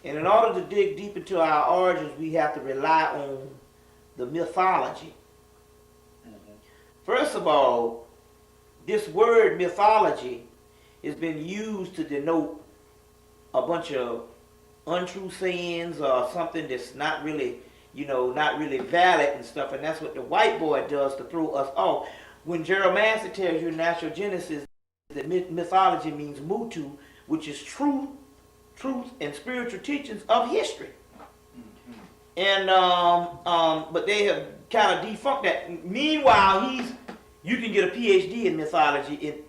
And in order to dig deep into our origins, we have to rely on the mythology. First of all, this word mythology has been used to denote a bunch of untrue sayings or something that's not really, not really valid and stuff. And that's what the white boy does to throw us off. When Gerald Massey tells you in Natural Genesis that mythology means mutu, which is truth and spiritual teachings of history. And but they have kind of defunct that. Meanwhile, you can get a PhD in mythology in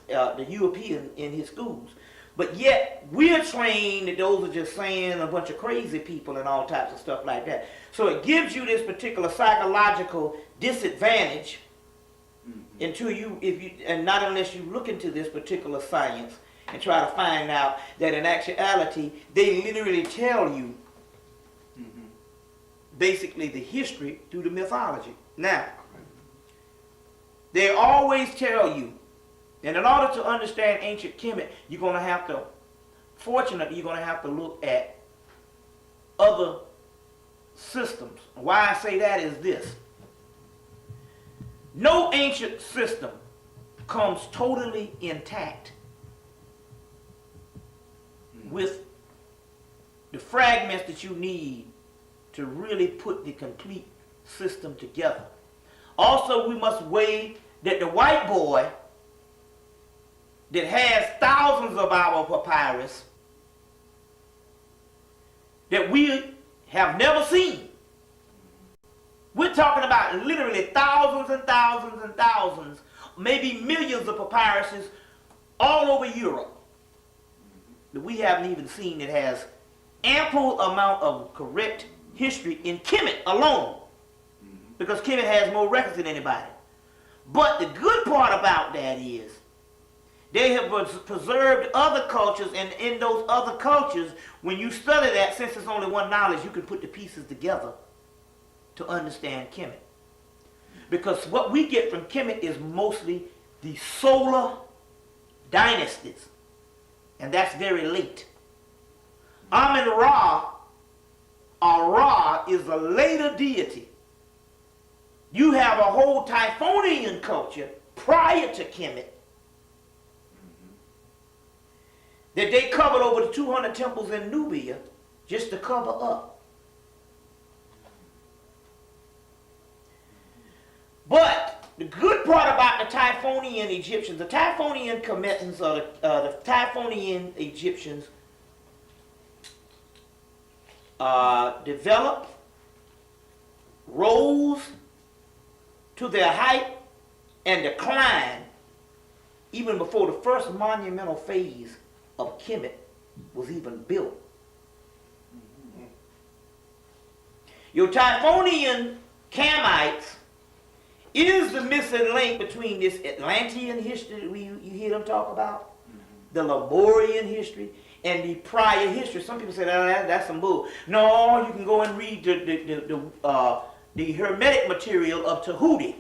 the European in his schools. But yet we're trained that those are just saying a bunch of crazy people and all types of stuff like that. So it gives you this particular psychological disadvantage until and not unless you look into this particular science and try to find out that in actuality they literally tell you basically the history through the mythology. Now, they always tell you, and in order to understand ancient Kemet, you're going to have to look at other systems. Why I say that is this. No ancient system comes totally intact with the fragments that you need to really put the complete system together. Also, we must weigh that the white boy that has thousands of our papyrus that we have never seen. We're talking about literally thousands and thousands and thousands, maybe millions of papyruses all over Europe that we haven't even seen that has ample amount of correct history in Kemet alone, because Kemet has more records than anybody. But the good part about that is they have preserved other cultures, and in those other cultures, when you study that, since it's only one knowledge, you can put the pieces together to understand Kemet. Because what we get from Kemet is mostly the solar dynasties, and that's very late. Amun-Ra, or Ra, is a later deity. You have a whole Typhonian culture prior to Kemet that they covered over the 200 temples in Nubia just to cover up. But the good part about the Typhonian Egyptians, the Typhonian Kemetans, or the Typhonian Egyptians developed, rose to their height, and declined even before the first monumental phase of Kemet was even built. Your Typhonian Kamites is the missing link between this Atlantean history that you hear them talk about, the Lemurian history, and the prior history. Some people say that's some bull. No, you can go and read the Hermetic material of Tahuti,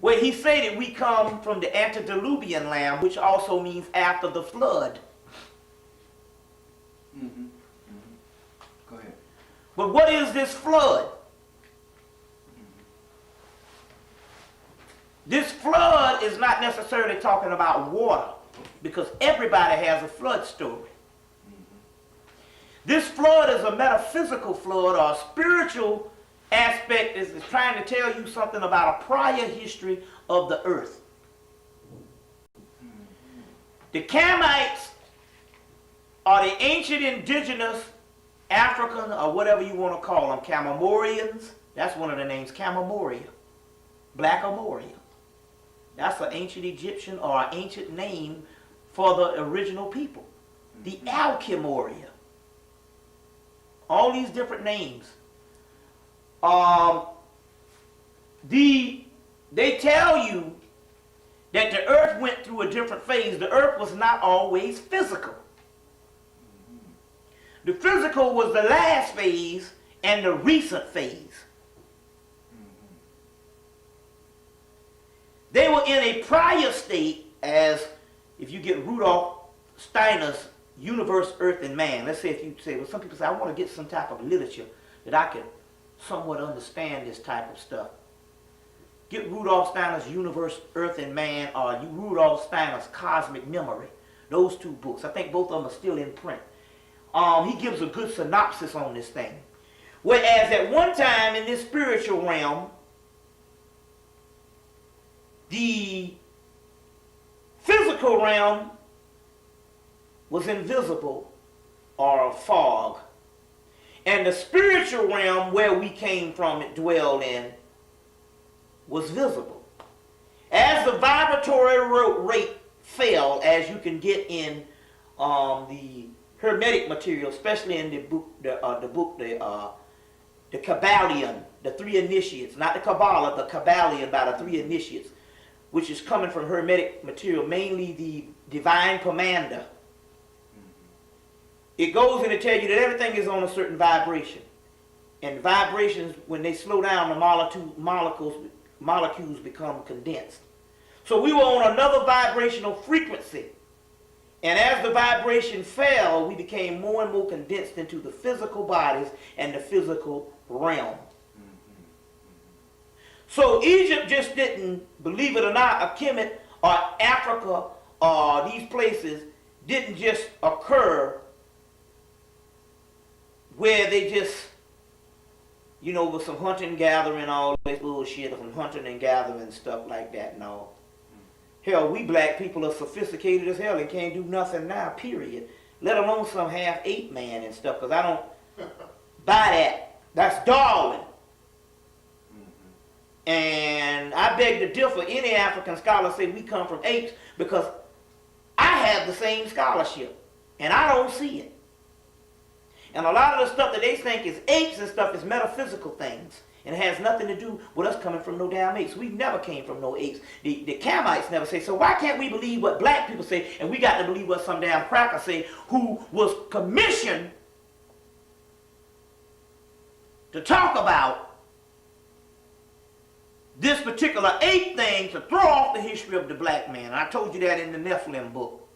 where he said that we come from the antediluvian land, which also means after the flood. Go ahead. But what is this flood? This flood is not necessarily talking about water, because everybody has a flood story. This flood is a metaphysical flood, or a spiritual aspect is trying to tell you something about a prior history of the earth. The Kamites are the ancient indigenous African, or whatever you want to call them, Camamorians. That's one of the names, Camamoria, Black Amoria. That's an ancient Egyptian or an ancient name for the original people. The Alchemoria. All these different names. They tell you that the earth went through a different phase. The earth was not always physical. The physical was the last phase and the recent phase. They were in a prior state, as if you get Rudolf Steiner's universe, earth, and man. Let's say if you say, well, some people say, I want to get some type of literature that I can somewhat understand this type of stuff. Get Rudolf Steiner's Universe, Earth, and Man, or Rudolf Steiner's Cosmic Memory. Those two books. I think both of them are still in print. He gives a good synopsis on this thing. Whereas at one time in this spiritual realm, the physical realm was invisible or a fog. And the spiritual realm where we came from, it dwelled in, was visible. As the vibratory rate fell, as you can get in the Hermetic material, especially in the Kabbalion, the three initiates, not the Kabbalah, the Kabbalion by the three initiates, which is coming from Hermetic material, mainly the divine commander. It goes in to tell you that everything is on a certain vibration. And vibrations, when they slow down, the molecules become condensed. So we were on another vibrational frequency. And as the vibration fell, we became more and more condensed into the physical bodies and the physical realm. So Egypt just didn't, believe it or not, Hemmitt or Africa or these places didn't just occur where they just, you know, with some hunting and gathering, all this bullshit, some hunting and gathering and stuff like that and all. Hell, we black people are sophisticated as hell and can't do nothing now, period. Let alone some half-ape man and stuff, because I don't buy that. That's Darwin. And I beg to differ. Any African scholar say we come from apes, because I have the same scholarship, and I don't see it. And a lot of the stuff that they think is apes and stuff is metaphysical things. And it has nothing to do with us coming from no damn apes. We never came from no apes. The Camites never say, so why can't we believe what black people say, and we got to believe what some damn cracker say, who was commissioned to talk about this particular ape thing to throw off the history of the black man. And I told you that in the Nephilim book.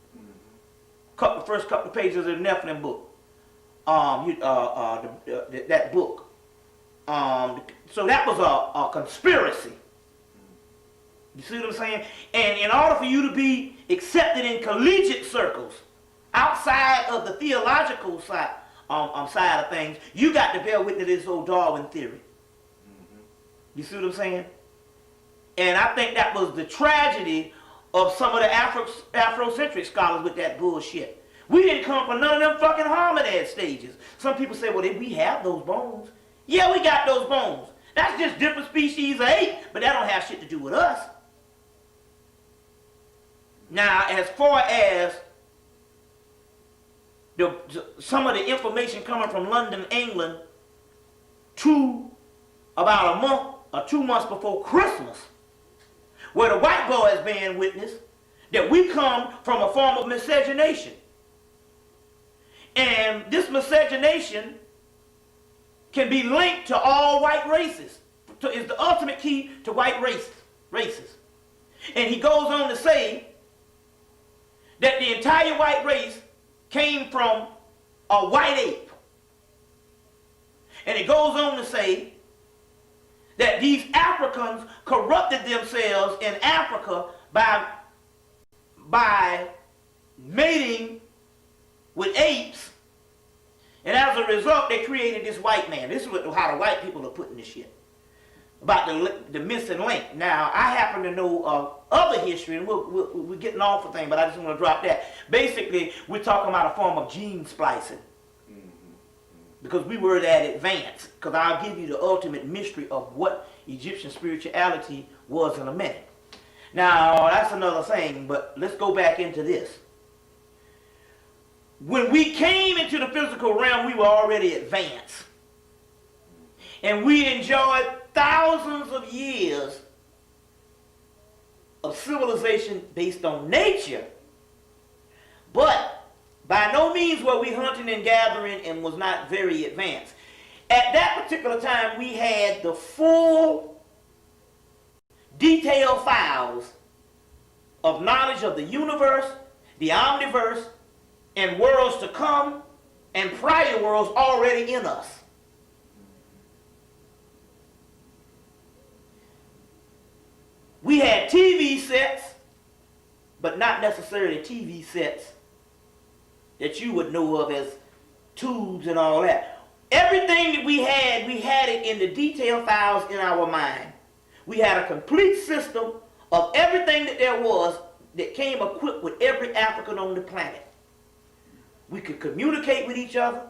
The first couple of pages of the Nephilim book. That book. So that was a conspiracy. You see what I'm saying? And in order for you to be accepted in collegiate circles, outside of the theological side of things, you got to bear witness to this old Darwin theory. You see what I'm saying? And I think that was the tragedy of some of the Afrocentric scholars with that bullshit. We didn't come from none of them fucking hominid stages. Some people say, well, we have those bones. Yeah, we got those bones. That's just different species of ape, but that don't have shit to do with us. Now, as far as some of the information coming from London, England, to about a month or 2 months before Christmas, where the white boys bearing witness that we come from a form of miscegenation. And this miscegenation can be linked to all white races. Is the ultimate key to white races. And he goes on to say that the entire white race came from a white ape. And he goes on to say that these Africans corrupted themselves in Africa by mating with apes, and as a result, they created this white man. This is how the white people are putting this shit about the missing link. Now, I happen to know other history, and we're getting off of things, but I just want to drop that. Basically, we're talking about a form of gene splicing, because we were that advanced. Because I'll give you the ultimate mystery of what Egyptian spirituality was in a minute. Now, that's another thing, but let's go back into this. When we came into the physical realm, we were already advanced. And we enjoyed thousands of years of civilization based on nature. But by no means were we hunting and gathering and was not very advanced. At that particular time, we had the full detailed files of knowledge of the universe, the omniverse, and worlds to come and prior worlds already in us. We had TV sets, but not necessarily TV sets that you would know of as tubes and all that. Everything that we had it in the detail files in our mind. We had a complete system of everything that there was that came equipped with every African on the planet. We could communicate with each other,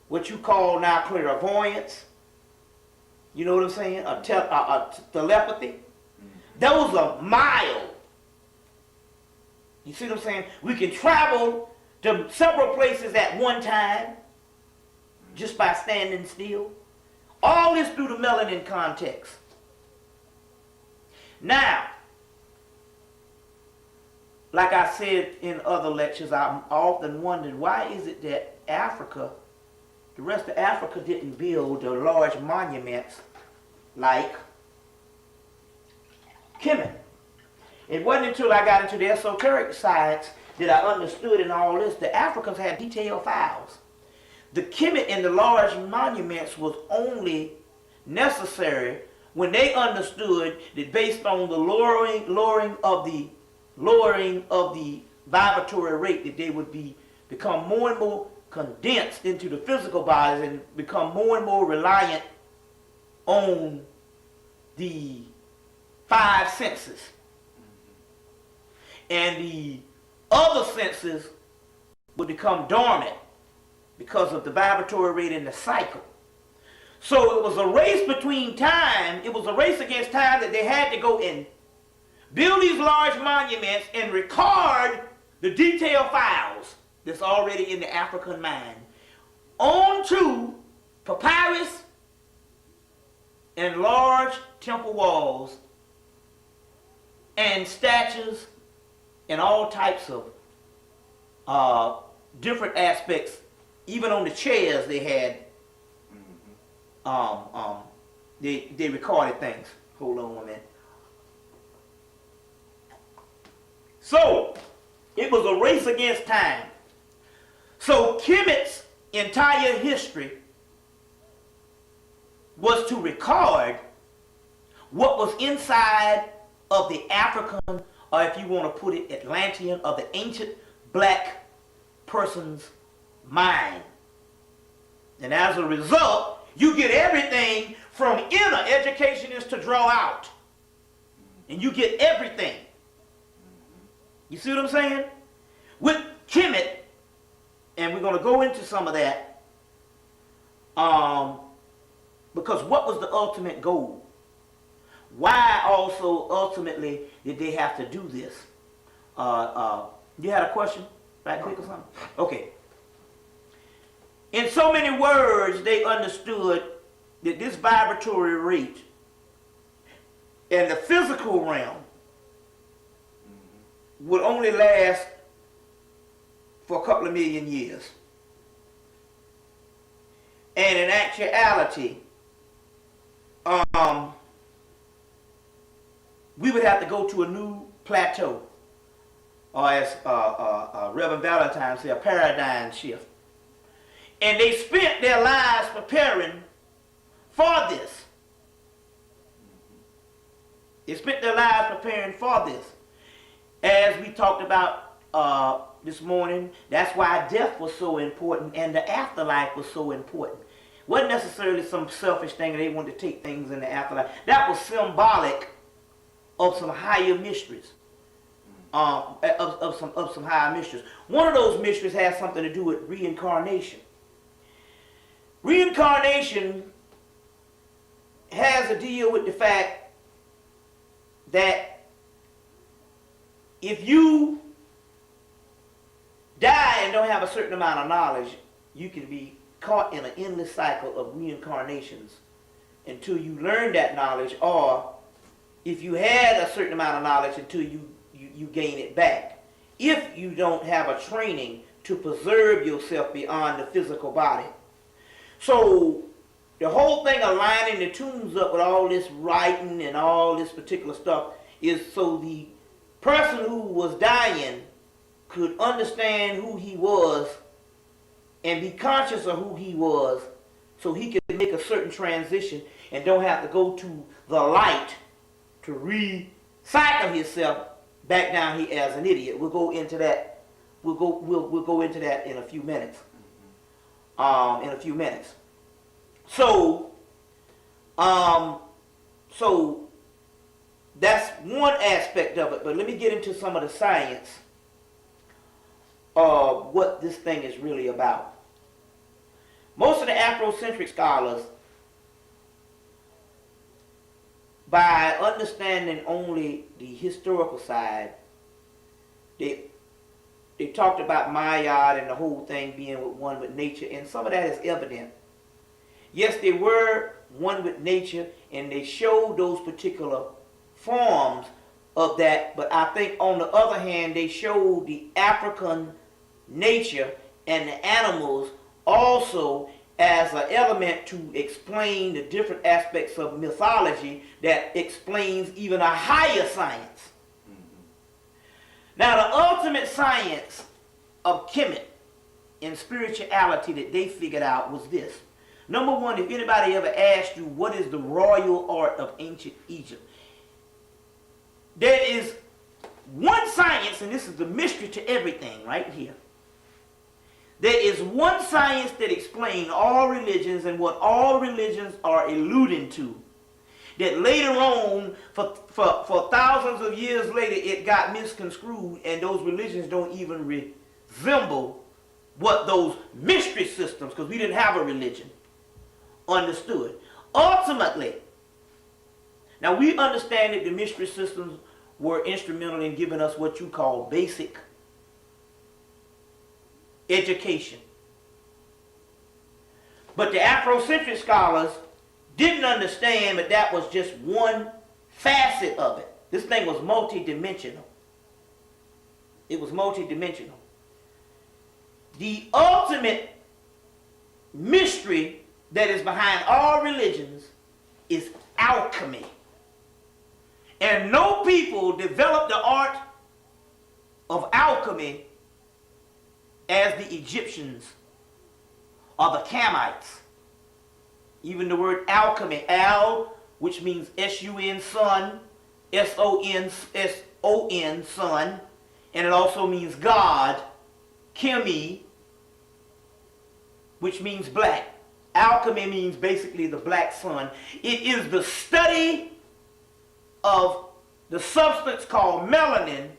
what you call now clairvoyance. You know what I'm saying? Telepathy. Those are mild. You see what I'm saying? We can travel to several places at one time just by standing still. All this through the melanin context. Now, like I said in other lectures, I'm often wondering why is it that Africa, the rest of Africa didn't build the large monuments like Hemmitt. It wasn't until I got into the esoteric science that I understood in all this that Africans had detailed files. The Hemmitt and the large monuments was only necessary when they understood that based on the lowering of the vibratory rate, that they would become more and more condensed into the physical bodies and become more and more reliant on the five senses. And the other senses would become dormant because of the vibratory rate in the cycle. So it was a race between time, it was a race against time that they had to go and build these large monuments and record the detailed files that's already in the African mind onto papyrus and large temple walls and statues and all types of different aspects. Even on the chairs they had, they recorded things. Hold on a minute. So, it was a race against time. So, Hemmitt's entire history was to record what was inside of the African, or if you want to put it, Atlantean, or the ancient black person's mind. And as a result, you get everything from inner. Education is to draw out. And you get everything. You see what I'm saying? With Hemmitt, and we're going to go into some of that, because what was the ultimate goal? Why also ultimately did they have to do this? You had a question right quick or something? Okay. In so many words, they understood that this vibratory rate and the physical realm would only last for a couple of million years. And in actuality, we would have to go to a new plateau, or as Reverend Valentine said, a paradigm shift. And they spent their lives preparing for this. They spent their lives preparing for this. As we talked about this morning, that's why death was so important and the afterlife was so important. It wasn't necessarily some selfish thing that they wanted to take things in the afterlife. That was symbolic of some higher mysteries. Of some higher mysteries. One of those mysteries has something to do with reincarnation. Reincarnation has to deal with the fact that if you die and don't have a certain amount of knowledge, you can be caught in an endless cycle of reincarnations until you learn that knowledge, or if you had a certain amount of knowledge until you gain it back. If you don't have a training to preserve yourself beyond the physical body. So the whole thing of lining the tombs up with all this writing and all this particular stuff is so the person who was dying could understand who he was and be conscious of who he was, so he could make a certain transition and don't have to go to the light to recycle himself back down here as an idiot. We'll go into that. We'll go into that in a few minutes. So so that's one aspect of it. But let me get into some of the science of what this thing is really about. Most of the Afrocentric scholars, by understanding only the historical side, they talked about Mayad and the whole thing being one with nature, and some of that is evident. Yes, they were one with nature, and they showed those particular forms of that, but I think on the other hand, they showed the African nature and the animals also as an element to explain the different aspects of mythology that explains even a higher science. Now, the ultimate science of Kemet and spirituality that they figured out was this. Number one, if anybody ever asked you what is the royal art of ancient Egypt, there is one science, and this is the mystery to everything right here. There is one science that explains all religions and what all religions are alluding to. That later on, for thousands of years later, it got misconstrued, and those religions don't even resemble what those mystery systems, because we didn't have a religion, understood. Ultimately, now we understand that the mystery systems were instrumental in giving us what you call basic education. But the Afrocentric scholars didn't understand that that was just one facet of it. This thing was multidimensional. It was multidimensional. The ultimate mystery that is behind all religions is alchemy. And no people developed the art of alchemy as the Egyptians or the Kamites. Even the word alchemy, al, which means S-U-N, sun, S-O-N, sun, and it also means God, chemi, which means black. Alchemy means basically the black sun. It is the study of the substance called melanin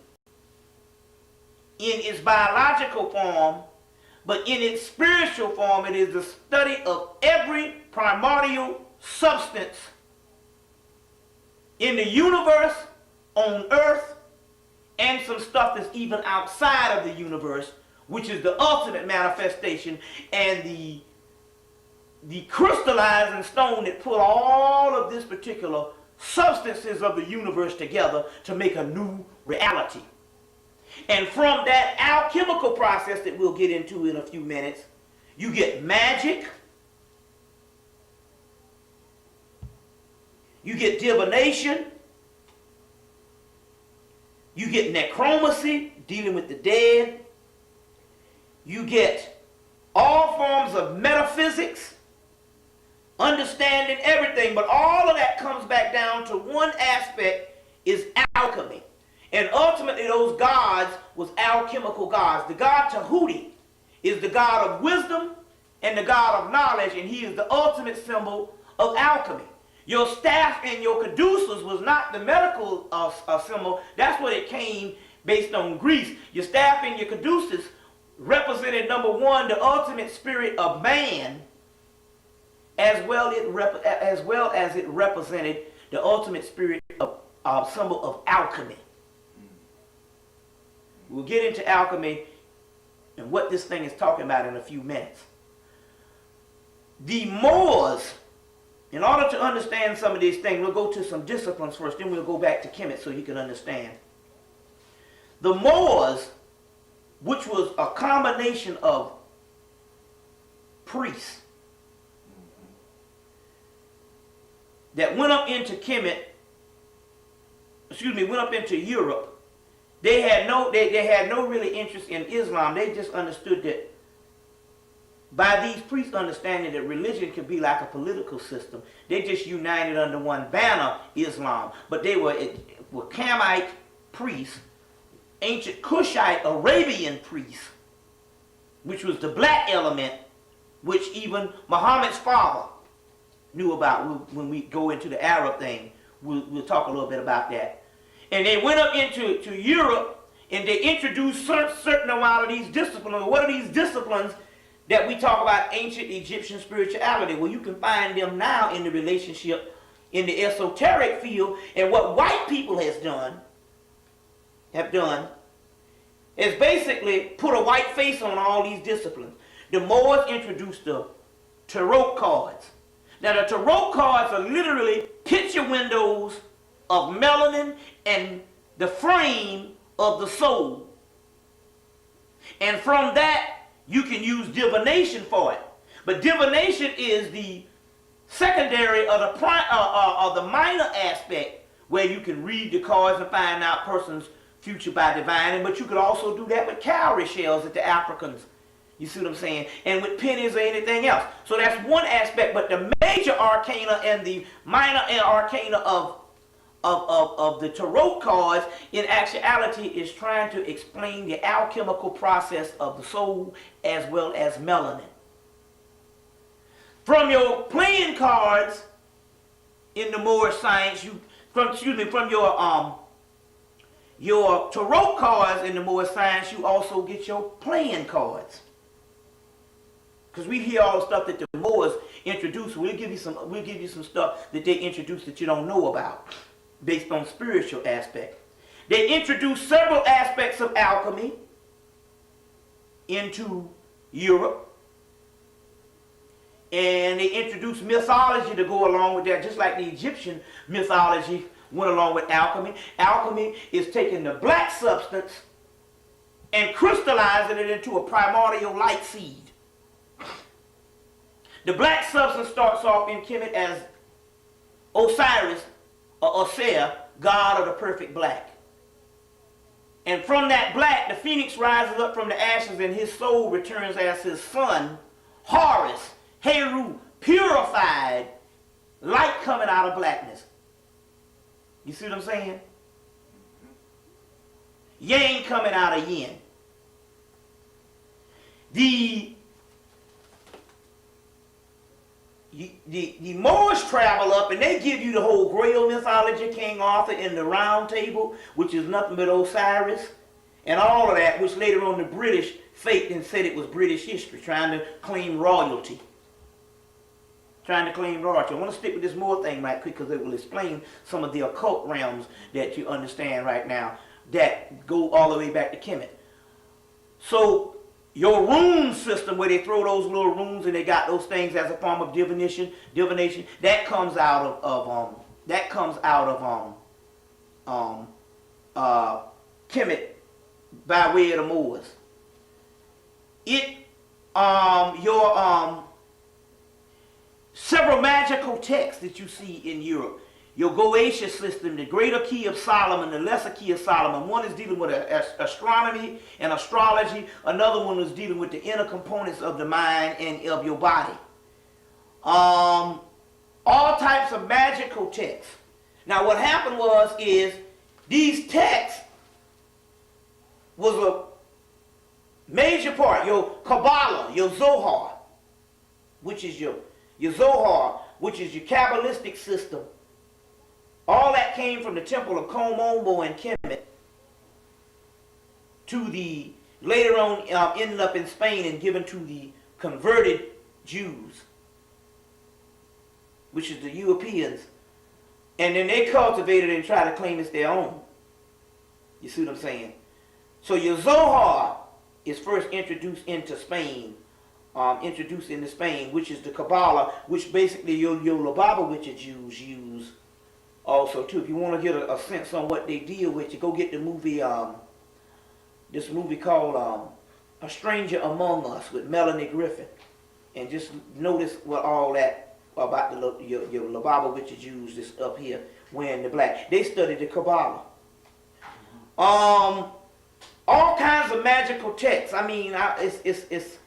in its biological form, but in its spiritual form, it is the study of every primordial substance in the universe, on earth, and some stuff that's even outside of the universe, which is the ultimate manifestation, and the crystallizing stone that put all of this particular substances of the universe together to make a new reality. And from that alchemical process that we'll get into in a few minutes, you get magic, you get divination, you get necromancy, dealing with the dead, you get all forms of metaphysics, understanding everything, but all of that comes back down to one aspect, is alchemy. And ultimately those gods was alchemical gods. The god Tahuti is the god of wisdom and the god of knowledge, and he is the ultimate symbol of alchemy. Your staff and your caduceus was not the medical symbol. That's what it came based on Greece. Your staff and your caduceus represented, number one, the ultimate spirit of man, as well as it represented the ultimate spirit of symbol of alchemy. We'll get into alchemy and what this thing is talking about in a few minutes. The Moors, in order to understand some of these things, we'll go to some disciplines first, then we'll go back to Kemet so you can understand. The Moors, which was a combination of priests that went up into Europe They had no really interest in Islam. They just understood that by these priests understanding that religion could be like a political system, they just united under one banner, Islam. But they were Camite priests, ancient Cushite Arabian priests, which was the black element, which even Muhammad's father knew about. When we go into the Arab thing, we'll talk a little bit about that. And they went up into Europe, and they introduced certain amount of these disciplines. What are these disciplines that we talk about? Ancient Egyptian spirituality. Well, you can find them now in the relationship in the esoteric field. And what white people have done is basically put a white face on all these disciplines. The Moors introduced the tarot cards. Now the tarot cards are literally picture windows of melanin and the frame of the soul. And from that, you can use divination for it. But divination is the secondary or the minor aspect, where you can read the cards and find out person's future by divining. But you could also do that with cowrie shells that the Africans, you see what I'm saying, and with pennies or anything else. So that's one aspect. But the major arcana and the minor arcana of the tarot cards in actuality is trying to explain the alchemical process of the soul as well as melanin. From your playing cards in the Moorish science, from your tarot cards in the Moorish science, you also get your playing cards. Because we hear all the stuff that the Moors introduced. We'll give you some stuff that they introduced that you don't know about, based on spiritual aspect. They introduced several aspects of alchemy into Europe. And they introduced mythology to go along with that, just like the Egyptian mythology went along with alchemy. Alchemy is taking the black substance and crystallizing it into a primordial light seed. The black substance starts off in Kemet as Osiris, or Osir, god of the perfect black. And from that black, the phoenix rises up from the ashes, and his soul returns as his son, Horus, Heru, purified, light coming out of blackness. You see what I'm saying? Yang coming out of yin. The Moors travel up and they give you the whole Grail mythology, King Arthur and the Round Table, which is nothing but Osiris, and all of that, which later on the British faked and said it was British history, trying to claim royalty. I want to stick with this Moor thing right quick because it will explain some of the occult realms that you understand right now that go all the way back to Kemet. So your rune system, where they throw those little runes and they got those things as a form of divination, that comes out of Kemet by way of the Moors. Several magical texts that you see in Europe. Your Goetia system, the Greater Key of Solomon, the Lesser Key of Solomon. One is dealing with astronomy and astrology. Another one is dealing with the inner components of the mind and of your body. All types of magical texts. Now what happened is these texts was a major part. Your Kabbalah, your Zohar, which is your Zohar, which is your Kabbalistic system. All that came from the temple of Kom-Ombo and Kemet to the, later on ended up in Spain and given to the converted Jews, which is the Europeans. And then they cultivated it and tried to claim it's their own. You see what I'm saying? So your Zohar is first introduced into Spain, which is the Kabbalah, which basically your Lubavitcher Jews use also too. If you want to get a sense on what they deal with, you go get the movie, this movie called A Stranger Among Us with Melanie Griffith, and just notice what all that about your Lubavitcher Jews this up here wearing the black. They studied the Kabbalah. All kinds of magical texts. I mean, it's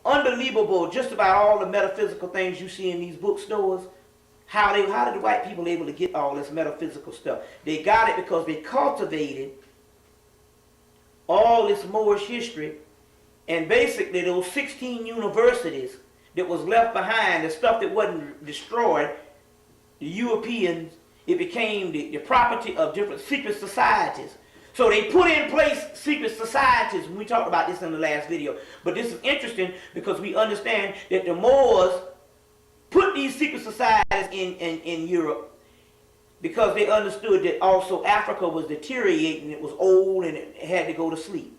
unbelievable. Just about all the metaphysical things you see in these bookstores. How did the white people able to get all this metaphysical stuff? They got it because they cultivated all this Moorish history, and basically those 16 universities that was left behind, the stuff that wasn't destroyed, the Europeans, it became the property of different secret societies. So they put in place secret societies. We talked about this in the last video. But this is interesting because we understand that the Moors put these secret societies in Europe because they understood that also Africa was deteriorating. It was old and it had to go to sleep.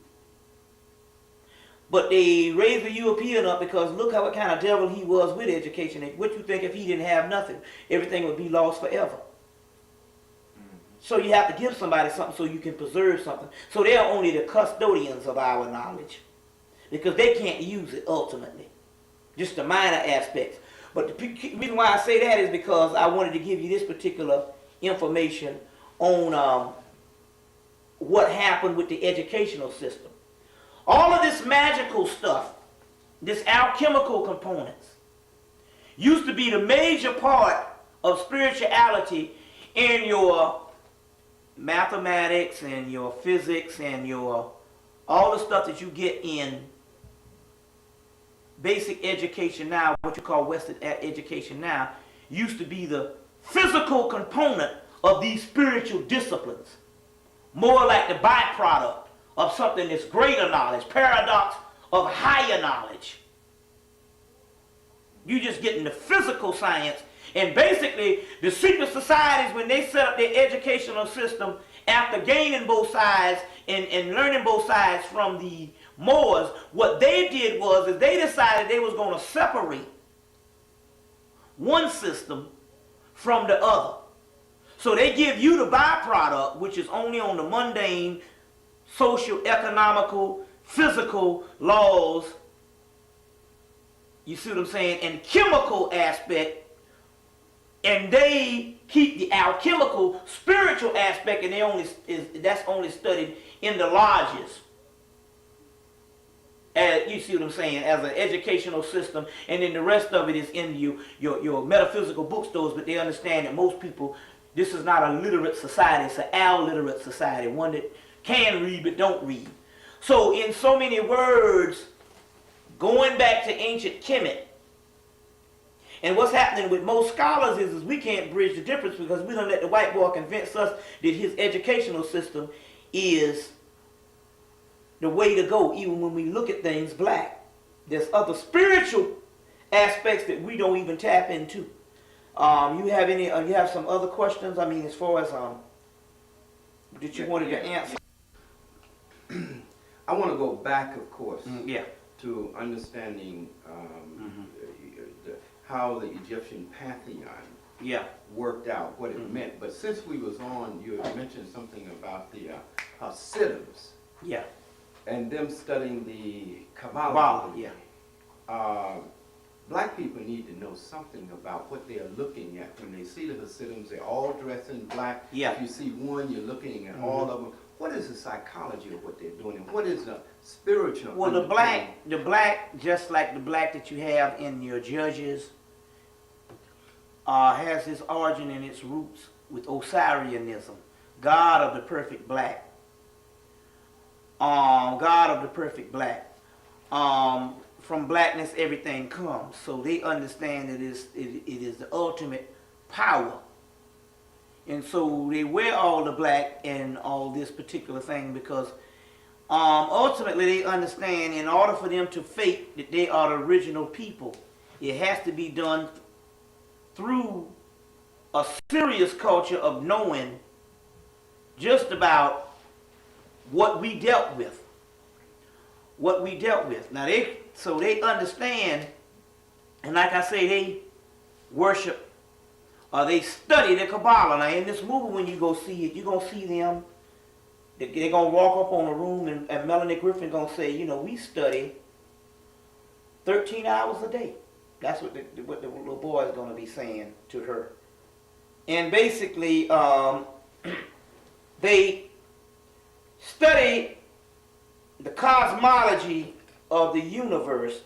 But they raised the European up because look how what kind of devil he was with education. What you think if he didn't have nothing? Everything would be lost forever. So you have to give somebody something so you can preserve something. So they are only the custodians of our knowledge because they can't use it ultimately. Just the minor aspects. But the reason why I say that is because I wanted to give you this particular information on what happened with the educational system. All of this magical stuff, this alchemical components, used to be the major part of spirituality in your mathematics and your physics and your all the stuff that you get in basic education now, what you call Western education now, used to be the physical component of these spiritual disciplines. More like the byproduct of something that's greater knowledge, paradox of higher knowledge. You just getting the physical science. And basically, the secret societies, when they set up their educational system, after gaining both sides and learning both sides from the Moors, what they did was is they decided they was going to separate one system from the other. So they give you the byproduct, which is only on the mundane, social, economical, physical laws, you see what I'm saying, and chemical aspect, and they keep the alchemical spiritual aspect, and that's only studied in the lodges. You see what I'm saying, as an educational system, and then the rest of it is in your metaphysical bookstores. But they understand that most people, this is not a literate society, it's an alliterate society, one that can read but don't read. So in so many words, going back to ancient Kemet, and what's happening with most scholars is we can't bridge the difference because we don't let the white boy convince us that his educational system is the way to go, even when we look at things black. There's other spiritual aspects that we don't even tap into. You have some other questions? I mean, as far as that you wanted to answer? I want to go back, of course, to understanding how the Egyptian pantheon worked out, what it meant. But since we was on, you had mentioned something about the Hasidims. Yeah. And them studying the Kabbalah. Black people need to know something about what they are looking at. When they see the Hasidims, they're all dressed in black. Yeah. If you see one, you're looking at all of them. What is the psychology of what they're doing, and what is the spiritual? Well, the black, just like the black that you have in your judges, has its origin and its roots with Osirianism, God of the perfect black. God of the perfect black. From blackness, everything comes. So they understand that it is the ultimate power. And so they wear all the black and all this particular thing because ultimately they understand in order for them to fake that they are the original people, it has to be done through a serious culture of knowing just about what we dealt with. What we dealt with. Now they understand, and like I say, they worship, they study the Kabbalah. Now in this movie, when you go see it, you're going to see them, they're going to walk up on a room and Melanie Griffin going to say, you know, we study 13 hours a day. That's what the little boy is going to be saying to her. And basically, they study the cosmology of the universe,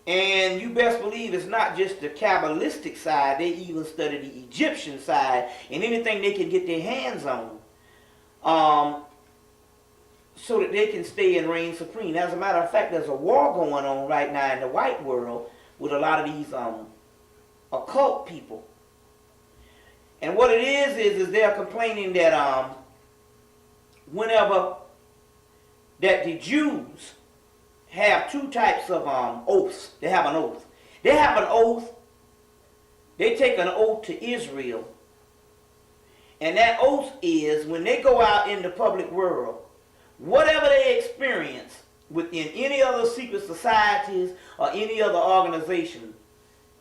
and you best believe it's not just the Kabbalistic side, they even study the Egyptian side and anything they can get their hands on, so that they can stay and reign supreme. As a matter of fact, there's a war going on right now in the white world with a lot of these occult people. And what it is they're complaining that whenever that the Jews have two types of oaths. They have an oath. They have an oath. They take an oath to Israel. And that oath is when they go out in the public world, whatever they experience within any other secret societies or any other organization,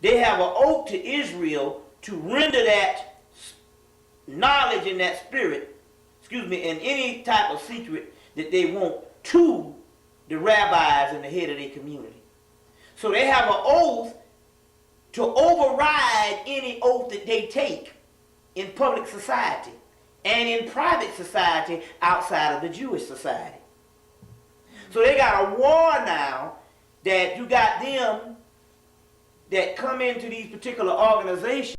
they have an oath to Israel to render that knowledge and that spirit, in any type of secret that they want to the rabbis and the head of their community. So they have an oath to override any oath that they take in public society and in private society outside of the Jewish society. So they got a war now that you got them that come into these particular organizations,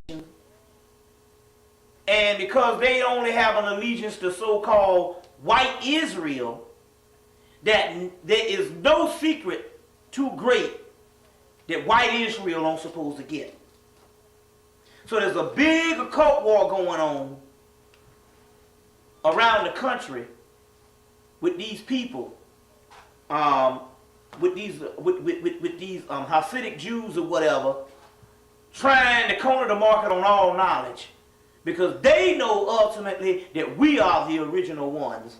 and because they only have an allegiance to so-called white Israel, that there is no secret too great that white Israel don't supposed to get. So there's a big occult war going on around the country with these people, with these Hasidic Jews or whatever, trying to corner the market on all knowledge, because they know ultimately that we are the original ones,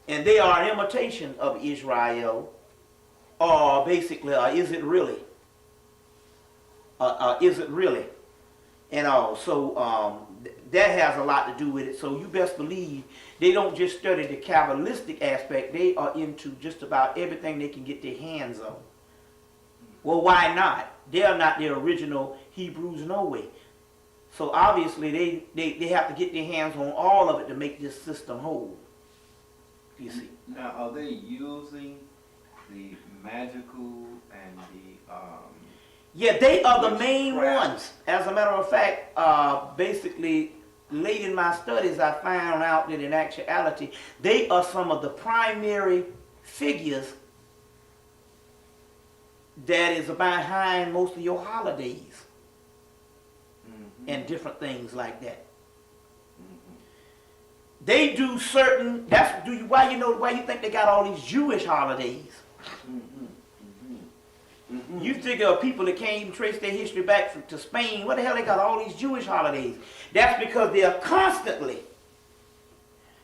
and they are an imitation of Israel, or basically, is it really? Is it really? And all. So that has a lot to do with it. So you best believe they don't just study the Kabbalistic aspect. They are into just about everything they can get their hands on. Well, why not? They are not the original Hebrews no way. So obviously they have to get their hands on all of it to make this system whole. You see. Now, are they using the magical and the yeah, they are the main ones. As a matter of fact, basically, late in my studies, I found out that in actuality, they are some of the primary figures that is behind most of your holidays and different things like that. They do certain. Why you think they got all these Jewish holidays? You think of people that can't even trace their history back to Spain. What the hell they got all these Jewish holidays? That's because they are constantly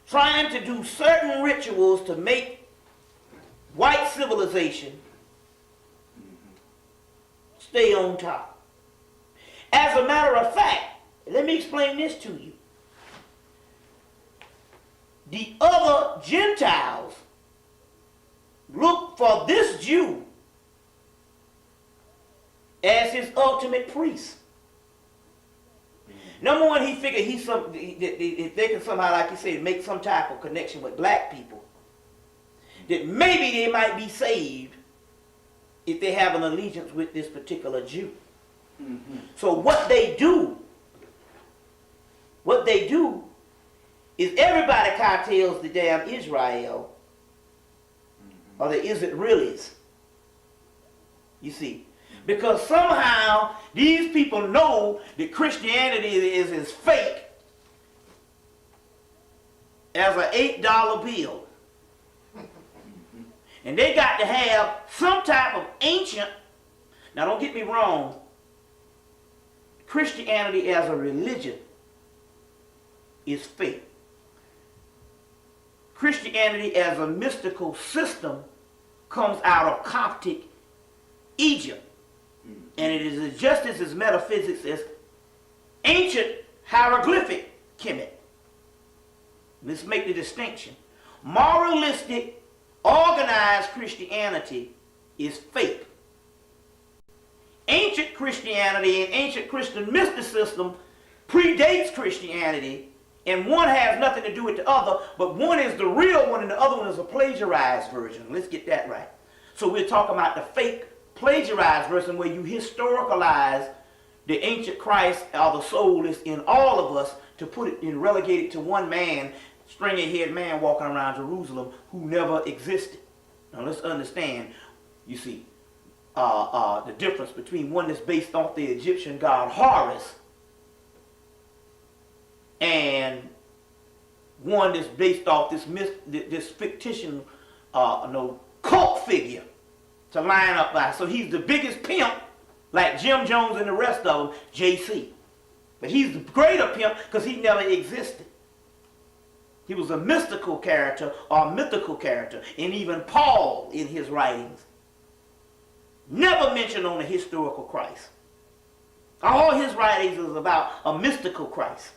trying to do certain rituals to make white civilization stay on top. As a matter of fact, let me explain this to you. The other Gentiles look for this Jew as his ultimate priest. Number one, he figured if they can somehow, like you said, make some type of connection with black people, that maybe they might be saved if they have an allegiance with this particular Jew. So what they do is everybody cartels the damn Israel, or the is it really's. You see. Because somehow these people know that Christianity is as fake as an $8 bill. And they got to have some type of ancient, now don't get me wrong, Christianity as a religion is fake. Christianity as a mystical system comes out of Coptic Egypt. And it is just as metaphysics as ancient hieroglyphic Hemmitt. Let's make the distinction. Moralistic, organized Christianity is fake. Ancient Christianity and ancient Christian mysticism predates Christianity And one has nothing to do with the other, but one is the real one and the other one is a plagiarized version. Let's get that right. So we're talking about the fake plagiarized version where you historicalize the ancient Christ or the soul is in all of us to put it and relegate it to one man, stringy-haired man walking around Jerusalem who never existed. Now let's understand, you see, the difference between one that's based off the Egyptian god Horus and one that's based off this fictitious cult figure to line up by. So he's the biggest pimp, like Jim Jones and the rest of them, JC. But he's the greater pimp because he never existed. He was a mystical character or mythical character. And even Paul in his writings never mentioned on a historical Christ. All his writings is about a mystical Christ.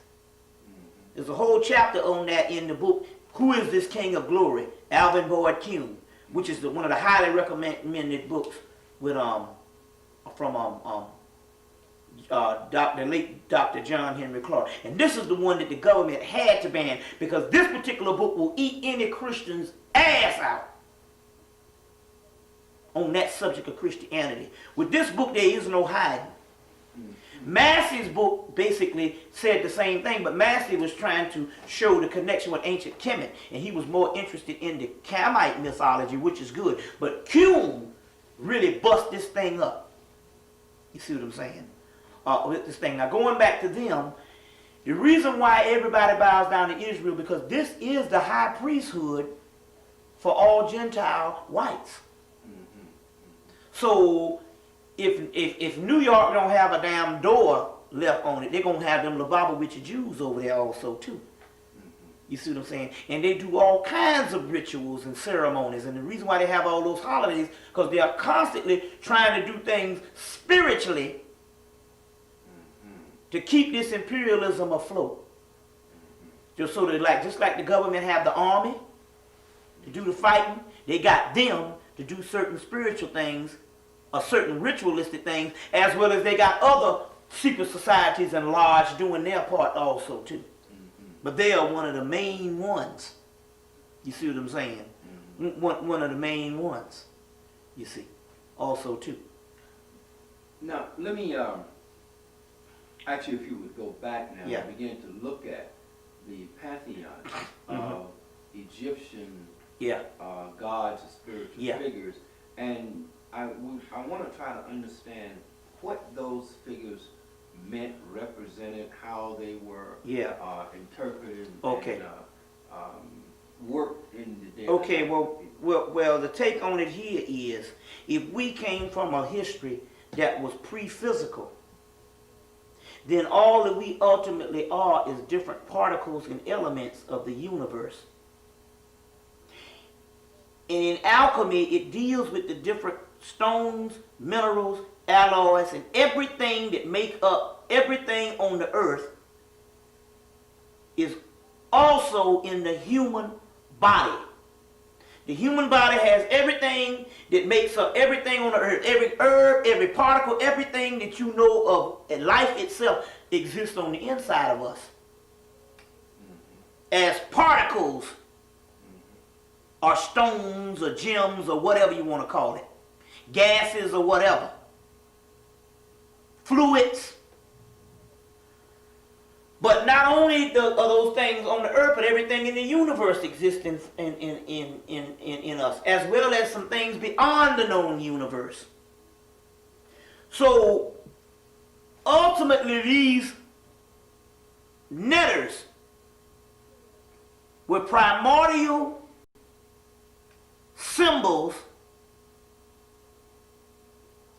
There's a whole chapter on that in the book, Who is This King of Glory? Alvin Boyd Kuhn, which is one of the highly recommended books with the late Dr. John Henry Clark. And this is the one that the government had to ban because this particular book will eat any Christian's ass out on that subject of Christianity. With this book, there is no hiding. Massey's book basically said the same thing, but Massey was trying to show the connection with ancient Kemet, and he was more interested in the Kamite mythology, which is good. But Kuhn really bust this thing up. You see what I'm saying? With this thing. Now, going back to them, the reason why everybody bows down to Israel, because this is the high priesthood for all Gentile whites. So, if New York don't have a damn door left on it, they're going to have them Lubavitcher Jews over there also, too. You see what I'm saying? And they do all kinds of rituals and ceremonies. And the reason why they have all those holidays, because they are constantly trying to do things spiritually to keep this imperialism afloat. Just so that, just like the government have the army to do the fighting, they got them to do certain spiritual things or certain ritualistic things, as well as they got other secret societies and lodges doing their part also too. But they are one of the main ones. You see what I'm saying? One of the main ones, you see, also too. Now, let me actually, if you would go back now and begin to look at the pantheon of Egyptian gods and spiritual figures, and I want to try to understand what those figures meant, represented, how they were interpreted, and worked in the daily life. Well, the take on it here is, if we came from a history that was pre-physical, then all that we ultimately are is different particles and elements of the universe. And in alchemy, it deals with the different stones, minerals, alloys, and everything that make up everything on the earth is also in the human body. The human body has everything that makes up everything on the earth. Every herb, every particle, everything that you know of, and life itself exists on the inside of us. As particles, or stones, or gems, or whatever you want to call it. Gases, or whatever. Fluids. But not only are those things on the earth, but everything in the universe exists in us, as well as some things beyond the known universe. So, ultimately, these netters were primordial symbols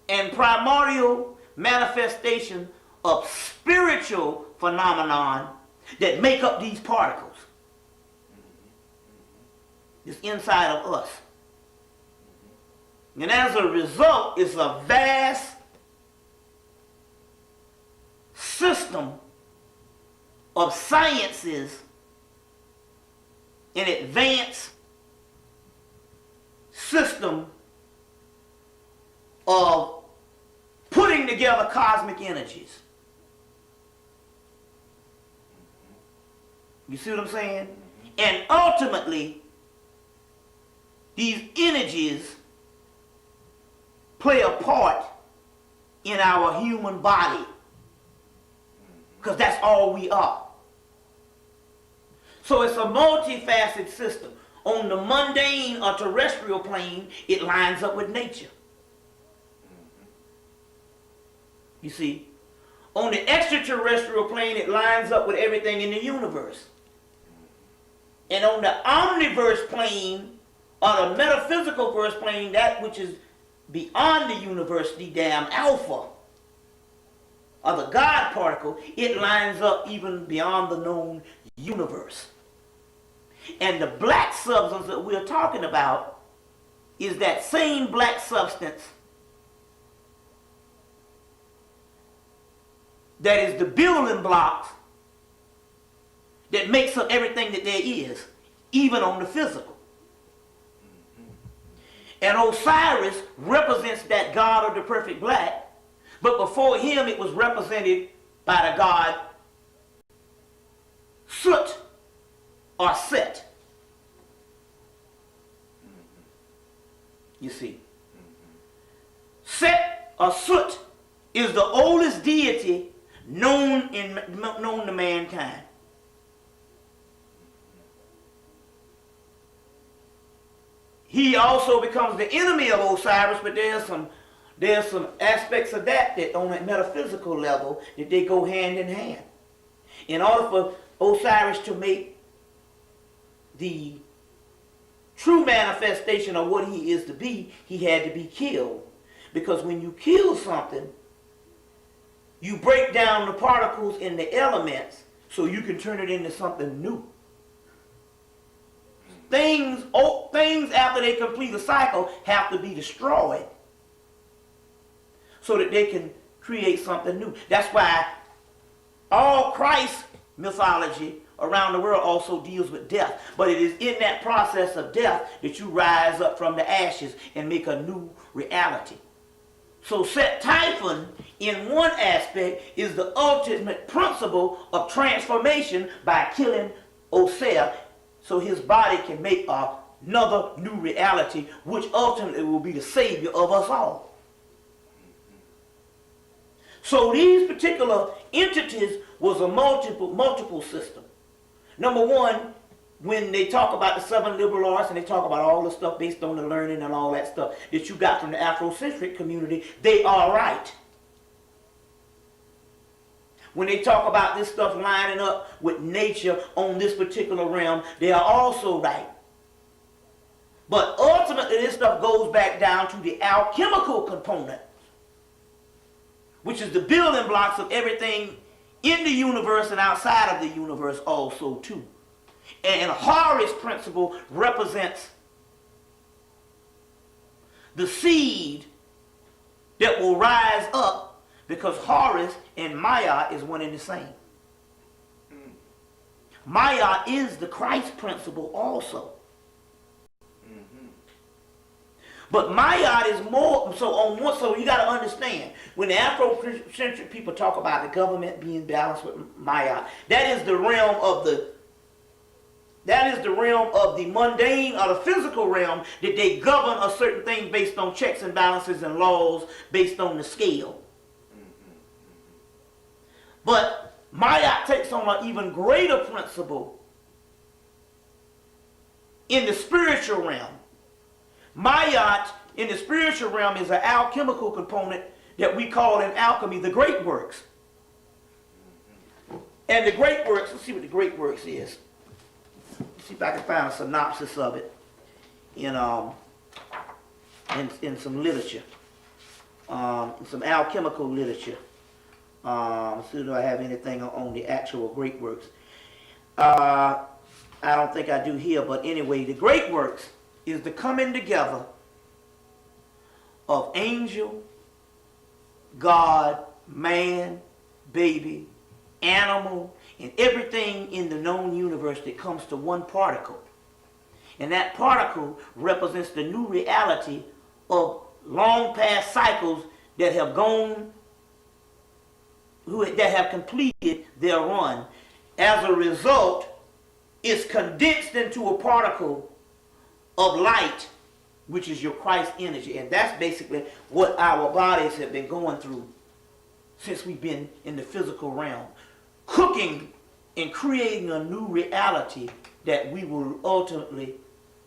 and primordial manifestation of spiritual phenomenon that make up these particles. It's inside of us. And as a result, it's a vast system of sciences and advanced system of putting together cosmic energies. You see what I'm saying? And ultimately, these energies play a part in our human body. Because that's all we are. So it's a multifaceted system. On the mundane or terrestrial plane, it lines up with nature. You see? On the extraterrestrial plane, it lines up with everything in the universe. And on the omniverse plane, or the metaphysical verse plane, that which is beyond the universe, the damn alpha, or the God particle, it lines up even beyond the known universe. And the black substance that we're talking about is that same black substance that is the building blocks that makes up everything that there is, even on the physical. And Osiris represents that God of the perfect black, but before him it was represented by the god Soot or Set. You see, Set or Soot is the oldest deity known to mankind. He also becomes the enemy of Osiris, but there's some aspects of that on a metaphysical level that they go hand in hand. In order for Osiris to make the true manifestation of what he is to be, he had to be killed. Because when you kill something, you break down the particles in the elements so you can turn it into something new. Things after they complete a cycle have to be destroyed so that they can create something new. That's why all Christ mythology around the world also deals with death. But it is in that process of death that you rise up from the ashes and make a new reality. So Set Typhon, in one aspect, is the ultimate principle of transformation by killing Osir, so his body can make another new reality, which ultimately will be the savior of us all. So these particular entities was a multiple system. Number one, when they talk about the 7 liberal arts and they talk about all the stuff based on the learning and all that stuff that you got from the Afrocentric community, they are right. When they talk about this stuff lining up with nature on this particular realm, they are also right. But ultimately, this stuff goes back down to the alchemical component, which is the building blocks of everything in the universe and outside of the universe also too. And Horus principle represents the seed that will rise up, because Horus and Maya is one and the same. Maya is the Christ principle also. But Maya is more, so you got to understand, when the Afrocentric people talk about the government being balanced with Maya, that is the realm of the mundane or the physical realm, that they govern a certain thing based on checks and balances and laws based on the scale. But Maya takes on an even greater principle in the spiritual realm. Mayat in the spiritual realm is an alchemical component that we call in alchemy the great works. And the great works, let's see what the great works is. Let's see if I can find a synopsis of it in some literature, some alchemical literature. Let's see, do I have anything on the actual great works? I don't think I do here, but anyway, the great works is the coming together of angel, God, man, baby, animal, and everything in the known universe that comes to one particle. And that particle represents the new reality of long past cycles that have gone, that have completed their run. As a result, is condensed into a particle of light, which is your Christ energy. And that's basically what our bodies have been going through since we've been in the physical realm. Cooking and creating a new reality that we will ultimately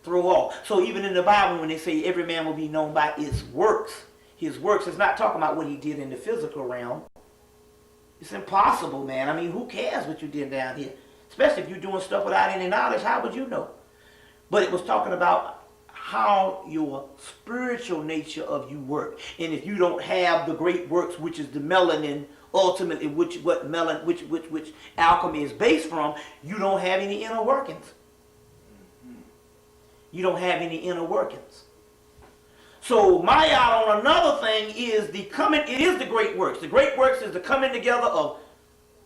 throw off. So even in the Bible, when they say every man will be known by his works is not talking about what he did in the physical realm. It's impossible, man. I mean, who cares what you did down here? Especially if you're doing stuff without any knowledge, how would you know? But it was talking about how your spiritual nature of you work. And if you don't have the great works, which is the melanin, ultimately, which alchemy is based from, you don't have any inner workings. You don't have any inner workings. So Mayat on another thing is the great works. The great works is the coming together of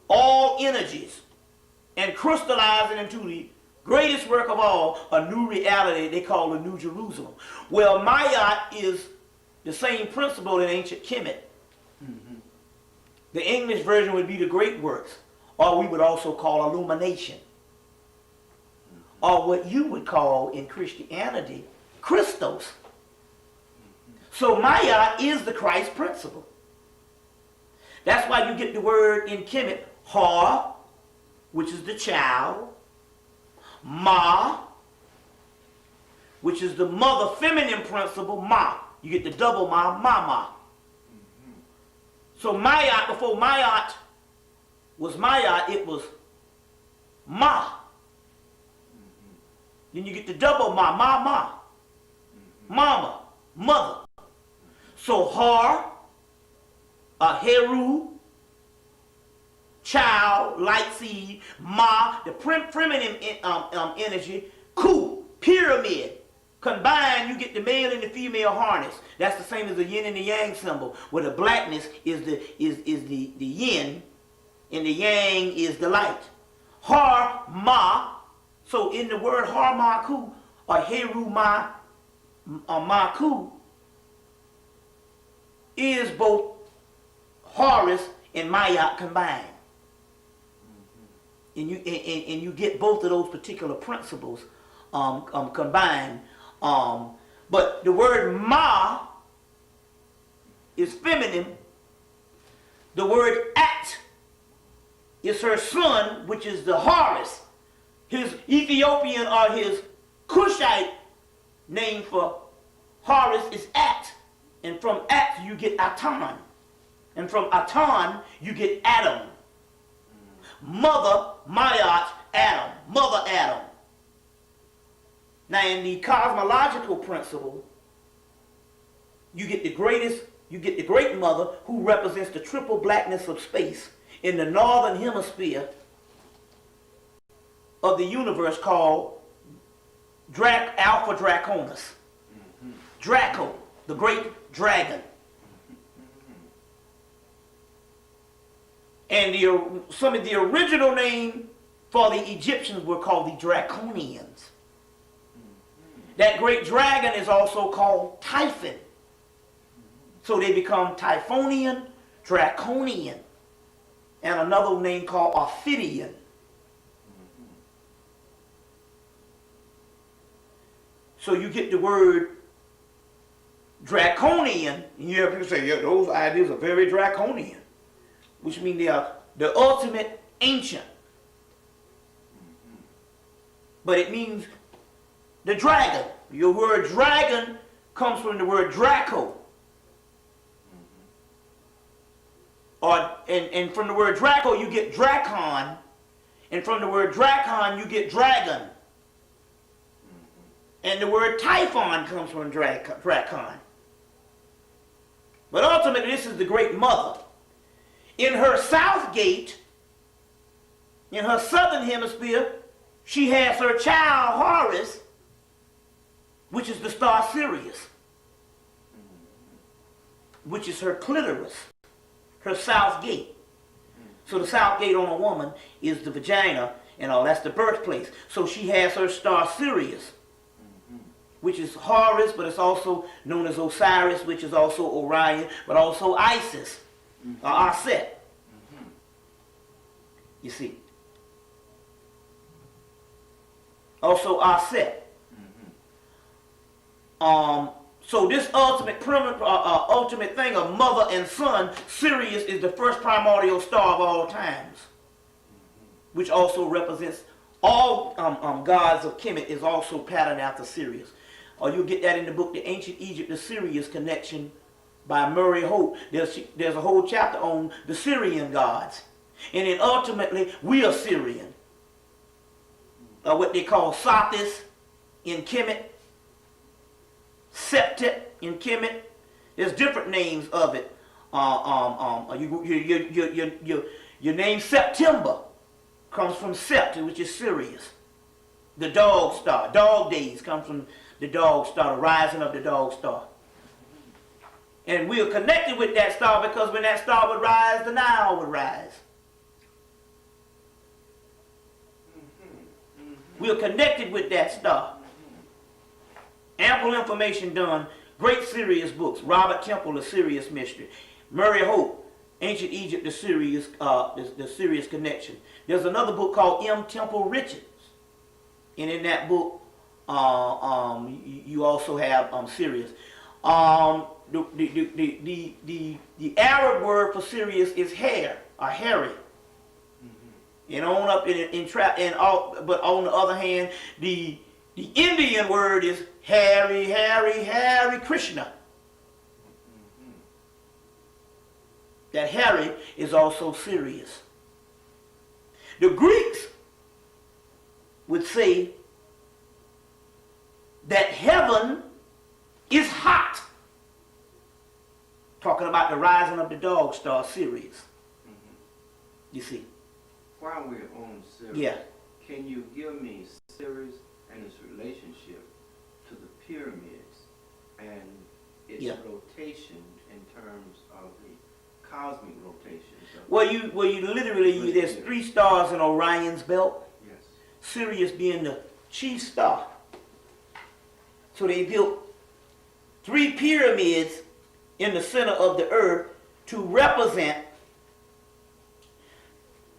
all energies and crystallizing into the greatest work of all, a new reality they call the New Jerusalem. Well, Mayat is the same principle in ancient Hemmitt. The English version would be the great works, or we would also call illumination, or what you would call in Christianity, Christos. So Mayat is the Christ principle. That's why you get the word in Kemet, Ha, which is the child, Ma, which is the mother feminine principle, Ma. You get the double Ma, Mama. So Mayat, before Mayat was Mayat, it was Ma. Then you get the double Ma, Ma. Mama, mother. So Har, Heru, child, light seed, Ma, the feminine energy, Ku, pyramid. Combined, you get the male and the female harness. That's the same as the yin and the yang symbol, where the blackness is the yin and the yang is the light. Har, Ma. So in the word Har, Ma, Ku, or Heru, Ma, Ma, Ku, is both Horus and Mayat combined. And you get both of those particular principles combined. But the word Ma is feminine. The word At is her son, which is the Horus. His Ethiopian or his Cushite name for Horus is At. And from At you get Atan. And from Atan you get Adam. Mother, Mayat, Adam. Mother Adam. Now in the cosmological principle, you get the great mother who represents the triple blackness of space in the northern hemisphere of the universe called Alpha Draconis. Draco, the great dragon. And some of the original name for the Egyptians were called the Draconians. That great dragon is also called Typhon. So they become Typhonian, Draconian, and another name called Ophidian. So you get the word Draconian, and you have people say, yeah, those ideas are very draconian, which means they are the ultimate ancient. But it means the dragon. Your word dragon comes from the word Draco. And from the word Draco you get Dracon. And from the word Dracon you get dragon. And the word Typhon comes from Dracon. But ultimately this is the great mother. In her south gate, in her southern hemisphere, she has her child Horus, which is the star Sirius, which is her clitoris, her south gate. So the south gate on a woman is the vagina and all, that's the birthplace. So she has her star Sirius, which is Horus, but it's also known as Osiris, which is also Orion, but also Isis, or Aset. You see. also Aset. So this ultimate thing of mother and son, Sirius is the first primordial star of all times, which also represents all gods of Kemet, is also patterned after Sirius. Or you'll get that in the book, The Ancient Egypt, the Sirius Connection by Murray Hope. There's a whole chapter on the Syrian gods. And then ultimately, we are Syrian. What they call Sothis in Kemet, Septet in Kemet. There's different names of it. Your name September comes from Sept, which is Sirius. The dog star. Dog days come from the dog star, the rising of the dog star. And we are connected with that star because when that star would rise, the Nile would rise. We are connected with that star. Ample information done. Great Sirius books. Robert Temple, The Sirius Mystery. Murray Hope, Ancient Egypt, the Sirius Connection. There's another book called M. Temple Richards. And in that book, you also have Sirius. The Arab word for Sirius is hair, or hairy. And on up but on the other hand, the Indian word is Hare Krishna. That Harry is also Sirius. The Greeks would say that heaven is hot. Talking about the rising of the dog star, Sirius. You see. While we're on Sirius, yeah, can you give me Sirius and its relationship to the pyramids and its rotation in terms of the cosmic rotation? Well, you literally, there's 3 stars in Orion's belt. Yes. Sirius being the chief star. So they built 3 pyramids in the center of the earth to represent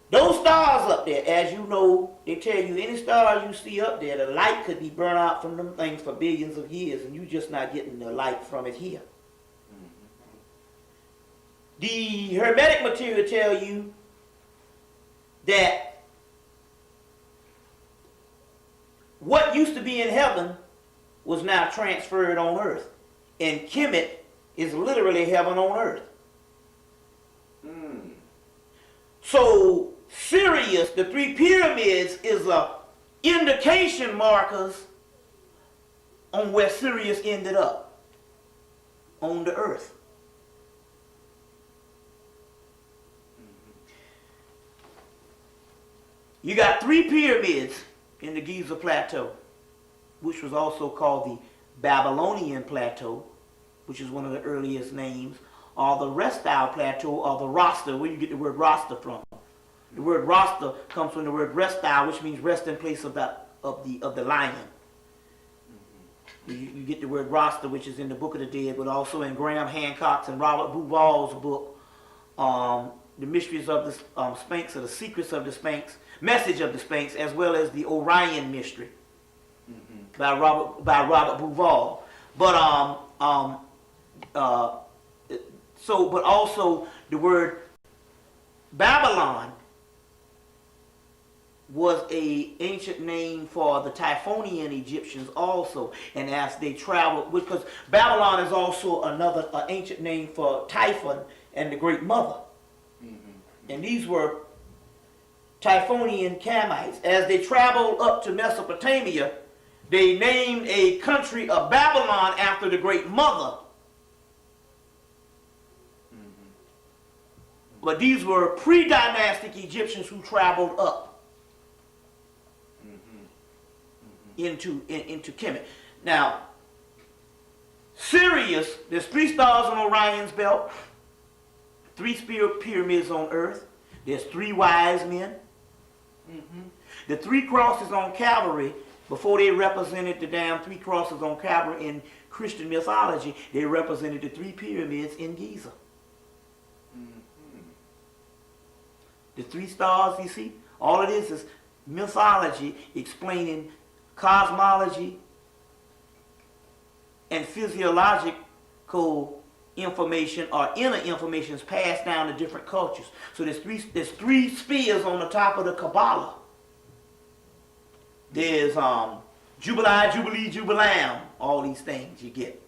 those stars up there. As you know, they tell you any star you see up there, the light could be burned out from them things for billions of years, and you're just not getting the light from it here. The Hermetic material tell you that what used to be in heaven was now transferred on earth. And Kemet is literally heaven on earth. So Sirius, the 3 pyramids, is a indication markers on where Sirius ended up on the earth. You got 3 pyramids in the Giza Plateau, which was also called the Babylonian Plateau, which is one of the earliest names, or the Restile Plateau, or the Rasta, where you get the word Rasta from. The word Rasta comes from the word Restile, which means rest in place of the lion. You get the word Rasta, which is in the Book of the Dead, but also in Graham Hancock's and Robert Bouval's book, The Mysteries of the Sphinx, or The Secrets of the Sphinx, Message of the Sphinx, as well as the Orion Mystery by Robert Bouval. But but also the word Babylon was a ancient name for the Typhonian Egyptians also, and as they traveled, because Babylon is also another ancient name for Typhon and the Great Mother, and these were Typhonian Camites. As they traveled up to Mesopotamia, they named a country of Babylon after the Great Mother. But these were pre-dynastic Egyptians who traveled up into Kemet. Now, Sirius, there's 3 stars on Orion's belt, 3 pyramids on earth, there's 3 wise men. The 3 crosses on Calvary, before they represented the damn 3 crosses on Calvary in Christian mythology, they represented the 3 pyramids in Giza. The 3 stars, you see, all it is mythology explaining cosmology, and physiological information or inner information is passed down to different cultures. So there's three spheres on the top of the Kabbalah. There's Jubilee, Jubilee, Jubilam, all these things you get.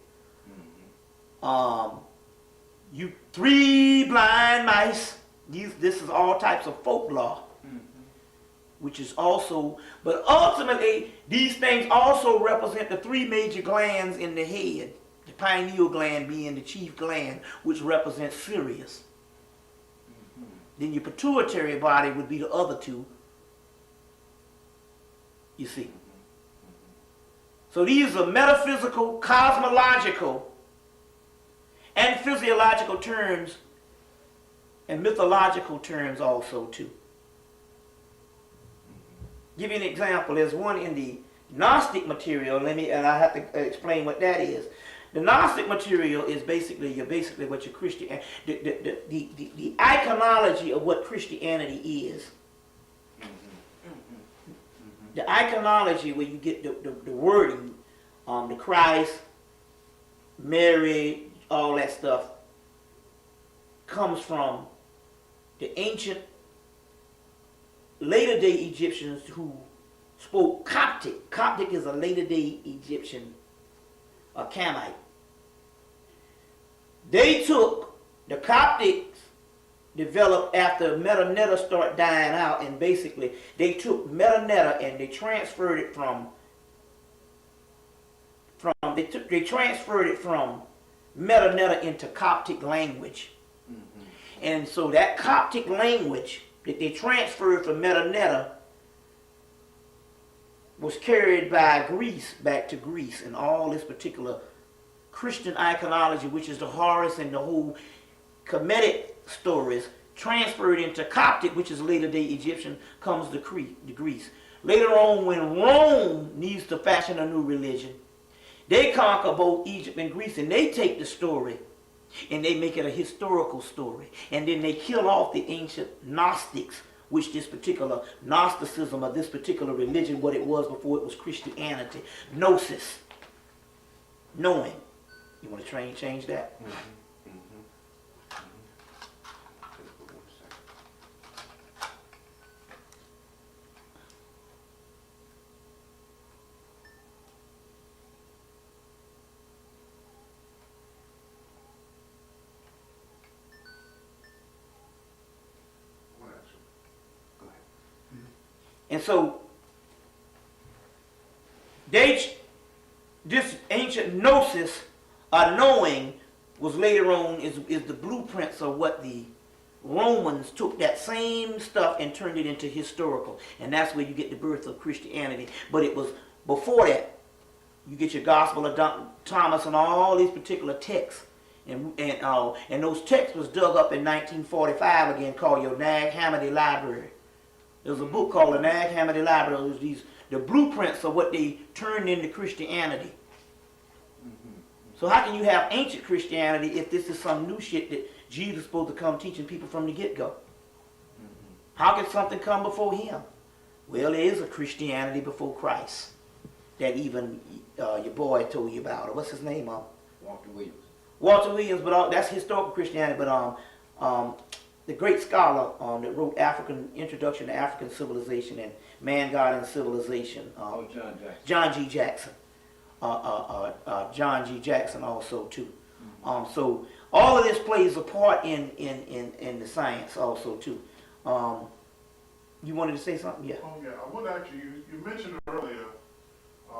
You three blind mice. This is all types of folklore, which is also, but ultimately these things also represent the three major glands in the head. The pineal gland being the chief gland, which represents Sirius. Then your pituitary body would be the other two. You see. So these are metaphysical, cosmological, and physiological terms, and mythological terms also too. Give you an example. There's one in the Gnostic material. And I have to explain what that is. The Gnostic material is basically what your Christian, the iconology of what Christianity is. The iconology where you get the wording, the Christ, Mary, all that stuff, comes from the ancient later day Egyptians who spoke Coptic. Coptic is a later day Egyptian, a Camite. They took the Coptics developed after Metanetta started dying out, and basically they took Metanetta and they transferred it from Metanetta into Coptic language. And so that Coptic language that they transferred from Metanetta was carried by Greece back to Greece, and all this particular Christian iconology, which is the Horus and the whole Kemetic stories, transferred into Coptic, which is later day Egyptian, comes to Greece. Later on, when Rome needs to fashion a new religion, they conquer both Egypt and Greece, and they take the story and they make it a historical story. And then they kill off the ancient Gnostics, which this particular Gnosticism of this particular religion, what it was before it was Christianity. Gnosis. Knowing. You want to change that? And so, this ancient gnosis, knowing, was later on is the blueprints of what the Romans took that same stuff and turned it into historical. And that's where you get the birth of Christianity. But it was before that. You get your Gospel of Thomas and all these particular texts. And those texts was dug up in 1945 again, called your Nag Hammadi Library. There's a book called the Nag Hammadi Library. It was the blueprints of what they turned into Christianity. So how can you have ancient Christianity if this is some new shit that Jesus is supposed to come teaching people from the get-go? How can something come before him? Well, there is a Christianity before Christ that even your boy told you about. What's his name? Walter Williams. Walter Williams, but that's historical Christianity. But the great scholar that wrote Introduction to African Civilization and Man, God, and Civilization. John G. Jackson. John G. Jackson also too. So all of this plays a part in the science also too. You wanted to say something? Yeah. Oh yeah, I would actually. You mentioned earlier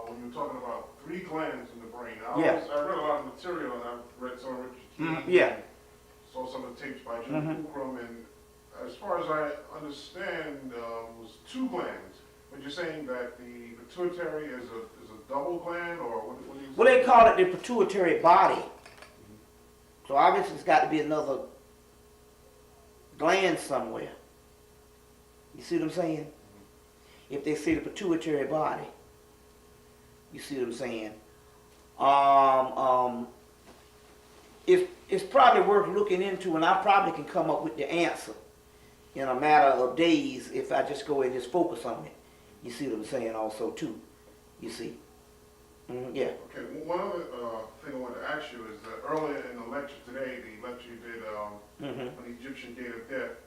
when you were talking about 3 glands in the brain. I read a lot of material and I read some of Richard Key. Yeah. Saw some of the tapes by Jimmy Fulcrum, and as far as I understand, was 2 glands. But you're saying that the pituitary is a double gland, or what do you say? Well, they call it the pituitary body. So obviously it's got to be another gland somewhere. You see what I'm saying? If they say the pituitary body, you see what I'm saying? It's probably worth looking into, and I probably can come up with the answer in a matter of days if I just go and just focus on it. You see what I'm saying also too. You see? Yeah. Okay, one other thing I wanted to ask you is that earlier in the lecture today, the lecture you did on the Egyptian gate of death,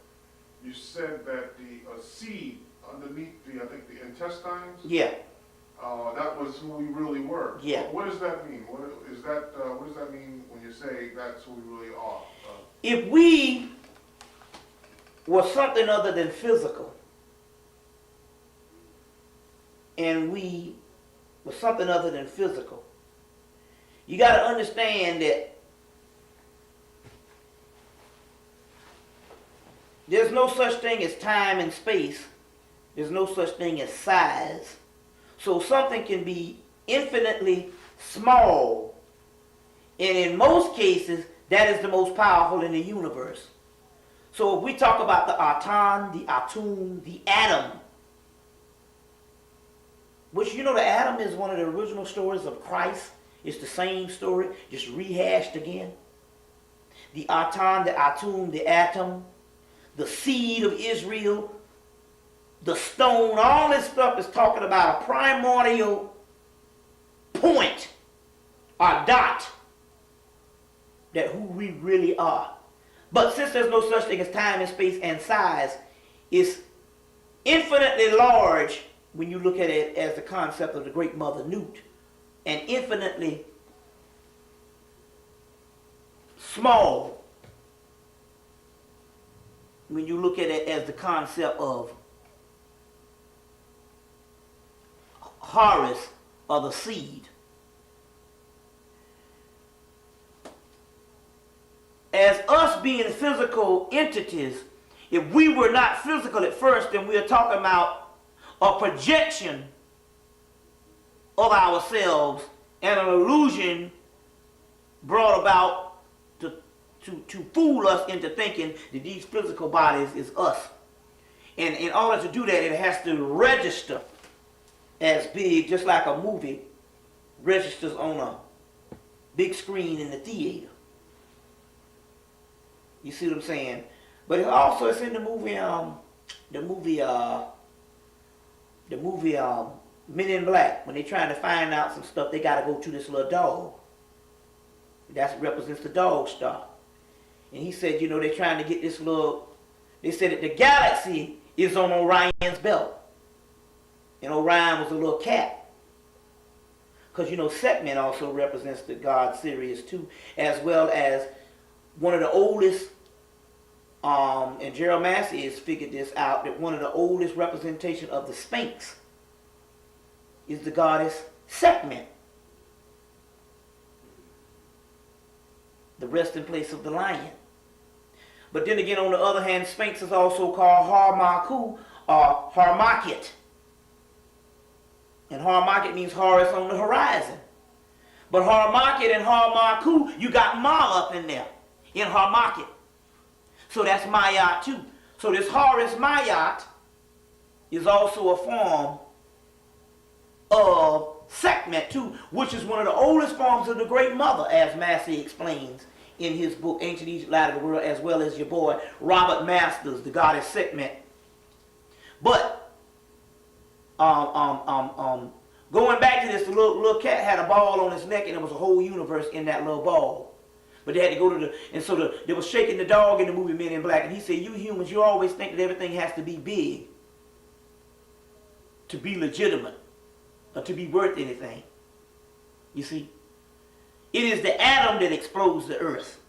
you said that the seed underneath I think the intestines, Yeah. that was who we really were. Yeah. What does that mean? What does that mean when you say that's who we really are? If we were something other than physical, and we were something other than physical, you got to understand that there's no such thing as time and space. There's no such thing as size. So something can be infinitely small, and in most cases, that is the most powerful in the universe. So if we talk about the atom, the atom, the atom, which you know the atom is one of the original stories of Christ. It's the same story, just rehashed again. The atom, the atom, the seed of Israel, the stone, all this stuff is talking about a primordial point or dot that who we really are. But since there's no such thing as time and space and size, it's infinitely large when you look at it as the concept of the great mother Newt, and infinitely small when you look at it as the concept of Horus or the seed. As us being physical entities, if we were not physical at first, then we're talking about a projection of ourselves and an illusion brought about to fool us into thinking that these physical bodies is us. And in order to do that, it has to register as big, just like a movie registers on a big screen in the theater. You see what I'm saying? But it also it's in the movie Men in Black. When they're trying to find out some stuff, they gotta go to this little dog. That represents the dog star. And he said, you know, they're trying to get this little, they said that the galaxy is on Orion's belt. And Orion was a little cat. Because, you know, Sekhmet also represents the god Sirius too, as well as one of the oldest, and Gerald Massey has figured this out, that one of the oldest representation of the Sphinx is the goddess Sekhmet, the resting place of the lion. But then again, on the other hand, Sphinx is also called Harmaku or Harmaket. And Harmaket means Horus on the horizon. But Harmaket and Harmaku, you got Ma up in there, in Harmaket. So that's Mayat too. So this Horus Mayat is also a form of Sekhmet too, which is one of the oldest forms of the Great Mother, as Massey explains in his book, Ancient Egypt, Light of the World, as well as your boy, Robert Masters, the goddess Sekhmet. But, going back to this, the little cat had a ball on his neck and there was a whole universe in that little ball. But they had to go to they was shaking the dog in the movie Men in Black, and he said, you humans, you always think that everything has to be big to be legitimate or to be worth anything. You see? It is the atom that explodes the earth.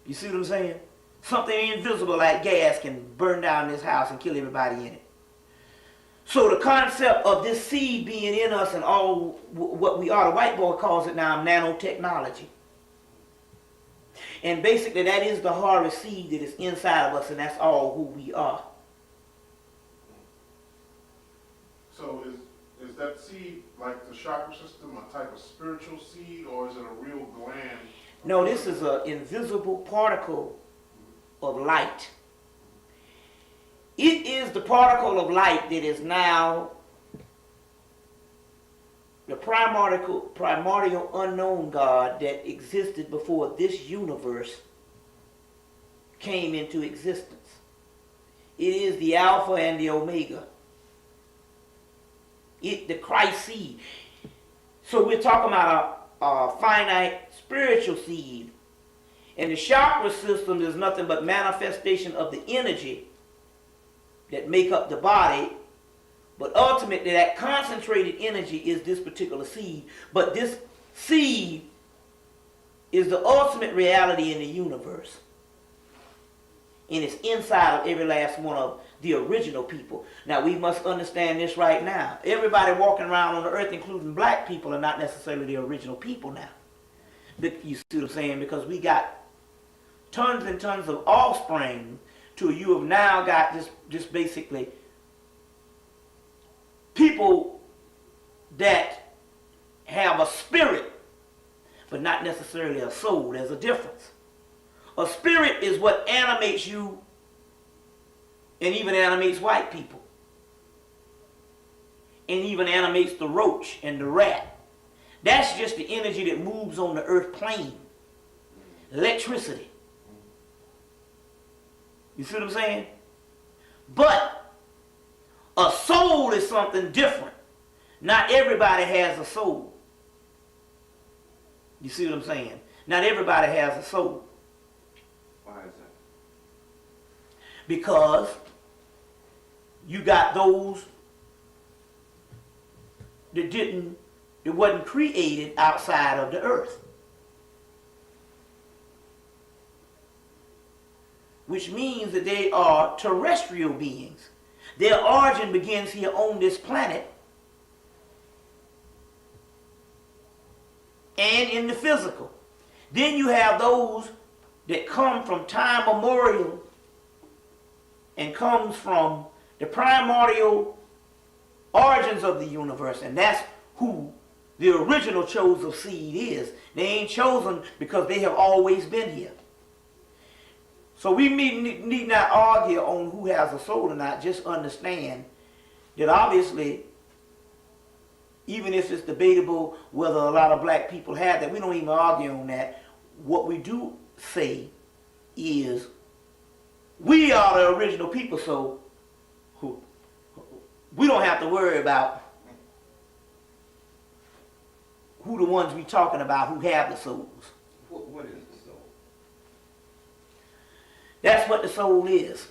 You see what I'm saying? Something invisible like gas can burn down this house and kill everybody in it. So the concept of this seed being in us and all what we are, the white boy calls it now nanotechnology. And basically that is the Horus seed that is inside of us, and that's all who we are. So is that seed like the chakra system a type of spiritual seed, or is it a real gland? No, this is an invisible particle of light. It is the particle of light that is now the primordial unknown God that existed before this universe came into existence. It is the Alpha and the Omega. the Christ seed. So we're talking about a finite spiritual seed. And the chakra system is nothing but manifestation of the energy that make up the body. But ultimately, that concentrated energy is this particular seed. But this seed is the ultimate reality in the universe. And it's inside of every last one of the original people. Now, we must understand this right now. Everybody walking around on the earth, including black people, are not necessarily the original people now. You see what I'm saying? Because we got tons and tons of offspring till you have now got just basically people that have a spirit, but not necessarily a soul. There's a difference. A spirit is what animates you and even animates white people. And even animates the roach and the rat. That's just the energy that moves on the earth plane. Electricity. You see what I'm saying? But a soul is something different. Not everybody has a soul. You see what I'm saying? Not everybody has a soul. Why is that? Because you got those that wasn't created outside of the earth. Which means that they are terrestrial beings. Their origin begins here on this planet and in the physical. Then you have those that come from time immemorial and comes from the primordial origins of the universe, and that's who the original chosen seed is. They ain't chosen because they have always been here. So we need not argue on who has a soul or not. Just understand that obviously, even if it's debatable whether a lot of black people have that, we don't even argue on that. What we do say is we are the original people, so we don't have to worry about who the ones we talking about who have the souls. What is the soul? That's what the soul is.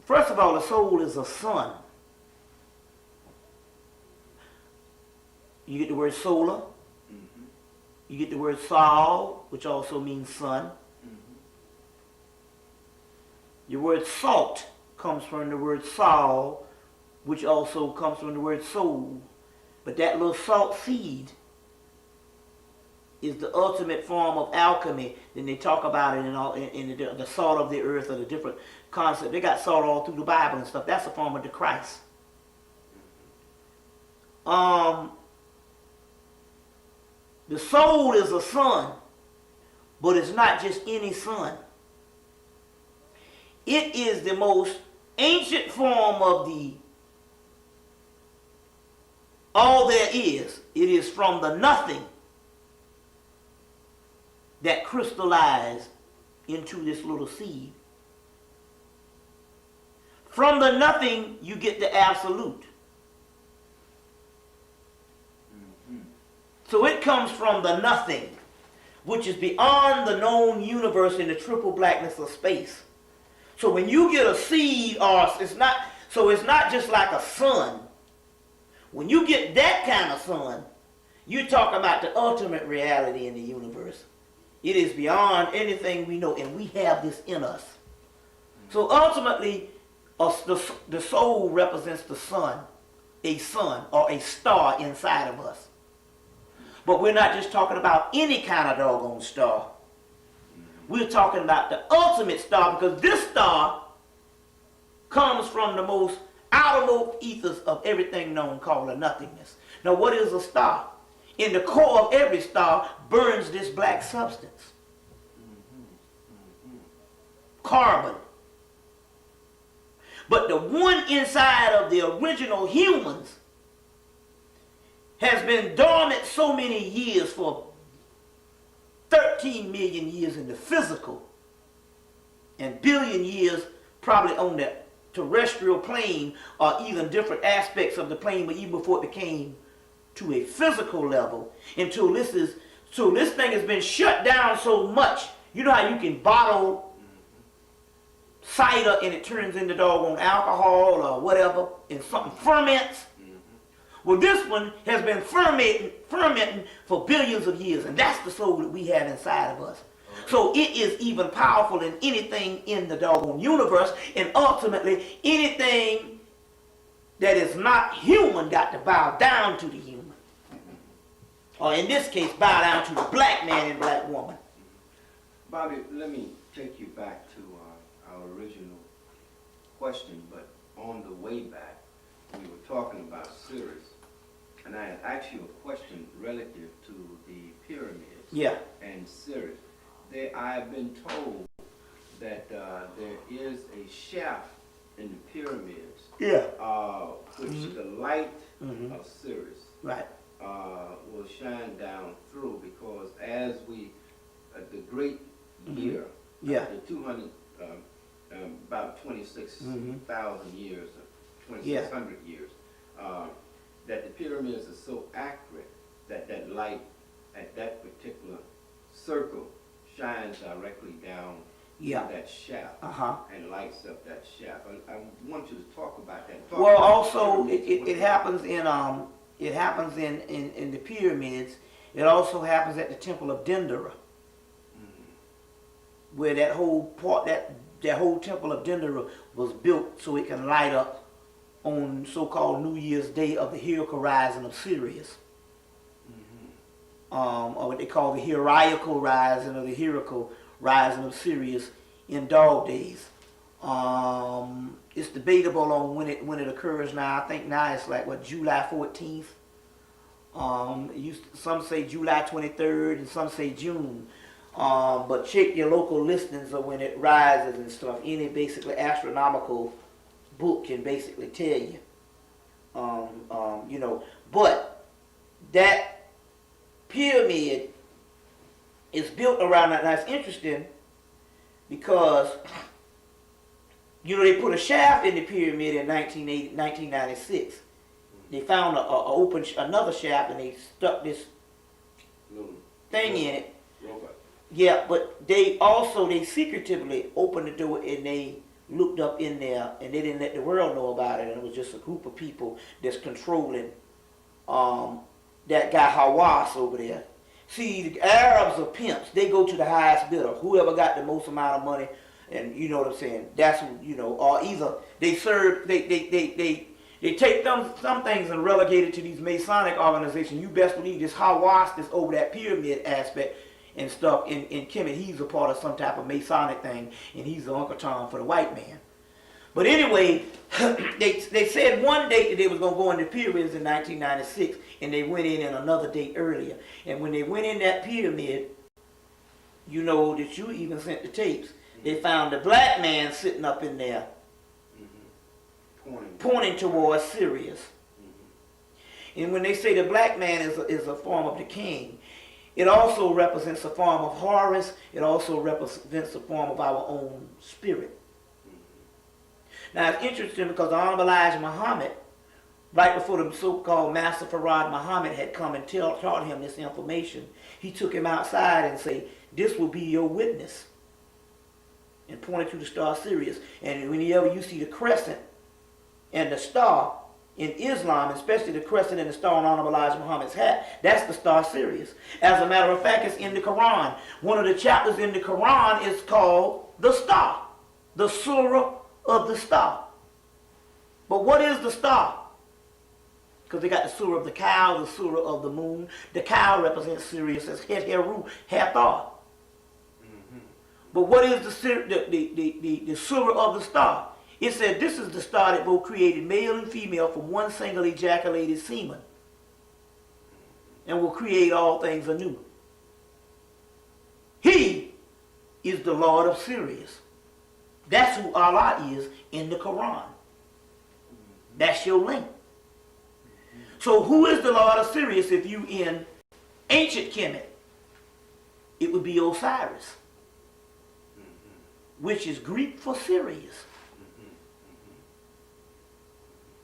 First of all, the soul is a sun. You get the word solar. Mm-hmm. You get the word sol, which also means sun. Mm-hmm. Your word salt comes from the word sol, which also comes from the word soul. But that little salt seed is the ultimate form of alchemy. Then they talk about it in the salt of the earth, or the different concepts. They got salt all through the Bible and stuff. That's a form of the Christ. The soul is a sun, but it's not just any sun. It is the most ancient form of the all there is. It is from the nothing that crystallized into this little seed. From the nothing, you get the absolute. Mm-hmm. So it comes from the nothing, which is beyond the known universe in the triple blackness of space. So when you get a seed, it's not just like a sun. When you get that kind of sun, you're talking about the ultimate reality in the universe. It is beyond anything we know, and we have this in us. So ultimately, the soul represents the sun or a star inside of us. But we're not just talking about any kind of doggone star. We're talking about the ultimate star, because this star comes from the most outermost ethers of everything known, called the nothingness. Now, what is a star? In the core of every star burns this black substance. Carbon. But the one inside of the original humans has been dormant so many years, for 13 million years in the physical, and billion years probably on the terrestrial plane or even different aspects of the plane, but even before it became to a physical level, until this thing has been shut down so much. You know how you can bottle cider and it turns into doggone alcohol or whatever, and something ferments? Well, this one has been fermenting for billions of years, and that's the soul that we have inside of us. So it is even powerful than anything in the doggone universe, and ultimately anything that is not human got to bow down to the human. Or in this case, bow down to the black man and black woman. Bobby, let me take you back to our original question, but on the way back, we were talking about Sirius, and I had asked you a question relative to the pyramids and Sirius. I have been told that there is a shaft in the pyramids, which the light of Sirius will shine down through, because as we, the great year, the 200, about 26,000 years, 2,600 years, that the pyramids are so accurate that that light at that particular circle shines directly down that shaft and lights up that shaft. I want you to talk about that. Well, also it happens in in the pyramids. It also happens at the Temple of Dendera, where that whole part, that whole Temple of Dendera was built so it can light up on so-called New Year's Day of the Heliacal rising of Sirius. Or what they call the Heliacal rising or the Heliacal rising of Sirius in dog days. It's debatable on when it occurs now. I think now it's like what, July 14th. Some say July 23rd and some say June. But check your local listings of when it rises and stuff. Any basically astronomical book can basically tell you. You know, but that pyramid is built around that. Now it's interesting because, you know, they put a shaft in the pyramid in 1996. They found another shaft and they stuck this thing in it. Yeah, but they secretively opened the door and they looked up in there, and they didn't let the world know about it, and it was just a group of people that's controlling that guy Hawass over there. See, the Arabs are pimps. They go to the highest bidder, whoever got the most amount of money, and you know what I'm saying. That's who, you know. Or either they take some things and relegate it to these Masonic organizations. You best believe this Hawass that's over that pyramid aspect and stuff in Kemet, he's a part of some type of Masonic thing, and he's the Uncle Tom for the white man. But anyway, they said one date that they was going to go in the pyramids in 1996, and they went in another date earlier. And when they went in that pyramid, you know that you even sent the tapes, they found the black man sitting up in there, pointing towards Sirius. And when they say the black man is a form of the king, it also represents a form of Horus. It also represents a form of our own spirit. Now it's interesting because the Honorable Elijah Muhammad, right before the so-called Master Farad Muhammad had come and taught him this information, he took him outside and said, "This will be your witness," and pointed to the star Sirius. And whenever you see the crescent and the star in Islam, especially the crescent and the star on Honorable Elijah Muhammad's hat, that's the star Sirius. As a matter of fact, it's in the Quran. One of the chapters in the Quran is called the star, the surah of the star. But what is the star? Because they got the surah of the cow, the surah of the moon. The cow represents Sirius as Het-Heru, Hathor. But what is the surah of the star? It said this is the star that both created male and female from one single ejaculated semen, and will create all things anew. He is the Lord of Sirius. That's who Allah is in the Quran. That's your link. So who is the Lord of Sirius if you in ancient Kemet? It would be Osiris, which is Greek for Sirius.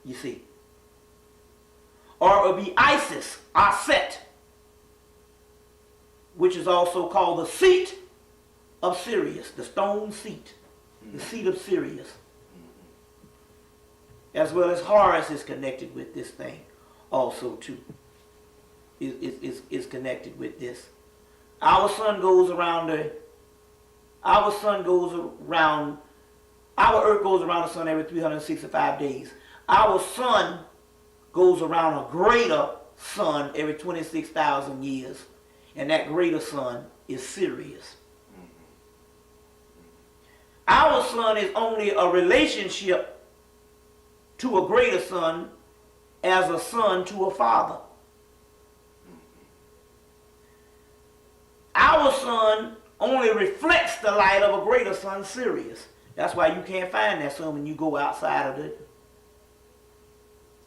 you see. Or it would be Isis, Aset, which is also called the seat of Sirius, the stone seat, the seat of Sirius. As well as Horus is connected with this thing also too. Is connected with this. Our sun goes around our earth goes around the sun every 365 days. Our sun goes around a greater sun every 26,000 years. And that greater sun is Sirius. Our sun is only a relationship to a greater sun as a son to a father. Our sun only reflects the light of a greater sun, Sirius. That's why you can't find that sun when you go outside of the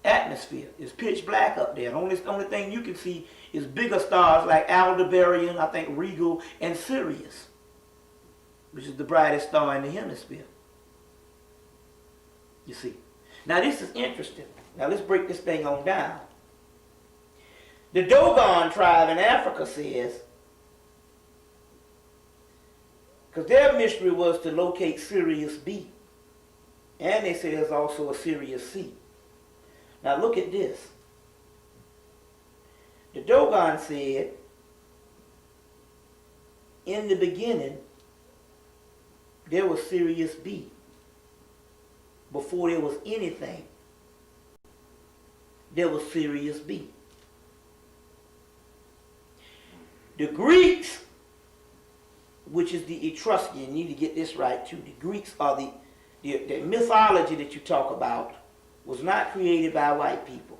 atmosphere. It's pitch black up there. The only thing you can see is bigger stars like Aldebaran, I think Regal, and Sirius, which is the brightest star in the hemisphere. You see. Now this is interesting. Now let's break this thing on down. The Dogon tribe in Africa says, because their mystery was to locate Sirius B. And they say there's also a Sirius C. Now look at this. The Dogon said, in the beginning, there was Sirius B. Before there was anything, there was Sirius B. The Greeks, which is the Etruscan, you need to get this right too. The Greeks are the mythology that you talk about was not created by white people.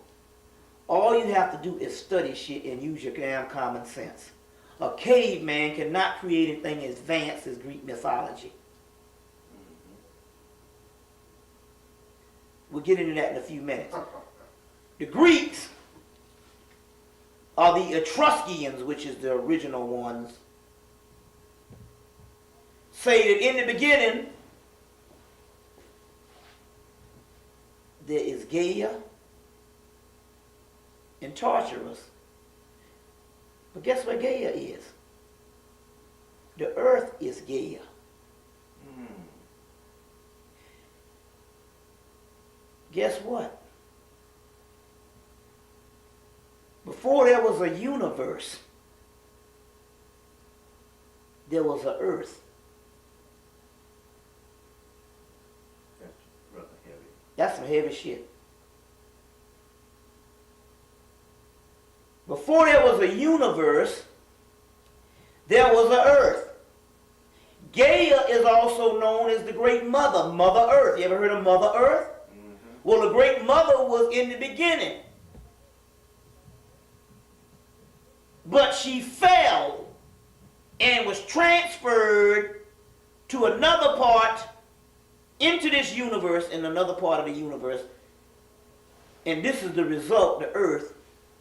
All you have to do is study shit and use your damn common sense. A caveman cannot create anything as advanced as Greek mythology. We'll get into that in a few minutes. The Greeks are the Etruscans, which is the original ones, say that in the beginning there is Gaia and Tartarus. But guess what Gaia is? The earth is Gaia. Guess what? Before there was a universe, there was an earth. That's rather heavy. That's some heavy shit. Before there was a universe, there was an earth. Gaia is also known as the Great Mother, Mother Earth. You ever heard of Mother Earth? Well, the Great Mother was in the beginning. But she fell and was transferred to another part into this universe, in another part of the universe. And this is the result, the earth,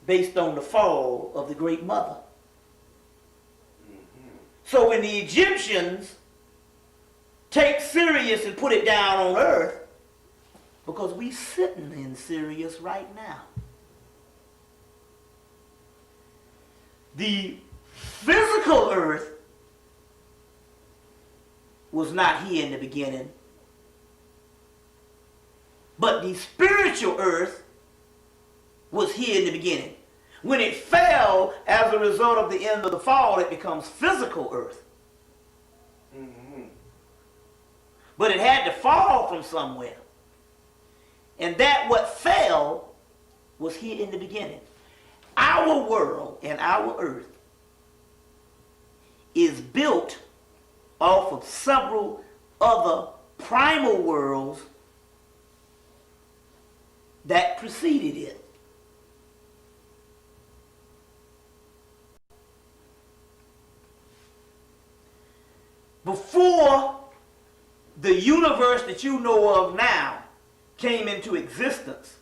based on the fall of the Great Mother. So when the Egyptians take Sirius and put it down on earth, because we sitting in Sirius right now. The physical earth was not here in the beginning, but the spiritual earth was here in the beginning. When it fell as a result of the end of the fall, it becomes physical earth. But it had to fall from somewhere. And that what fell was here in the beginning. Our world and our earth is built off of several other primal worlds that preceded it. Before the universe that you know of now came into existence,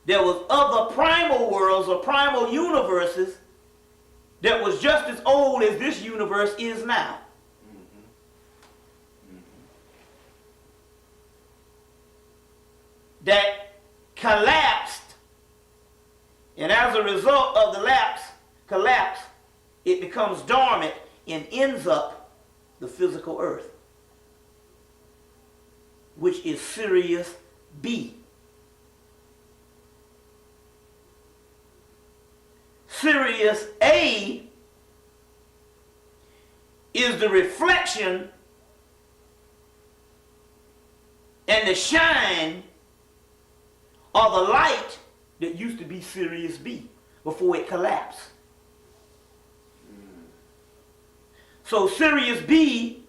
there was other primal worlds or primal universes that was just as old as this universe is now. that collapsed, and as a result of the collapse, it becomes dormant and ends up the physical earth, which is Sirius B. Sirius A is the reflection and the shine of the light that used to be Sirius B before it collapsed. So Sirius B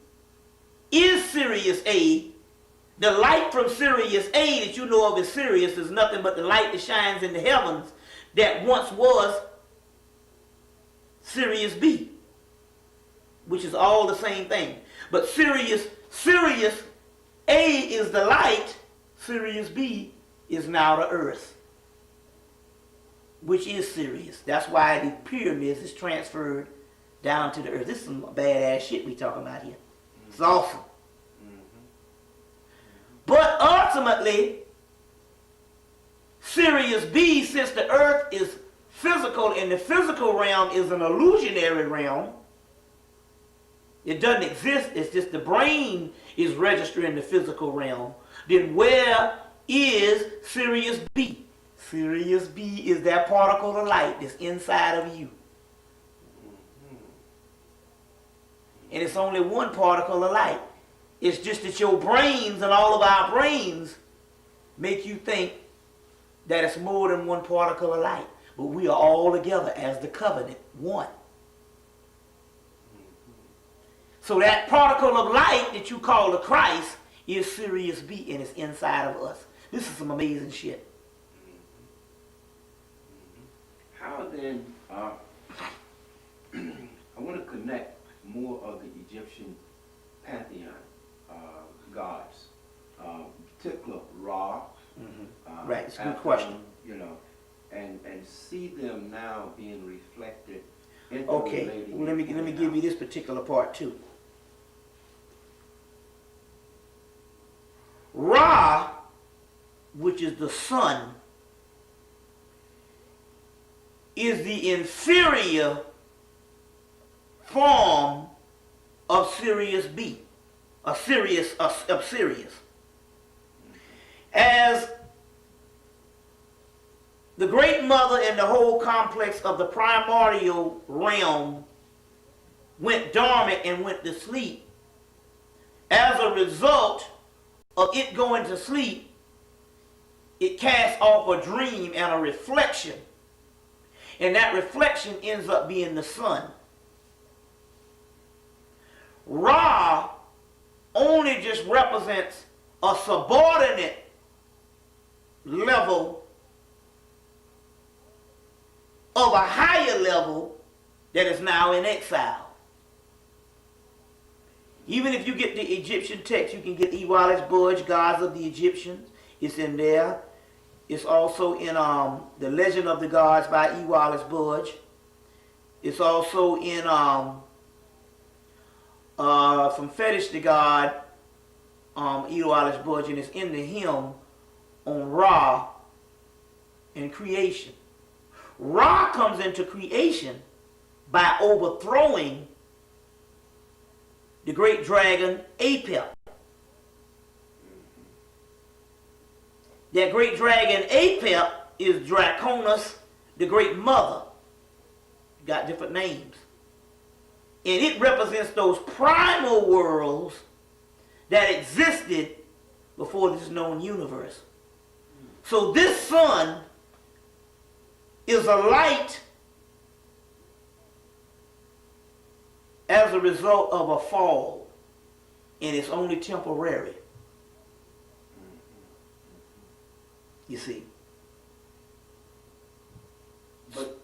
is Sirius A. The light from Sirius A that you know of as Sirius is nothing but the light that shines in the heavens that once was Sirius B, which is all the same thing. But Sirius A is the light, Sirius B is now the earth, which is Sirius. That's why the pyramids is transferred down to the earth. This is some badass shit we talking about here. It's awesome. But ultimately, Sirius B, since the earth is physical and the physical realm is an illusionary realm, it doesn't exist, it's just the brain is registering the physical realm, then where is Sirius B? Sirius B is that particle of light that's inside of you. And it's only one particle of light. It's just that your brains and all of our brains make you think that it's more than one particle of light. But we are all together as the covenant, one. So that particle of light that you call the Christ is Sirius B, and it's inside of us. This is some amazing shit. How then, I want to connect more of the Egyptian pantheon gods, particularly Ra. Right, it's a good question. You know, and see them now being reflected. Okay, well, let me give you this particular part too. Ra, which is the sun, is the inferior form of Sirius B, of Sirius. As the great mother and the whole complex of the primordial realm went dormant and went to sleep, as a result of it going to sleep, it casts off a dream and a reflection. And that reflection ends up being the sun. Ra only just represents a subordinate level of a higher level that is now in exile. Even if you get the Egyptian text, you can get Iwalis Budge, Gods of the Egyptians. It's in there. It's also in The Legend of the Gods by Iwalis Budge. It's also in From Fetish to God, Iwalis Budge, and it's in the hymn on Ra and creation. Ra comes into creation by overthrowing the great dragon Apep. That great dragon Apep is Draconis, the great mother. Got different names. And it represents those primal worlds that existed before this known universe. So this sun is a light as a result of a fall, and it's only temporary. You see. But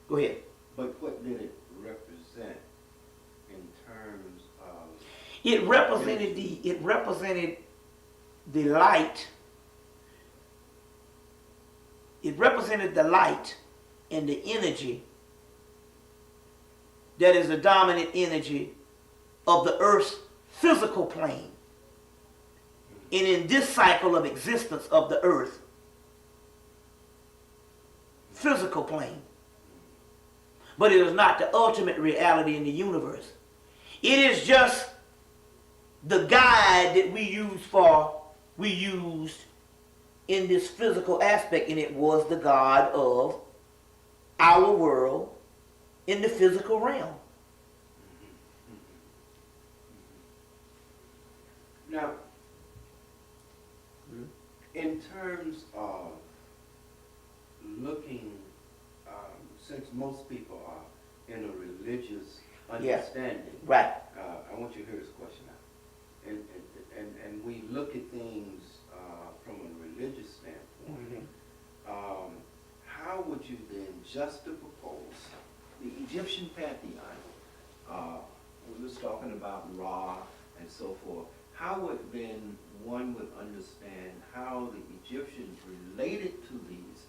go ahead. But what did it represent in terms of? It represented the light. It represented the light and the energy that is the dominant energy of the earth's physical plane. and in this cycle of existence of the earth, physical plane. But it is not the ultimate reality in the universe. It is just the guide that we used in this physical aspect, and it was the God of our world in the physical realm. Now, in terms of looking, since most people are in a religious understanding, right? I want you to hear this question out. And we look at things from a religious standpoint. How would you then juxtapose the Egyptian pantheon? We was talking about Ra and so forth. How would then one would understand how the Egyptians related to these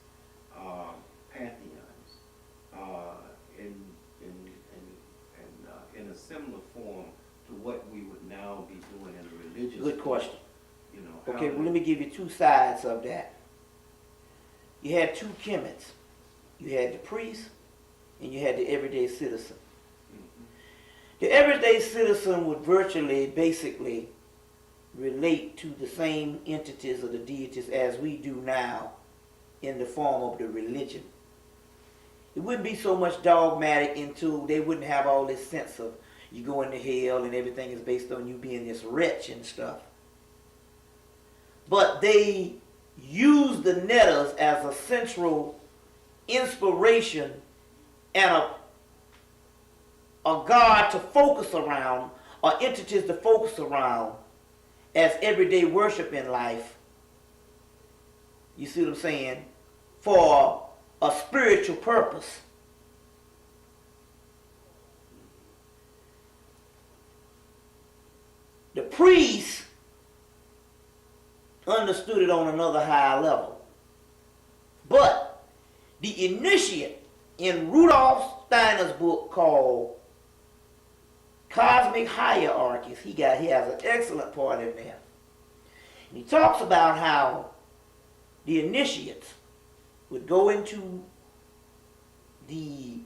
pantheons in a similar form to what we would now be doing in a religious? Good question. You know. Okay, well, let me give you two sides of that. You had two Hemmits. You had the priest and you had the everyday citizen. The everyday citizen would virtually, basically, relate to the same entities or the deities as we do now in the form of the religion. It wouldn't be so much dogmatic until they wouldn't have all this sense of you going to hell and everything is based on you being this wretch and stuff. But they use the Nettas as a central inspiration and a God to focus around, or entities to focus around as everyday worship in life. You see what I'm saying? For a spiritual purpose. The priest understood it on another high level. But the initiate in Rudolf Steiner's book called Cosmic Hierarchies, he has an excellent part in there. And he talks about how the initiates would go into the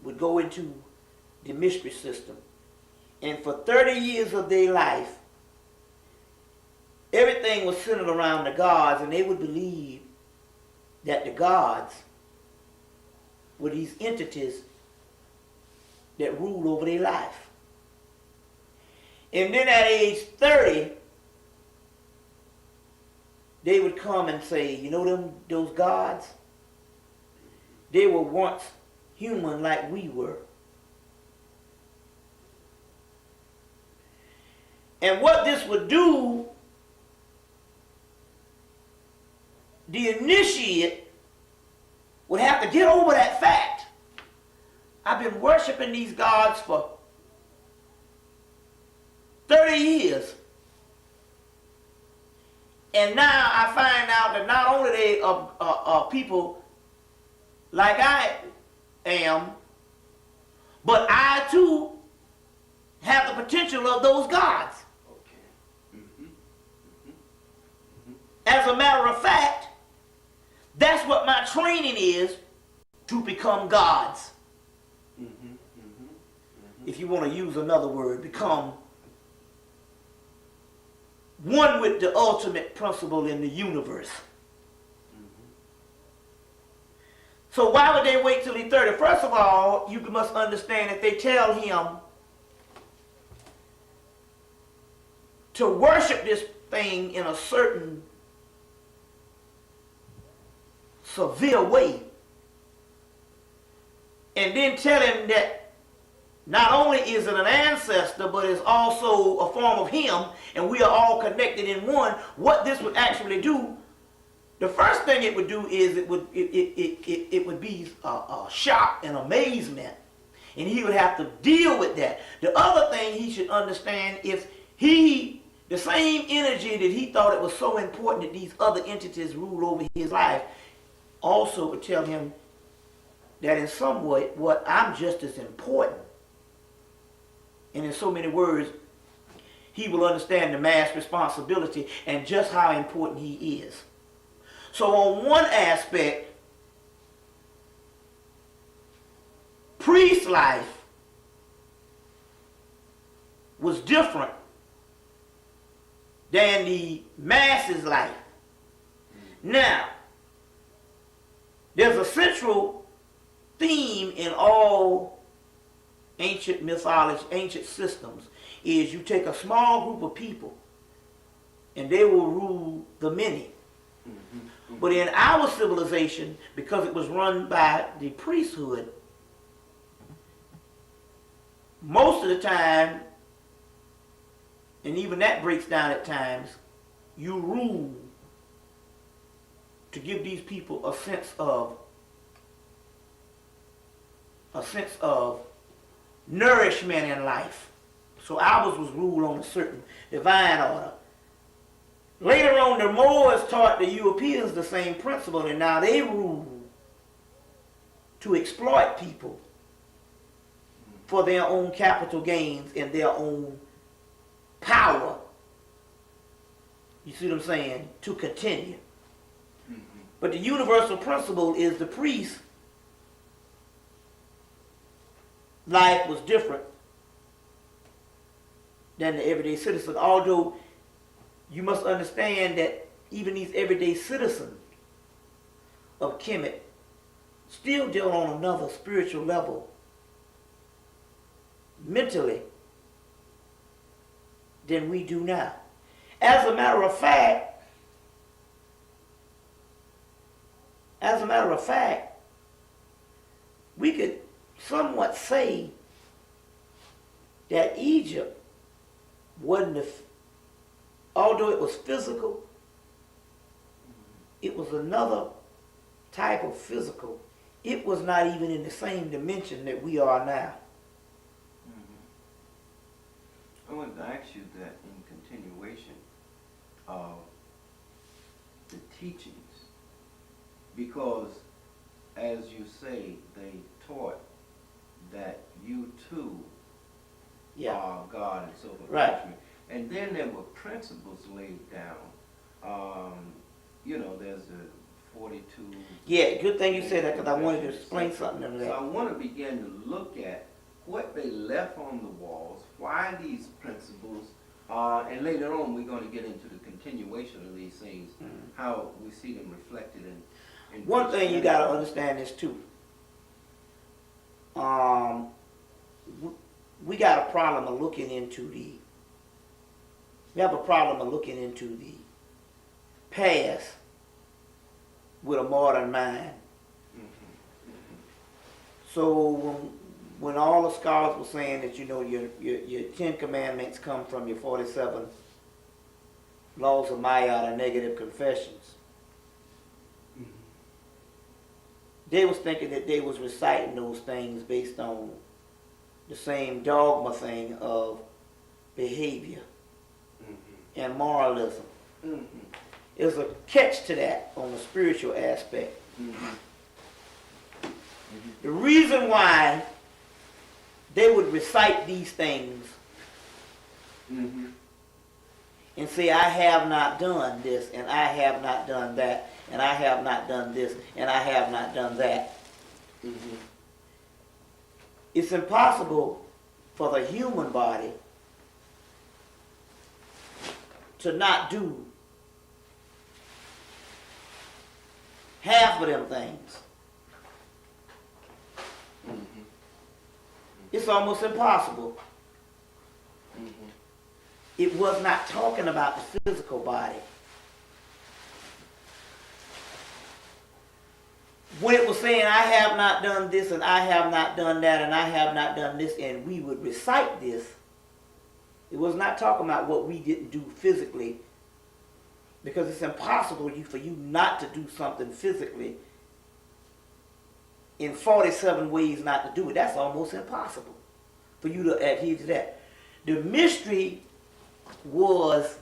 mystery system, and for 30 years of their life, everything was centered around the gods, and they would believe that the gods were these entities that ruled over their life. And then at age 30, they would come and say, you know those gods? They were once human like we were. And what this would do, the initiate would have to get over that fact. I've been worshiping these gods for 30 years. And now I find out that not only they are people like I am, but I too have the potential of those gods. As a matter of fact, that's what my training is, to become gods. If you want to use another word, become one with the ultimate principle in the universe. So why would they wait till he's 30? First of all, you must understand that they tell him to worship this thing in a certain severe way. And then tell him that not only is it an ancestor, but it's also a form of him, and we are all connected in one. What this would actually do, the first thing it would do is it would be a shock and amazement, and he would have to deal with that. The other thing he should understand is the same energy that he thought it was so important that these other entities rule over his life, also would tell him that in some way, I'm just as important. And in so many words, he will understand the mass responsibility and just how important he is. So on one aspect, priest life was different than the masses life. Now, there's a central theme in all ancient mythology, ancient systems, is you take a small group of people and they will rule the many. But in our civilization, because it was run by the priesthood, most of the time, and even that breaks down at times, you rule to give these people a sense of nourishment in life. So ours was ruled on a certain divine order. Later on, the Moors taught the Europeans the same principle, and now they rule to exploit people for their own capital gains and their own power. You see what I'm saying? To continue. But the universal principle is the priest life was different than the everyday citizen. Although you must understand that even these everyday citizens of Kemet still deal on another spiritual level mentally than we do now. As a matter of fact, we could somewhat say that Egypt wasn't, although it was physical, it was another type of physical. It was not even in the same dimension that we are now. I wanted to ask you that in continuation of the teachings, because as you say, they taught that you too are God and so forth. Right. And then there were principles laid down. There's a 42. Yeah, good thing you said that, because I wanted to explain something to So that. I want to begin to look at what they left on the walls, why these principles, and later on we're going to get into the continuation of these things, how we see them reflected in One thing you got to understand is too, we got a problem of looking into the past with a modern mind. So when all the scholars were saying that, your 10 commandments come from your 47 laws of Maya, or negative confessions, they was thinking that they was reciting those things based on the same dogma thing of behavior and moralism. There's a catch to that on the spiritual aspect. The reason why they would recite these things and say, I have not done this, and I have not done that, and I have not done this, and I have not done that. It's impossible for the human body to not do half of them things. It's almost impossible. It was not talking about the physical body. When it was saying, I have not done this, and I have not done that, and I have not done this, and we would recite this, it was not talking about what we didn't do physically, because it's impossible for you not to do something physically in 47 ways not to do it. That's almost impossible for you to adhere to that. The mystery was,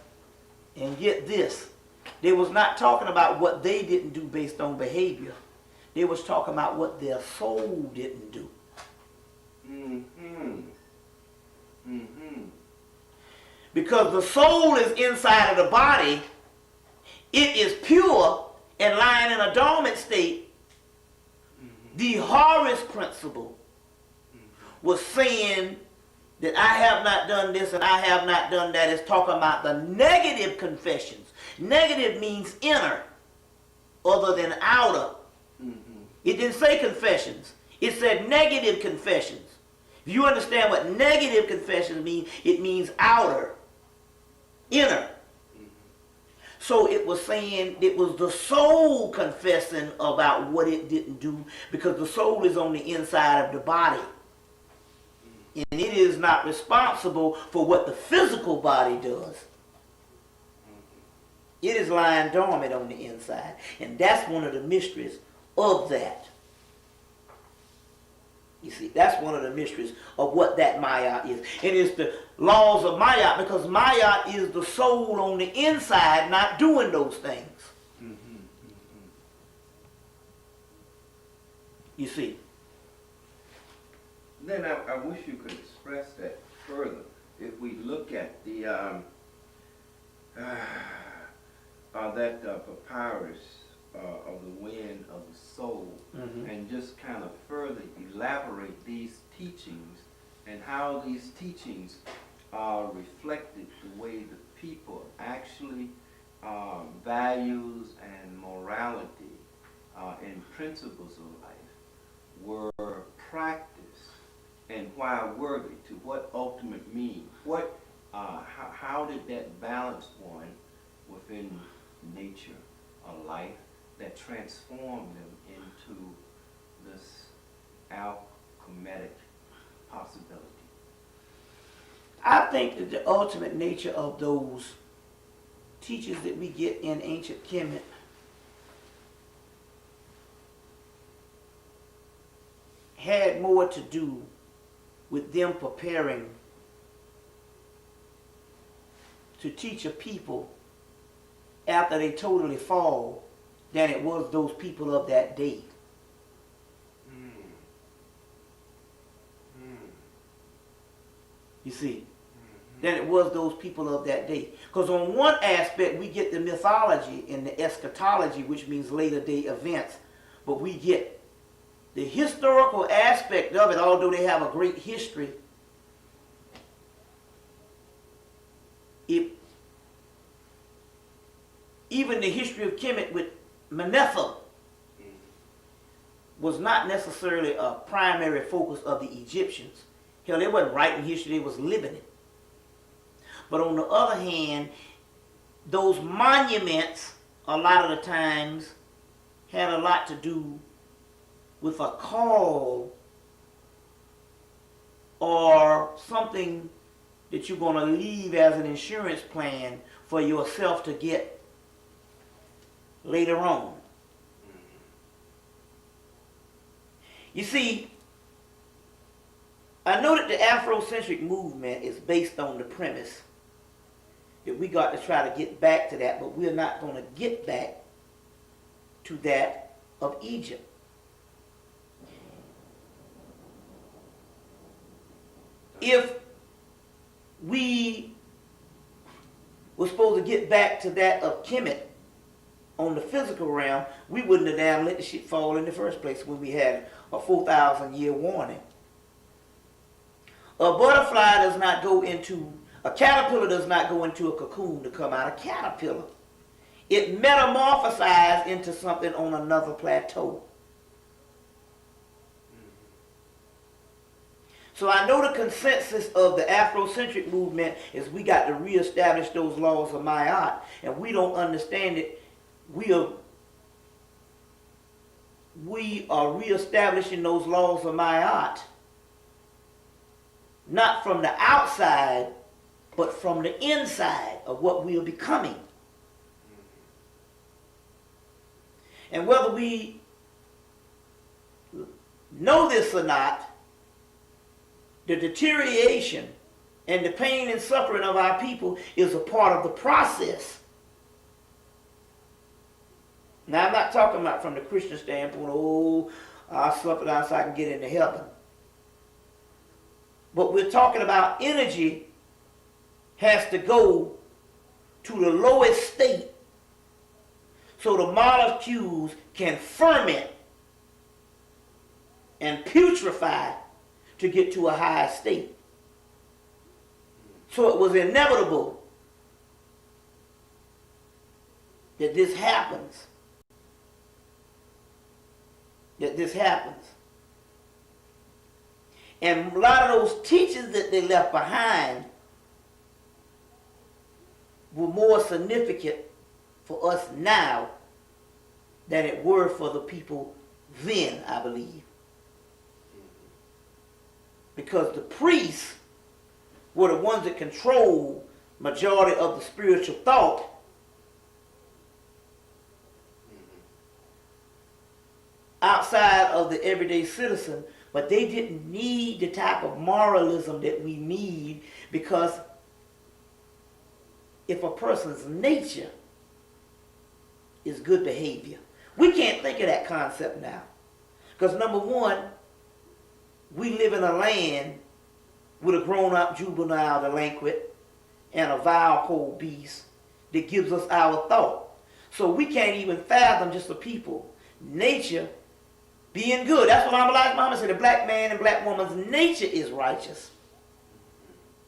and get this, they was not talking about what they didn't do based on behavior. They was talking about what their soul didn't do. Because the soul is inside of the body, it is pure and lying in a dormant state. The Horace principle was saying that I have not done this and I have not done that. It's talking about the negative confessions. Negative means inner other than outer. It didn't say confessions. It said negative confessions. If you understand what negative confessions mean, it means outer, inner. So it was saying it was the soul confessing about what it didn't do, because the soul is on the inside of the body. And it is not responsible for what the physical body does. It is lying dormant on the inside. And that's one of the mysteries of that. You see, that's one of the mysteries of what that Mayat is. It is the laws of Mayat, because Mayat is the soul on the inside not doing those things. You see. Then I wish you could express that further. If we look at the papyrus of the wind of the soul, and just kind of further elaborate these teachings and how these teachings are reflected the way the people actually values and morality and principles of life were practiced, and why were they, to what ultimate meaning, what how did that balance one within nature or life that transformed them into this alchemic possibility? I think that the ultimate nature of those teachings that we get in ancient Kemet had more to do with them preparing to teach a people after they totally fall than it was those people of that day. You see, than it was those people of that day. Because on one aspect we get the mythology and the eschatology, which means later day events, but we get the historical aspect of it, although they have a great history. Even the history of Kemet with Manetho was not necessarily a primary focus of the Egyptians. Hell, they wasn't writing history, they was living it. But on the other hand, those monuments, a lot of the times, had a lot to do with a call or something that you're going to leave as an insurance plan for yourself to get later on. You see, I know that the Afrocentric movement is based on the premise that we got to try to get back to that, but we're not going to get back to that of Egypt. If we were supposed to get back to that of Kemet on the physical realm, we wouldn't have damn let the shit fall in the first place when we had a 4,000-year warning. A butterfly does not go into, a caterpillar does not go into a cocoon to come out a caterpillar. It metamorphosized into something on another plateau. So I know the consensus of the Afrocentric movement is we got to reestablish those laws of Mayat, and we don't understand it. We are reestablishing those laws of Mayat, not from the outside, but from the inside of what we are becoming. And whether we know this or not, the deterioration and the pain and suffering of our people is a part of the process. Now, I'm not talking about from the Christian standpoint, oh, I'll suffer down so I can get into heaven. But we're talking about energy has to go to the lowest state so the molecules can ferment and putrefy to get to a higher state. So it was inevitable that this happens. And a lot of those teachings that they left behind were more significant for us now than it were for the people then, I believe. Because the priests were the ones that controlled majority of the spiritual thought. Outside of the everyday citizen, but they didn't need the type of moralism that we need, because if a person's nature is good behavior, we can't think of that concept now. Because number one, we live in a land with a grown-up juvenile delinquent and a vile cold beast that gives us our thought. So we can't even fathom just the people. Nature being good. That's what Mama said. The black man and black woman's nature is righteous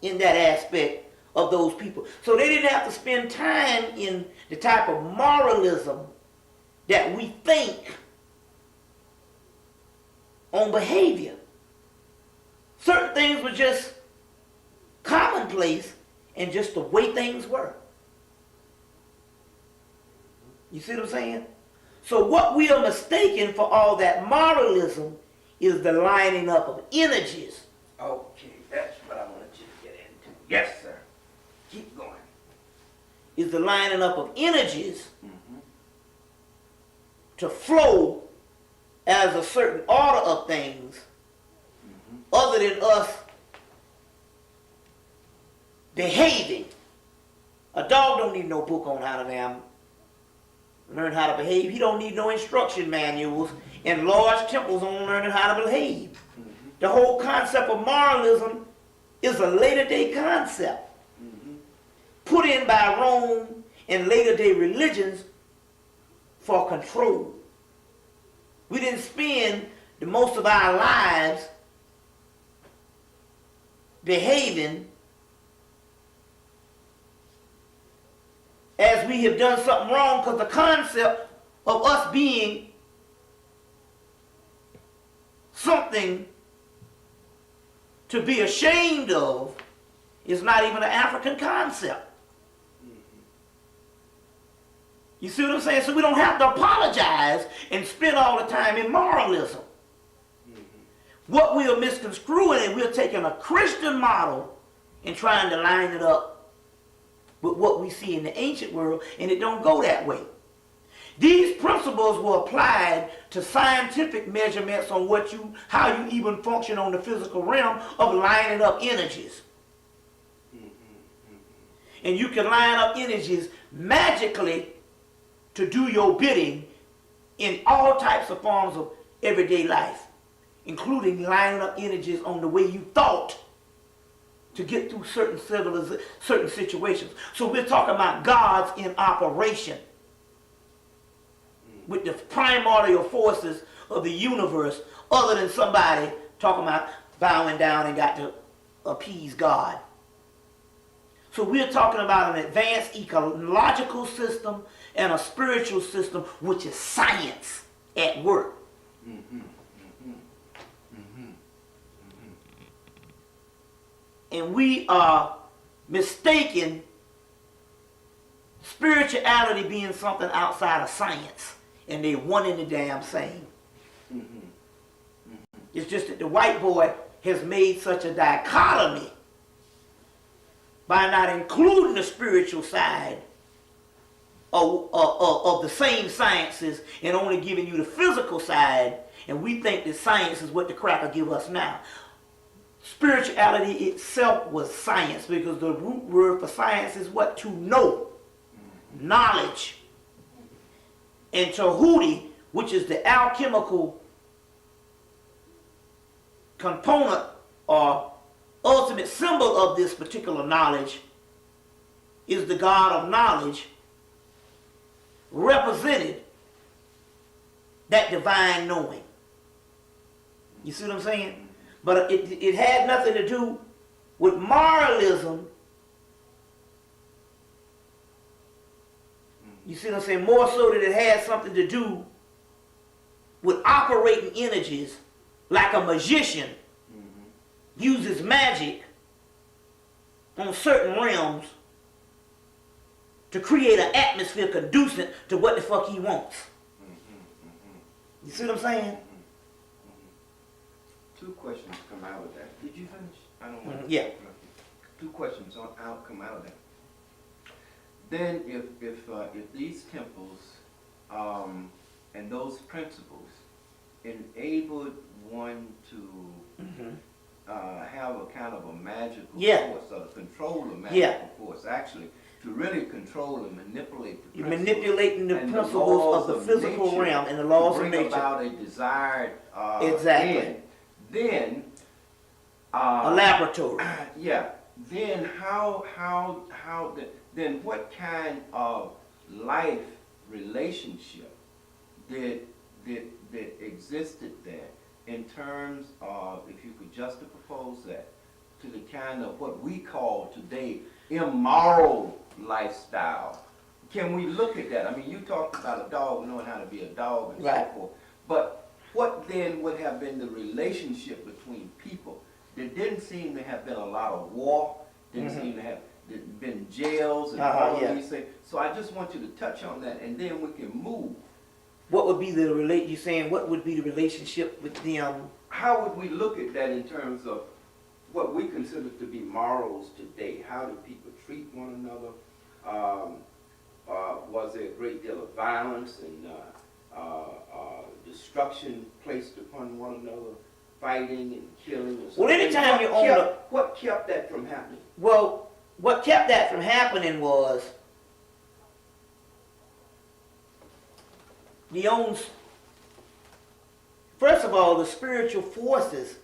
in that aspect of those people. So they didn't have to spend time in the type of moralism that we think on behavior. Certain things were just commonplace and just the way things were. You see what I'm saying? So what we are mistaken for all that moralism is the lining up of energies. Okay, that's what I wanted you to get into. Yes, sir. Keep going. Is the lining up of energies to flow as a certain order of things, other than us behaving. A dog don't need no book on how to learn how to behave. He don't need no instruction manuals and large temples on learning how to behave. The whole concept of moralism is a later day concept put in by Rome and later day religions for control. We didn't spend the most of our lives behaving as we have done something wrong, because the concept of us being something to be ashamed of is not even an African concept. You see what I'm saying? So we don't have to apologize and spend all the time in moralism. What we are misconstruing, and we're taking a Christian model and trying to line it up with what we see in the ancient world, and it don't go that way. These principles were applied to scientific measurements on how you even function on the physical realm of lining up energies. And you can line up energies magically to do your bidding in all types of forms of everyday life, including lining up energies on the way you thought to get through certain situations. So we're talking about gods in operation with the primordial forces of the universe, other than somebody talking about bowing down and got to appease God. So we're talking about an advanced ecological system and a spiritual system, which is science at work. And we are mistaken spirituality being something outside of science, and they one and the damn same. It's just that the white boy has made such a dichotomy by not including the spiritual side of the same sciences and only giving you the physical side, and we think that science is what the cracker give us now. Spirituality itself was science, because the root word for science is what? To know. Knowledge. And Tahuti, which is the alchemical component or ultimate symbol of this particular knowledge, is the God of knowledge, represented that divine knowing. You see what I'm saying? But it had nothing to do with moralism. You see what I'm saying? More so that it had something to do with operating energies like a magician uses magic on certain realms to create an atmosphere conducive to what the fuck he wants. You see what I'm saying? Two questions come out of that. Did you finish? I don't want to. Yeah. Two questions come out of that. Then, if these temples and those principles enabled one to have a kind of a magical force, or to control a magical force, actually, to really control and manipulate the You're principles manipulating the and principles of the physical nature realm and the laws to of bring nature. about a desired Exactly. end. Then A laboratory. yeah. Then then what kind of life relationship did existed there in terms of, if you could juxtapose that to the kind of what we call today immoral lifestyle? Can we look at that? I mean, you talked about a dog knowing how to be a dog and so forth, but what then would have been the relationship between people? There didn't seem to have been a lot of war, didn't seem to have been jails and all of these things. So I just want you to touch on that, and then we can move. What would be the you saying what would be the relationship with them? How would we look at that in terms of what we consider to be morals today? How do people treat one another? Was there a great deal of violence and destruction placed upon one another, fighting and killing? And so Well, anytime you own a... What kept that from happening? Well, what kept that from happening was first of all, the spiritual forces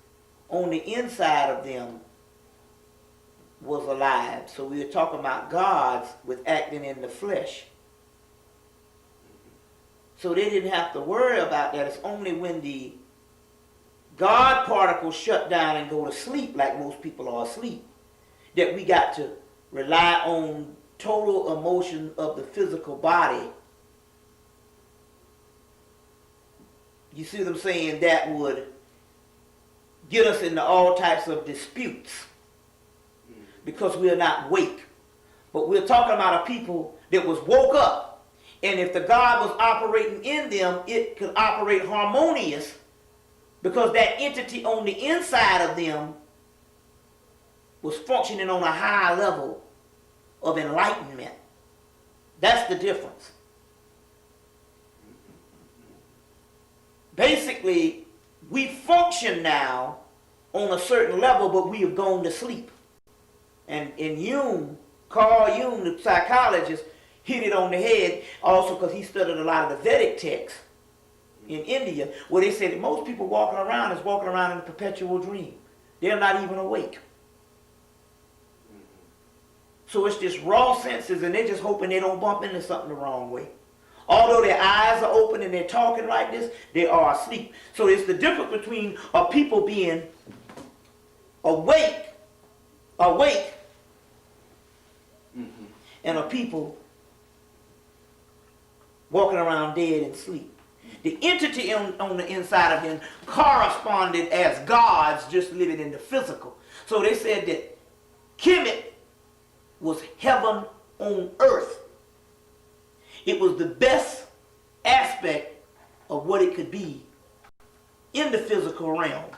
on the inside of them was alive. So we were talking about gods with acting in the flesh. So they didn't have to worry about that. It's only when the God particles shut down and go to sleep, like most people are asleep, that we got to rely on total emotion of the physical body. You see what I'm saying? That would get us into all types of disputes because we are not awake. But we're talking about a people that was woke up. And if the God was operating in them, it could operate harmonious because that entity on the inside of them was functioning on a high level of enlightenment. That's the difference. Basically, we function now on a certain level, but we have gone to sleep. And Jung, Carl Jung, the psychologist, hit it on the head also because he studied a lot of the Vedic texts in India, where they said that most people walking around is walking around in a perpetual dream. They're not even awake. So it's just raw senses, and they're just hoping they don't bump into something the wrong way. Although their eyes are open and they're talking like this, they are asleep. So it's the difference between a people being awake, and a people walking around dead and asleep. The entity on the inside of him corresponded as gods just living in the physical. So they said that Hemmitt was heaven on earth. It was the best aspect of what it could be in the physical realm.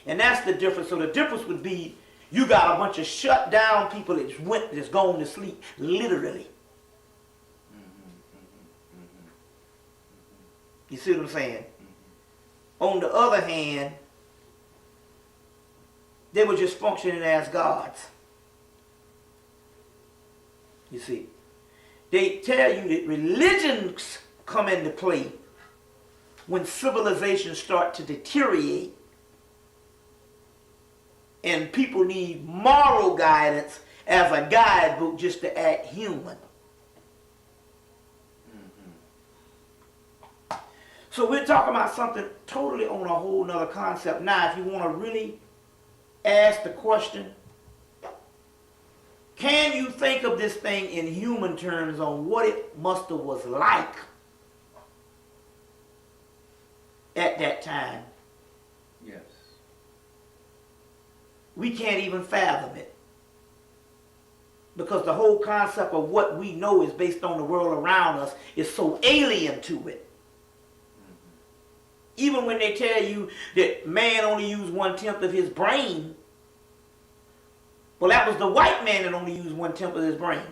And that's the difference. So the difference would be you got a bunch of shut down people that's gone to sleep, literally. You see what I'm saying? On the other hand, they were just functioning as gods. You see? They tell you that religions come into play when civilizations start to deteriorate and people need moral guidance as a guidebook just to act human. So we're talking about something totally on a whole nother concept. Now, if you want to really ask the question, can you think of this thing in human terms on what it must have was like at that time? Yes. We can't even fathom it. Because the whole concept of what we know is based on the world around us is so alien to it. Even when they tell you that man only used 1/10 of his brain, well, that was the white man that only used 1/10 of his brain.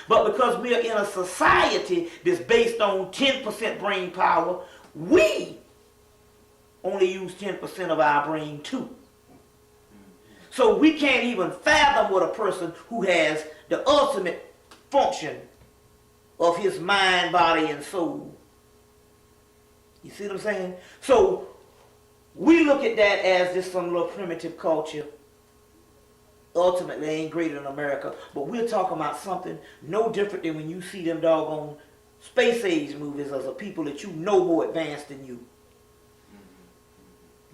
But because we are in a society that's based on 10% brain power, we only use 10% of our brain too. So we can't even fathom what a person who has the ultimate function of his mind, body, and soul. You see what I'm saying? So we look at that as just some little primitive culture. Ultimately, ain't greater than America. But we're talking about something no different than when you see them doggone space age movies as a people that you know more advanced than you.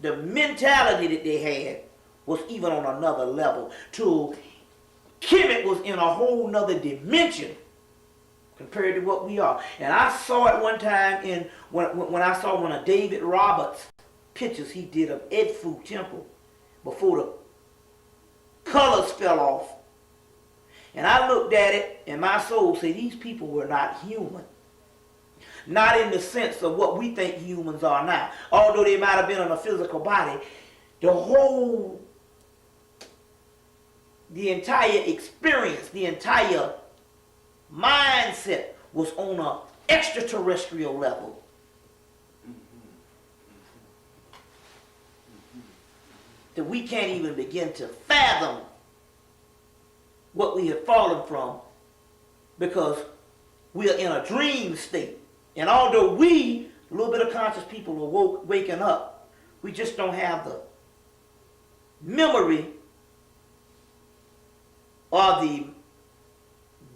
The mentality that they had was even on another level. Till Hemmitt was in a whole nother dimension compared to what we are. And I saw it one time when I saw one of David Roberts' pictures he did of Edfu Temple before the colors fell off. And I looked at it and my soul said, these people were not human. Not in the sense of what we think humans are now. Although they might have been in a physical body, the entire experience, the entire mindset was on an extraterrestrial level. That we can't even begin to fathom what we have fallen from because we are in a dream state. And although we, a little bit of conscious people, are waking up, we just don't have the memory or the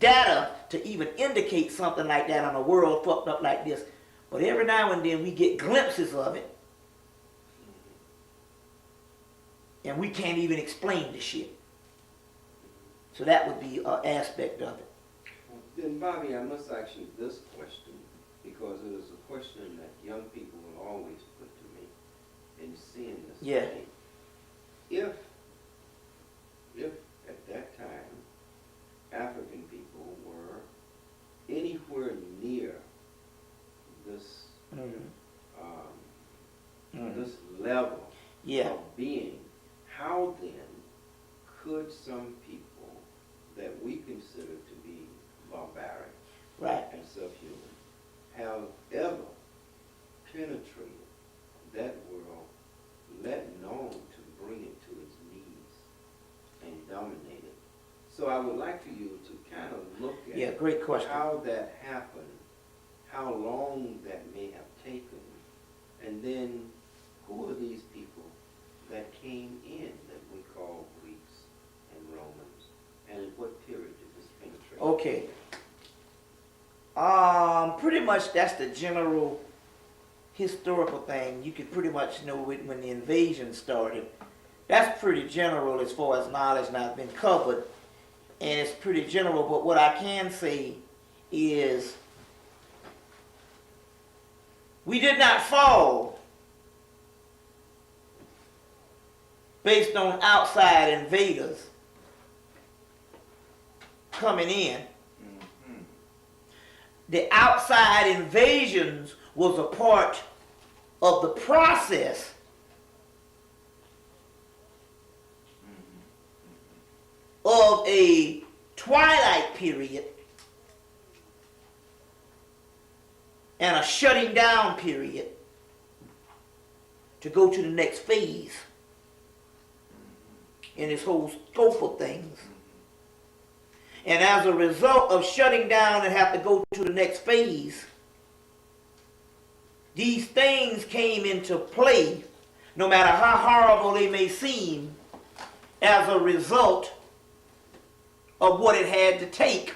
data to even indicate something like that on a world fucked up like this. But every now and then we get glimpses of it. And we can't even explain the shit. So that would be an aspect of it. Then, Bobby, I must ask you this question, because it is a question that young people will always put to me in seeing this. Yeah. Thing. If at that time African people were anywhere near this this level of being, how then could some people that we consider to be barbaric and subhuman have ever penetrated that world, let alone to bring it to its knees and dominate it? So I would like for you to kind of look at great question. how that happened, how long that may have taken, and then who are these people that came in that we call Greeks and Romans, and at what period did this penetrate? Okay. Pretty much that's the general historical thing. You could pretty much know it when the invasion started. That's pretty general as far as knowledge now has been covered, and it's pretty general, but what I can say is we did not fall based on outside invaders coming in. The outside invasions was a part of the process of a twilight period and a shutting down period to go to the next phase in this whole scope of things. And as a result of shutting down and have to go to the next phase, these things came into play, no matter how horrible they may seem, as a result of what it had to take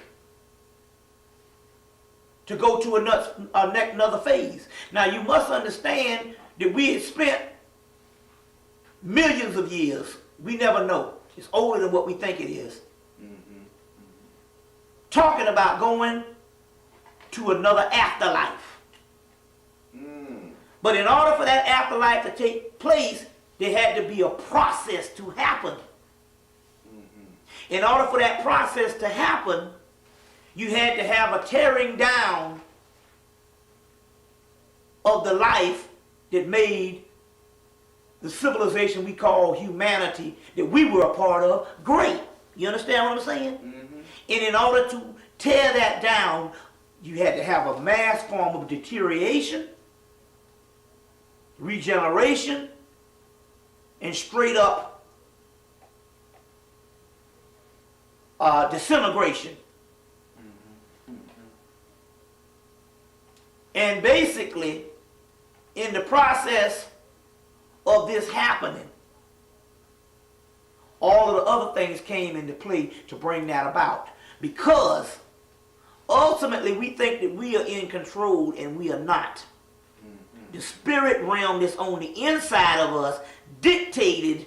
to go to another phase. Now you must understand that we had spent millions of years. We never know. It's older than what we think it is. Talking about going to another afterlife. But in order for that afterlife to take place, there had to be a process to happen. In order for that process to happen, you had to have a tearing down of the life that made the civilization we call humanity, that we were a part of, great. You understand what I'm saying? And in order to tear that down, you had to have a mass form of deterioration, regeneration, and straight up disintegration. And basically, in the process of this happening, all of the other things came into play to bring that about. Because ultimately we think that we are in control, and we are not. The spirit realm that's on the inside of us dictated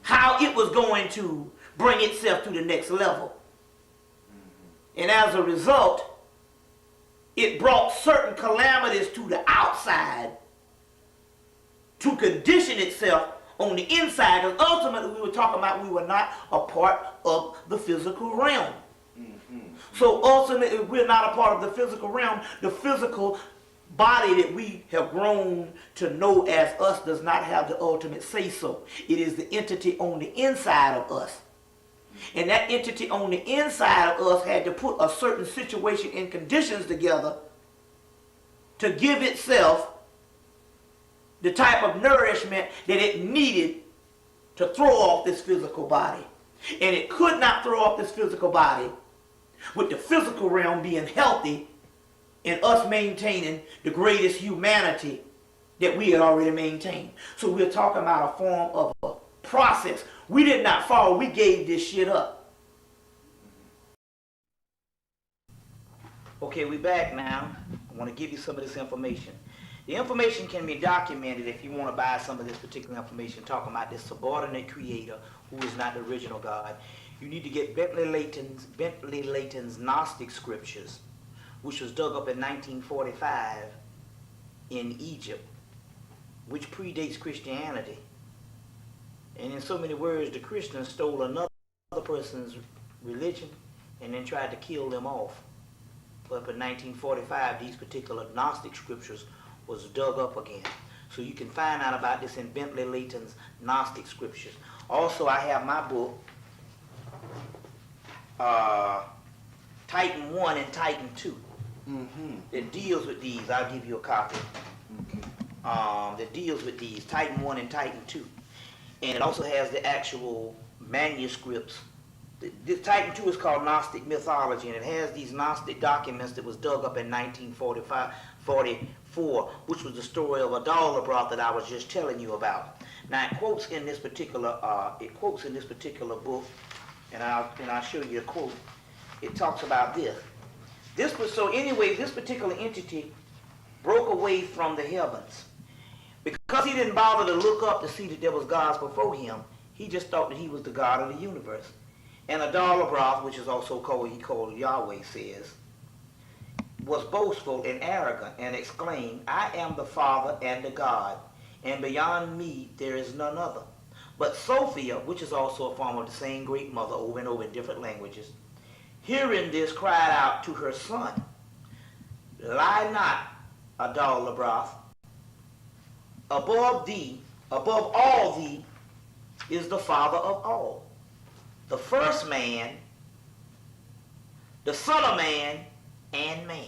how it was going to bring itself to the next level. And as a result, it brought certain calamities to the outside to condition itself on the inside. Because ultimately we were talking about we were not a part of the physical realm. So ultimately we're not a part of the physical realm. The physical body that we have grown to know as us does not have the ultimate say-so. It is the entity on the inside of us. And that entity on the inside of us had to put a certain situation and conditions together to give itself the type of nourishment that it needed to throw off this physical body. And it could not throw off this physical body with the physical realm being healthy and us maintaining the greatest humanity that we had already maintained. So we're talking about a form of a process. We did not fall. We gave this shit up. Okay, we back now. I want to give you some of this information. The information can be documented if you want to buy some of this particular information, talking about this subordinate creator who is not the original God. You need to get Bentley Layton's Gnostic scriptures, which was dug up in 1945 in Egypt, which predates Christianity. And in so many words, the Christians stole another person's religion and then tried to kill them off. But in 1945, these particular Gnostic scriptures was dug up again. So you can find out about this in Bentley Layton's Gnostic scriptures. Also, I have my book, Titan 1 and Titan 2, that deals with these. I'll give you a copy. That deals with these, Titan 1 and Titan 2. And it also has the actual manuscripts. This Titan 2 is called Gnostic Mythology, and it has these Gnostic documents that was dug up in 1944, which was the story of Adalabroth that I was just telling you about. Now it quotes in this particular book, and I'll show you a quote. It talks about this. This particular entity broke away from the heavens. Because he didn't bother to look up to see that there was gods before him, he just thought that he was the God of the universe. And Adalabroth, which is also called Yahweh, says, was boastful and arrogant and exclaimed, I am the Father and the God, and beyond me there is none other. But Sophia, which is also a form of the same great mother over and over in different languages, hearing this cried out to her son, Lie not, Adalabroth, above all thee is the Father of all, the first man, the Son of Man, and man.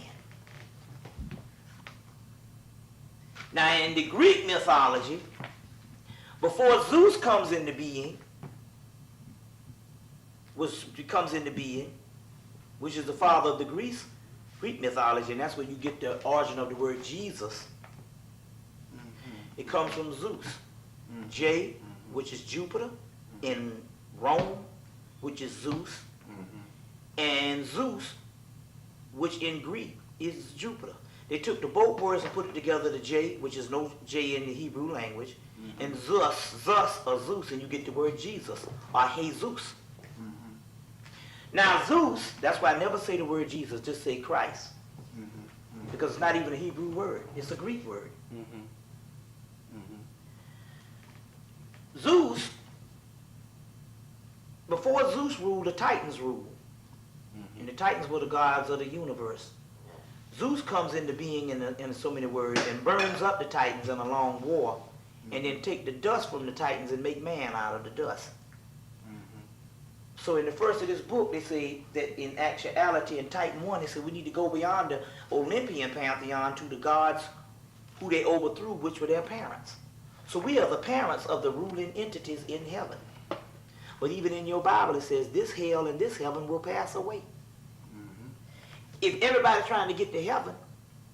Now in the Greek mythology, before Zeus comes into being, which is the father of the Greek mythology, and that's where you get the origin of the word Jesus. It comes from Zeus. J, which is Jupiter, in Rome, which is Zeus, and Zeus, which in Greek is Jupiter. They took the both words and put it together, the J, which is no J in the Hebrew language, and Zeus, or Zeus, and you get the word Jesus, or Jesus. Now Zeus, that's why I never say the word Jesus, just say Christ. Because it's not even a Hebrew word, it's a Greek word. Zeus, before Zeus ruled, the Titans ruled. And the Titans were the gods of the universe. Zeus comes into being in so many words and burns up the Titans in a long war, and then take the dust from the Titans and make man out of the dust. So in the first of this book, they say that in actuality, in Titan 1, they say we need to go beyond the Olympian pantheon to the gods who they overthrew, which were their parents. So we are the parents of the ruling entities in heaven. But even in your Bible, it says this hell and this heaven will pass away. If everybody's trying to get to heaven,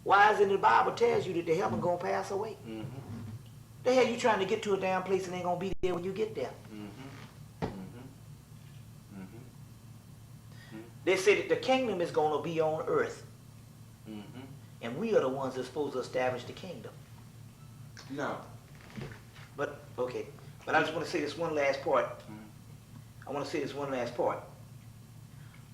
why is it in the Bible tells you that the heaven going to pass away? The hell you trying to get to a damn place and ain't going to be there when you get there? They say that the kingdom is going to be on earth. And we are the ones that's supposed to establish the kingdom. No. But, okay. But I just want to say this one last part. I want to say this one last part.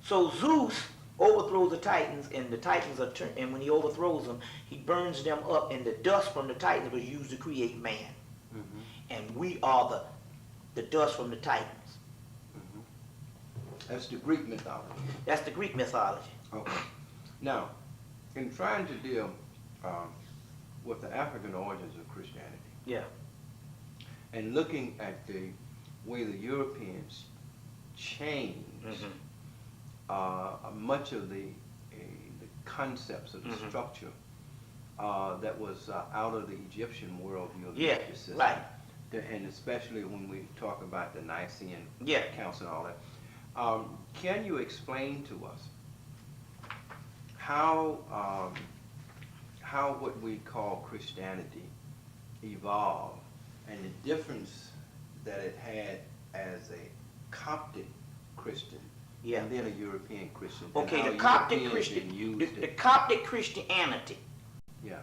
So Zeus overthrows the Titans, and the Titans are and when he overthrows them, he burns them up, and the dust from the Titans was used to create man. And we are the dust from the Titans. That's the Greek mythology. That's the Greek mythology. Okay. Now, in trying to deal with the African origins of Christianity, Yeah. and looking at the way the Europeans changed much of the concepts of the structure that was out of the Egyptian worldview of the religious system. Right. And especially when we talk about the Nicene Council and all that. Can you explain to us how what we call Christianity evolved, and the difference that it had as a Coptic Christian and then a European Christian? Okay, the Coptic Christian, the Coptic Christianity. Yeah.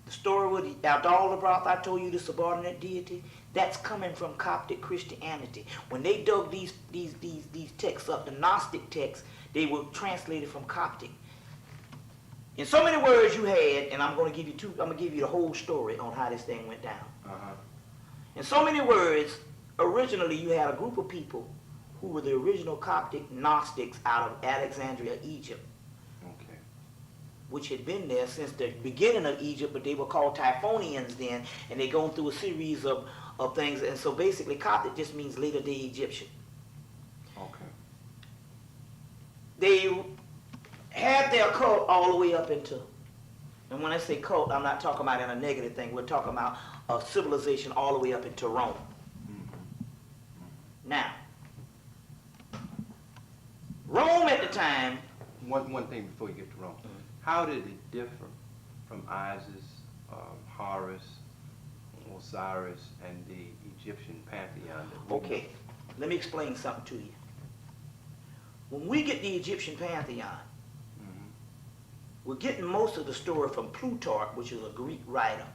The story with the Abdallah I told you, the subordinate deity, that's coming from Coptic Christianity. When they dug these texts up, the Gnostic texts, they were translated from Coptic. In so many words you had, and I'm going to give you the whole story on how this thing went down. In so many words, originally you had a group of people who were the original Coptic Gnostics out of Alexandria, Egypt. Which had been there since the beginning of Egypt, but they were called Typhonians then, and they gone through a series of things, and so basically Coptic just means later day Egyptian. Okay. They had their cult all the way up into, and when I say cult, I'm not talking about in a negative thing, we're talking about a civilization all the way up into Rome. Now, Rome at the time. One thing before you get to Rome. How did it differ from Isis, Horus, Osiris, and the Egyptian pantheon? Okay, let me explain something to you. When we get the Egyptian pantheon, we're getting most of the story from Plutarch, which is a Greek writer.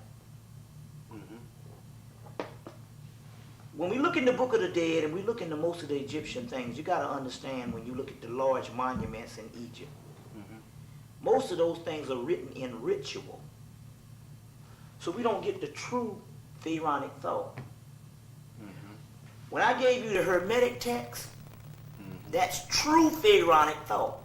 When we look in the Book of the Dead and we look into most of the Egyptian things, you got to understand when you look at the large monuments in Egypt, most of those things are written in ritual. So we don't get the true pharaonic thought. When I gave you the Hermetic text, that's true pharaonic thought.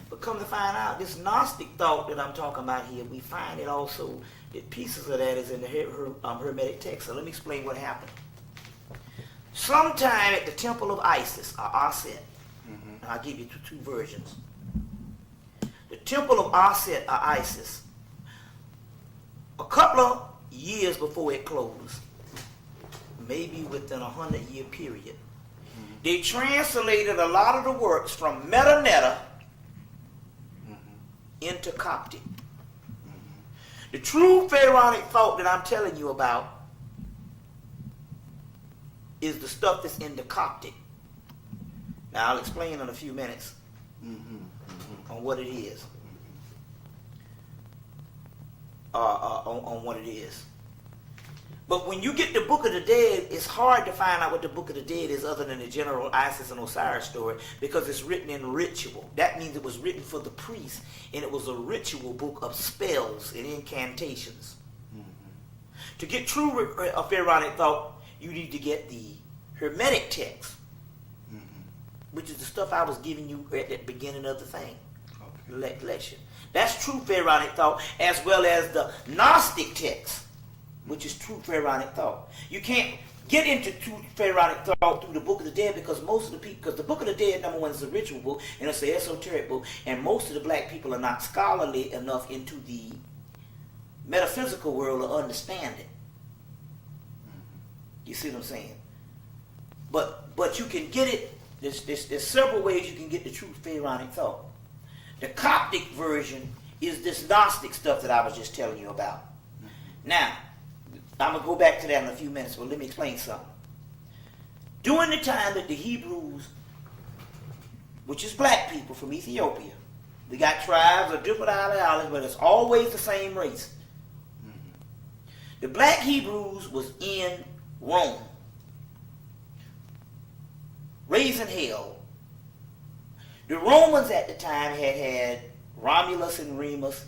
But come to find out, this Gnostic thought that I'm talking about here, we find it also, that pieces of that is in the Hermetic text. So let me explain what happened. Sometime at the temple of Isis, or Aset, and I'll give you two versions. The temple of Aset, or Isis, a couple of years before it closed, maybe within 100-year period, they translated a lot of the works from Metanetta into Coptic. The true pharaonic thought that I'm telling you about is the stuff that's in the Coptic. Now I'll explain in a few minutes on what it is. On what it is. But when you get the Book of the Dead, it's hard to find out what the Book of the Dead is other than the general Isis and Osiris story, because it's written in ritual. That means it was written for the priests, and it was a ritual book of spells and incantations. To get true pharaonic thought, you need to get the Hermetic text, which is the stuff I was giving you at the beginning of the thing, lecture. That's true pharaonic thought, as well as the Gnostic text, which is true pharaonic thought. You can't get into true pharaonic thought through the Book of the Dead, because most of the people, because the Book of the Dead, number one, is a ritual book, and it's an esoteric book, and most of the black people are not scholarly enough into the metaphysical world to understand it. You see what I'm saying? But you can get it. There's several ways you can get the true pharaonic thought. The Coptic version is this Gnostic stuff that I was just telling you about. Now, I'm going to go back to that in a few minutes, but let me explain something. During the time that the Hebrews, which is black people from Ethiopia, we got tribes of different ideologies, but it's always the same race. The black Hebrews was in Rome, raising hell. The Romans at the time had Romulus and Remus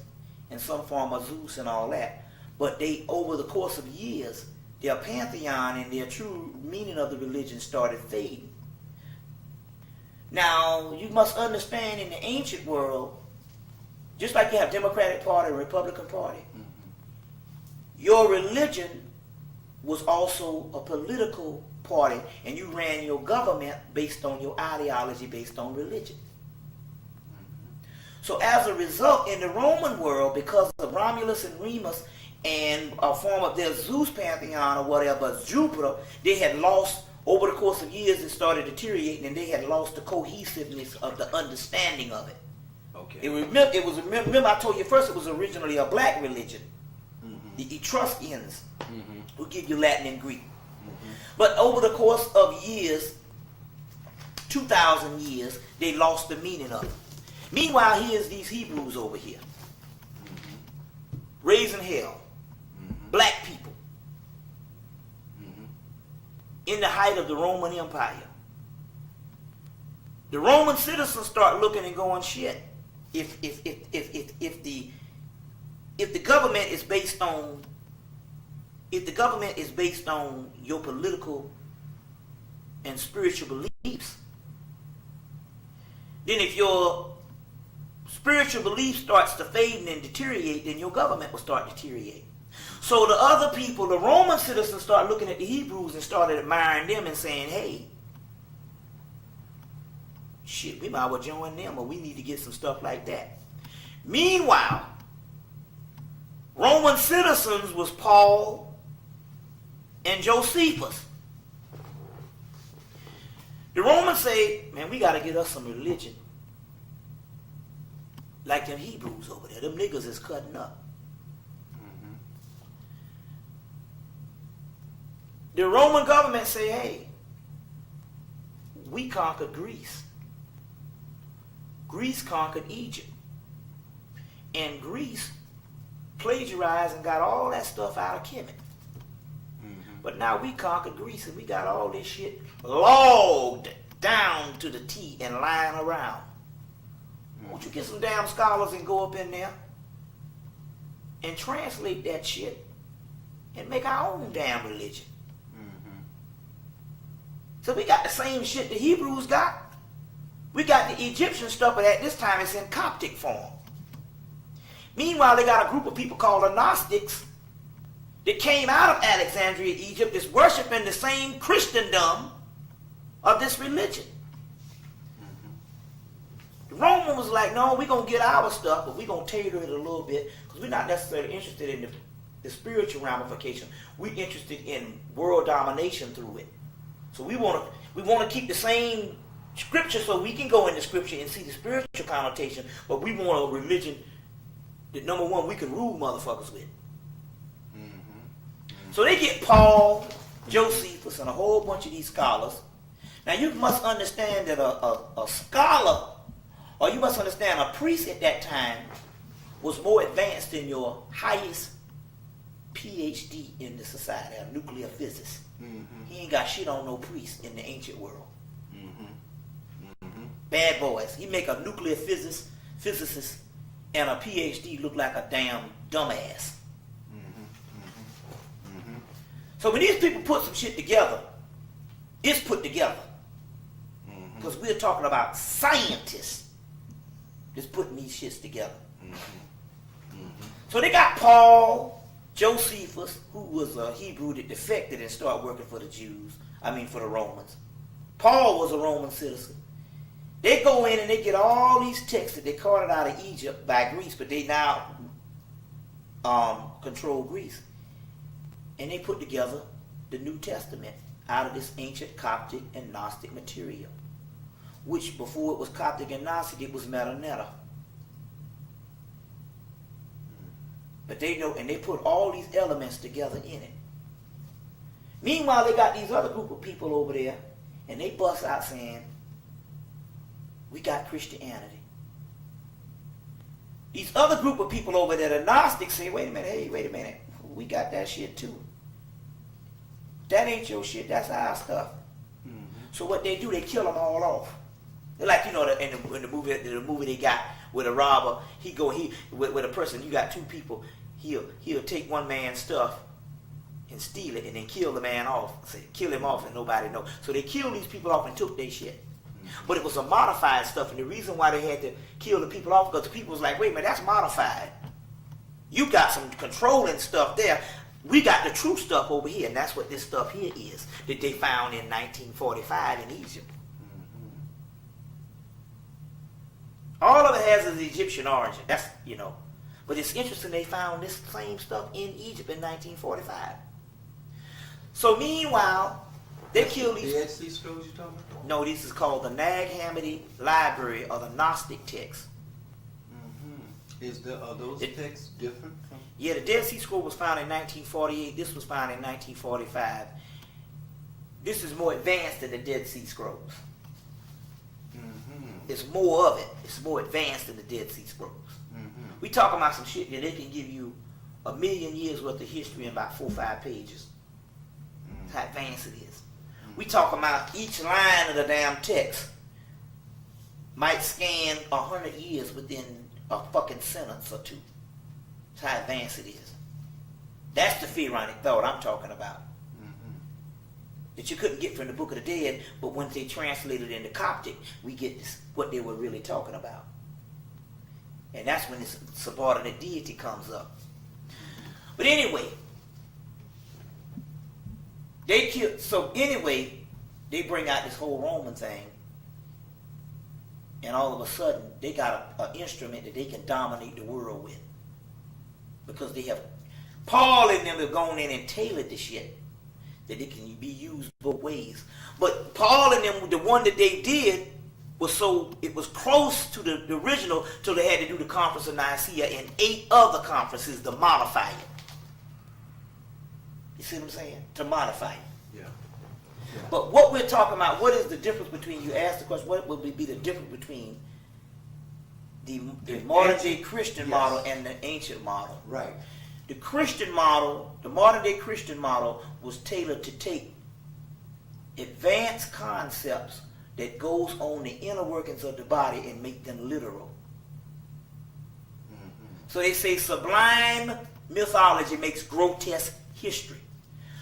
and some form of Zeus and all that. But they, over the course of years, their pantheon and their true meaning of the religion started fading. Now, you must understand, in the ancient world, just like you have Democratic Party and Republican Party, your religion was also a political party, and you ran your government based on your ideology, based on religion. So as a result, in the Roman world, because of Romulus and Remus and a form of their Zeus pantheon or whatever, Jupiter, they had lost, over the course of years, it started deteriorating, and they had lost the cohesiveness of the understanding of it. Okay. Remember I told you first, it was originally a black religion. The Etruscans, who give you Latin and Greek. But over the course of years, 2,000 years, they lost the meaning of it. Meanwhile, here's these Hebrews over here, raising hell, black people, in the height of the Roman Empire. The Roman citizens start looking and going, shit, if the government is based on your political and spiritual beliefs, then if your spiritual belief starts to fade and deteriorate, then your government will start deteriorating. So the other people, the Roman citizens, start looking at the Hebrews and started admiring them and saying, hey, shit, we might as well join them, or we need to get some stuff like that. Meanwhile, Roman citizens was Paul and Josephus. The Romans say, man, we got to get us some religion like them Hebrews over there. Them niggas is cutting up. The Roman government say, hey, we conquered Greece. Greece conquered Egypt. And Greece plagiarized and got all that stuff out of Hemmitt. But now we conquered Greece and we got all this shit logged down to the T and lying around. Won't you get some damn scholars and go up in there and translate that shit and make our own damn religion? So we got the same shit the Hebrews got. We got the Egyptian stuff, but at this time it's in Coptic form. Meanwhile, they got a group of people called the Gnostics that came out of Alexandria, Egypt, that's worshiping the same Christendom of this religion. The Roman was like, no, we're going to get our stuff, but we're going to tailor it a little bit, because we're not necessarily interested in the spiritual ramification. We're interested in world domination through it. So we want to keep the same scripture so we can go into scripture and see the spiritual connotation, but we want a religion that, number one, we can rule motherfuckers with. So they get Paul Josephus, and a whole bunch of these scholars. Now you must understand that a scholar, or you must understand a priest at that time, was more advanced than your highest PhD in the society, a nuclear physicist. He ain't got shit on no priest in the ancient world. Bad boys. He make a nuclear physicist and a PhD look like a damn dumbass. So when these people put some shit together, it's put together. Because we're talking about scientists that's putting these shits together. So they got Paul, Josephus, who was a Hebrew that defected and started working for the Jews. For the Romans. Paul was a Roman citizen. They go in and they get all these texts that they carted out of Egypt by Greece, but they now control Greece. And they put together the New Testament out of this ancient Coptic and Gnostic material, which before it was Coptic and Gnostic, it was Metaneta. But they know, and they put all these elements together in it. Meanwhile, they got these other group of people over there, and they bust out saying, we got Christianity. These other group of people over there, the Gnostics, say, wait a minute, we got that shit too. That ain't your shit, that's our stuff. So what they do, they kill them all off. They're like, in the movie they got with a robber, with a person, you got two people, he'll take one man's stuff and steal it and then kill the man off. Say, kill him off and nobody knows. So they killed these people off and took their shit. But it was a modified stuff, and the reason why they had to kill the people off, because the people was like, wait a minute, that's modified. You got some controlling stuff there. We got the true stuff over here, and that's what this stuff here is that they found in 1945 in Egypt. All of it has an Egyptian origin. That's, But it's interesting they found this same stuff in Egypt in 1945. So meanwhile, they killed these... Dead Sea Scrolls you talking about? No, this is called the Nag Hammadi Library of the Gnostic Texts. Are those texts different from... Yeah, the Dead Sea Scroll was found in 1948. This was found in 1945. This is more advanced than the Dead Sea Scrolls. It's more of it. It's more advanced than the Dead Sea Scrolls. We talking about some shit that they can give you 1,000,000 years worth of history in about 4 or 5 pages. That's how advanced it is. We talking about each line of the damn text might scan 100 years within a fucking sentence or two. That's how advanced it is. That's the pharaonic thought I'm talking about. That you couldn't get from the Book of the Dead, but once they translated it into Coptic, we get this, what they were really talking about. And that's when this subordinate deity comes up. But anyway, they bring out this whole Roman thing, and all of a sudden, they got an instrument that they can dominate the world with. Because they have, Paul and them have gone in and tailored the shit, that it can be used both ways. But Paul and them, the one that they did, it was close to the original, till they had to do the Conference of Nicaea and 8 other conferences to modify it. You see what I'm saying? To modify it. Yeah. But what we're talking about, what is the difference between, you asked the question, what would be the difference between the modern day Christian model and the ancient model? Right. The Christian model, the modern day Christian model, was tailored to take advanced concepts that goes on the inner workings of the body and make them literal. So they say sublime mythology makes grotesque history.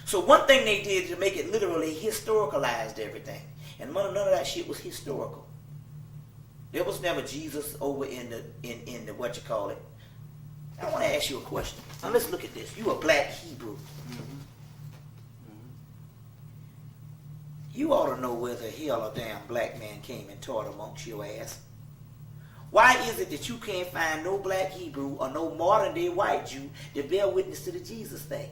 So one thing they did to make it literal, they historicalized everything. And none of that shit was historical. There was never Jesus over in the what you call it. I want to ask you a question. Now let's look at this. You a black Hebrew. You ought to know where the hell a damn black man came and taught amongst your ass. Why is it that you can't find no black Hebrew or no modern day white Jew that bear witness to the Jesus thing?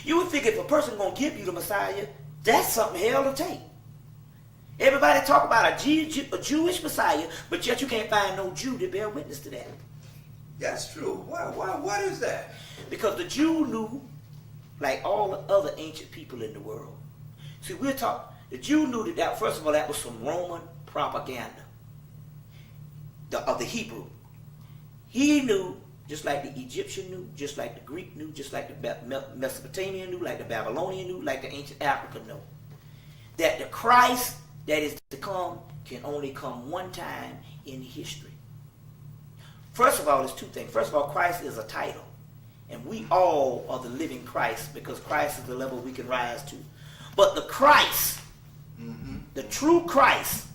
You would think if a person gonna give you the Messiah, that's something hell to take. Everybody talk about a Jewish Messiah, but yet you can't find no Jew to bear witness to that. That's true. Why? What is that? Because the Jew knew like all the other ancient people in the world. See, we're talking, the Jew knew that, first of all, that was some Roman propaganda of the Hebrew. He knew, just like the Egyptian knew, just like the Greek knew, just like the Mesopotamian knew, like the Babylonian knew, like the ancient Africa knew, that the Christ that is to come can only come one time in history. First of all, there's two things. First of all, Christ is a title. And we all are the living Christ, because Christ is the level we can rise to. But the Christ, the true Christ,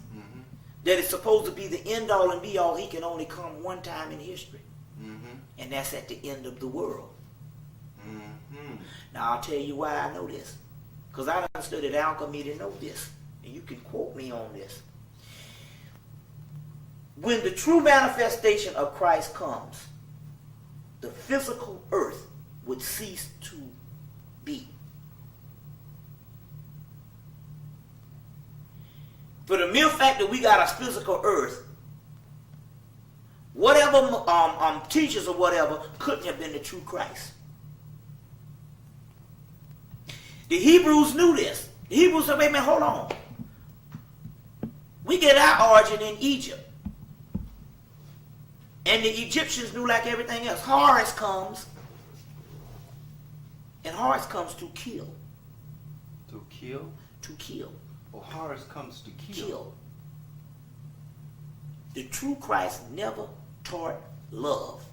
that is supposed to be the end all and be all, he can only come one time in history. And that's at the end of the world. Now I'll tell you why I know this. Because I done studied alchemy to know this. And you can quote me on this. When the true manifestation of Christ comes, the physical earth would cease to be. For the mere fact that we got a physical earth, whatever teachers or whatever couldn't have been the true Christ. The Hebrews knew this. The Hebrews said, wait a minute, hold on. We get our origin in Egypt. And the Egyptians knew like everything else. Horus comes. And Horus comes to kill. To kill? To kill. Oh, Horus comes to kill. Kill. The true Christ never taught love.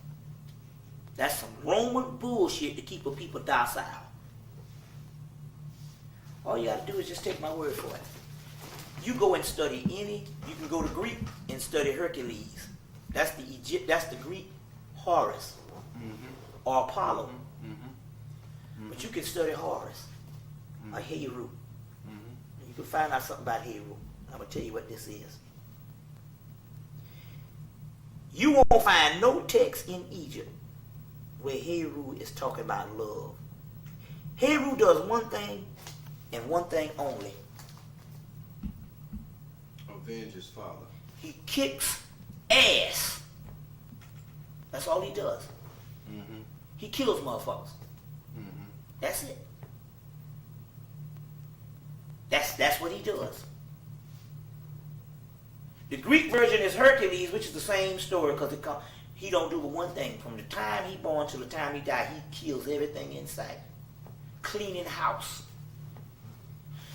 That's some Roman bullshit to keep a people docile. All you got to do is just take my word for it. You go and study you can go to Greek and study Hercules. That's the Greek Horus or Apollo. But you can study Horus or Heru. You can find out something about Heru. I'm going to tell you what this is. You won't find no text in Egypt where Heru is talking about love. Heru does one thing and one thing only. Avenge his father. He kicks ass. That's all he does. He kills motherfuckers. That's it. That's what he does. The Greek version is Hercules, which is the same story, because he don't do but one thing. From the time he born till the time he die, he kills everything in sight. Cleaning house.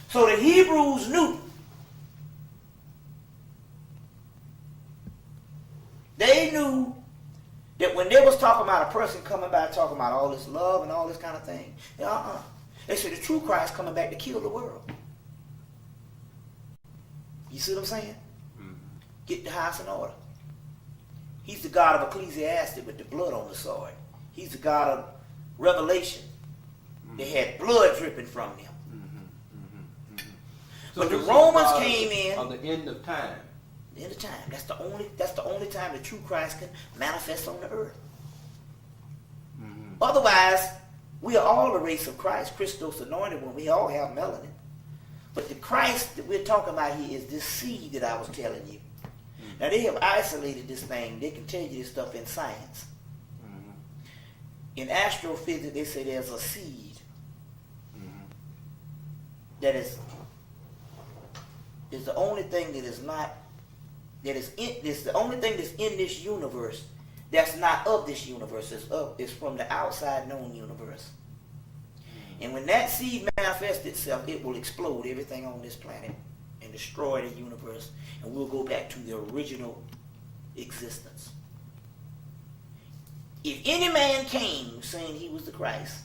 So the Hebrews knew. They knew that when they was talking about a person coming back talking about all this love and all this kind of thing, they said the true Christ coming back to kill the world. You see what I'm saying? Get the house in order. He's the God of Ecclesiastes with the blood on the sword. He's the God of Revelation. They had blood dripping from them. But the Romans came in on the end of time. The end of time. That's the only time the true Christ can manifest on the earth. Otherwise, we are all the race of Christ, Christos anointed one. We all have melanin. But the Christ that we're talking about here is this seed that I was telling you. Now they have isolated this thing. They can tell you this stuff in science. In astrophysics, they say there's a seed that is the only thing that is not it's the only thing that's in this universe that's not of this universe. It's from the outside known universe. And when that seed manifests itself, it will explode everything on this planet and destroy the universe, and we'll go back to the original existence. If any man came saying he was the Christ,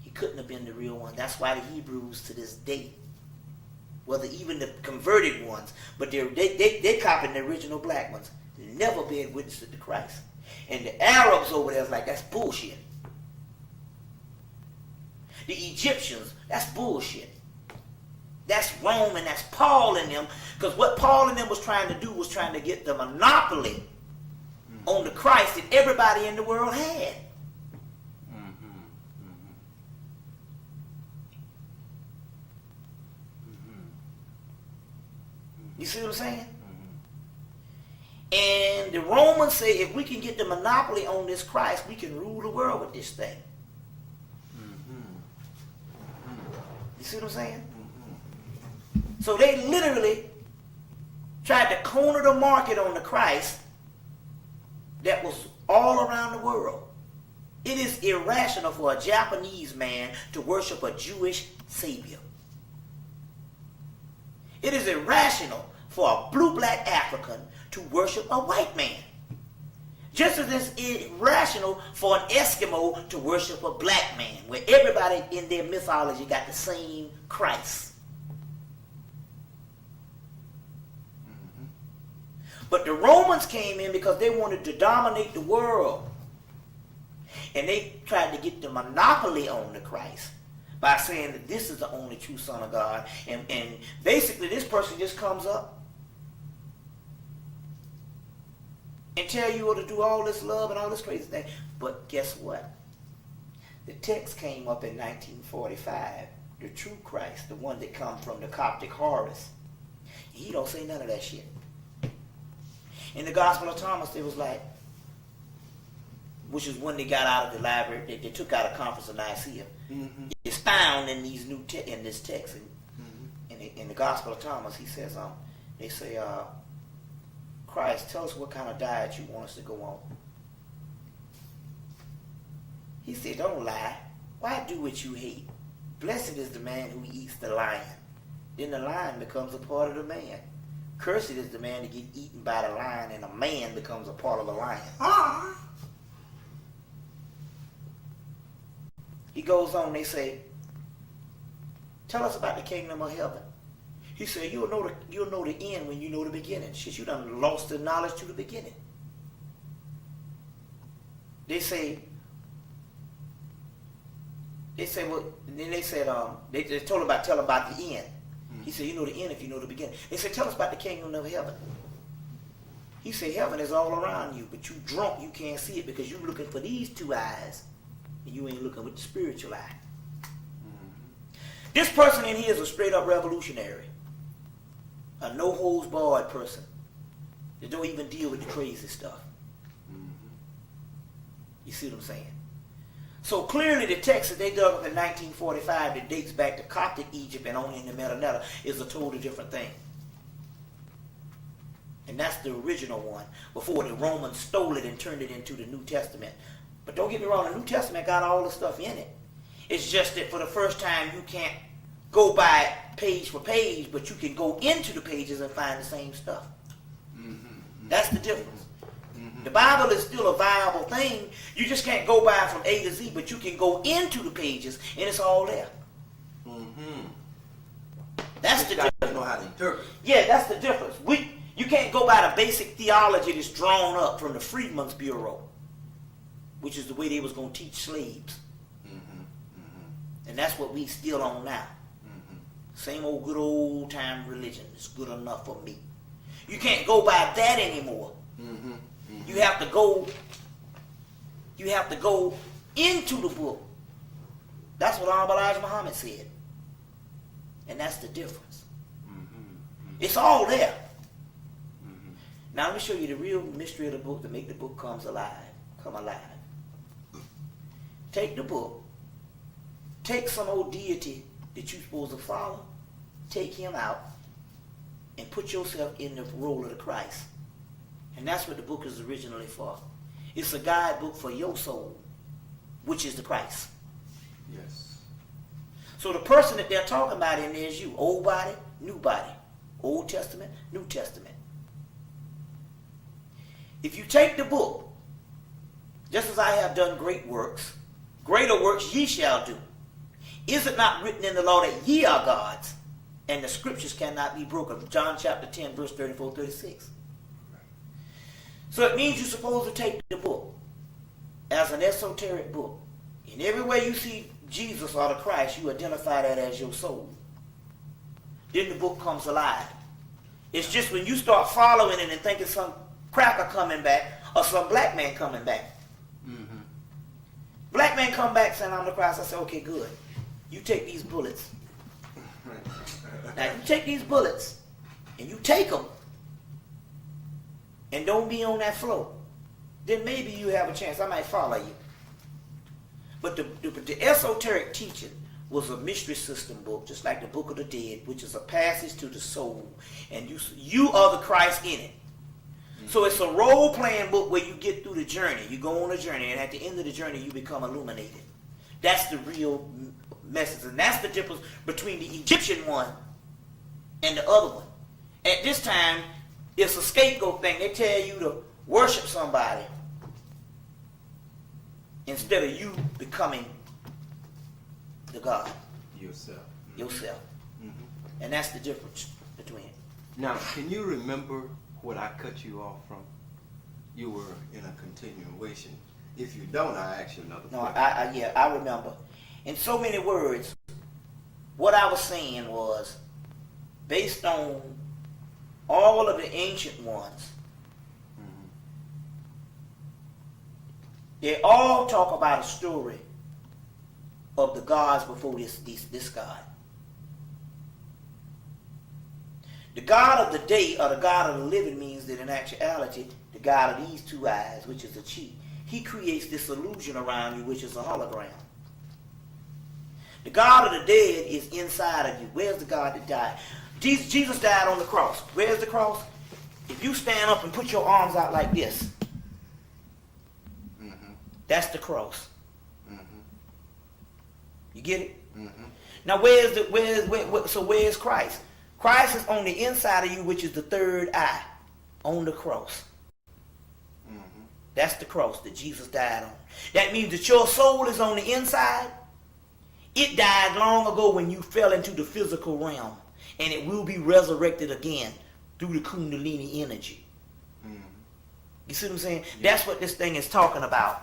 he couldn't have been the real one. That's why the Hebrews to this day, whether even the converted ones, but they copied the original black ones, never been witness to the Christ. And the Arabs over there is like, that's bullshit. The Egyptians, that's bullshit. That's Rome and that's Paul and them. Because what Paul and them was trying to do was trying to get the monopoly on the Christ that everybody in the world had. You see what I'm saying? And the Romans say if we can get the monopoly on this Christ, we can rule the world with this thing. see what I'm saying? So they literally tried to corner the market on the Christ that was all around the world. It is irrational for a Japanese man to worship a Jewish savior. It is irrational for a blue-black African to worship a white man. Just as it's irrational for an Eskimo to worship a black man, where everybody in their mythology got the same Christ. But the Romans came in because they wanted to dominate the world. And they tried to get the monopoly on the Christ by saying that this is the only true Son of God. And basically this person just comes up and tell you to do all this love and all this crazy thing. But guess what? The text came up in 1945. The true Christ, the one that comes from the Coptic Horus. He don't say none of that shit. In the Gospel of Thomas, it was like, which is when they got out of the library, they took out a conference of Nicaea. It's found in these in this text. In the Gospel of Thomas, he says, they say, Christ, tell us what kind of diet you want us to go on. He said, don't lie. Why do what you hate? Blessed is the man who eats the lion. Then the lion becomes a part of the man. Cursed is the man to get eaten by the lion, and a man becomes a part of the lion. He goes on, they say, tell us about the kingdom of heaven. He said, you'll know the end when you know the beginning. Shit, you done lost the knowledge to the beginning. They well, then they said, they told him tell about the end. He said, you know the end if you know the beginning. They said, tell us about the kingdom of heaven. He said, heaven is all around you, but you drunk, you can't see it because you're looking for these two eyes, and you ain't looking with the spiritual eye. This person in here is a straight up revolutionary. A no-holds-barred person that don't even deal with the crazy stuff. You see what I'm saying? So clearly the text that they dug up in 1945 that dates back to Coptic Egypt and only in the Metanetta is a totally different thing. And that's the original one before the Romans stole it and turned it into the New Testament. But don't get me wrong, the New Testament got all the stuff in it. It's just that for the first time you can't go by page for page, but you can go into the pages and find the same stuff. That's the difference. The Bible is still a viable thing. You just can't go by from A to Z, but you can go into the pages and it's all there. That's the difference. Know how to interpret. Yeah, that's the difference. You can't go by the basic theology that's drawn up from the Freedmen's Bureau, which is the way they was going to teach slaves. And that's what we still on now. Same old good old time religion is good enough for me. You can't go by that anymore. You have to go into the book. That's what Elijah Muhammad said. And that's the difference. It's all there. Now let me show you the real mystery of the book to make the book come alive. Take the book. Take some old deity that you're supposed to follow. Take him out and put yourself in the role of the Christ. And that's what the book is originally for. It's a guidebook for your soul, which is the Christ. Yes. So the person that they're talking about in there is you. Old body, new body. Old Testament, New Testament. If you take the book, just as I have done great works, greater works ye shall do. Is it not written in the law that ye are gods, and the scriptures cannot be broken? John chapter 10, verse 34, 36. So it means you're supposed to take the book as an esoteric book. And everywhere you see Jesus or the Christ, you identify that as your soul. Then the book comes alive. It's just when you start following it and thinking some cracker coming back or some black man coming back. Black man come back saying, I'm the Christ. I say, okay, good. You take these bullets. Now, if you take these bullets and you take them and don't be on that floor, then maybe you have a chance. I might follow you. But the esoteric teaching was a mystery system book, just like the Book of the Dead, which is a passage to the soul, and you are the Christ in it. So it's a role-playing book where you get through the journey. You go on a journey, and at the end of the journey, you become illuminated. That's the real message, and that's the difference between the Egyptian one and the other one. At this time, it's a scapegoat thing. They tell you to worship somebody instead of you becoming the God. Yourself. Yourself. Mm-hmm. And that's the difference between it. Now, can you remember what I cut you off from? You were in a continuation. If you don't, I'll ask you another question. No, I remember. In so many words, what I was saying was, based on all of the ancient ones, Mm-hmm. they all talk about a story of the gods before this God. The God of the day or the God of the living means that in actuality, the God of these two eyes, which is a chi, he creates this illusion around you, which is a hologram. The God of the dead is inside of you. Where's the God that died? Jesus died on the cross. Where's the cross? If you stand up and put your arms out like this, Mm-hmm. that's the cross. Mm-hmm. You get it? Mm-hmm. Now, so where's Christ? Christ is on the inside of you, which is the third eye, on the cross. Mm-hmm. That's the cross that Jesus died on. That means that your soul is on the inside. It died long ago when you fell into the physical realm, and it will be resurrected again through the Kundalini energy. Mm-hmm. You see what I'm saying? Yeah. That's what this thing is talking about.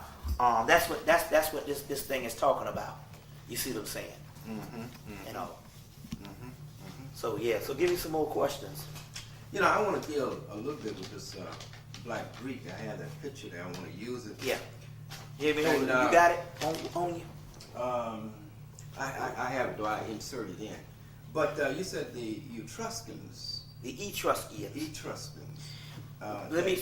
That's what this thing is talking about. You see what I'm saying? Mm-hmm. Mm-hmm. You know. Mm-hmm. Mm-hmm. So yeah. So give me some more questions. You know, I want to deal a little bit with this black Greek. I have that picture there. I want to use it. Yeah. You hear me? And, You got it on you? I have it, though I insert it in. But you said the Etruscans. The Etruscans. Etruscans. Let me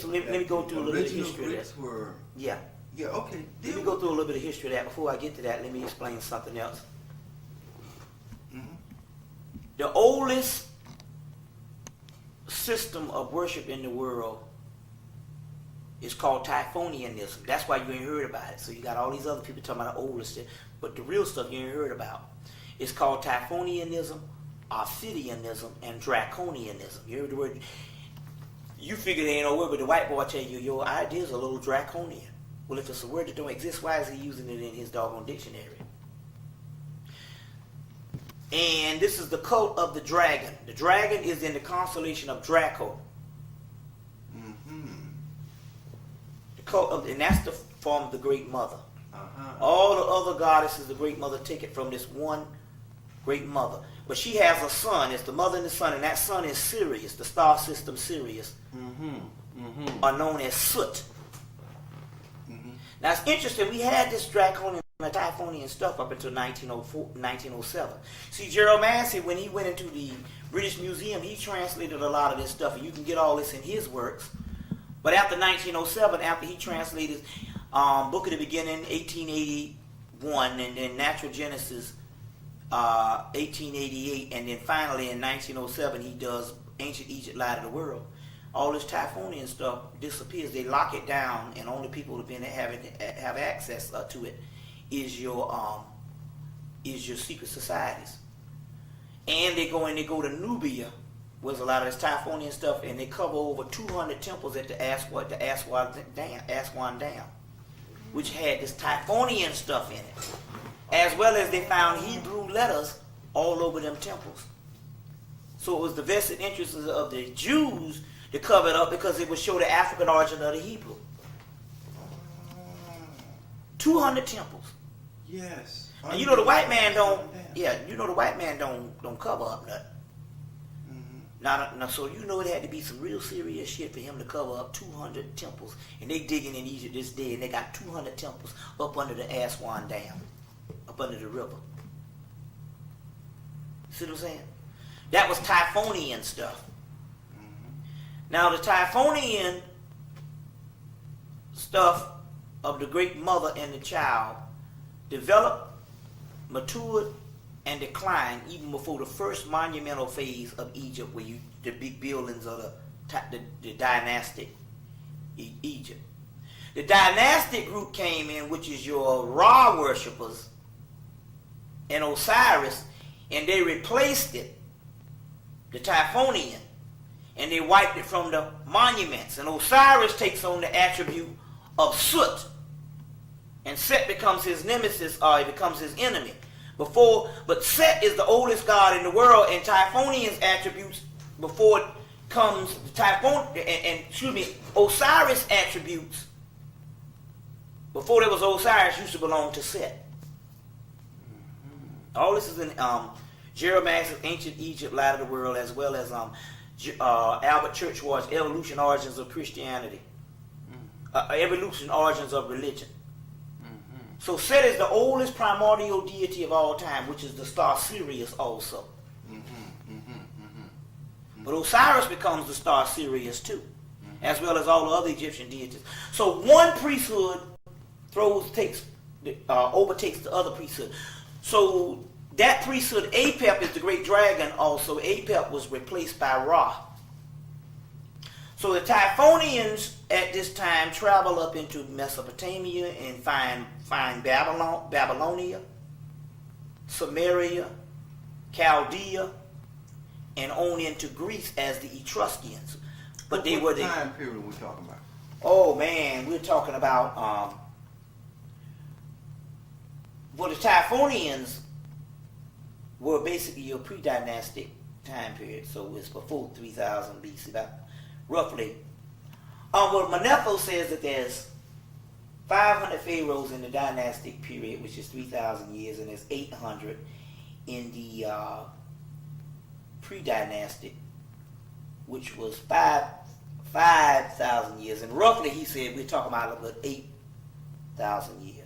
go through a little bit of original history of Greeks that. were. Yeah. Yeah. Okay. Let me go through a little bit of history of that. Before I get to that, let me explain something else. Mm-hmm. The oldest system of worship in the world is called Typhonianism. That's why you ain't heard about it. So you got all these other people talking about the oldest stuff, but the real stuff you ain't heard about. It's called Typhonianism, Ophidianism, and Draconianism. You heard the word? You figure there ain't no word, but the white boy tell you your idea's a little draconian. Well, if it's a word that don't exist, why is he using it in his doggone dictionary? And this is the cult of the dragon. The dragon is in the constellation of Draco. Mm-hmm. The cult of, and that's the form of the Great Mother. Uh-huh. All the other goddesses, the Great Mother, take it from this one Great Mother. But she has a son. It's the mother and the son, and that son is Sirius, the star system Sirius, Mm-hmm. Mm-hmm. are known as Soot. Mm-hmm. Now it's interesting, we had this draconian and Typhonian stuff up until 1907. See, Gerald Massey, when he went into the British Museum, he translated a lot of this stuff, and you can get all this in his works. But after 1907, after he translated Book of the Beginning, 1881, and then Natural Genesis, 1888, and then finally in 1907, he does Ancient Egypt, Light of the World. All this Typhonian stuff disappears. They lock it down, and only people who've been have access to it is your secret societies. And they go to Nubia, where's a lot of this Typhonian stuff, and they cover over 200 temples at the Aswan Dam, which had this Typhonian stuff in it, as well as they found Hebrew letters all over them temples. So it was the vested interests of the Jews to cover it up because it would show the African origin of the Hebrew. 200 temples. Yes. And you know the white man don't. Yeah, you know the white man don't cover up nothing. Mm-hmm. So you know it had to be some real serious shit for him to cover up 200 temples. And they digging in Egypt this day, and they got 200 temples up under the Aswan Dam, up under the river. See what I'm saying? That was Typhonian stuff. Now the Typhonian stuff of the Great Mother and the child developed, matured, and declined even before the first monumental phase of Egypt, where the big buildings of the dynastic Egypt. The dynastic group came in, which is your Ra worshippers and Osiris, and they replaced it, the Typhonian, and they wiped it from the monuments. And Osiris takes on the attribute of soot, and Set becomes his nemesis, or he becomes his enemy. But Set is the oldest god in the world, and Typhonian's attributes before it comes Osiris attributes before there was Osiris used to belong to Set. All this is in Jeremiah's Ancient Egypt, Light of the World, as well as Albert Churchward's Evolution, Origins of Christianity, Evolution, Origins of Religion. So Set is the oldest primordial deity of all time, which is the star Sirius also. But Osiris becomes the star Sirius too, as well as all the other Egyptian deities. So one priesthood overtakes the other priesthood. So that priesthood, Apep, is the great dragon also. Apep was replaced by Ra. So the Typhonians at this time travel up into Mesopotamia and find Babylonia, Samaria, Chaldea, and on into Greece as the Etruscans. But they were the time period we're talking about. Oh man, we're talking about well, the Typhonians were basically your pre-dynastic time period, so it's before 3000 BC, about roughly. Well, Manetho says that there's 500 pharaohs in the dynastic period, which is 3,000 years, and there's 800 in the pre-dynastic, which was 5,000 years. And roughly, he said, we're talking about about 8,000 years.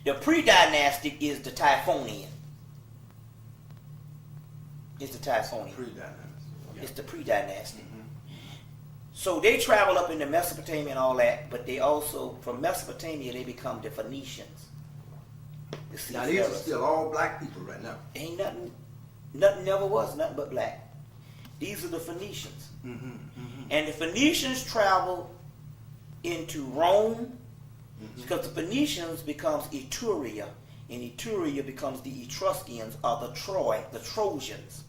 The pre-dynastic is the Typhonian. It's the Typhonian. Pre-dynastic. It's the pre-dynastic. So they travel up into Mesopotamia and all that, but they also, from Mesopotamia, they become the Phoenicians. Now these are still all black people right now. Ain't nothing never was, nothing but black. These are the Phoenicians. And the Phoenicians travel into Rome, because the Phoenicians becomes Etruria, and Etruria becomes the Etruscans, or the Trojans.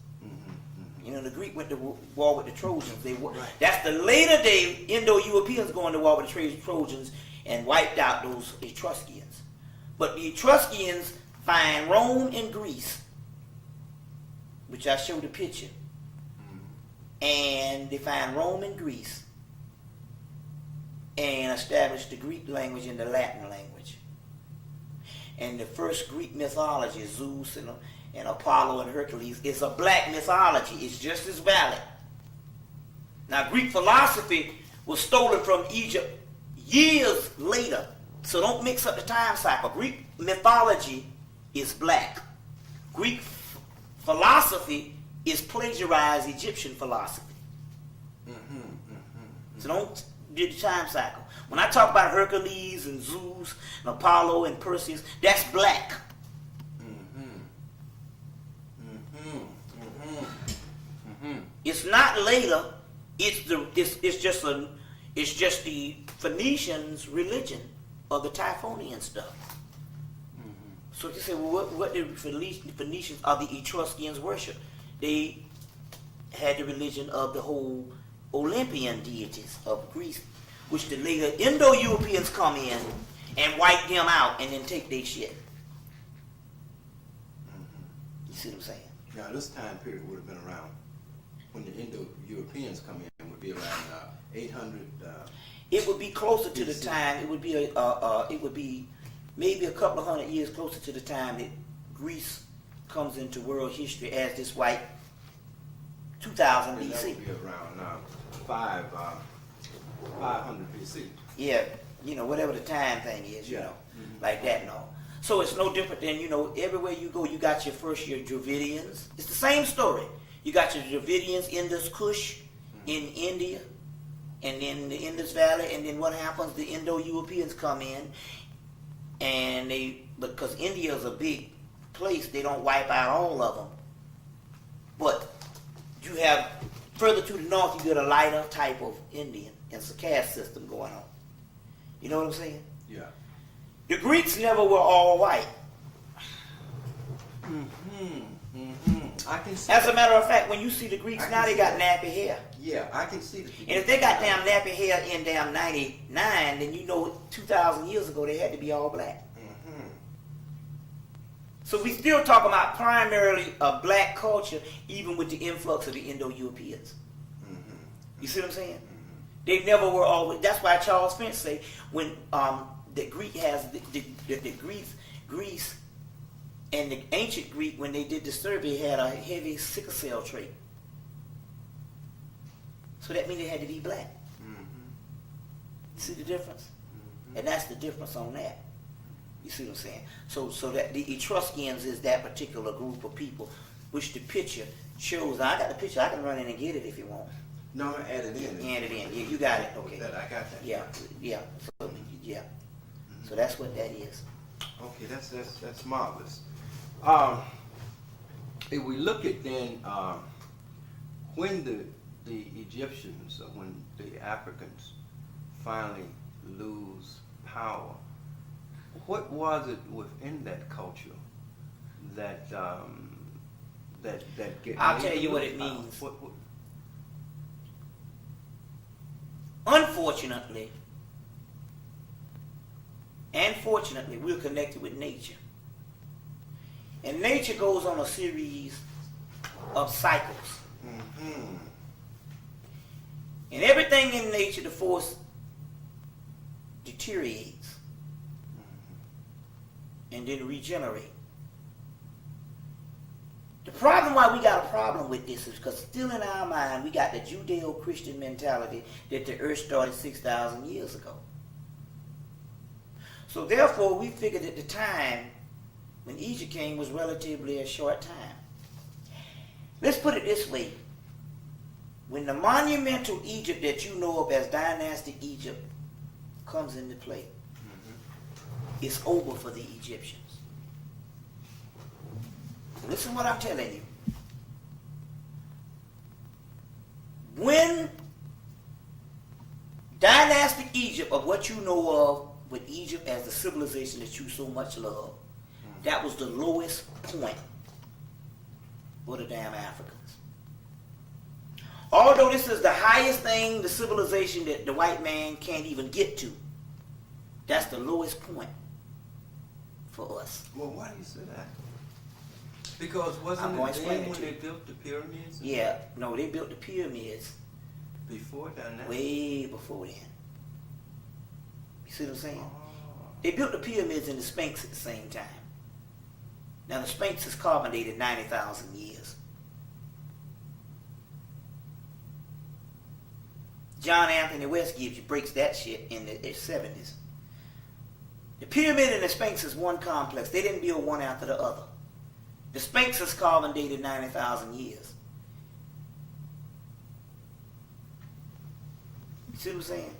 You know, the Greek went to war with the Trojans. That's the later day Indo-Europeans going to war with the Trojans and wiped out those Etruscans. But the Etruscans find Rome and Greece, which I showed the picture. And they find Rome and Greece and establish the Greek language and the Latin language. And the first Greek mythology, Zeus and Apollo and Hercules, is a black mythology. It's just as valid. Now, Greek philosophy was stolen from Egypt years later. So don't mix up the time cycle. Greek mythology is black. Greek philosophy is plagiarized Egyptian philosophy. So don't do the time cycle. When I talk about Hercules and Zeus and Apollo and Perseus, that's black. It's not later. It's just the Phoenicians' religion of the Typhonian stuff. So you say, well, what did the Phoenicians or the Etruscans worship? They had the religion of the whole Olympian deities of Greece, which the later Indo-Europeans come in and wipe them out and then take their shit. You see what I'm saying? Now this time period would have been around when the Indo-Europeans come in, would be around 800. It would be closer to the time. It would be maybe a couple of hundred years closer to the time that Greece comes into world history as this white 2000 BC. That would be around 500 BC. Yeah, whatever the time thing is, like that and all. So it's no different than, everywhere you go, you got your Dravidians. It's the same story. You got your Dravidians, Indus Kush in India, and then the Indus Valley, and then what happens? The Indo-Europeans come in, and because India is a big place, they don't wipe out all of them. But you have, further to the north, you get a lighter type of Indian. It's a caste system going on. You know what I'm saying? Yeah. The Greeks never were all white. I can see. As a matter of fact, when you see the Greeks now, they got nappy hair. Yeah, I can see that. And if they got damn nappy hair in damn 99, then you know 2,000 years ago they had to be all black. So we still talking about primarily a black culture, even with the influx of the Indo-Europeans. You see what I'm saying? They never were always. That's why Charles Finch say when the Greek has the Greece and the ancient Greek, when they did the survey, had a heavy sickle cell trait. So that means they had to be black. See the difference? And that's the difference on that. You see what I'm saying? So that the Etruscans is that particular group of people, which the picture shows. Now, I got the picture. I can run in and get it if you want. No, I'm gonna add it in. Add it in. Yeah, you got it. Okay. I got that. Yeah. So, yeah. So that's what that is. Okay, that's marvelous. If we look at then when the Egyptians or when the Africans finally lose power, what was it within that culture that I'll tell you what it means. Unfortunately, and fortunately, we're connected with nature. And nature goes on a series of cycles. And everything in nature, the force deteriorates and then regenerate. The problem why we got a problem with this is because still in our mind we got the Judeo-Christian mentality that the earth started 6,000 years ago. So therefore we figured at the time when Egypt came was relatively a short time. Let's put it this way. When the monumental Egypt that you know of as dynastic Egypt comes into play, it's over for the Egyptians. Listen what I'm telling you. When dynastic Egypt, of what you know of with Egypt as the civilization that you so much love, that was the lowest point for the damn Africans. Although this is the highest thing, the civilization that the white man can't even get to, that's the lowest point for us. Well, why do you say that? Because wasn't it then when they built the pyramids? Yeah, no, they built the pyramids before that. Way before then. You see what I'm saying? They built the pyramids and the Sphinx at the same time. Now the Sphinx is carbon dated 90,000 years. John Anthony West breaks that shit in the 70s. The pyramid and the Sphinx is one complex. They didn't build one after the other. The Sphinx is carbon dated 90,000 years. You see what I'm saying?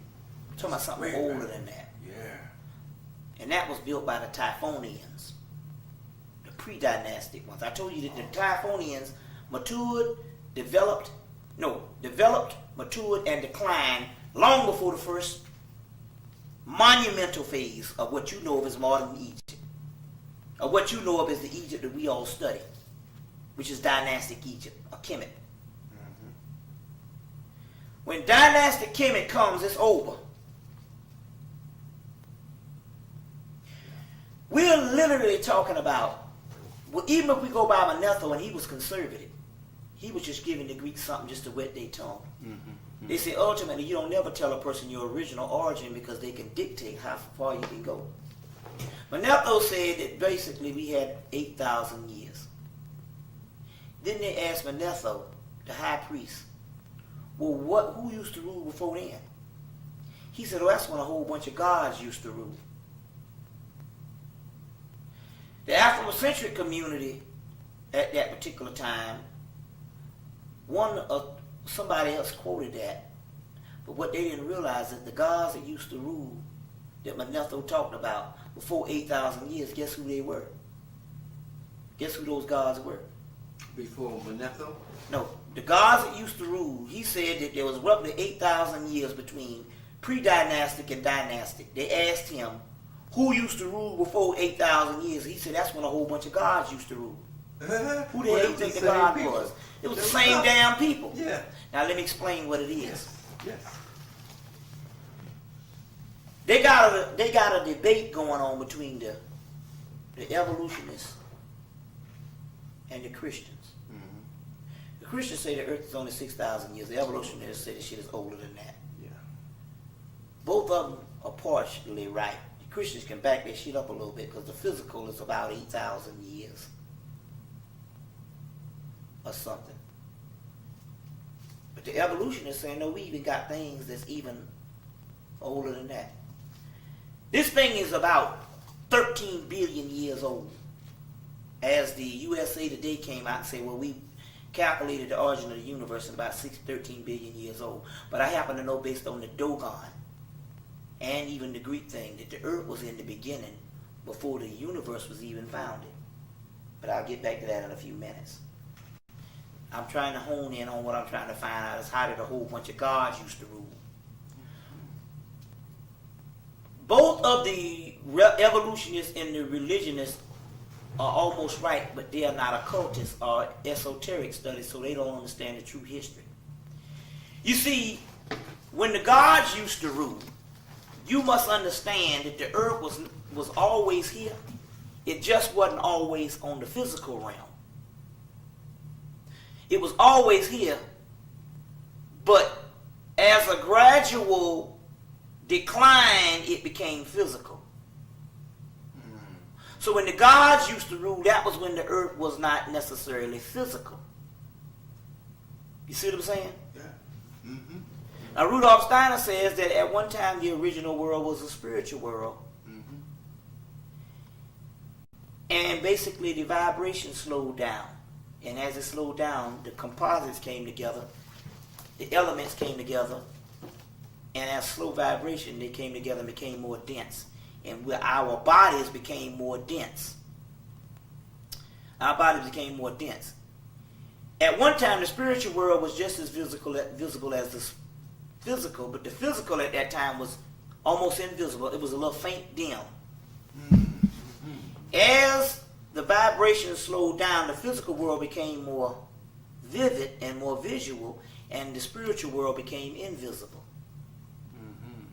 I'm talking about something older than that. Yeah. And that was built by the Typhonians, the pre-dynastic ones. I told you that the Typhonians developed, matured, and declined long before the first monumental phase of what you know of as modern Egypt, or what you know of as the Egypt that we all study, which is dynastic Egypt, or Kemet. When dynastic Kemet comes, it's over. We're literally talking about, well, even if we go by Manetho and he was conservative, he was just giving the Greeks something just to wet their tongue. They say ultimately you don't never tell a person your original origin because they can dictate how far you can go. Manetho said that basically we had 8,000 years. Then they asked Manetho, the high priest, well, who used to rule before then? He said, that's when a whole bunch of gods used to rule. The Afrocentric community at that particular time, somebody else quoted that, but what they didn't realize is the gods that used to rule, that Manetho talked about before 8,000 years, guess who they were? Guess who those gods were? Before Manetho? No, the gods that used to rule, he said that there was roughly 8,000 years between pre-dynastic and dynastic. They asked him, who used to rule before 8,000 years? He said, that's when a whole bunch of gods used to rule. Who the hell do you think the God was? It was the same damn people. Yeah. Now let me explain what it is. Yes. They got a debate going on between the evolutionists and the Christians. The Christians say the earth is only 6,000 years. The evolutionists say the shit is older than that. Yeah. Both of them are partially right. The Christians can back their shit up a little bit because the physical is about 8,000 years or something. But the evolutionists say, no, we even got things that's even older than that. This thing is about 13 billion years old. As the USA Today came out and said, well, we calculated the origin of the universe in about 13 billion years old. But I happen to know, based on the Dogon and even the Greek thing, that the earth was in the beginning before the universe was even founded. But I'll get back to that in a few minutes. I'm trying to hone in on what I'm trying to find out is how did a whole bunch of gods used to rule. Both of the evolutionists and the religionists are almost right, but they are not occultists or esoteric studies, so they don't understand the true history. You see, when the gods used to rule, you must understand that the earth was always here. It just wasn't always on the physical realm. It was always here, but as a gradual decline, it became physical. So when the gods used to rule, that was when the earth was not necessarily physical. You see what I'm saying? Yeah. Mm-hmm. Now Rudolf Steiner says that at one time the original world was a spiritual world. Mm-hmm. And basically the vibration slowed down. And as it slowed down, the composites came together, the elements came together, and as slow vibration, they came together and became more dense. And our bodies became more dense. Our bodies became more dense. At one time, the spiritual world was just as visible as the physical, but the physical at that time was almost invisible. It was a little faint dim. Mm-hmm. As the vibration slowed down, the physical world became more vivid and more visual, and the spiritual world became invisible. Mm-hmm.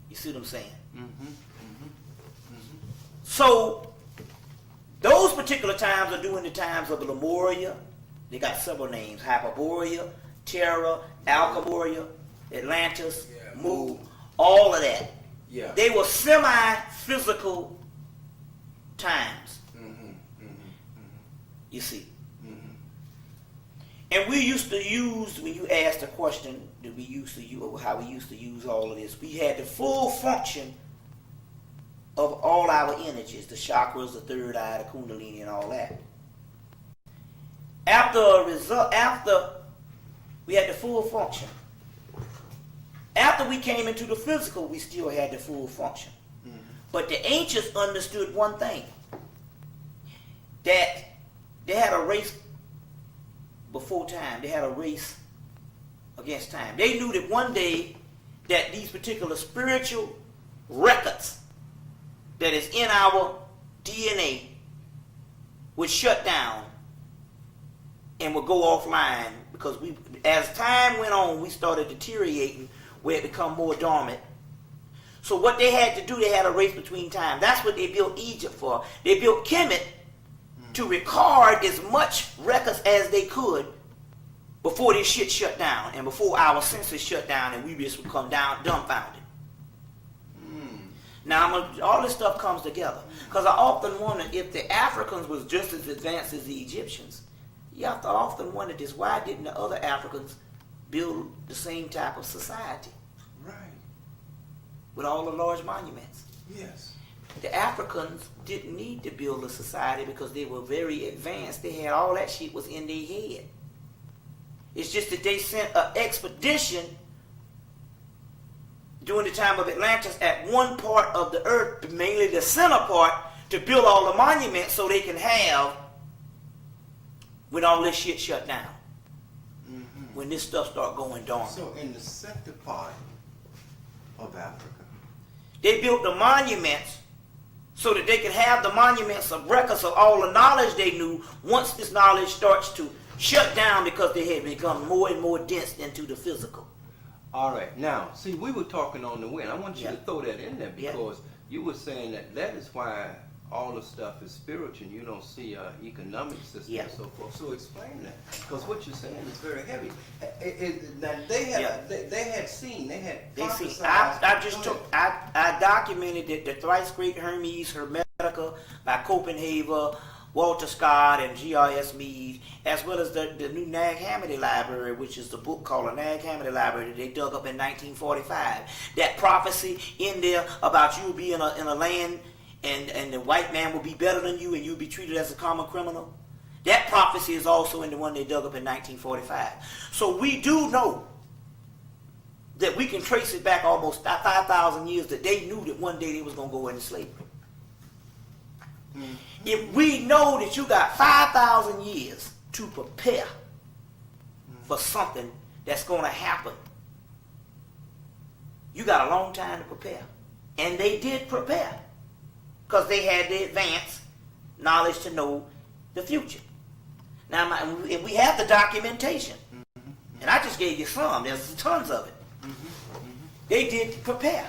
You see what I'm saying? Mm-hmm. Mm-hmm. Mm-hmm. So, those particular times are during the times of Lemuria. They got several names: Hyperborea, Terra, Alkemoria, Atlantis, Mu, all of that. Yeah. They were semi-physical times. Mm-hmm. Mm-hmm. Mm-hmm. You see. Mm-hmm. And we used to use, when you asked the question that we used to use, how we used to use all of this, we had the full function of all our energies, the chakras, the third eye, the kundalini, and all that. After we had the full function. After we came into the physical, we still had the full function. Mm-hmm. But the ancients understood one thing, that they had a race before time. They had a race against time. They knew that one day that these particular spiritual records that is in our DNA would shut down and would go offline because as time went on, we started deteriorating where it become more dormant. So what they had to do, they had a race between time. That's what they built Egypt for. They built Hemmitt to record as much records as they could before this shit shut down and before our senses shut down and we just would come down dumbfounded. Now, all this stuff comes together. Because I often wonder if the Africans was just as advanced as the Egyptians. Yeah, I often wondered this. Why didn't the other Africans build the same type of society? Right. With all the large monuments. Yes. The Africans didn't need to build a society because they were very advanced. They had all that shit was in their head. It's just that they sent an expedition during the time of Atlantis at one part of the earth, mainly the center part, to build all the monuments so they can have when all this shit shut down. When this stuff start going dormant. So in the center part of Africa, they built the monuments so that they could have the monuments of records of all the knowledge they knew once this knowledge starts to shut down because they had become more and more dense into the physical. All right. Now, see, we were talking on the way, and I want you Yeah. to throw that in there Yeah. because you were saying that is why all the stuff is spiritual. You don't see economic system Yeah. and so forth. So explain that, because what you're saying is very heavy. Now they had Yeah. they had seen, they had They see, prophesied. I just Go took, ahead. I documented that the thrice great Hermes Hermetica by Copenhagen, Walter Scott, and G.R.S. Mead, as well as the new Nag Hammadi Library, which is the book called the Nag Hammadi Library that they dug up in 1945. That prophecy in there about you being in a land and the white man will be better than you and you'll be treated as a common criminal. That prophecy is also in the one they dug up in 1945. So we do know that we can trace it back almost 5,000 years that they knew that one day they was going to go into slavery. If we know that you got 5,000 years to prepare for something that's going to happen, you got a long time to prepare. And they did prepare because they had the advanced knowledge to know the future. Now, and we have the documentation. And I just gave you some. There's tons of it. They did prepare.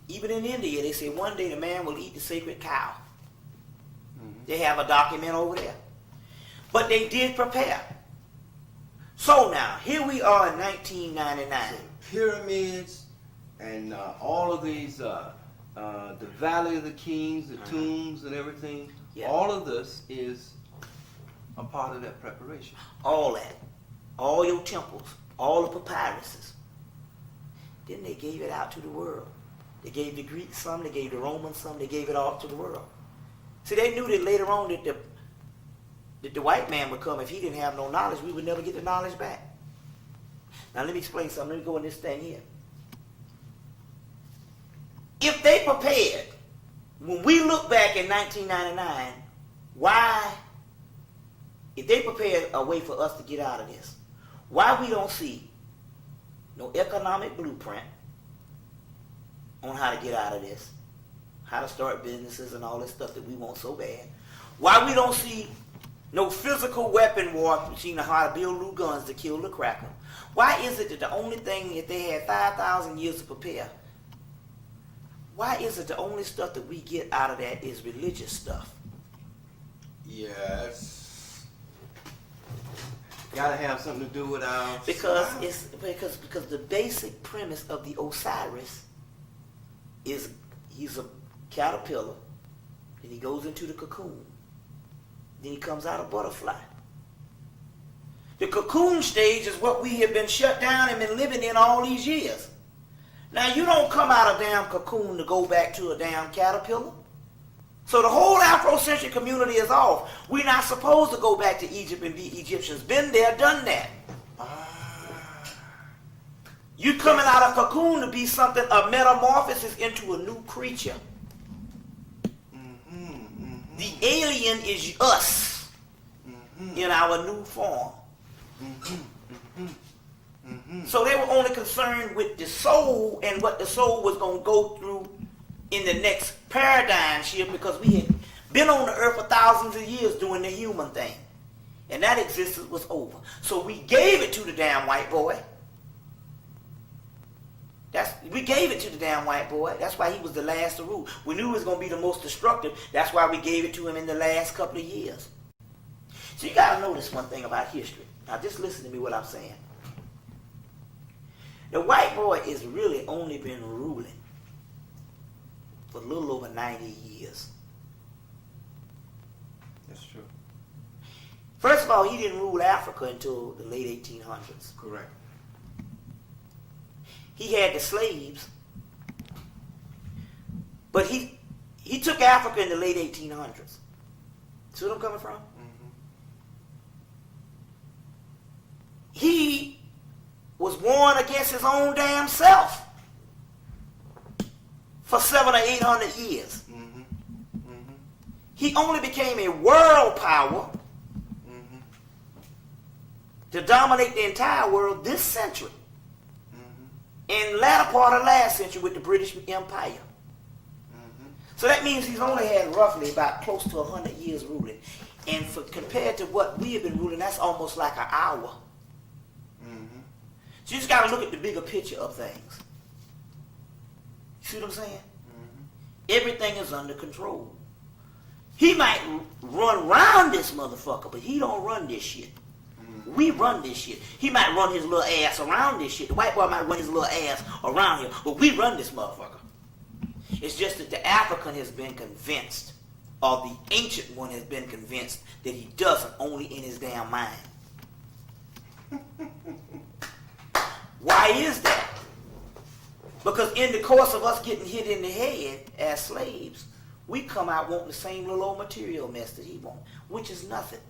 Even in India, they say one day the man will eat the sacred cow. They have a document over there. But they did prepare. So now, here we are in 1999. So pyramids and all of these, the Valley of the Kings, the tombs and everything, Yeah. all of this is a part of that preparation. All that. All your temples. All the papyruses. Then they gave it out to the world. They gave the Greeks some, they gave the Romans some, they gave it all to the world. See, they knew that later on that the white man would come. If he didn't have no knowledge, we would never get the knowledge back. Now let me explain something. Let me go in this thing here. If they prepared, when we look back in 1999, why, if they prepared a way for us to get out of this, why we don't see no economic blueprint on how to get out of this, how to start businesses and all this stuff that we want so bad. Why we don't see no physical weapon war machine on how to build new guns to kill the cracker. Why is it that the only thing, if they had 5,000 years to prepare, why is it the only stuff that we get out of that is religious stuff? Yes. Gotta have something to do with our Because style. it's because the basic premise of the Osiris is he's a caterpillar, then he goes into the cocoon, then he comes out a butterfly. The cocoon stage is what we have been shut down and been living in all these years. Now you don't come out of damn cocoon to go back to a damn caterpillar. So the whole Afrocentric community is off. We're not supposed to go back to Egypt and be Egyptians. Been there, done that. You coming out of cocoon to be something, a metamorphosis into a new creature. The alien is us in our new form. So they were only concerned with the soul and what the soul was going to go through in the next paradigm shift, because we had been on the earth for thousands of years doing the human thing. And that existence was over. So we gave it to the damn white boy. We gave it to the damn white boy. That's why he was the last to rule. We knew he was going to be the most destructive. That's why we gave it to him in the last couple of years. So you got to notice one thing about history. Now just listen to me what I'm saying. The white boy has really only been ruling for a little over 90 years. That's true. First of all, he didn't rule Africa until the late 1800s. Correct. He had the slaves, but he took Africa in the late 1800s. See what I'm coming from? He was warned against his own damn self for 700 or 800 years. Mm-hmm. Mm-hmm. He only became a world power Mm-hmm. to dominate the entire world this century. Mm-hmm. In the latter part of last century with the British Empire. Mm-hmm. So that means he's only had roughly about close to 100 years ruling. And compared to what we have been ruling, that's almost like an hour. Mm-hmm. So you just got to look at the bigger picture of things. You see what I'm saying? Mm-hmm. Everything is under control. He might run around this motherfucker, but he don't run this shit. Mm-hmm. We run this shit. He might run his little ass around this shit. The white boy might run his little ass around here, but we run this motherfucker. It's just that the African has been convinced, or the ancient one has been convinced, that he doesn't, only in his damn mind. Why is that? Because in the course of us getting hit in the head as slaves, we come out wanting the same little old material mess that he wants, which is nothing.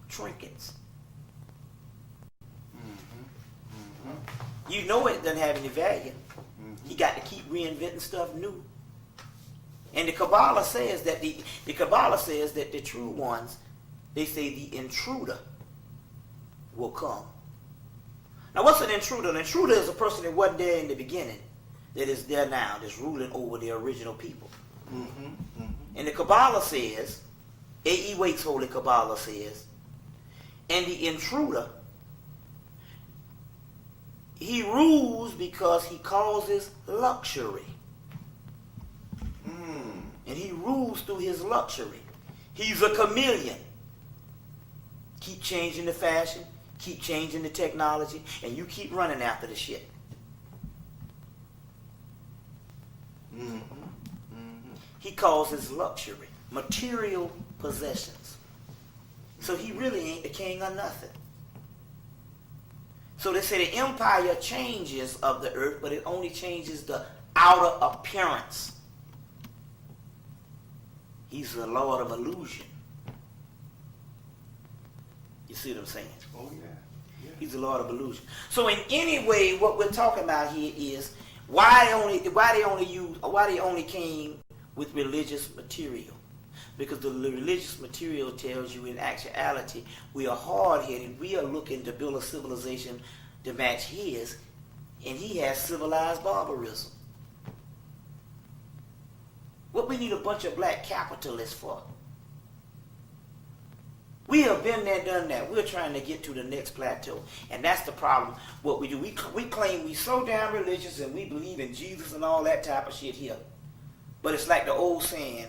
Trinkets. Mm-hmm. Mm-hmm. You know it doesn't have any value. Mm-hmm. He got to keep reinventing stuff new. And the Kabbalah says that the true ones, they say the intruder will come. Now what's an intruder? An intruder is a person that wasn't there in the beginning, that is there now, that's ruling over the original people. Mm-hmm. Mm-hmm. And the Kabbalah says, A.E. Waite's Holy Kabbalah says, and the intruder, he rules because he causes luxury. And he rules through his luxury. He's a chameleon. Keep changing the fashion, keep changing the technology, and you keep running after the shit. Mm-hmm. Mm-hmm. He causes luxury, material possessions. So he really ain't the king of nothing. So they say the empire changes of the earth, but it only changes the outer appearance. He's the Lord of illusion. You see what I'm saying? Oh, yeah. Yeah. He's the Lord of illusion. So in any way, what we're talking about here is why they only came with religious material. Because the religious material tells you in actuality, we are hard-headed. We are looking to build a civilization to match his, and he has civilized barbarism. What we need a bunch of black capitalists for? We have been there, done that. We're trying to get to the next plateau. And that's the problem. What we do, we claim we so damn religious and we believe in Jesus and all that type of shit here. But it's like the old saying,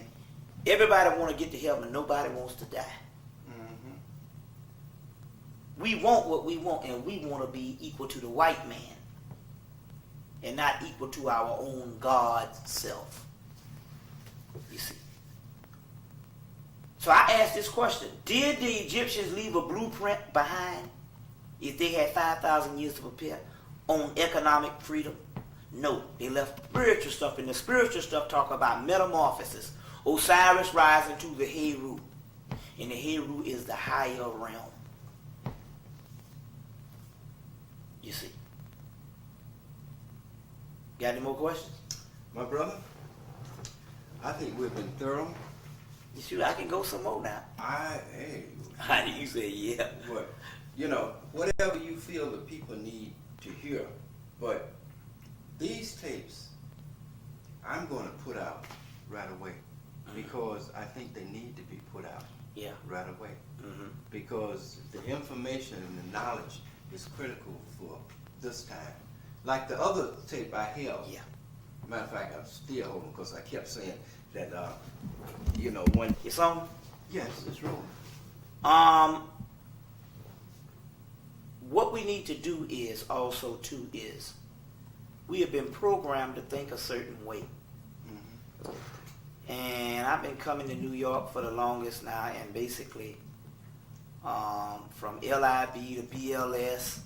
everybody want to get to heaven, nobody wants to die. Mm-hmm. We want what we want, and we want to be equal to the white man and not equal to our own God's self. You see. So I asked this question. Did the Egyptians leave a blueprint behind if they had 5,000 years to prepare on economic freedom? No. They left spiritual stuff, and the spiritual stuff talk about metamorphosis. Osiris rising to the Heru. And the Heru is the higher realm. You see. Got any more questions? My brother, I think we've been thorough. You see, I can go some more now. Hey. You say yeah. What? Whatever you feel the people need to hear. But these tapes, I'm going to put out right away. Because I think they need to be put out right away. Mm-hmm. Because the information and the knowledge is critical for this time. Like the other tape I held. Yeah. Matter of fact, I'm still holding because I kept saying that, when... It's on? Yes, it's rolling. What we need to do is also, too, is we have been programmed to think a certain way. Mm-hmm. And I've been coming to New York for the longest now, and basically from LIB to BLS,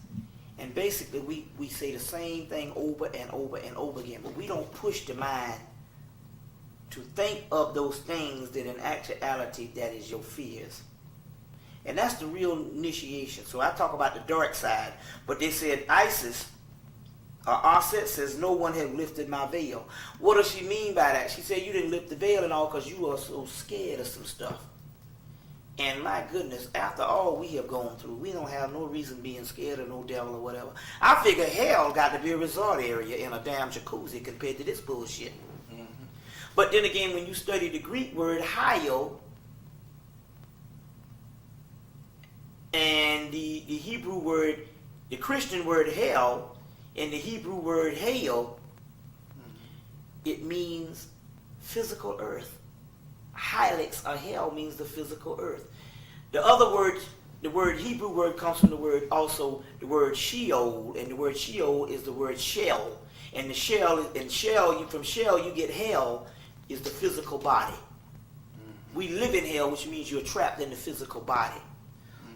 and basically we say the same thing over and over and over again, but we don't push the mind to think of those things that in actuality that is your fears. And that's the real initiation. So I talk about the dark side, but they said ISIS Aset says, no one has lifted my veil. What does she mean by that? She said, you didn't lift the veil and all because you are so scared of some stuff. And my goodness, after all we have gone through, we don't have no reason being scared of no devil or whatever. I figure hell got to be a resort area in a damn jacuzzi compared to this bullshit. Mm-hmm. But then again, when you study the Greek word hyo and the Hebrew word, the Christian word hell, and the Hebrew word hail, it means physical earth. Helix or hell means the physical earth. The other word, the word Hebrew word comes from the word also the word Sheol, and the word Sheol is the word shell. And the shell, from shell you get hell, is the physical body. We live in hell, which means you're trapped in the physical body.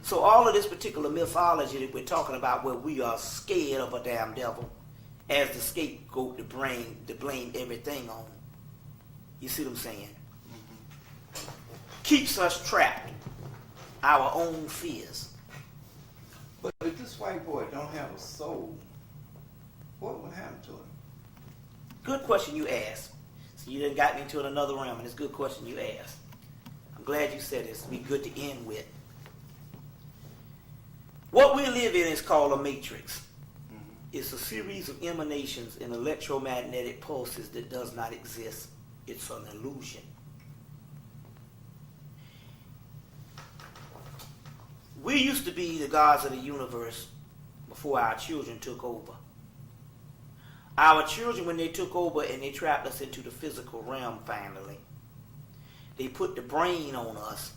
So all of this particular mythology that we're talking about, where we are scared of a damn devil as the scapegoat to blame everything on. You see what I'm saying? Mm-hmm. Keeps us trapped. Our own fears. But if this white boy don't have a soul, what would happen to him? Good question you asked. So you done got me into another realm, and it's a good question you asked. I'm glad you said this. It'd be good to end with. What we live in is called a matrix. Mm-hmm. It's a series of emanations and electromagnetic pulses that does not exist. It's an illusion. We used to be the gods of the universe before our children took over. Our children, when they took over and they trapped us into the physical realm finally, they put the brain on us,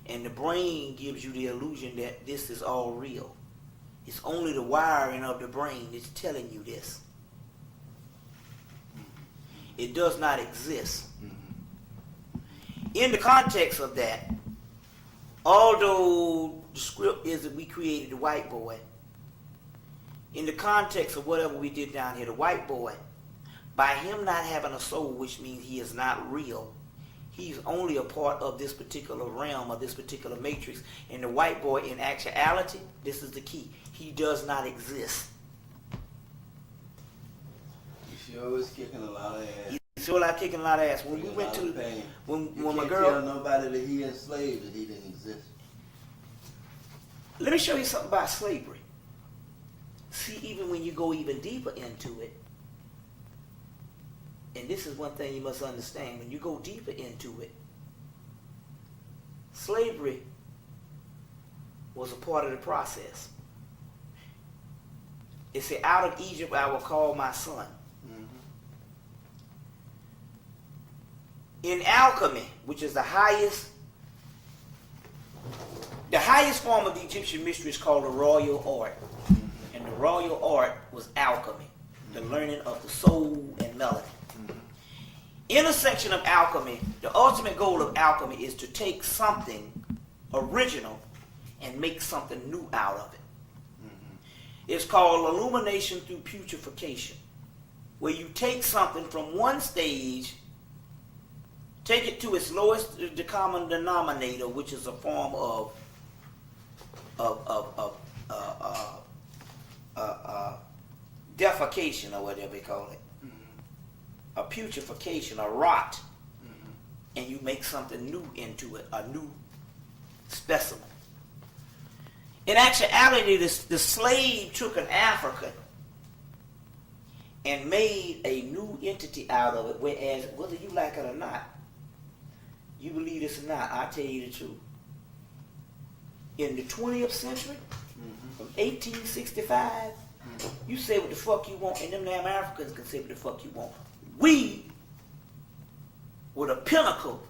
and the brain gives you the illusion that this is all real. It's only the wiring of the brain that's telling you this. It does not exist. In the context of that, although the script is that we created the white boy, in the context of whatever we did down here, the white boy, by him not having a soul, which means he is not real, he's only a part of this particular realm or this particular matrix. And the white boy, in actuality, this is the key, he does not exist. He sure is kicking a lot of ass. He's sure like kicking a lot of ass. When we went to, when my girl, tell nobody that he enslaved that he didn't exist. Let me show you something about slavery. See, even when you go even deeper into it, and this is one thing you must understand, when you go deeper into it, slavery was a part of the process. It said, out of Egypt I will call my son. Mm-hmm. In alchemy, which is the highest form of the Egyptian mystery, is called the royal art. Mm-hmm. And the royal art was alchemy, the learning of the soul and melody. Mm-hmm. Intersection of alchemy, the ultimate goal of alchemy is to take something original and make something new out of it. Mm-hmm. It's called illumination through putrefaction, where you take something from one stage, take it to its lowest common denominator, which is a form of defecation, or whatever they call it. Mm-hmm. A putrefaction, a rot. Mm-hmm. And you make something new into it, a new specimen. In actuality, the slave took an African and made a new entity out of it, whereas whether you like it or not, you believe this or not, I'll tell you the truth. In the 20th century, mm-hmm. from 1865, mm-hmm. you say what the fuck you want, and them damn Africans can say what the fuck you want. We were the pinnacle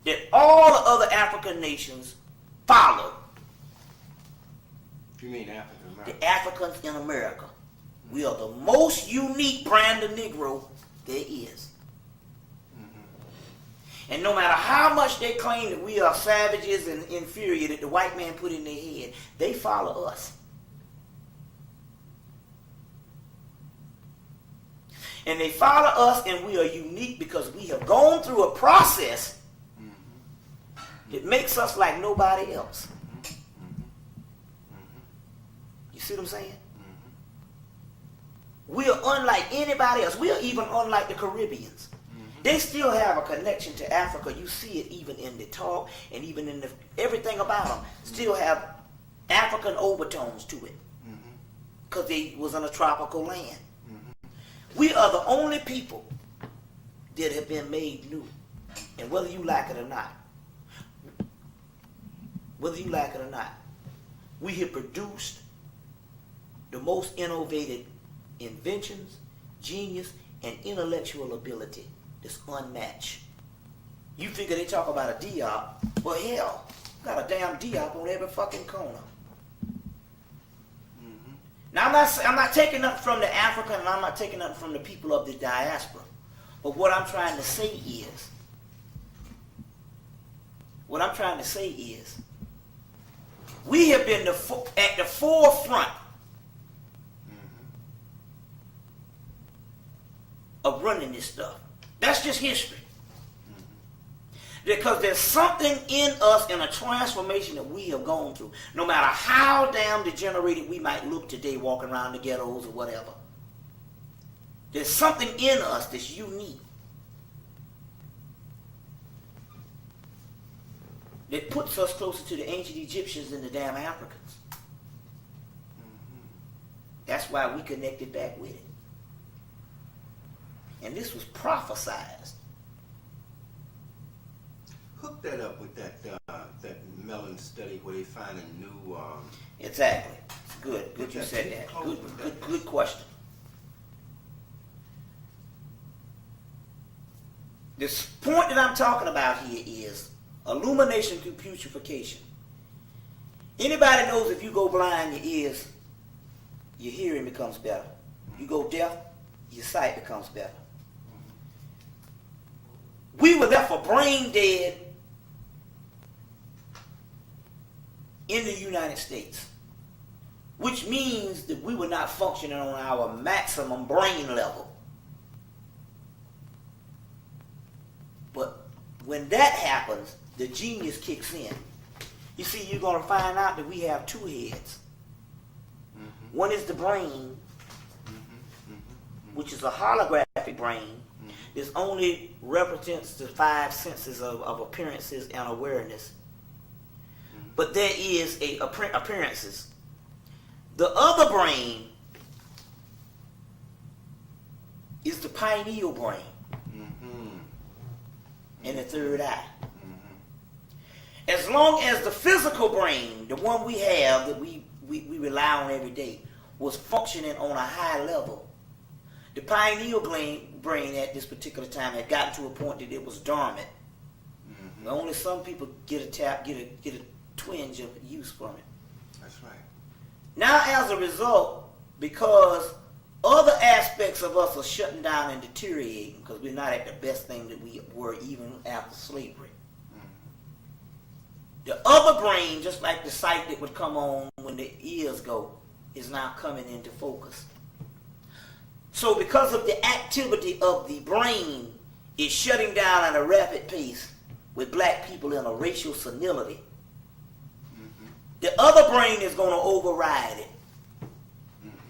that all the other African nations followed. You mean African American? The Africans in America. Mm-hmm. We are the most unique brand of Negro there is. And no matter how much they claim that we are savages and inferior that the white man put in their head, they follow us. And they follow us, and we are unique because we have gone through a process that makes us like nobody else. You see what I'm saying? We're unlike anybody else. We're even unlike the Caribbeans. They still have a connection to Africa. You see it even in the talk and even in everything about them. Still have African overtones to it. Because they was in a tropical land. We are the only people that have been made new. And whether you like it or not, we have produced the most innovative inventions, genius, and intellectual ability that's unmatched. You figure they talk about a Diop, well hell, got a damn Diop on every fucking corner. Now I'm not taking nothing from the African, and I'm not taking nothing from the people of the diaspora. But what I'm trying to say is, we have been at the forefront of running this stuff. That's just history. Because there's something in us in a transformation that we have gone through. No matter how damn degenerated we might look today walking around the ghettos or whatever. There's something in us that's unique. That puts us closer to the ancient Egyptians than the damn Africans. That's why we connected back with it. And this was prophesized. Hook that up with that Mellon study where they find a new. Exactly. Good you said that. Good question. This point that I'm talking about here is illumination through putrefaction. Anybody knows if you go blind, your ears, your hearing becomes better. You go deaf, your sight becomes better. We were therefore brain dead in the United States, which means that we were not functioning on our maximum brain level. But when that happens, the genius kicks in. You see, you're going to find out that we have two heads. One is the brain, which is a holographic brain. This only represents the five senses of appearances and awareness. But there is appearances. The other brain is the pineal brain. And the third eye. As long as the physical brain, the one we have that we rely on every day, was functioning on a high level, the pineal brain at this particular time had gotten to a point that it was dormant. Only some people get a twinge of use from it. That's right. Now, as a result, because other aspects of us are shutting down and deteriorating because we're not at the best thing that we were even after slavery. The other brain, just like the sight that would come on when the ears go, is now coming into focus. So because of the activity of the brain is shutting down at a rapid pace with black people in a racial senility, the other brain is going to override it.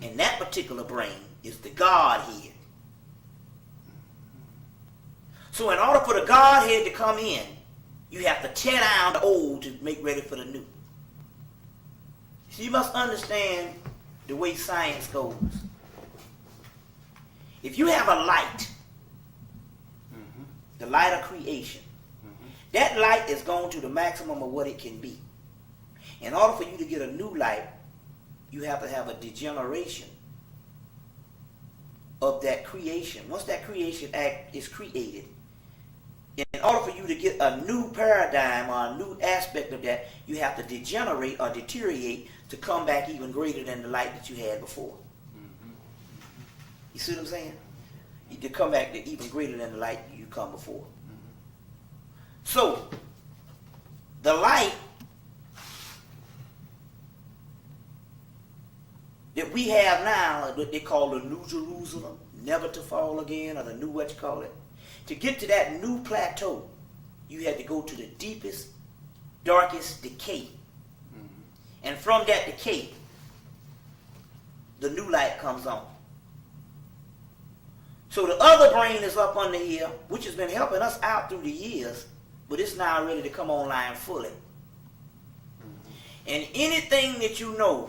And that particular brain is the Godhead. So in order for the Godhead to come in, you have to tear down the old to make ready for the new. So you must understand the way science goes. If you have a light, the light of creation, that light is going to the maximum of what it can be. In order for you to get a new light, you have to have a degeneration of that creation. Once that creation act is created, in order for you to get a new paradigm or a new aspect of that, you have to degenerate or deteriorate to come back even greater than the light that you had before. You see what I'm saying? To come back to even greater than the light you come before. So, the light that we have now, what they call the New Jerusalem, never to fall again, or the new what you call it. To get to that new plateau, you had to go to the deepest, darkest decay. And from that decay, the new light comes on. So the other brain is up under here, which has been helping us out through the years, but it's now ready to come online fully. And anything that you know,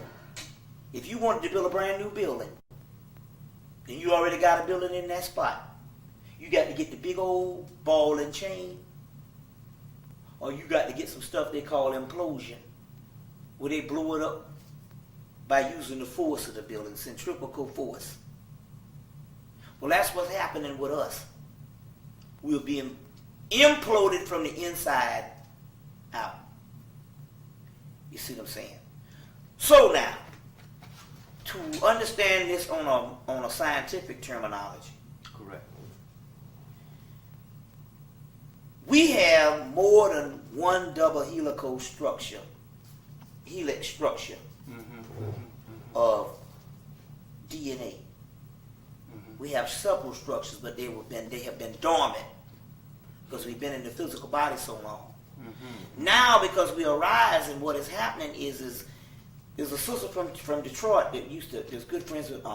if you wanted to build a brand new building, and you already got a building in that spot, you got to get the big old ball and chain, or you got to get some stuff they call implosion, where they blow it up by using the force of the building, centrifugal force. Well, that's what's happening with us. We're being imploded from the inside out. You see what I'm saying? So now, to understand this on a scientific terminology, Correct. we have more than one double helix structure of DNA. We have several structures, but they have been dormant because we've been in the physical body so long. Now, because we are rising, what is happening is a sister from Detroit that is good friends with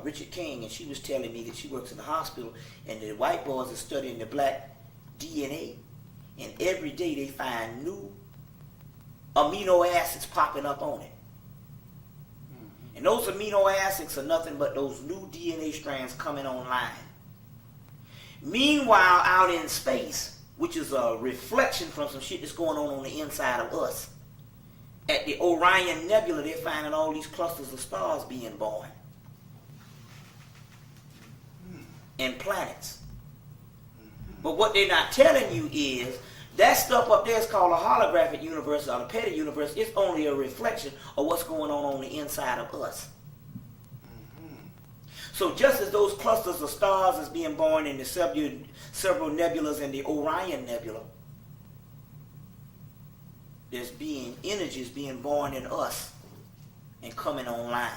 Richard King, and she was telling me that she works in the hospital, and the white boys are studying the black DNA, and every day they find new amino acids popping up on it. And those amino acids are nothing but those new DNA strands coming online. Meanwhile, out in space, which is a reflection from some shit that's going on the inside of us, at the Orion Nebula, they're finding all these clusters of stars being born. And planets. But what they're not telling you is, that stuff up there is called a holographic universe or a petty universe. It's only a reflection of what's going on the inside of us. So just as those clusters of stars is being born in the several nebulas in the Orion Nebula, there's energies being born in us and coming online.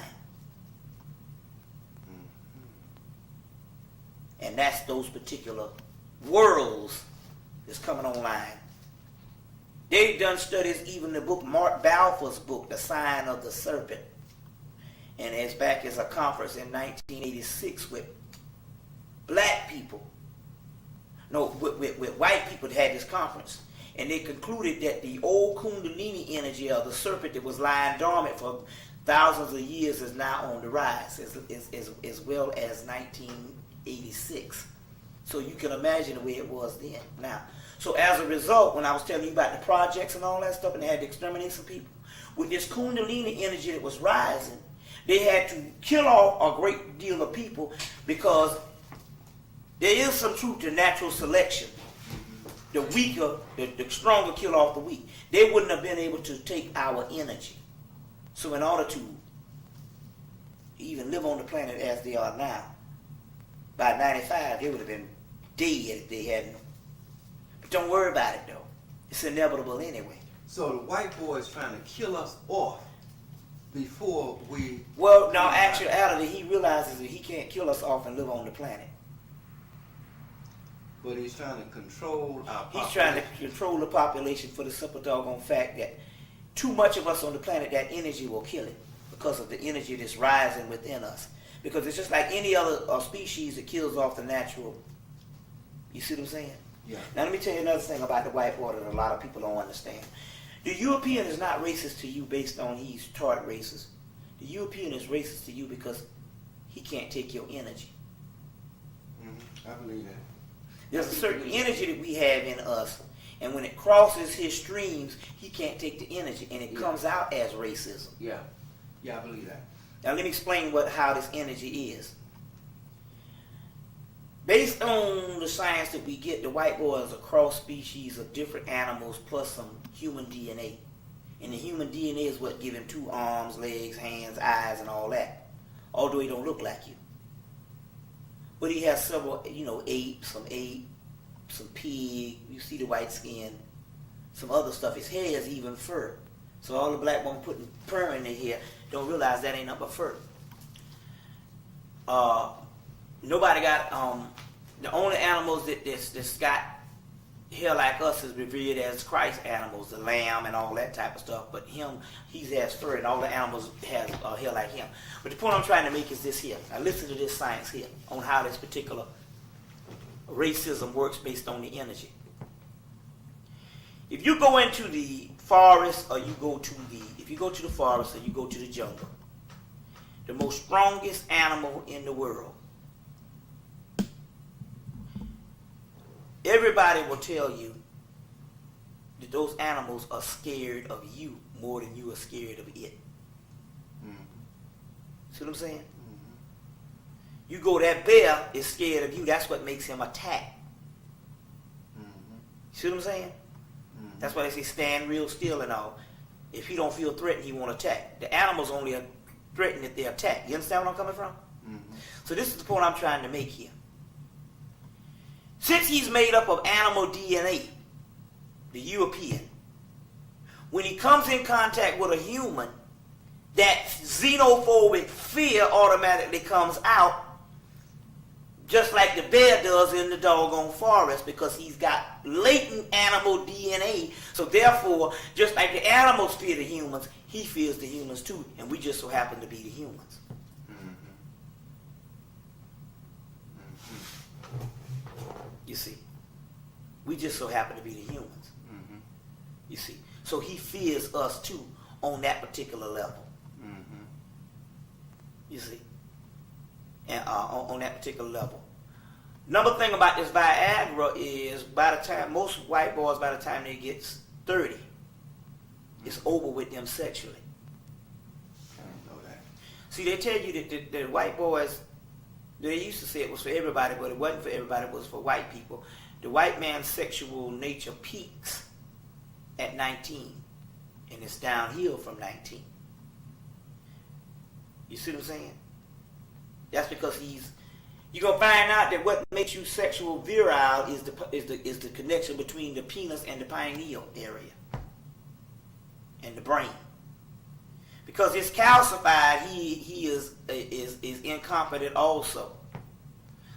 And that's those particular worlds that's coming online. They've done studies, even the book, Mark Balfour's book, The Sign of the Serpent. And it's back as a conference in 1986 with black people. No, with white people that had this conference. And they concluded that the old Kundalini energy of the serpent that was lying dormant for thousands of years is now on the rise, as well as 1986. So you can imagine the way it was then. Now, so as a result, when I was telling you about the projects and all that stuff, and they had to exterminate some people, with this Kundalini energy that was rising, they had to kill off a great deal of people because there is some truth to natural selection. The weaker, the stronger kill off the weak. They wouldn't have been able to take our energy. So in order to even live on the planet as they are now, by 95, they would have been dead if they hadn't. But don't worry about it, though. It's inevitable anyway. So the white boy is trying to kill us off before we... Well, now, actuality, he realizes that he can't kill us off and live on the planet. But he's trying to control our population. He's trying to control the population for the simple doggone fact that too much of us on the planet, that energy will kill it because of the energy that's rising within us. Because it's just like any other species that kills off the natural. You see what I'm saying? Yeah. Now let me tell you another thing about the white boy that a lot of people don't understand. The European is not racist to you based on he's taught racist. The European is racist to you because he can't take your energy. Mm-hmm. I believe that. There's a certain energy that we have in us, and when it crosses his streams, he can't take the energy, and it comes out as racism. Yeah. Yeah, I believe that. Now let me explain how this energy is. Based on the science that we get, the white boy is a cross species of different animals plus some human DNA. And the human DNA is what gives him 2 arms, legs, hands, eyes, and all that. Although he don't look like you. But he has several, ape, some pig, you see the white skin, some other stuff. His hair is even fur. So all the black women putting fur in their hair don't realize that ain't nothing but fur. Nobody got, the only animals that's got hair like us is revered as Christ animals, the lamb and all that type of stuff. But him, he has fur, and all the animals have hair like him. But the point I'm trying to make is this here. Now listen to this science here on how this particular racism works based on the energy. If you go into the forest, or you go to the forest, or you go to the jungle, the most strongest animal in the world, everybody will tell you that those animals are scared of you more than you are scared of it. Mm-hmm. See what I'm saying? Mm-hmm. You go, that bear is scared of you. That's what makes him attack. Mm-hmm. See what I'm saying? Mm-hmm. That's why they say stand real still and all. If he don't feel threatened, he won't attack. The animals only are threatened if they attack. You understand where I'm coming from? Mm-hmm. So this is the point I'm trying to make here. Since he's made up of animal DNA, the European, when he comes in contact with a human, that xenophobic fear automatically comes out, just like the bear does in the doggone forest, because he's got latent animal DNA. So therefore, just like the animals fear the humans, he fears the humans too, and we just so happen to be the humans. You see, we just so happen to be the humans. Mm-hmm. You see, so he fears us too on that particular level. Mm-hmm. You see, and on that particular level. Another thing about this Viagra is, by the time most white boys, by the time they get 30, it's over with them sexually. I didn't know that. See, they tell you that the white boys, they used to say it was for everybody, but it wasn't for everybody, it was for white people. The white man's sexual nature peaks at 19, and it's downhill from 19. You see what I'm saying? That's because you're going to find out that what makes you sexual virile is the connection between the penis and the pineal area and the brain. Because it's calcified, he is incompetent also.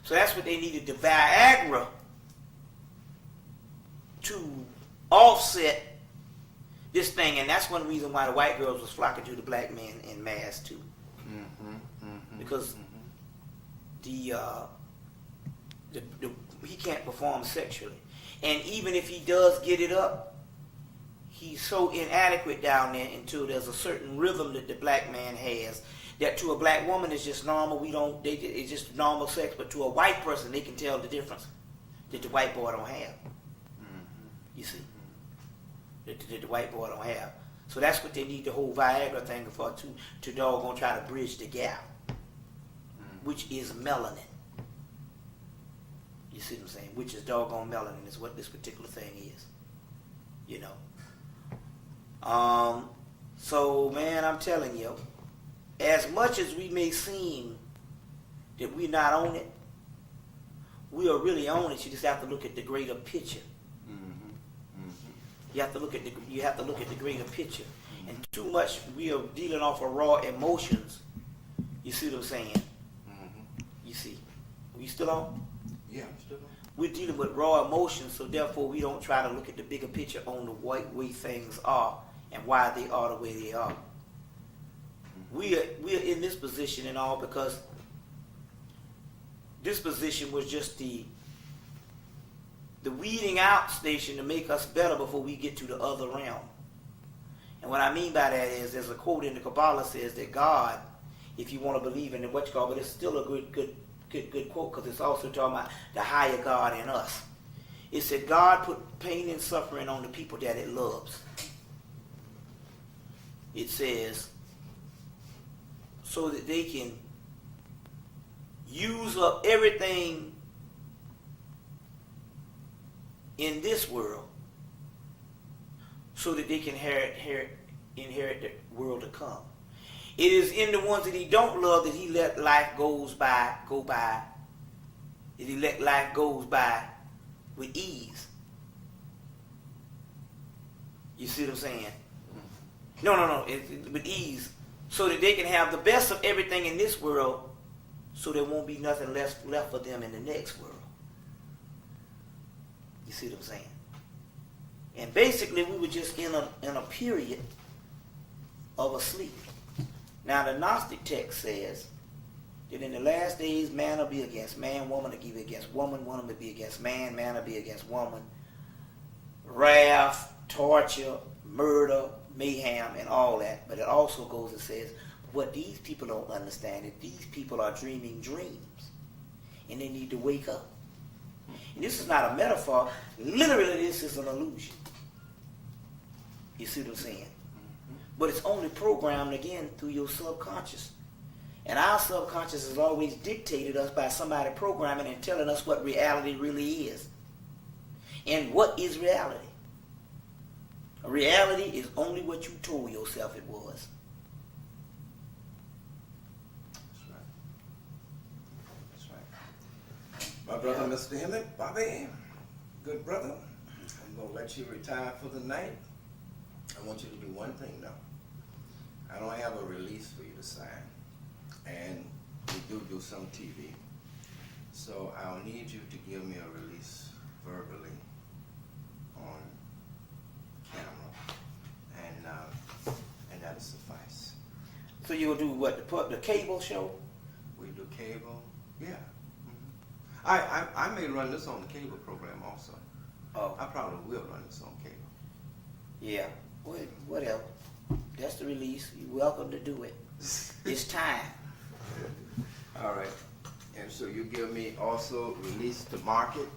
So that's what they needed the Viagra to offset this thing, and that's one reason why the white girls was flocking to the black men in mass too. Mm-hmm. Mm-hmm. Because he can't perform sexually, and even if he does get it up, he's so inadequate down there until there's a certain rhythm that the black man has that to a black woman is just normal. It's just normal sex, but to a white person they can tell the difference that the white boy don't have. You see, that the white boy don't have. So that's what they need the whole Viagra thing for, to doggone try to bridge the gap, which is melanin. You see what I'm saying? Which is doggone melanin is what this particular thing is. You know. So man, I'm telling you, as much as we may seem that we're not on it, we are really on it. You just have to look at the greater picture. You have to look at the greater picture. And too much we are dealing off of raw emotions. You see what I'm saying? You see. Are you still on? Yeah, I'm still on. We're dealing with raw emotions, so therefore we don't try to look at the bigger picture on the way things are and why they are the way they are. We are in this position and all because this position was just the weeding out station to make us better before we get to the other realm. And what I mean by that is, there's a quote in the Kabbalah says that God, if you want to believe in what you call, but it's still a good quote because it's also talking about the higher God in us. It said God put pain and suffering on the people that it loves. It says so that they can use up everything in this world so that they can inherit the world to come. It is in the ones that he don't love that he let life go by. That he let life go by with ease. You see what I'm saying? No. With ease. So that they can have the best of everything in this world so there won't be nothing left for them in the next world. You see what I'm saying? And basically, we were just in a period of a sleep. Now, the Gnostic text says that in the last days, man will be against man, woman will be against woman, woman will be against man, man will be against woman. Wrath, torture, murder, mayhem, and all that. But it also goes and says, what these people don't understand is these people are dreaming dreams, and they need to wake up. And this is not a metaphor. Literally, this is an illusion. You see what I'm saying? But it's only programmed, again, through your subconscious. And our subconscious has always dictated us by somebody programming and telling us what reality really is. And what is reality? Reality is only what you told yourself it was. That's right. My brother, Mr. Hemmitt, Bobby, good brother. I'm going to let you retire for the night. I want you to do one thing now. I don't have a release for you to sign. And we do some TV. So I'll need you to give me a release verbally on camera. And that'll suffice. So you'll do what, the cable show? We do cable? Yeah. Mm-hmm. I may run this on the cable program also. Oh. I probably will run this on cable. Yeah. Whatever. That's the release. You're welcome to do it. It's time. All right. And so you give me also release to market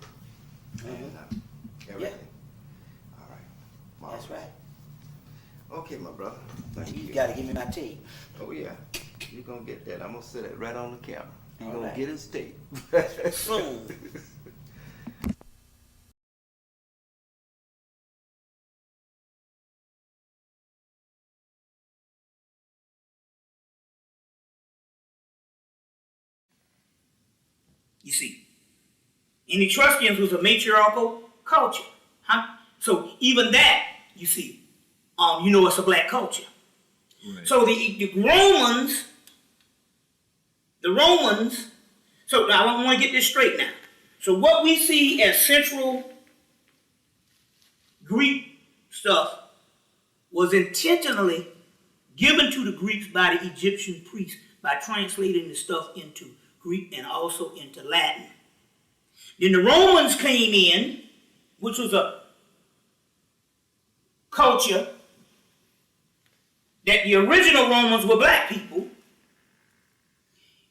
and everything. Yeah. All right. Marvelous. That's right. Okay, my brother. Thank you. You got to give me my tape. Oh, yeah. You're going to get that. I'm going to set it right on the camera. You're All going right. to get his tape. Soon. You see, in the Etruscans was a matriarchal culture. Huh? So even that, you see, it's a black culture. Right. So the Romans, so now I want to get this straight now. So what we see as central Greek stuff was intentionally given to the Greeks by the Egyptian priests by translating the stuff into Greek and also into Latin. Then the Romans came in, which was a culture that the original Romans were black people,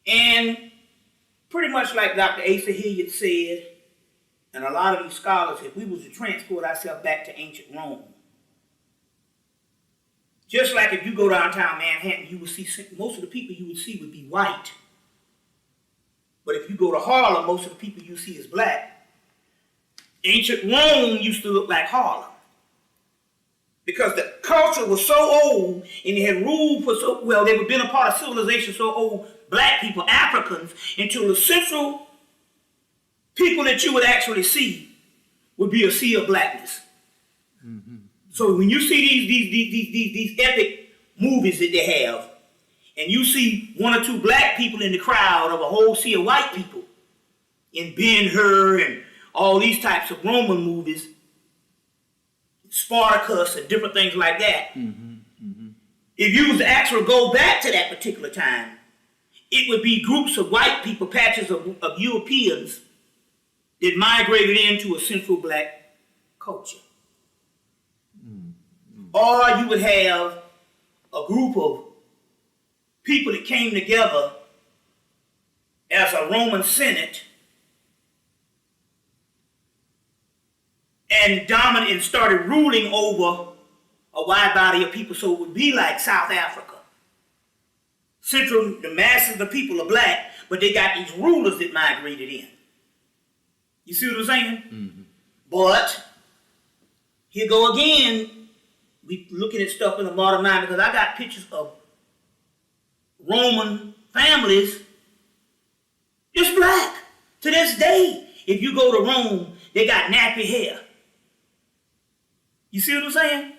and pretty much like Dr. Asa Hilliard said, and a lot of these scholars, if we was to transport ourselves back to ancient Rome, just like if you go downtown Manhattan, you would see most of the people you would see would be white. But if you go to Harlem, most of the people you see is black. Ancient Rome used to look like Harlem. Because the culture was so old and they had ruled for so, well, they had been a part of civilization so old, black people, Africans, until the central people that you would actually see would be a sea of blackness. Mm-hmm. So when you see these epic movies that they have, and you see one or two black people in the crowd of a whole sea of white people in Ben-Hur and all these types of Roman movies, Spartacus and different things like that. Mm-hmm. Mm-hmm. If you was to actually go back to that particular time, it would be groups of white people, patches of Europeans that migrated into a central black culture. Mm-hmm. Or you would have a group of people that came together as a Roman Senate and dominated and started ruling over a wide body of people. So it would be like South Africa. The masses of the people are black, but they got these rulers that migrated in. You see what I'm saying? Mm-hmm. But here go again, we looking at stuff in the modern mind, because I got pictures of Roman families just black to this day. If you go to Rome, they got nappy hair. You see what I'm saying?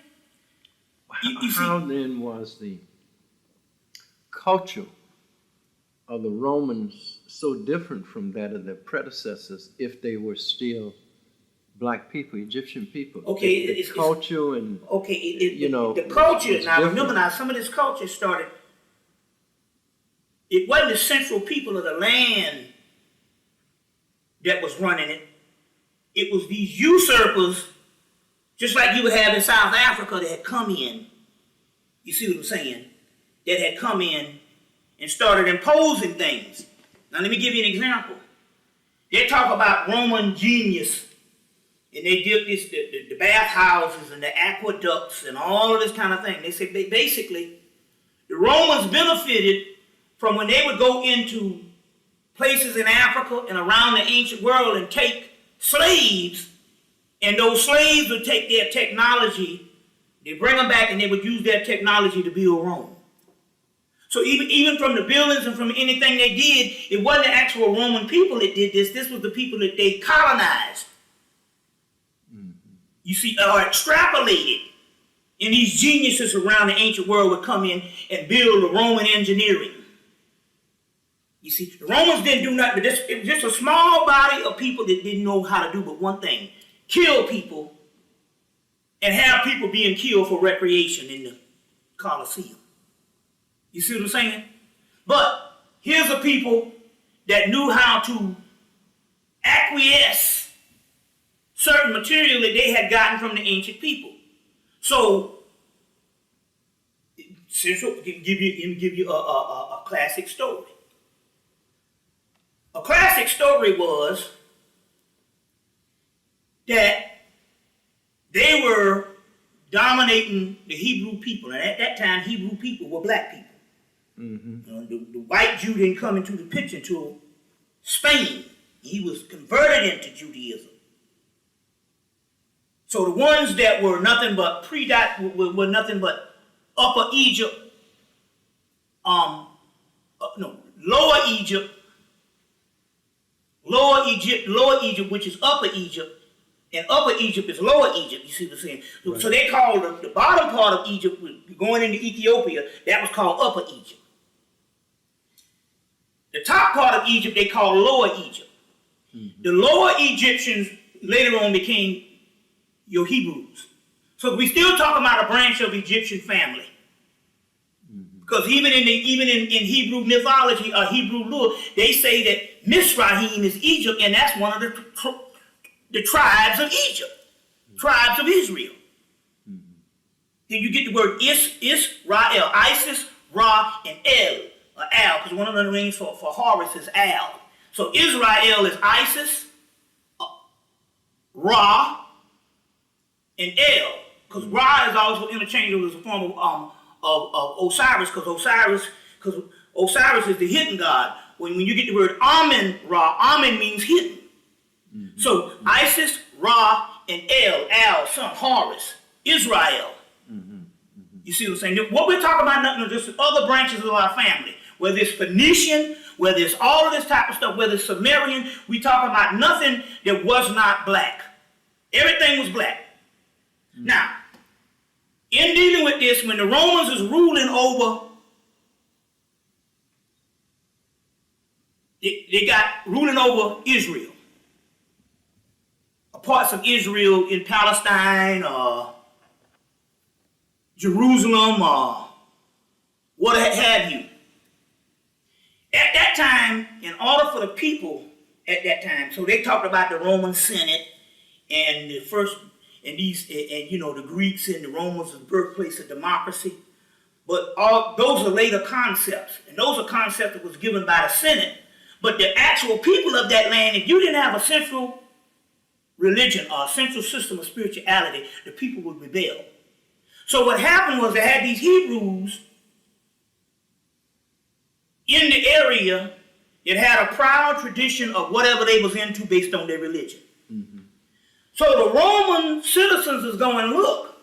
How then was the culture of the Romans so different from that of their predecessors if they were still black people, Egyptian people. Okay, the culture and okay. you know, the culture. it's Now different. remember, now some of this culture started. It wasn't the central people of the land that was running it. It was these usurpers, just like you would have in South Africa, that had come in. You see what I'm saying? That had come in and started imposing things. Now let me give you an example. They talk about Roman genius, and they did this, the bathhouses and the aqueducts and all of this kind of thing. They said basically the Romans benefited from when they would go into places in Africa and around the ancient world and take slaves, and those slaves would take their technology, they bring them back, and they would use their technology to build Rome. So even from the buildings and from anything they did, it wasn't the actual Roman people that did this. This was the people that they colonized. You see, or extrapolated. And these geniuses around the ancient world would come in and build the Roman engineering. You see, the Romans didn't do nothing, but it was just a small body of people that didn't know how to do but one thing: kill people and have people being killed for recreation in the Colosseum. You see what I'm saying? But here's a people that knew how to acquiesce certain material that they had gotten from the ancient people. So, let me give you a classic story. A classic story was that they were dominating the Hebrew people, and at that time, Hebrew people were black people. The white Jew didn't come into the picture until Spain. He was converted into Judaism. So the ones that were nothing but were nothing but Upper Egypt, Lower Egypt, which is Upper Egypt, and Upper Egypt is Lower Egypt. You see what I'm saying? Right. So they called the bottom part of Egypt, going into Ethiopia, that was called Upper Egypt. The top part of Egypt they called Lower Egypt. The Lower Egyptians later on became your Hebrews. So we still talking about a branch of Egyptian family. Because even in Hebrew mythology or Hebrew lore, they say that Mizraim is Egypt, and that's one of the tribes of Egypt, tribes of Israel. Then you get the word Israel, Isis, Ra, and El, or Al, because one of the names for Horus is Al. So Israel is Isis, Ra, and El, because Ra is also interchangeable as a form of Osiris, because Osiris is the hidden god. When you get the word Amen, Ra, Amen means hidden. So Isis, Ra, and Al, son, Horus, Israel. You see what I'm saying? What we're talking about, nothing, just other branches of our family. Whether it's Phoenician, whether it's all of this type of stuff, whether it's Sumerian, we talking about nothing that was not black. Everything was black. Now, in dealing with this, when the Romans was ruling over, they got ruling over Israel. Parts of Israel in Palestine, Jerusalem, or what have you. At that time, in order for the people at that time, so they talked about the Roman Senate and the first, and the Greeks and the Romans, the birthplace of democracy. But all those are later concepts, and those are concepts that was given by the Senate. But the actual people of that land, if you didn't have a central religion or a central system of spirituality, the people would rebel. So what happened was they had these Hebrews in the area that had a proud tradition of whatever they was into based on their religion. So the Roman citizens is going, look,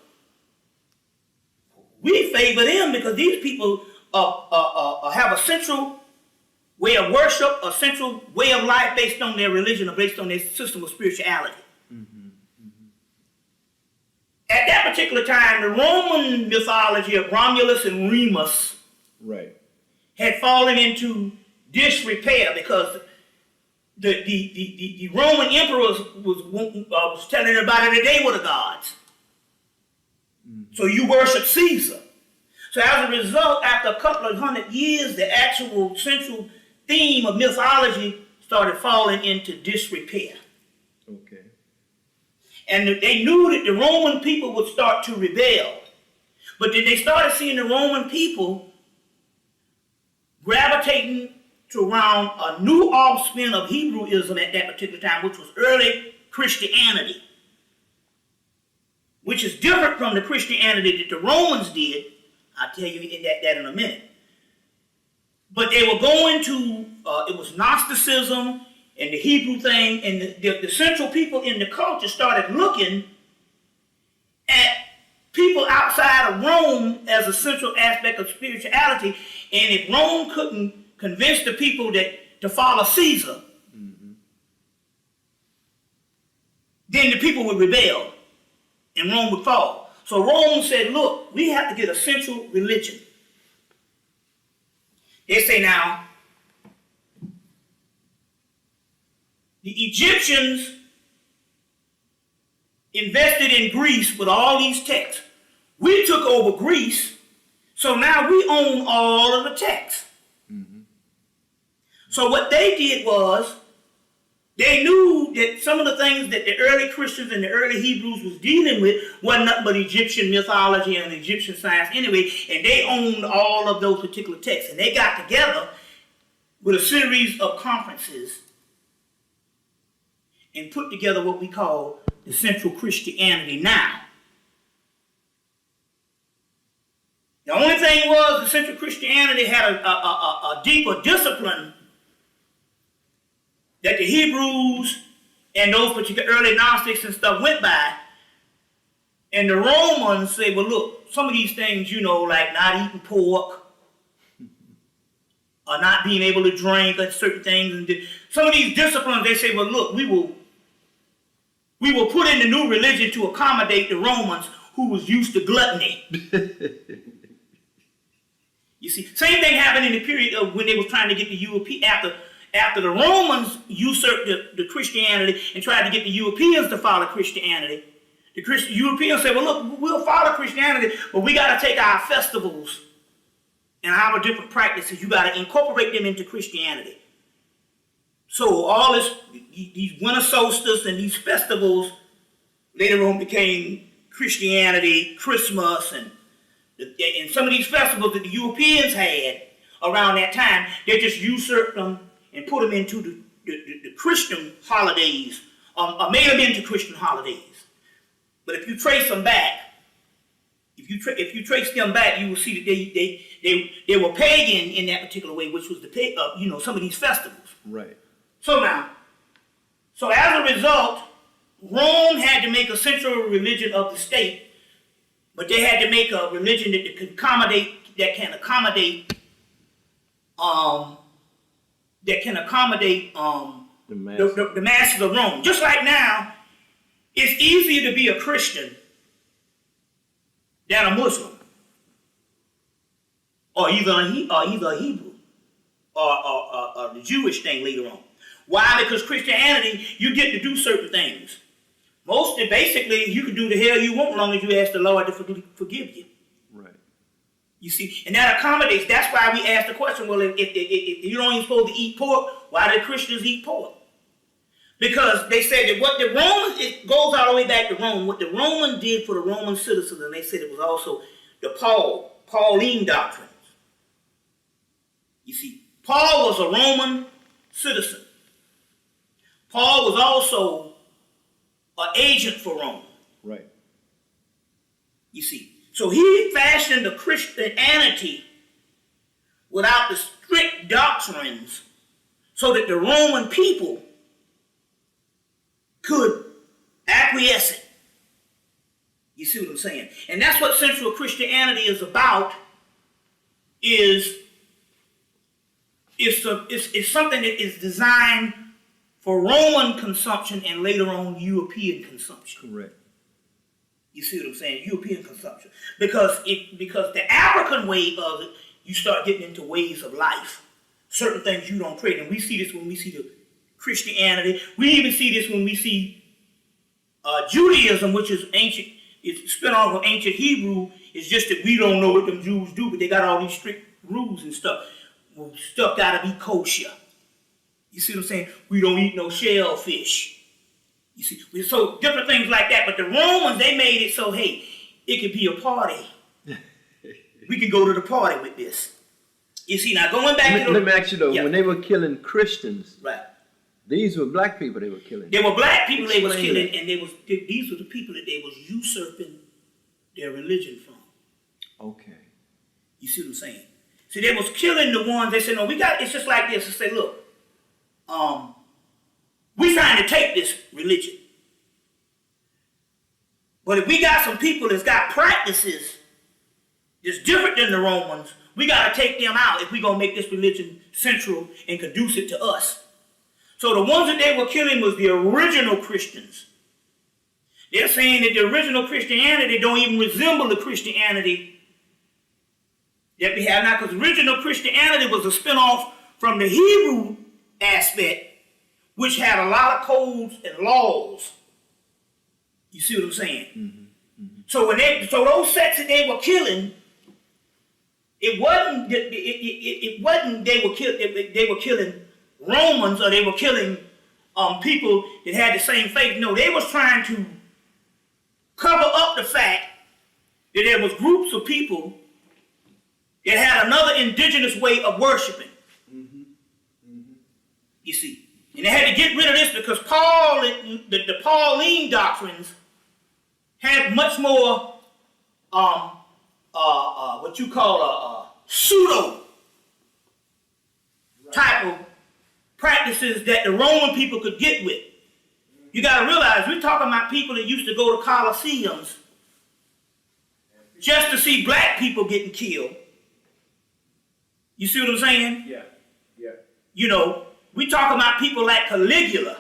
we favor them because these people have a central way of worship, a central way of life based on their religion or based on their system of spirituality. At that particular time, the Roman mythology of Romulus and Remus had fallen into disrepair because the Roman emperors was telling everybody that they were the gods. So you worship Caesar. So as a result, after a couple of 100 years, the actual central theme of mythology started falling into disrepair. Okay. And they knew that the Roman people would start to rebel. But then they started seeing the Roman people gravitating to around a new offspring of Hebrewism at that particular time, which was early Christianity, which is different from the Christianity that the Romans did. I'll tell you that in a minute. But they were going to, it was Gnosticism and the Hebrew thing, and the central people in the culture started looking at people outside of Rome as a central aspect of spirituality. And if Rome couldn't convince the people that to follow Caesar, then the people would rebel and Rome would fall. So Rome said, look, we have to get a central religion. They say now, the Egyptians invested in Greece with all these texts. We took over Greece, so now we own all of the texts. So what they did was, they knew that some of the things that the early Christians and the early Hebrews was dealing with wasn't nothing but Egyptian mythology and Egyptian science anyway, and they owned all of those particular texts. And they got together with a series of conferences and put together what we call the Central Christianity now. The only thing was the Central Christianity had a deeper discipline that the Hebrews and those particular early Gnostics and stuff went by. And the Romans say, well, look, some of these things, like not eating pork, or not being able to drink, or certain things, and some of these disciplines, they say, well, look, we will put in the new religion to accommodate the Romans who was used to gluttony. You see, same thing happened in the period of when they was trying to get the European, after the Romans usurped the Christianity and tried to get the Europeans to follow Christianity. The Europeans said, well, look, we'll follow Christianity, but we got to take our festivals and our different practices. You got to incorporate them into Christianity. So all these winter solstice and these festivals later on became Christianity, Christmas, and some of these festivals that the Europeans had around that time, they just usurped them and put them into the Christian holidays, or made them into Christian holidays. But if you trace them back, if you trace them back, you will see that they were pagan in that particular way, which was some of these festivals. Right. So as a result, Rome had to make a central religion of the state, but they had to make a religion that can accommodate the masses of Rome. Just like now, it's easier to be a Christian than a Muslim, or either a Hebrew, or the Jewish thing later on. Why? Because Christianity, you get to do certain things. Basically, you can do the hell you want as long as you ask the Lord to forgive you. Right. You see, and that accommodates. That's why we ask the question, well, if you don't even supposed to eat pork, why do Christians eat pork? Because they said that what the Romans, it goes all the way back to Rome, what the Romans did for the Roman citizens, and they said it was also the Pauline doctrines. You see, Paul was a Roman citizen. Paul was also an agent for Rome. Right. You see. So he fashioned the Christianity without the strict doctrines so that the Roman people could acquiesce it. You see what I'm saying? And that's what Central Christianity is about, is something that is designed for Roman consumption and later on European consumption. Correct. You see what I'm saying? European consumption. Because the African way of it, you start getting into ways of life. Certain things you don't create. And we see this when we see Christianity. We even see this when we see Judaism, which is ancient, it's spin off of ancient Hebrew. It's just that we don't know what them Jews do, but they got all these strict rules and stuff. Well, stuff gotta be kosher. You see what I'm saying? We don't eat no shellfish. You see, so different things like that. But the Romans, they made it so, hey, it could be a party. We can go to the party with this. You see, now going back to Let me ask you though, yeah. when they were killing Christians, Right. these were black people they were killing. They were black people they was Explain killing, that. and these were the people that they was usurping their religion from. Okay. You see what I'm saying? See, they was killing the ones, they said, no, it's just like this. They say, look, we trying to take this religion. But if we got some people that's got practices that's different than the Romans, we got to take them out if we're going to make this religion central and conducive to us. So the ones that they were killing was the original Christians. They're saying that the original Christianity don't even resemble the Christianity that we have now, because original Christianity was a spinoff from the Hebrew aspect, which had a lot of codes and laws. You see what I'm saying? Mm-hmm. Mm-hmm. So those sects that they were killing, it wasn't they were killing Romans, or they were killing people that had the same faith. No, they was trying to cover up the fact that there was groups of people that had another indigenous way of worshiping. Mm-hmm. Mm-hmm. You see, and they had to get rid of this because the Pauline doctrines had much more what you call a pseudo type of practices that the Roman people could get with. You got to realize, we're talking about people that used to go to coliseums just to see black people getting killed. You see what I'm saying? Yeah, yeah. You know, we talking about people like Caligula,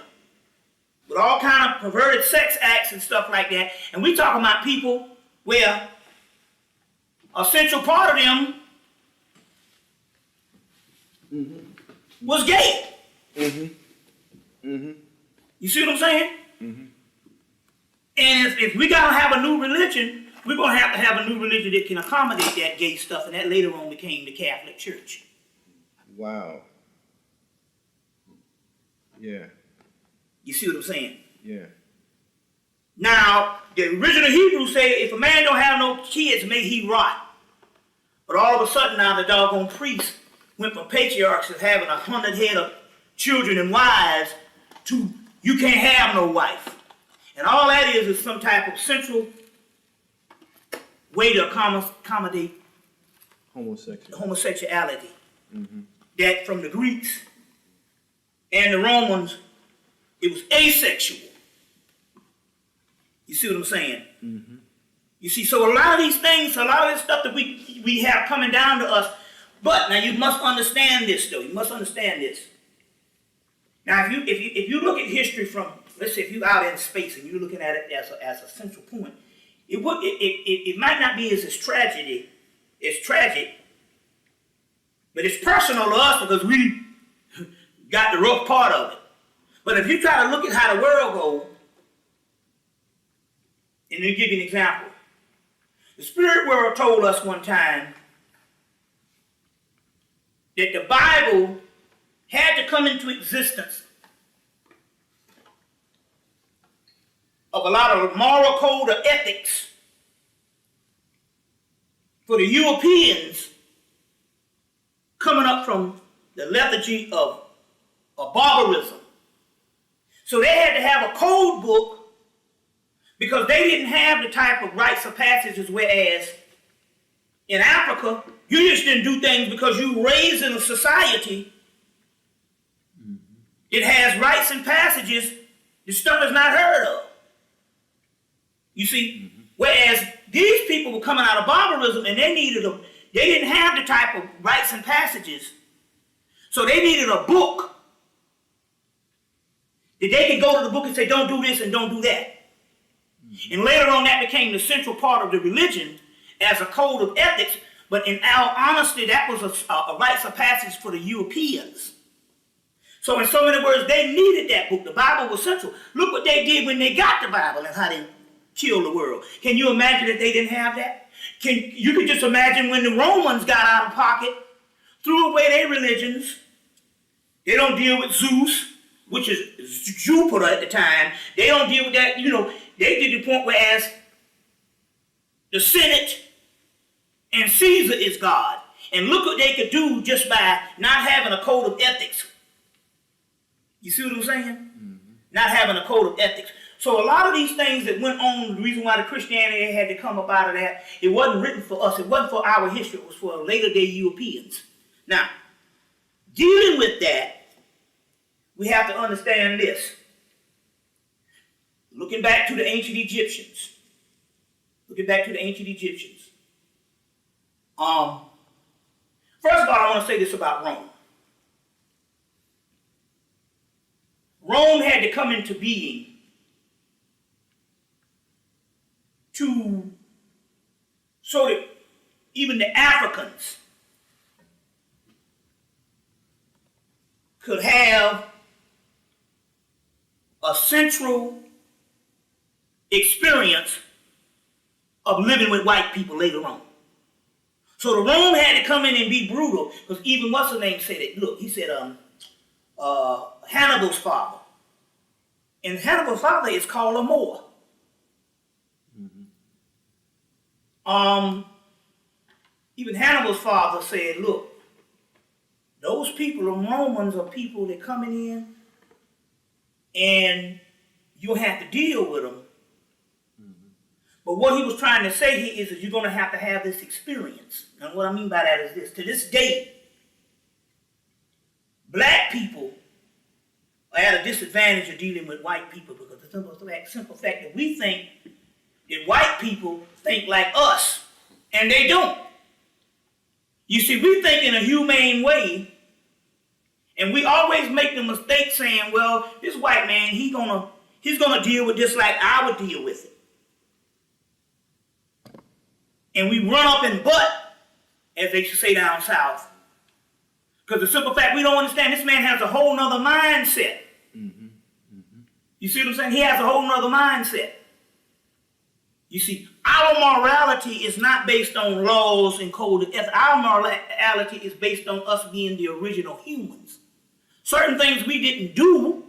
with all kind of perverted sex acts and stuff like that. And we talking about people where a central part of them was gay. Mm-hmm. Mm-hmm. You see what I'm saying? Mm-hmm. And if we gotta have a new religion, we're gonna have to have a new religion that can accommodate that gay stuff, and that later on became the Catholic Church. Wow. Yeah. You see what I'm saying? Yeah. Now, the original Hebrews say, if a man don't have no kids, may he rot. But all of a sudden now the doggone priest went from patriarchs of having 100 head of children and wives to you can't have no wife. And all that is some type of central way to accommodate homosexuality. Mm-hmm. That from the Greeks and the Romans, it was asexual. You see what I'm saying? Mm-hmm. You see, so a lot of these things, a lot of this stuff that we have coming down to us, but now you must understand this though. You must understand this. Now, if you look at history from, let's say, if you're out in space and you're looking at it as a central point, it might not be as tragic, but it's personal to us because we got the rough part of it. But if you try to look at how the world goes, and let me give you an example. The spirit world told us one time that the Bible had to come into existence of a lot of moral code of ethics for the Europeans coming up from the lethargy of barbarism. So they had to have a code book because they didn't have the type of rites of passages, whereas in Africa, you just didn't do things because you were raised in a society that has rites and passages that stuff is not heard of. You see, whereas these people were coming out of barbarism and they didn't have the type of rites and passages. So they needed a book that they could go to the book and say, don't do this and don't do that. And later on that became the central part of the religion as a code of ethics, but in our honesty, that was a rites of passage for the Europeans. So in so many words, they needed that book. The Bible was central. Look what they did when they got the Bible and how they killed the world. Can you imagine that they didn't have that? You can just imagine when the Romans got out of pocket, threw away their religions. They don't deal with Zeus, which is Jupiter at the time. They don't deal with that. You know, they did the point whereas the Senate and Caesar is God. And look what they could do just by not having a code of ethics. You see what I'm saying? Mm-hmm. Not having a code of ethics. So a lot of these things that went on, the reason why the Christianity had to come up out of that, it wasn't written for us. It wasn't for our history. It was for later day Europeans. Now, dealing with that, we have to understand this. Looking back to the ancient Egyptians. First of all, I want to say this about Rome. Rome had to come into being so that even the Africans could have a central experience of living with white people later on. So the Rome had to come in and be brutal, because even what's her name said it. Look, he said Hannibal's father. And Hannibal's father is called a Moor. Even Hannibal's father said, look, those people, the Romans, are people that coming in and you'll have to deal with them. But what he was trying to say here is that you're going to have this experience. And what I mean by that is this. To this day, black people are at a disadvantage of dealing with white people because the simple fact that we think that white people think like us, and they don't. You see, we think in a humane way, and we always make the mistake saying, well, this white man, he's gonna deal with this like I would deal with it. And we run up and butt, as they say down south. Because the simple fact, we don't understand this man has a whole nother mindset. Mm-hmm. Mm-hmm. You see what I'm saying? He has a whole nother mindset. You see, our morality is not based on laws and code of ethics. Our morality is based on us being the original humans. Certain things we didn't do.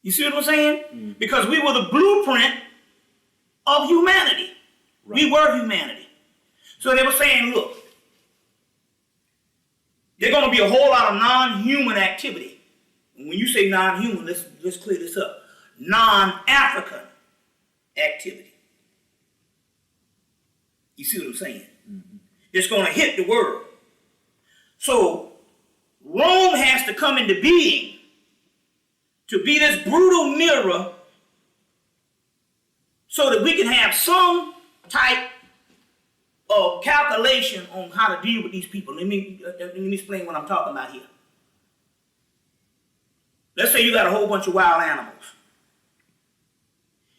You see what I'm saying? Mm-hmm. Because we were the blueprint of humanity. Right. We were humanity. So they were saying, look, there's going to be a whole lot of non-human activity. And when you say non-human, let's clear this up. Non-African activity. You see what I'm saying? Mm-hmm. It's going to hit the world. So Rome has to come into being to be this brutal mirror so that we can have some type of calculation on how to deal with these people. Let me explain what I'm talking about here. Let's say you got a whole bunch of wild animals.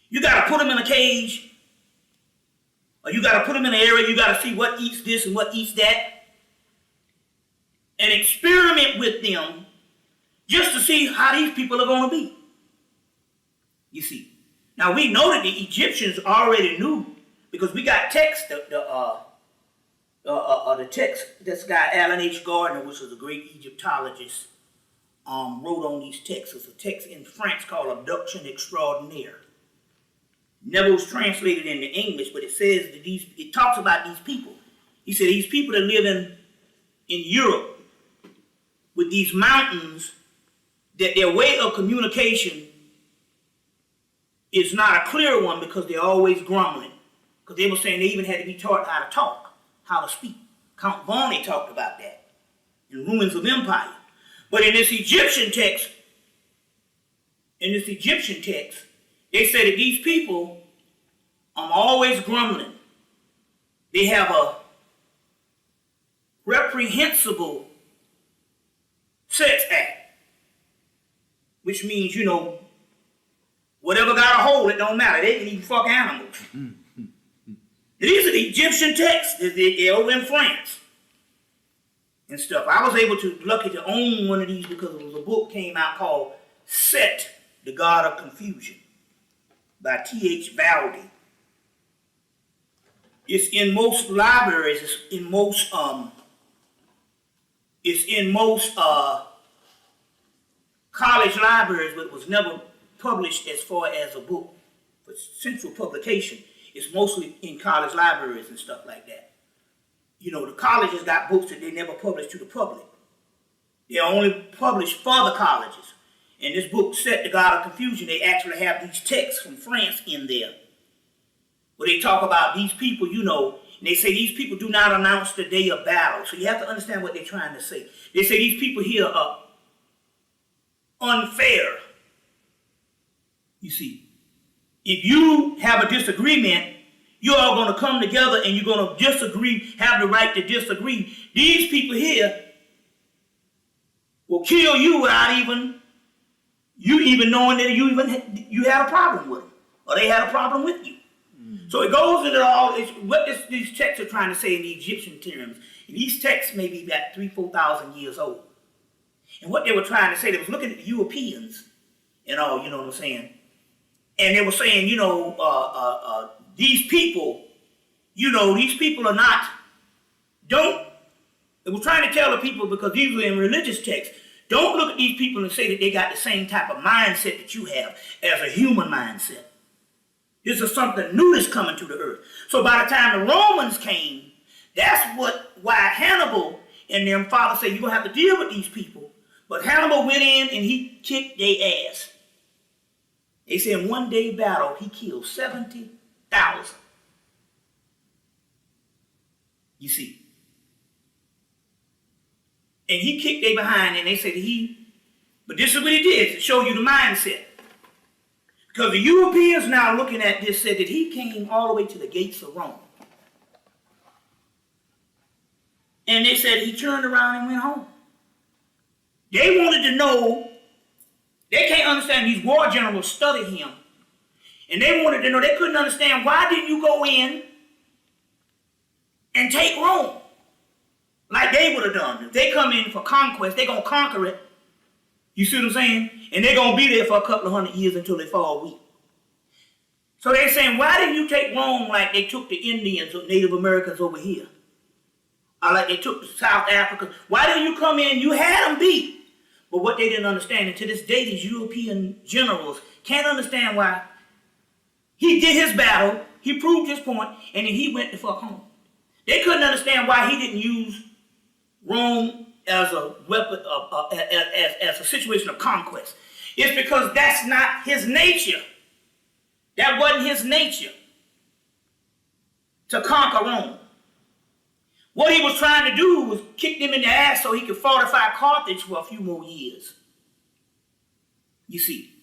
You got to put them in a cage, or you got to put them in an area. You got to see what eats this and what eats that, and experiment with them just to see how these people are going to be. You see. Now we know that the Egyptians already knew, because we got text, the text, this guy Alan H. Gardner, which was a great Egyptologist, wrote on these texts. It's a text in French called Abduction Extraordinaire. Never was translated into English, but it says that it talks about these people. He said these people that live in Europe with these mountains, that their way of communication is not a clear one because they're always grumbling. Because they were saying they even had to be taught how to talk, how to speak. Count Varney talked about that in Ruins of Empire. But in this Egyptian text, they said that these people are always grumbling. They have a reprehensible sex act, which means, whatever got a hold, it don't matter. They can even fuck animals. These are the Egyptian texts. They're over in France. and stuff. I was able to lucky to own one of these because it was a book came out called Set, the God of Confusion by T.H. Valdy. It's in most libraries, it's in most college libraries, but it was never published as far as a book for central publication. It's mostly in college libraries and stuff like that. You know, the colleges got books that they never publish to the public. They only publish for the colleges. And this book, Set, the God of Confusion, they actually have these texts from France in there, where they talk about these people, you know, and they say these people do not announce the day of battle. So you have to understand what they're trying to say. They say these people here are unfair. You see, if you have a disagreement, you're all going to come together and you're going to disagree, have the right to disagree. These people here will kill you without you knowing that you had a problem with them, or they had a problem with you. So it goes into all what these texts are trying to say in the Egyptian terms. And these texts may be about 3,000-4,000 years old. And what they were trying to say, they was looking at the Europeans and all, you know what I'm saying? And they were saying, you know, these people, you know, these people are not, they were trying to tell the people, because these were in religious texts, don't look at these people and say that they got the same type of mindset that you have as a human mindset. This is something new that's coming to the earth. So by the time the Romans came, that's why Hannibal and them fathers say, you're going to have to deal with these people. But Hannibal went in and he kicked their ass. They say in one day battle, he killed 70,000. You see. And he kicked they behind, and they said but this is what he did to show you the mindset. Because the Europeans now looking at this said that he came all the way to the gates of Rome. And they said he turned around and went home. They wanted to know, they can't understand, these war generals studied him. And they wanted to know, they couldn't understand, why didn't you go in and take Rome? Like they would have done. If they come in for conquest, they're going to conquer it. You see what I'm saying? And they're going to be there for a couple of hundred years until they fall weak. So they're saying, why didn't you take Rome like they took the Indians or Native Americans over here? Or like they took the South Africans? Why didn't you come in? You had them beat. But what they didn't understand, and to this day, these European generals can't understand why he did his battle, he proved his point, and then he went the fuck home. They couldn't understand why he didn't use Rome as a weapon, as a situation of conquest. It's because that's not his nature. That wasn't his nature to conquer Rome. What he was trying to do was kick them in the ass so he could fortify Carthage for a few more years. You see.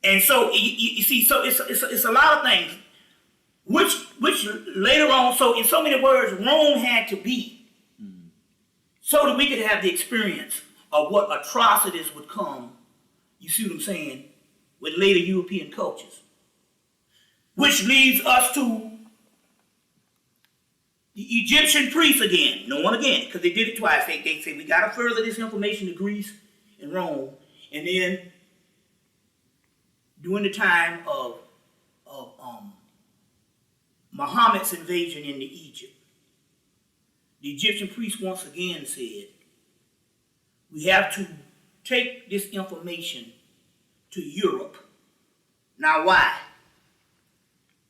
And so, you see, so it's a lot of things, which later on, so in so many words, Rome had to be so that we could have the experience of what atrocities would come, you see what I'm saying, with later European cultures. Which leads us to the Egyptian priests again, because they did it twice. They say, we got to further this information to Greece and Rome. And then, during the time of Muhammad's invasion into Egypt, the Egyptian priests once again said, we have to take this information to Europe. Now why?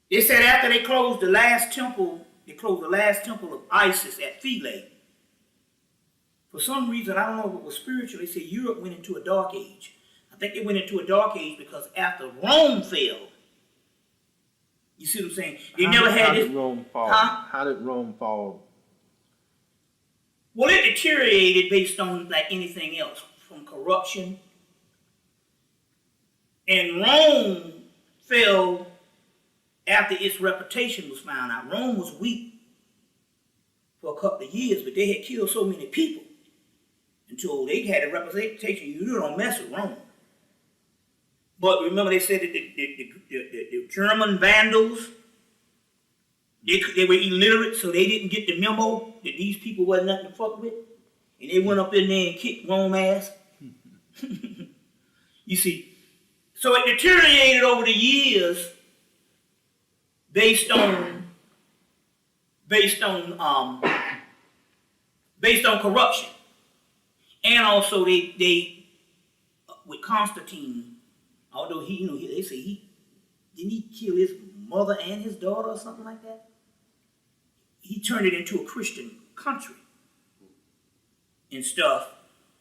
They said after they closed the last temple of Isis at Philae. For some reason, I don't know if it was spiritual, they said Europe went into a dark age. I think they went into a dark age because after Rome fell, you see what I'm saying? They never had this. How did Rome fall? Huh? How did Rome fall? Well, it deteriorated based on like anything else, from corruption. And Rome fell after its reputation was found out. Rome was weak for a couple of years, but they had killed so many people until they had a reputation. You don't mess with Rome. But remember, they said that the German Vandals, They were illiterate, so they didn't get the memo that these people wasn't nothing to fuck with. And they went up in there and kicked Rome ass. You see, so it deteriorated over the years based on corruption. And also they with Constantine, although they say didn't he kill his mother and his daughter or something like that? He turned it into a Christian country and stuff.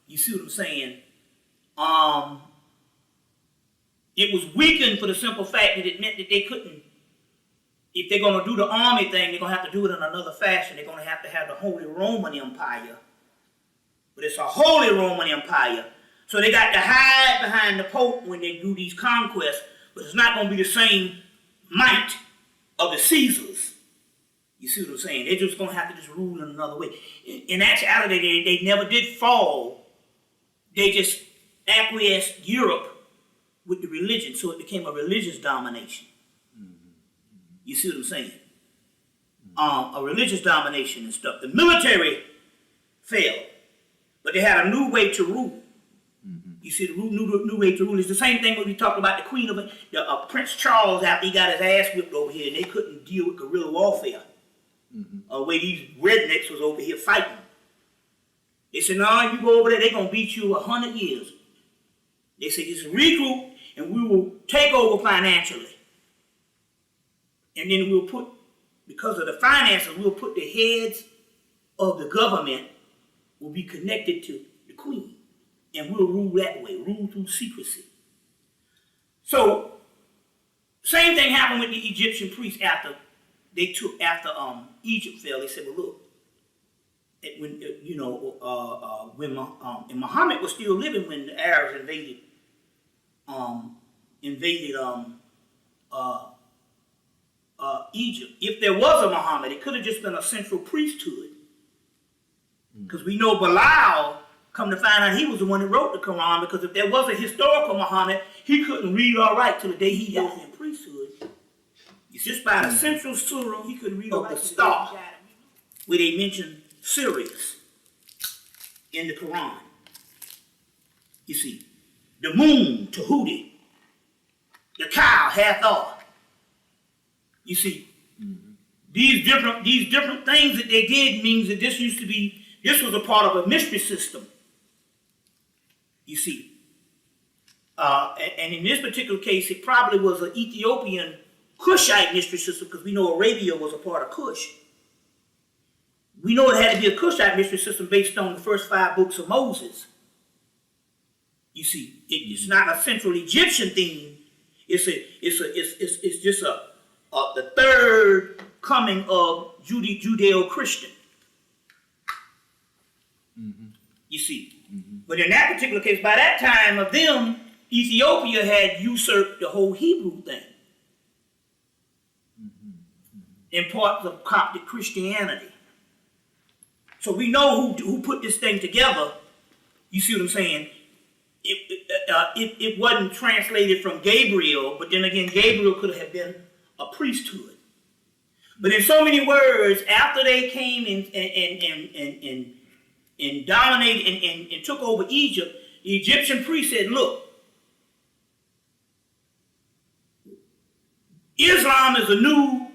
You see what I'm saying? It was weakened for the simple fact that it meant that they couldn't, if they're going to do the army thing, they're going to have to do it in another fashion. They're going to have the Holy Roman Empire. But it's a Holy Roman Empire. So they got to hide behind the Pope when they do these conquests, but it's not going to be the same might of the Caesars. You see what I'm saying? They're just going to have to just rule in another way. In actuality, they never did fall. They just acquiesced Europe with the religion, so it became a religious domination. You see what I'm saying? A religious domination and stuff. The military failed, but they had a new way to rule. You see, the new way to rule is the same thing when we talked about the Queen of Prince Charles after he got his ass whipped over here, and they couldn't deal with guerrilla warfare. Where these rednecks was over here fighting. They said, no, you go over there, they're going to beat you 100 years. They said, just regroup, and we will take over financially. And then we'll put, because of the finances, we'll put the heads of the government will be connected to the queen. And we'll rule that way, rule through secrecy. So, same thing happened with the Egyptian priests after Egypt fell. They said, well, look, when Muhammad was still living when the Arabs invaded Egypt. If there was a Muhammad, it could have just been a central priesthood. Because we know Bilal, come to find out, he was the one that wrote the Quran, because if there was a historical Muhammad, he couldn't read or write till the day he died in priesthood. It's just by the central surah, he couldn't read or write the star, where they mention Sirius in the Quran. You see, the moon, Tahuti, the cow, Hathor. You see, these different things that they did means that this was a part of a mystery system. You see, and in this particular case, it probably was an Ethiopian Cushite mystery system, because we know Arabia was a part of Cush. We know it had to be a Cushite mystery system based on the first 5 books of Moses. You see, it's not a Central Egyptian theme. It's just the third coming of Judeo-Christian. You see, but in that particular case, by that time of them, Ethiopia had usurped the whole Hebrew thing in parts of Coptic Christianity. So we know who put this thing together. You see what I'm saying? It wasn't translated from Gabriel, but then again, Gabriel could have been a priesthood. But in so many words, after they came and dominated and took over Egypt, the Egyptian priest said, look, Islam is a new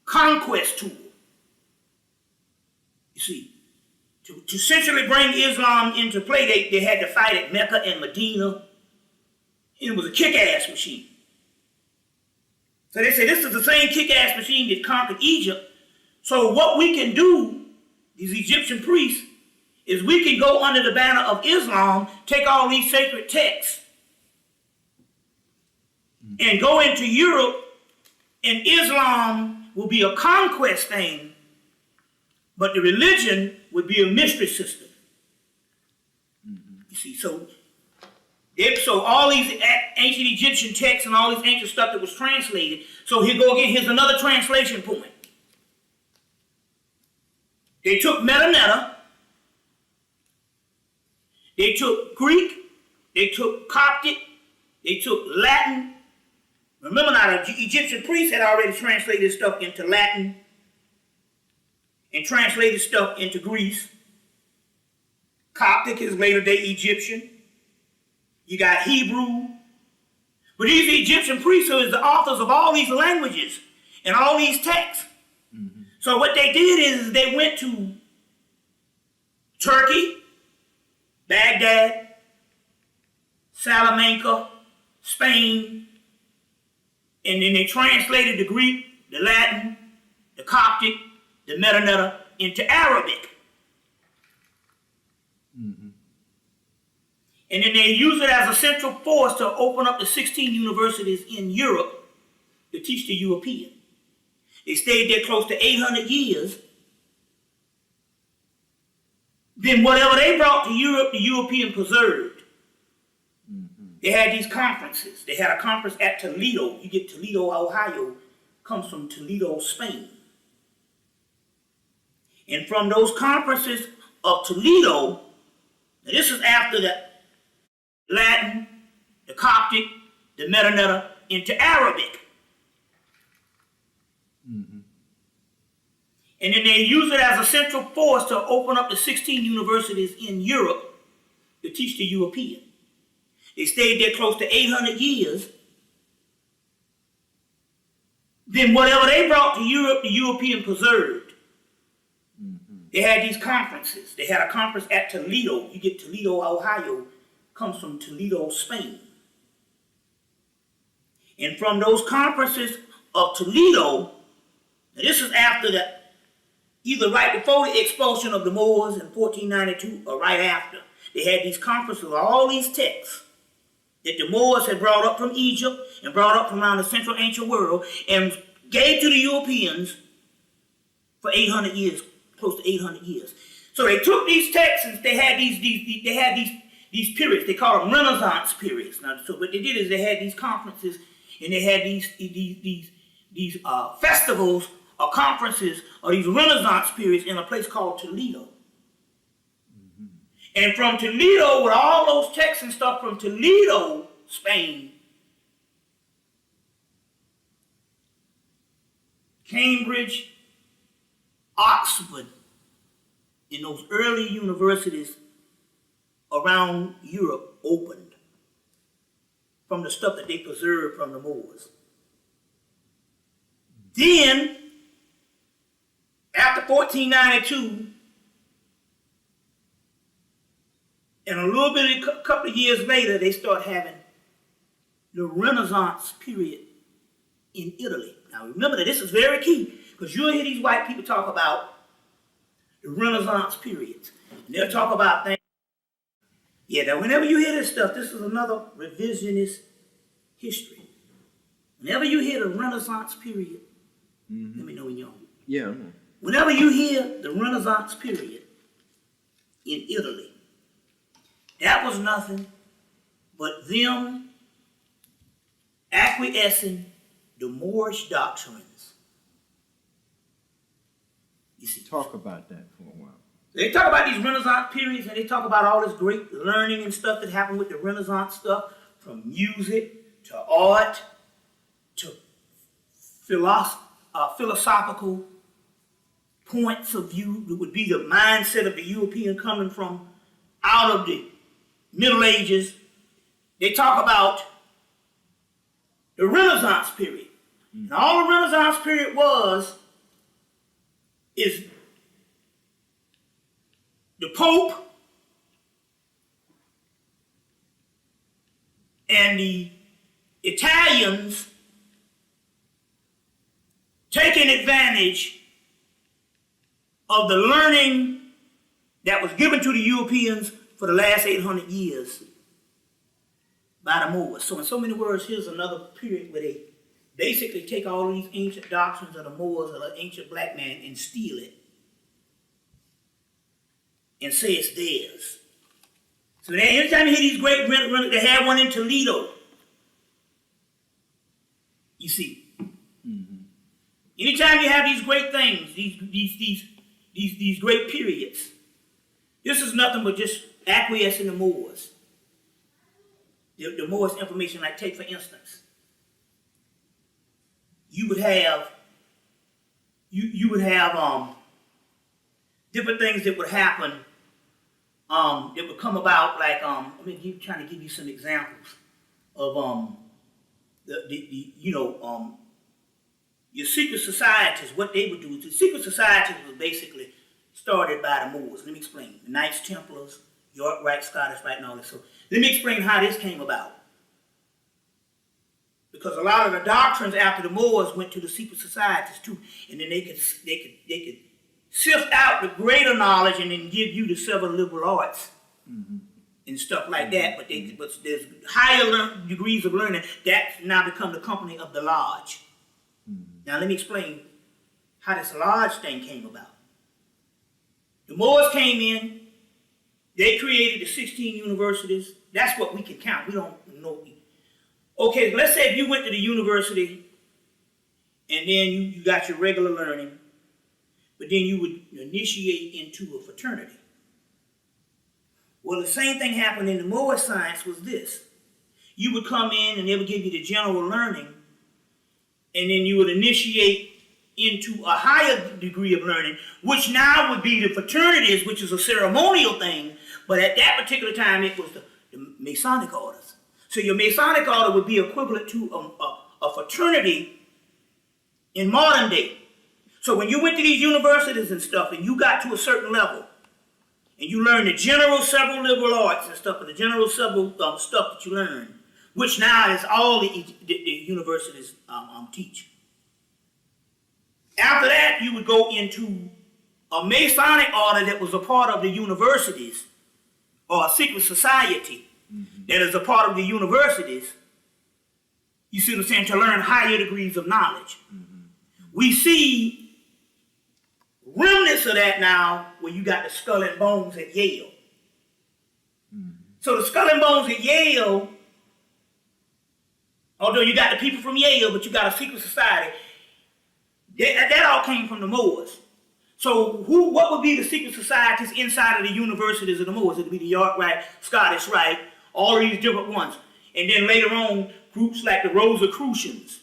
conquest tool. You see, to essentially bring Islam into play, they had to fight at Mecca and Medina. And it was a kick-ass machine. So they said, this is the same kick-ass machine that conquered Egypt. So what we can do, these Egyptian priests, is we can go under the banner of Islam, take all these sacred texts, and go into Europe, and Islam will be a conquest thing, but the religion would be a mystery system. You see, so all these ancient Egyptian texts and all this ancient stuff that was translated, so here go again, here's another translation point. They took meta, they took Greek, they took Coptic, they took Latin. Remember now, the Egyptian priests had already translated stuff into Latin and translated stuff into Greece. Coptic is later day Egyptian. You got Hebrew. But these Egyptian priests are the authors of all these languages and all these texts. Mm-hmm. So what they did is they went to Turkey, Baghdad, Salamanca, Spain, and then they translated the Greek, the Latin, the Coptic, the Metroneta into Arabic. Mm-hmm. And then they used it as a central force to open up the 16 universities in Europe to teach the European. They stayed there close to 800 years. Then whatever they brought to Europe, the European preserved. Mm-hmm. They had these conferences. They had a conference at Toledo. You get Toledo, Ohio, comes from Toledo, Spain. And from those conferences of Toledo, now this is after the Latin, the Coptic, the Metroneta into Arabic. Mm-hmm. And then they use it as a central force to open up the 16 universities in Europe to teach the European. They stayed there close to 800 years. Then whatever they brought to Europe, the European preserved. Mm-hmm. They had these conferences. They had a conference at Toledo. You get Toledo, Ohio, comes from Toledo, Spain. And from those conferences of Toledo, now this is after either right before the expulsion of the Moors in 1492 or right after. They had these conferences of all these texts that the Moors had brought up from Egypt and brought up from around the central ancient world and gave to the Europeans for 800 years, close to 800 years. So they took these texts and they had these periods. They call them Renaissance periods. Now, so what they did is they had these conferences and they had these festivals or conferences or these Renaissance periods in a place called Toledo. Mm-hmm. And from Toledo, with all those texts and stuff from Toledo, Spain, Cambridge, Oxford, in those early universities around Europe opened from the stuff that they preserved from the Moors. Then, after 1492, and a little bit, a couple of years later, they start having the Renaissance period in Italy. Now remember that this is very key, because you'll hear these white people talk about the Renaissance periods. And they'll talk about things. Yeah, now whenever you hear this stuff, this is another revisionist history. Whenever you hear the Renaissance period, mm-hmm. Let me know when you're on. Yeah. Whenever you hear the Renaissance period in Italy, that was nothing but them acquiescing the Moorish doctrines. You see, talk about that for a while. They talk about these Renaissance periods and they talk about all this great learning and stuff that happened with the Renaissance stuff, from music to art to philosophical points of view. It would be the mindset of the European coming from out of the Middle Ages. They talk about the Renaissance period. And all the Renaissance period is the Pope and the Italians taking advantage of the learning that was given to the Europeans for the last 800 years by the Moors. So in so many words, here's another period where they basically take all these ancient doctrines of the Moors or the ancient black man and steal it and say it's theirs. So then anytime you hear these great, they had one in Toledo. You see. Mm-hmm. Anytime you have these great things, these great periods, this is nothing but just acquiescing the Moors. The Moors information, like take for instance, you would have different things that would happen, that would come about, like, trying to give you some examples of, your secret societies, what they would do. The secret societies was basically started by the Moors. Let me explain. The Knights Templars, York Rite, Scottish Rite, and all this. So let me explain how this came about. Because a lot of the doctrines after the Moors went to the secret societies too, and then they could sift out the greater knowledge and then give you the several liberal arts and stuff like that. But there's higher degrees of learning that now become the company of the lodge. Now let me explain how this lodge thing came about. The Moors came in, they created the 16 universities. That's what we can count. We don't know. Okay, let's say if you went to the university and then you got your regular learning, but then you would initiate into a fraternity. Well, the same thing happened in the Moor science was this. You would come in and they would give you the general learning, and then you would initiate into a higher degree of learning, which now would be the fraternities, which is a ceremonial thing, but at that particular time it was the Masonic orders. So your Masonic order would be equivalent to a fraternity in modern day. So when you went to these universities and stuff, and you got to a certain level, and you learned the general several liberal arts and stuff, and the general several stuff that you learned, which now is all the universities teach. After that, you would go into a Masonic order that was a part of the universities, or a secret society that is a part of the universities. You see what I'm saying? To learn higher degrees of knowledge. We see remnants of that now where you got the Skull and Bones at Yale. So the Skull and Bones at Yale, although you got the people from Yale, but you got a secret society, that all came from the Moors. So what would be the secret societies inside of the universities of the Moors? It would be the York Rite, Scottish Rite, all these different ones. And then later on, groups like the Rosicrucians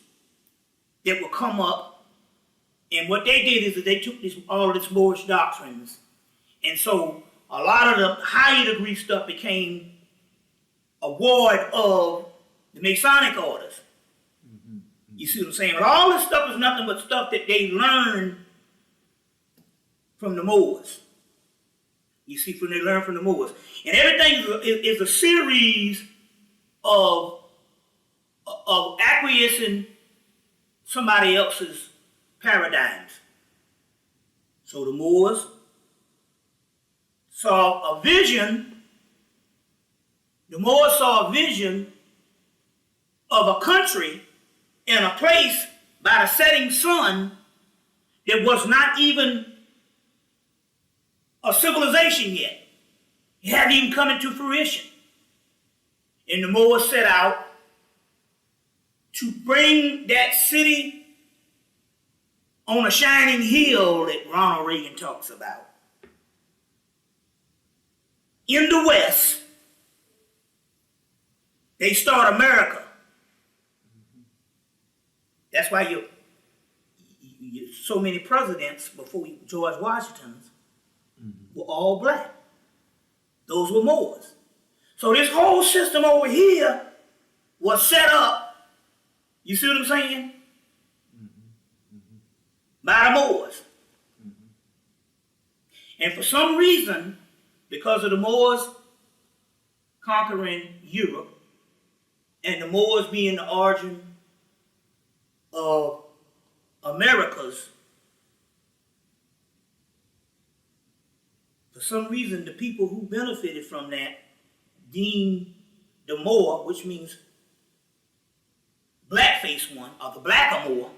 that would come up. And what they did is that they took all of this Moorish doctrines. And so a lot of the higher degree stuff became a ward of the Masonic orders. You see what I'm saying? But all this stuff is nothing but stuff that they learned from the Moors. You see, when they learned from the Moors. And everything is a series of acquiescing somebody else's paradigms. So the Moors saw a vision. The Moors saw a vision of a country in a place by the setting sun that was not even a civilization yet. It hadn't even come into fruition. And the Moors set out to bring that city on a shining hill that Ronald Reagan talks about. In the West, they start America. That's why you so many presidents before George Washington's were all black. Those were Moors. So this whole system over here was set up, you see what I'm saying? By the Moors. And for some reason, because of the Moors conquering Europe and the Moors being the origin of Americas, for some reason the people who benefited from that deemed the Moor, which means blackface one, or the blacker Moor,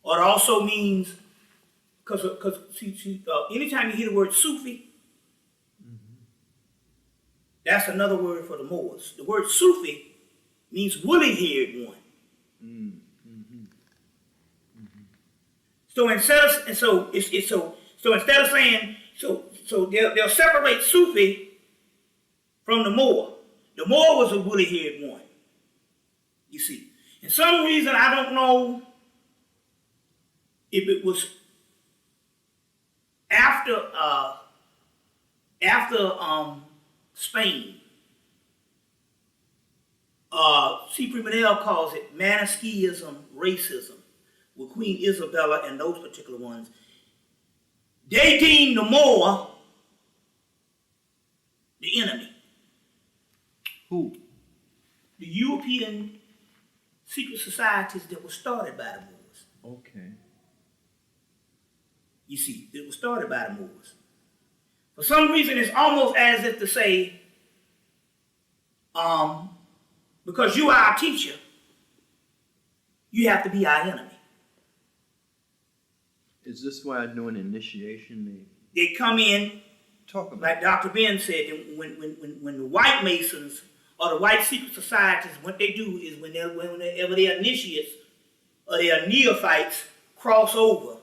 or it also means, because anytime you hear the word Sufi, that's another word for the Moors. The word Sufi means woolly-haired one. So instead of saying they'll separate Sufi from the Moor. The Moor was a woolly-haired one. You see, in some reason I don't know if it was after Spain, C. Primadel calls it Manichaeism, racism, with Queen Isabella and those particular ones. They deem the Moor the enemy. Who? The European secret societies that were started by the Moors. Okay. You see, it was started by the Moors. For some reason, it's almost as if to say, because you are our teacher, you have to be our enemy. Is this why during initiation They come in, talk about? like Dr. Ben said, when the white Masons or the white secret societies, what they do is whenever their initiates or their neophytes cross over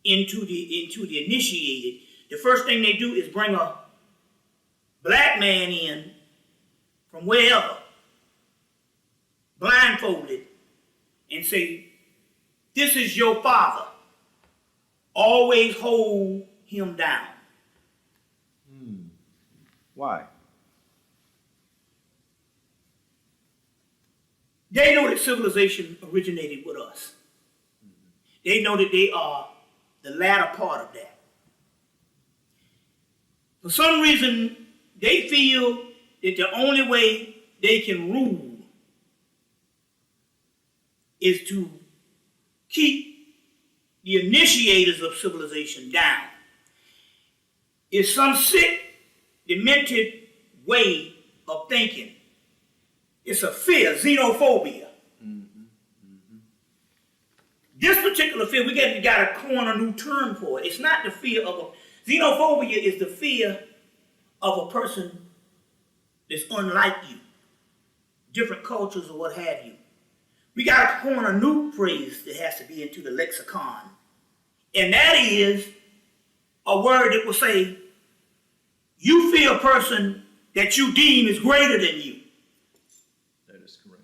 into the initiated, the first thing they do is bring a black man in from wherever, blindfolded, and say, this is your father. Always hold him down. Why? They know that civilization originated with us. They know that they are the latter part of that. For some reason, they feel that the only way they can rule is to keep the initiators of civilization down. It's some sick, demented way of thinking. It's a fear, xenophobia. This particular fear, we got to coin a new term for it. It's not the fear of xenophobia is the fear of a person that's unlike you, different cultures or what have you. We got to coin a new phrase that has to be into the lexicon. And that is a word that will say, you fear a person that you deem is greater than you. That is correct.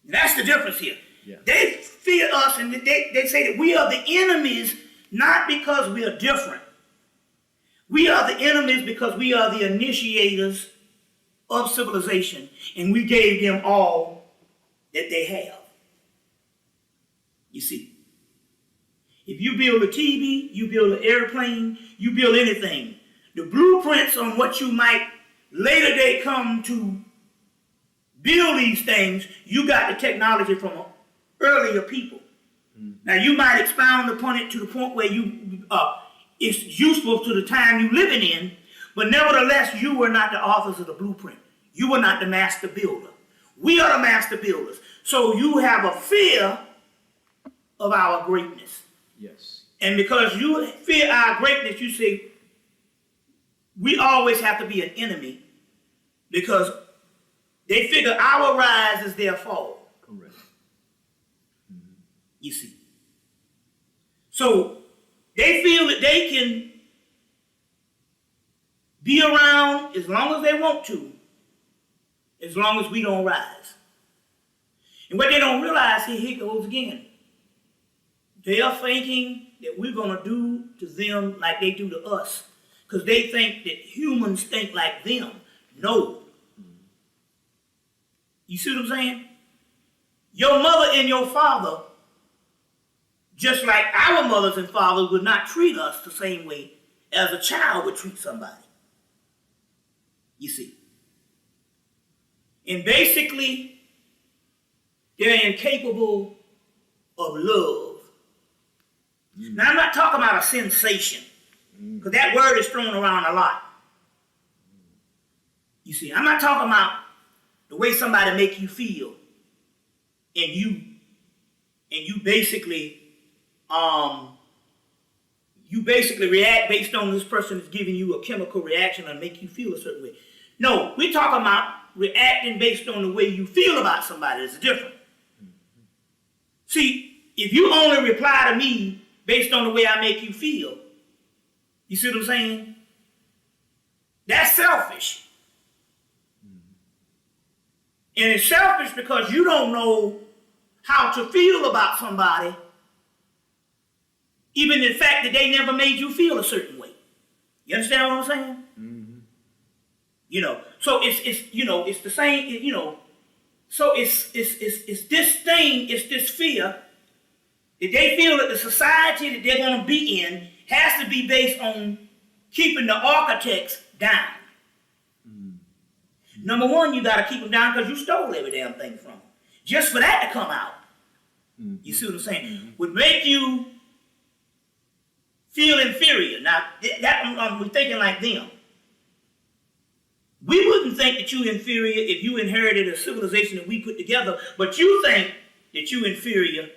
That's the difference here. Yeah. They fear us and they say that we are the enemies not because we are different. We are the enemies because we are the initiators of civilization and we gave them all that they have. You see, if you build a TV, you build an airplane, you build anything, the blueprints on what you might later day come to build these things, you got the technology from earlier people. Now you might expound upon it to the point where it's useful to the time you're living in, but nevertheless, you were not the authors of the blueprint. You were not the master builder. We are the master builders. So you have a fear of our greatness. Yes. And because you fear our greatness, you say, we always have to be an enemy because they figure our rise is their fall. Correct. You see. So they feel that they can be around as long as they want to, as long as we don't rise. And what they don't realize, here goes again. They are thinking that we're going to do to them like they do to us because they think that humans think like them. No. You see what I'm saying? Your mother and your father, just like our mothers and fathers, would not treat us the same way as a child would treat somebody. You see. And basically, they're incapable of love. Now, I'm not talking about a sensation, because that word is thrown around a lot. You see, I'm not talking about the way somebody make you feel, and you basically react based on this person is giving you a chemical reaction and make you feel a certain way. No, we're talking about reacting based on the way you feel about somebody. It's different. See, if you only reply to me based on the way I make you feel, you see what I'm saying? That's selfish. And it's selfish because you don't know how to feel about somebody Even the fact that they never made you feel a certain way. You understand what I'm saying? Mm-hmm. You know, so it's you know, it's the same, you know, so it's this thing, it's this fear that they feel that the society that they're going to be in has to be based on keeping the architects down. Mm-hmm. Number one, you got to keep them down because you stole every damn thing from them. Just for that to come out, mm-hmm. You see what I'm saying, mm-hmm. would make you feel inferior. Now, we're thinking like them. We wouldn't think that you're inferior if you inherited a civilization that we put together, but you think that you're inferior,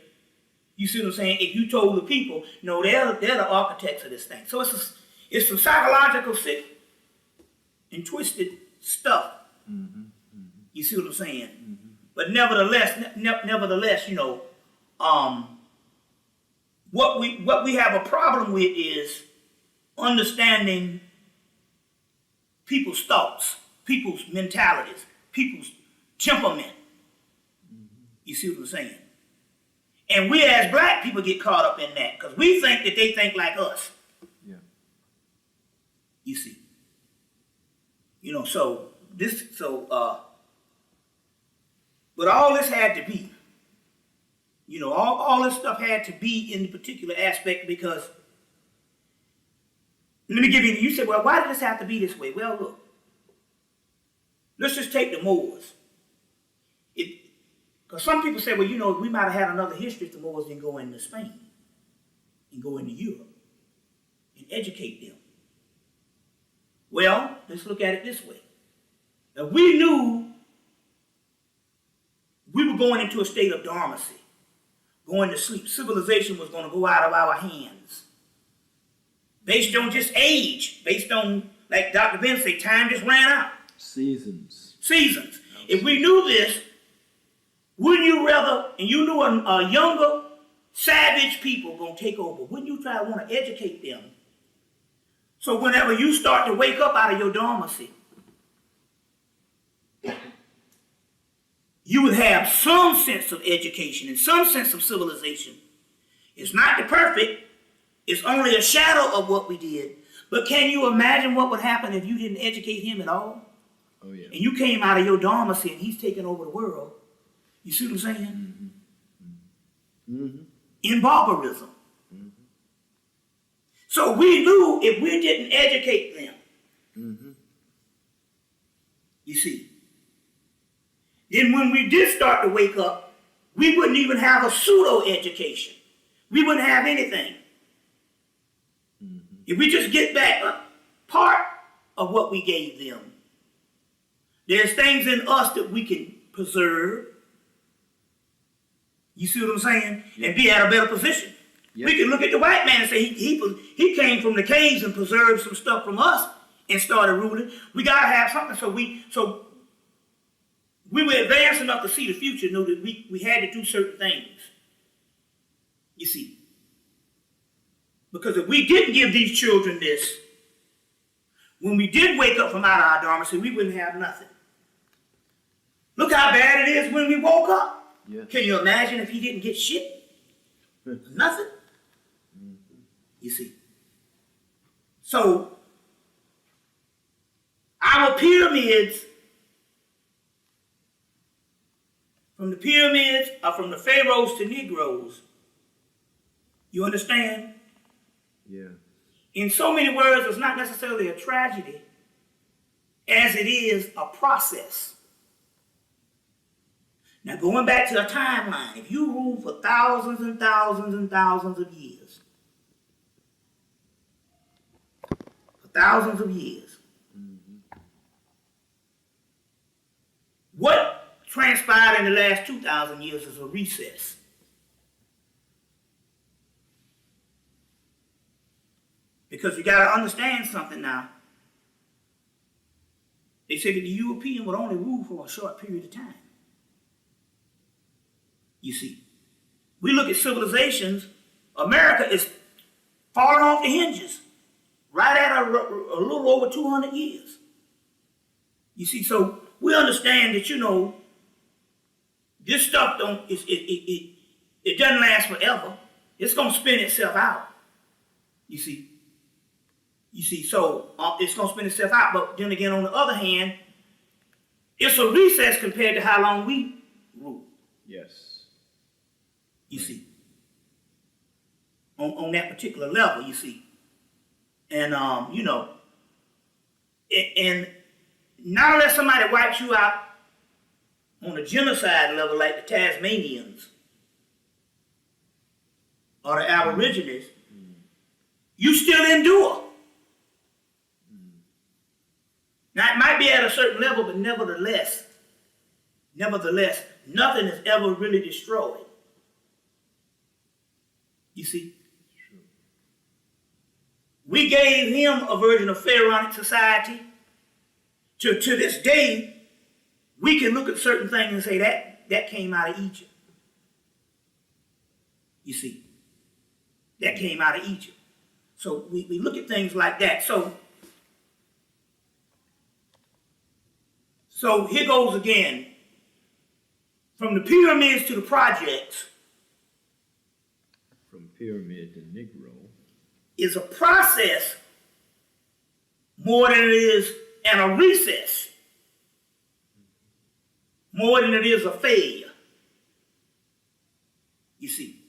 you see what I'm saying, if you told the people, no, they're the architects of this thing. So it's some psychological sick and twisted stuff. Mm-hmm. Mm-hmm. You see what I'm saying? Mm-hmm. But nevertheless, you know, what we have a problem with is understanding people's thoughts, people's mentalities, people's temperament. Mm-hmm. You see what I'm saying? And we as black people get caught up in that because we think that they think like us. Yeah. You see. You know, but all this had to be, you know, all this stuff had to be in the particular aspect because, let me give you said, well, why did this have to be this way? Well, look, let's just take the Moors. Because some people say, well, you know, we might have had another history if the Moors didn't go into Spain and go into Europe and educate them. Well, let's look at it this way. Now, we knew we were going into a state of dormancy, going to sleep. Civilization was going to go out of our hands. Based on just age, based on, like Dr. Ben said, time just ran out. Seasons. If we knew this, wouldn't you rather, and you knew a younger, savage people going to take over, wouldn't you try to want to educate them? So whenever you start to wake up out of your dormancy, you would have some sense of education and some sense of civilization. It's not the perfect. It's only a shadow of what we did. But can you imagine what would happen if you didn't educate him at all? Oh, yeah. And you came out of your dormancy and he's taking over the world. You see what I'm saying? Mm-hmm. Mm-hmm. In barbarism. Mm-hmm. So we knew if we didn't educate them, mm-hmm. You see, then when we did start to wake up, we wouldn't even have a pseudo-education. We wouldn't have anything. Mm-hmm. If we just get back a part of what we gave them, there's things in us that we can preserve. You see what I'm saying? Yep. And be at a better position. Yep. We can look at the white man and say he came from the caves and preserved some stuff from us and started ruling. We gotta have something so we were advanced enough to see the future, knew that we had to do certain things. You see. Because if we didn't give these children this, when we did wake up from out of our dormancy, we wouldn't have nothing. Look how bad it is when we woke up. Yeah. Can you imagine if he didn't get shit? Nothing. Mm-hmm. You see. So, our pyramids, from the pyramids or from the pharaohs to Negroes, you understand? Yeah. In so many words, it's not necessarily a tragedy as it is a process. Now, going back to the timeline, if you rule for thousands and thousands and thousands of years, mm-hmm. What transpired in the last 2,000 years is a recess. Because you got to understand something now. They said that the European would only rule for a short period of time. You see, we look at civilizations, America is falling off the hinges, right at a little over 200 years. You see, so we understand that, you know, this stuff it doesn't last forever. It's going to spin itself out. You see? So it's going to spin itself out. But then again, on the other hand, it's a recess compared to how long we rule. Yes. You see? On that particular level, you see. And, you know, and not unless somebody wipes you out on a genocide level like the Tasmanians or the Aborigines, you still endure. Now, it might be at a certain level, but nevertheless, nothing is ever really destroyed. You see? We gave him a version of pharaonic society. To this day, we can look at certain things and say that came out of Egypt. You see? That came out of Egypt. So we look at things like that. So here goes again. From the pyramids to the projects. From pyramid to Negro. Is a process more than it is and a recess. More than it is a failure. You see.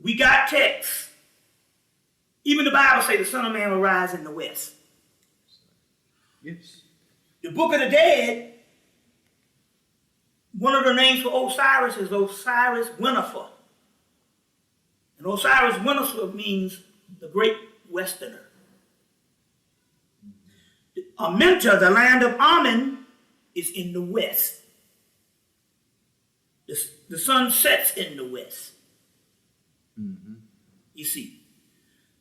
We got texts. Even the Bible says the Son of Man will rise in the west. Yes. The Book of the Dead, one of the names for Osiris is Osiris Winnefer. And Osiris Winnefer means the great westerner. Amenta, the land of Amen, is in the west. The sun sets in the west. Mm-hmm. You see.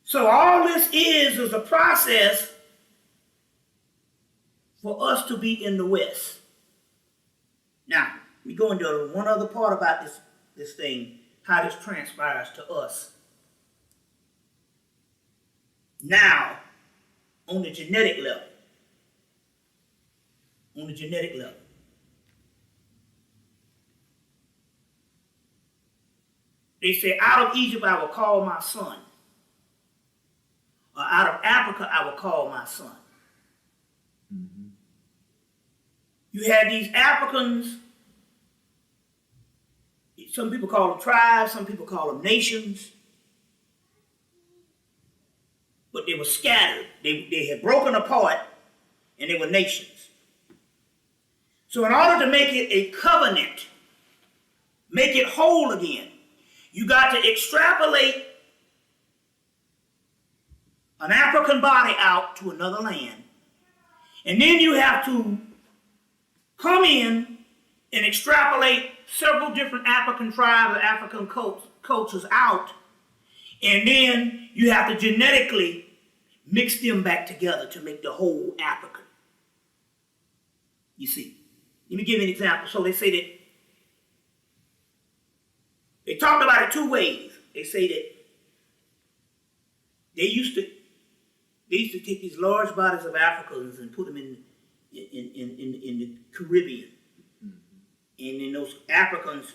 So all this is a process for us to be in the west. Now, we go into one other part about this thing, how this transpires to us. Now, on the genetic level. They say, out of Egypt I will call my son. Or out of Africa I will call my son. Mm-hmm. You had these Africans, some people call them tribes, some people call them nations, but they were scattered. They had broken apart and they were nations. So in order to make it a covenant, make it whole again, you got to extrapolate an African body out to another land. And then you have to come in and extrapolate several different African tribes or African cultures out. And then you have to genetically mix them back together to make the whole African. You see. Let me give you an example. So they say that they talked about it two ways. They say that they used to take these large bodies of Africans and put them in the Caribbean. Mm-hmm. And then those Africans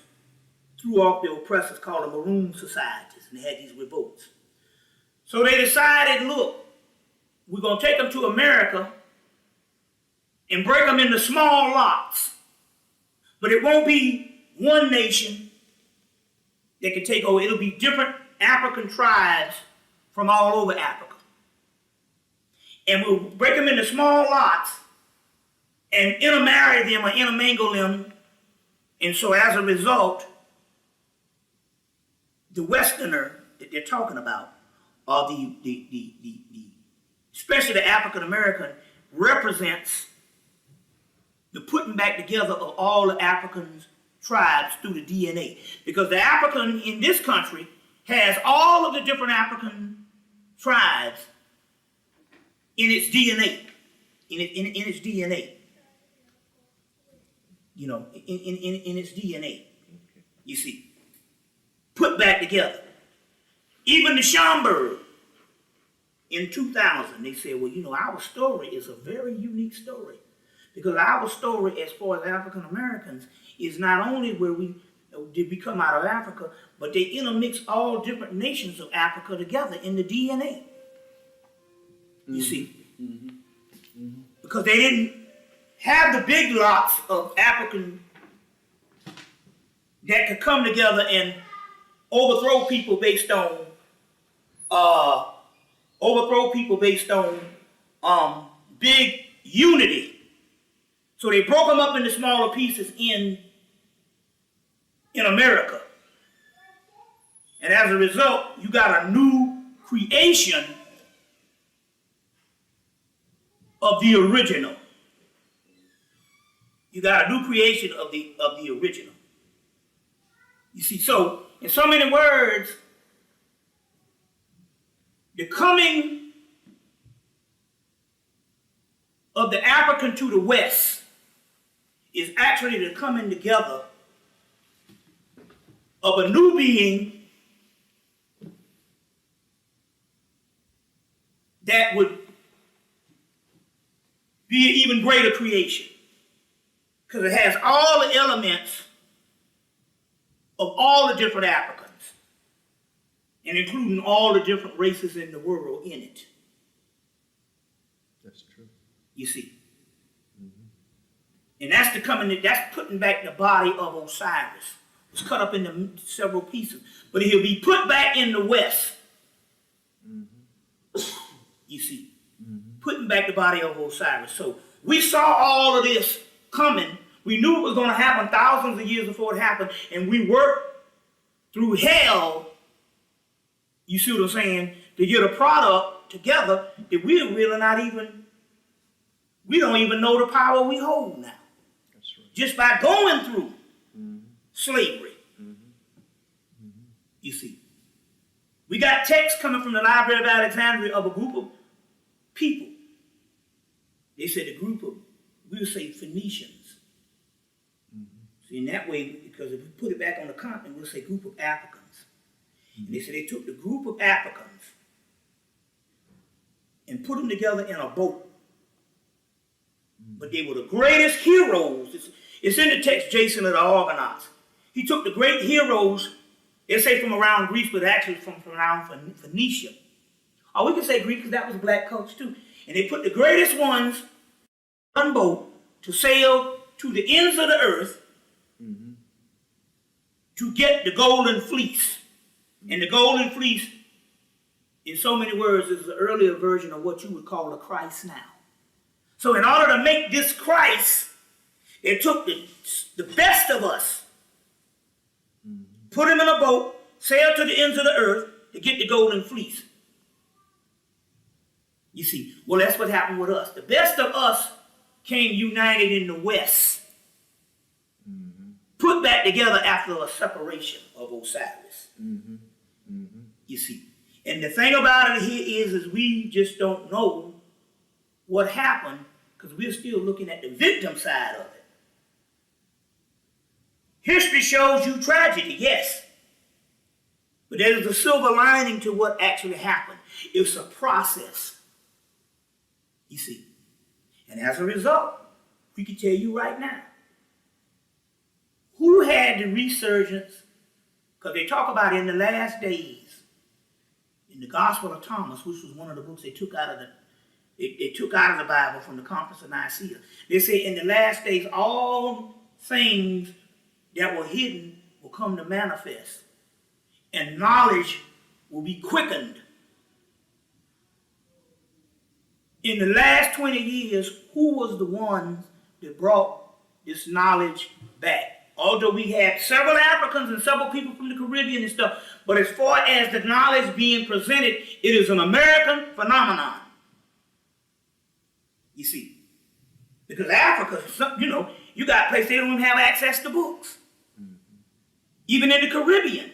threw off the oppressors called the Maroon Societies, and they had these revolts. So they decided, look, we're going to take them to America and break them into small lots. But it won't be one nation that can take over. It'll be different African tribes from all over Africa. And we'll break them into small lots and intermarry them or intermingle them. And so as a result, the Westerner that they're talking about, or especially the African American, represents the putting back together of all the African tribes through the DNA. Because the African in this country has all of the different African tribes in its DNA. In its DNA. You know, in its DNA. You see. Put back together. Even the Schomburg in 2000, they said, well, you know, our story is a very unique story. Because our story as far as African Americans is not only where we did we come out of Africa, but they intermix all different nations of Africa together in the DNA. You see? Because they didn't have the big lots of African that could come together and overthrow people based on big unity. So they broke them up into smaller pieces in America. And as a result, you got a new creation of the original. You got a new creation of the original. You see, so in so many words, the coming of the African to the West is actually the coming together of a new being that would be an even greater creation. Because it has all the elements of all the different Africans, and including all the different races in the world in it. That's true. You see. And that's that's putting back the body of Osiris. It's cut up into several pieces. But he'll be put back in the West. You see. Putting back the body of Osiris. So we saw all of this coming. We knew it was going to happen thousands of years before it happened. And we worked through hell, you see what I'm saying, to get a product together that we're really not even, we don't even know the power we hold now. That's right. Just by going through slavery. You see. We got texts coming from the Library of Alexandria of a group of people. They said a group of, we'll say Phoenicians. See, in that way, because if we put it back on the continent, we'll say group of Africans. And they said they took the group of Africans and put them together in a boat. But they were the greatest heroes. It's in the text, Jason of the Argonauts. He took the great heroes, they say from around Greece, but actually from around Phoenicia. Or we can say Greek because that was black culture too. And they put the greatest ones on a boat to sail to the ends of the earth to get the golden fleece. And the golden fleece, in so many words, is the earlier version of what you would call a Christ now. So in order to make this Christ, they took the best of us, put him in a boat, sailed to the ends of the earth to get the golden fleece. You see, well, that's what happened with us. The best of us came united in the West, put back together after a separation of Osiris. You see. And the thing about it here is we just don't know what happened because we're still looking at the victim side of it. History shows you tragedy, yes. But there's a silver lining to what actually happened. It's a process. You see. And as a result, we can tell you right now, who had the resurgence? Because they talk about in the last days, in the Gospel of Thomas, which was one of the books they took out of the Bible from the Conference of Nicaea. They say in the last days, all things that were hidden will come to manifest, and knowledge will be quickened. In the last 20 years, who was the one that brought this knowledge back? Although we had several Africans and several people from the Caribbean and stuff, but as far as the knowledge being presented, it is an American phenomenon. You see. Because Africa, you got places they don't even have access to books. Even in the Caribbean,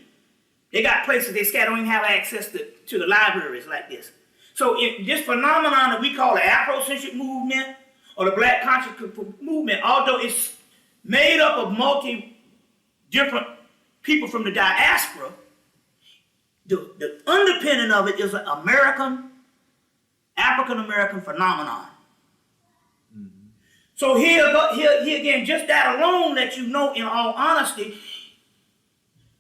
they got places they don't even have access to the libraries like this. So this phenomenon that we call the Afrocentric movement or the Black Conscious movement, although it's made up of different people from the diaspora, the underpinning of it is an African-American phenomenon. So here again, just that alone lets you know, in all honesty,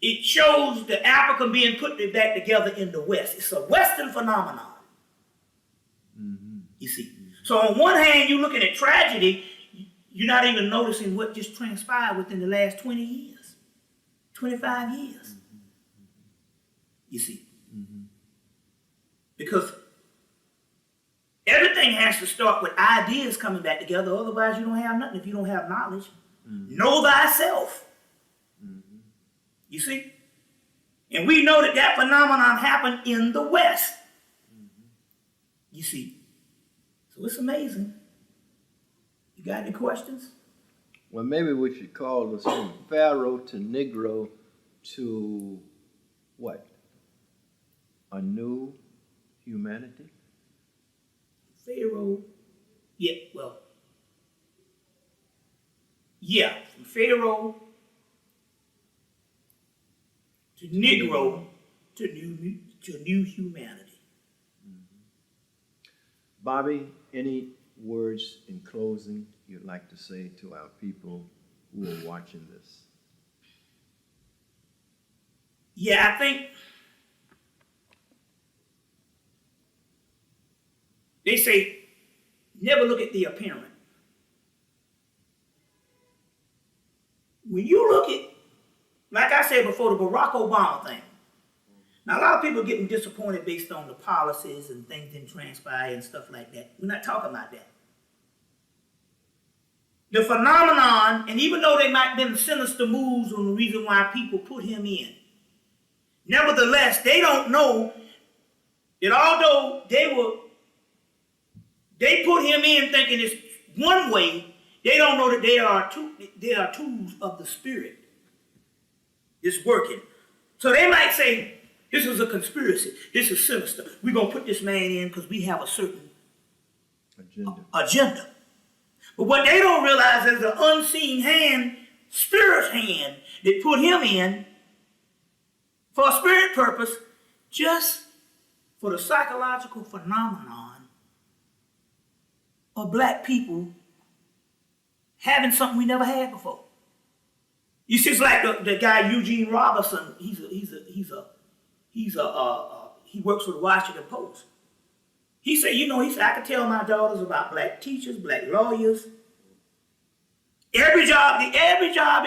it shows the African being put back together in the West. It's a Western phenomenon. You see. So on one hand, you're looking at tragedy, you're not even noticing what just transpired within the last 20 years, 25 years. You see. Because everything has to start with ideas coming back together, otherwise you don't have nothing if you don't have knowledge. Know thyself. You see? And we know that that phenomenon happened in the West. You see? So it's amazing. You got any questions? Well, maybe we should call this from Pharaoh to Negro to what? A new humanity? Pharaoh, from Pharaoh to Negro to new humanity. Bobby, any words in closing you'd like to say to our people who are watching this? Yeah, I think they say never look at the apparent. When you look at, like I said before, the Barack Obama thing. Now, a lot of people are getting disappointed based on the policies and things didn't transpire and stuff like that. We're not talking about that. The phenomenon, and even though they might have been sinister moves on the reason why people put him in, nevertheless, they don't know that although they put him in thinking it's one way, they don't know that they are tools of the Spirit. It's working. So they might say, this is a conspiracy. This is sinister. We're going to put this man in because we have a certain agenda. But what they don't realize is the unseen hand, Spirit's hand, that put him in for a spirit purpose, just for the psychological phenomenon of black people having something we never had before. You see, it's like the guy Eugene Robinson. He works for the Washington Post. He said, I could tell my daughters about black teachers, black lawyers. Every job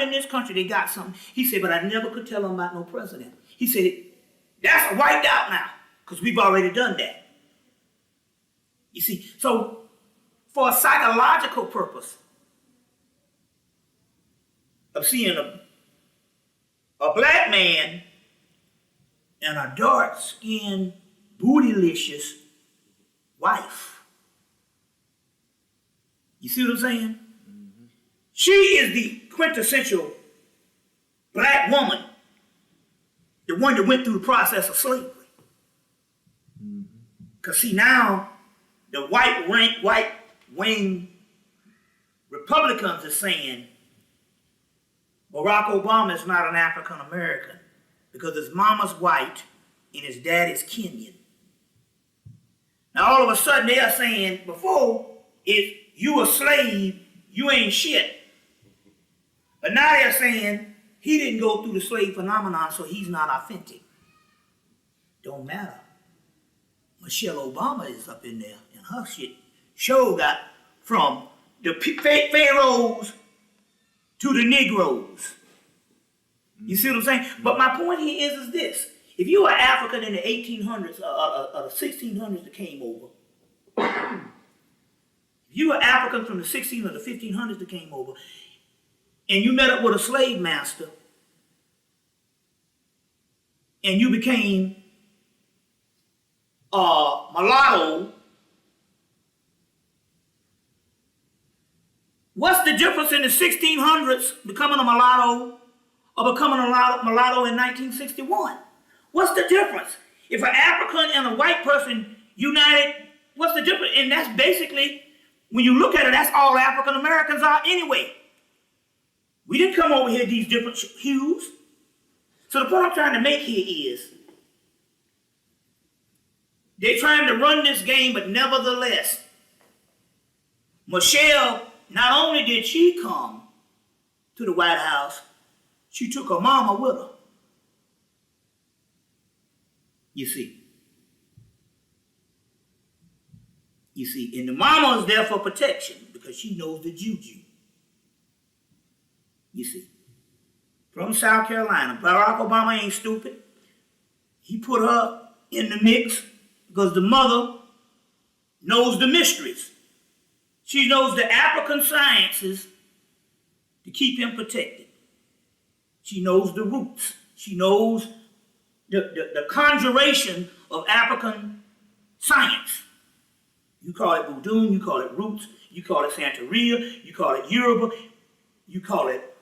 in this country, they got something. He said, but I never could tell them about no president. He said, that's wiped out now, because we've already done that. You see, so for a psychological purpose of seeing a black man and a dark-skinned, bootylicious wife. You see what I'm saying? She is the quintessential black woman, the one that went through the process of slavery. Because see, now the white wing Republicans are saying Barack Obama is not an African American because his mama's white and his daddy's Kenyan. Now all of a sudden they are saying, before, if you a slave, you ain't shit. But now they're saying he didn't go through the slave phenomenon, so he's not authentic. Don't matter. Michelle Obama is up in there, and her shit show got from the pharaohs to the Negroes. You see what I'm saying? But my point here is this. If you were African in the 1800s or the 1600s that came over, if you were African from the 1600s or the 1500s that came over, and you met up with a slave master, and you became mulatto, what's the difference in the 1600s becoming a mulatto or becoming a mulatto in 1961? What's the difference? If an African and a white person united, what's the difference? And that's basically, when you look at it, that's all African Americans are anyway. We didn't come over here these different hues. So the point I'm trying to make here is, they're trying to run this game, but nevertheless, Michelle, not only did she come to the White House, she took her mama with her. You see. You see, and the mama is there for protection because she knows the juju. You see. From South Carolina. Barack Obama ain't stupid. He put her in the mix because the mother knows the mysteries. She knows the African sciences to keep him protected. She knows the roots. She knows the conjuration of African science. You call it voodoo, you call it roots, you call it Santeria, you call it Yoruba, you call it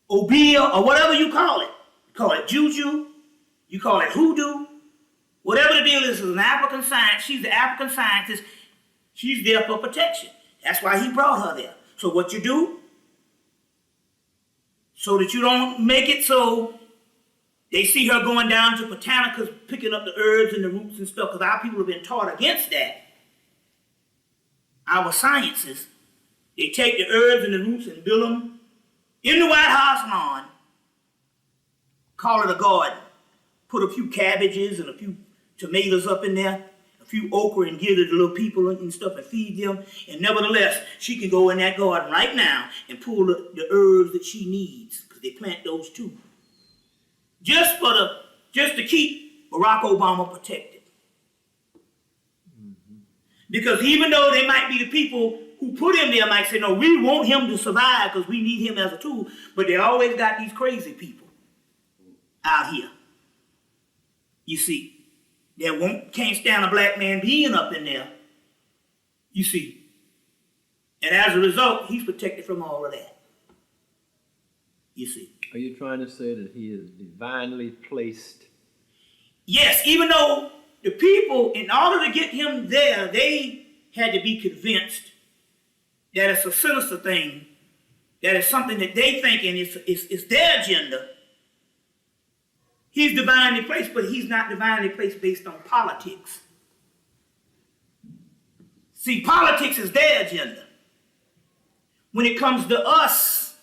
Obia, or whatever you call it. You call it juju, you call it hoodoo. Whatever the deal is an African science. She's the African scientist. She's there for protection. That's why he brought her there. So what you do, so that you don't make it so they see her going down to botanicas, picking up the herbs and the roots and stuff, because our people have been taught against that. Our sciences, they take the herbs and the roots and build them in the White House lawn, call it a garden, put a few cabbages and a few tomatoes up in there, a few okra, and give it to the little people and stuff and feed them. And nevertheless, she can go in that garden right now and pull the herbs that she needs, because they plant those too. Just to keep Barack Obama protected. Because even though they might be the people who put him there might say, no, we want him to survive because we need him as a tool, but they always got these crazy people out here. You see, that can't stand a black man being up in there. You see. And as a result, he's protected from all of that. You see. Are you trying to say that he is divinely placed? Yes, even though the people, in order to get him there, they had to be convinced that it's a sinister thing, that it's something that they think and it's their agenda. He's divinely placed, but he's not divinely placed based on politics. See, politics is their agenda. When it comes to us,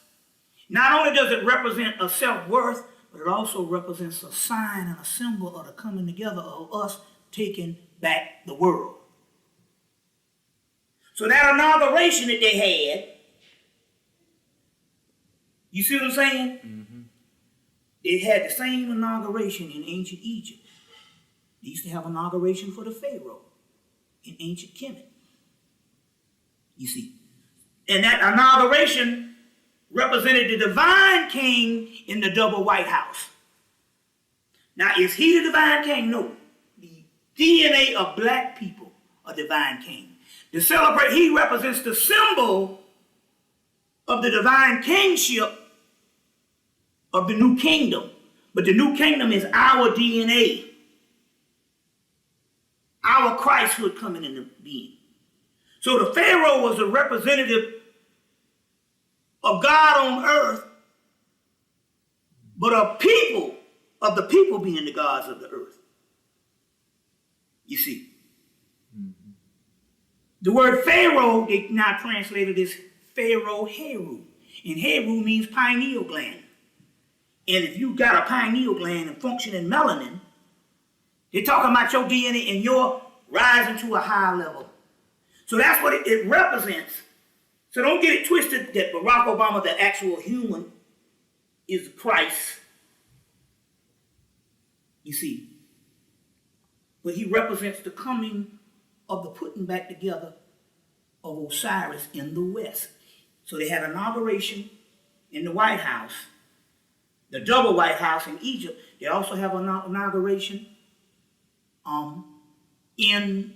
not only does it represent a self-worth, but it also represents a sign and a symbol of the coming together of us taking back the world. So that inauguration that they had, you see what I'm saying? Mm-hmm. They had the same inauguration in ancient Egypt. They used to have inauguration for the Pharaoh in ancient Kemet. You see. And that inauguration represented the divine king in the double White House. Now, is he the divine king? No. The DNA of black people are divine king. To celebrate, he represents the symbol of the divine kingship of the new kingdom. But the new kingdom is our DNA. Our Christhood coming into being. So the Pharaoh was a representative of God on earth, but of the people being the gods of the earth. You see. Mm-hmm. The word Pharaoh, they now translated as Pharaoh Heru. And Heru means pineal gland. And if you got a pineal gland and functioning melanin, they're talking about your DNA and your rising to a higher level. So that's what it represents. So don't get it twisted that Barack Obama, the actual human, is Christ. You see. But he represents the coming of the putting back together of Osiris in the West. So they had an inauguration in the White House, the double White House in Egypt. They also have an inauguration in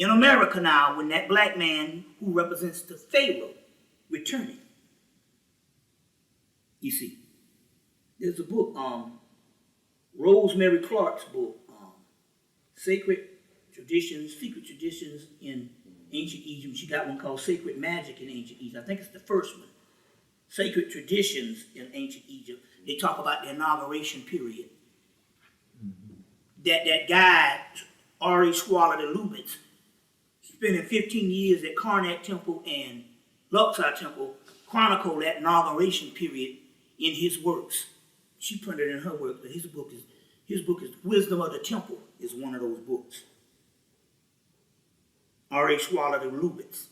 America now, when that black man who represents the Pharaoh returning. You see, there's a book, Rosemary Clark's book, Secret Traditions in Ancient Egypt. She got one called Sacred Magic in Ancient Egypt. I think it's the first one. Sacred Traditions in Ancient Egypt. They talk about the inauguration period. Mm-hmm. That guy, R.A. Swallow de Lubitz, spending 15 years at Karnak Temple and Luxor Temple, chronicle that inauguration period in his works. She printed it in her work, but his book is His book is Wisdom of the Temple, is one of those books. R.A. Swallow de Lubitz.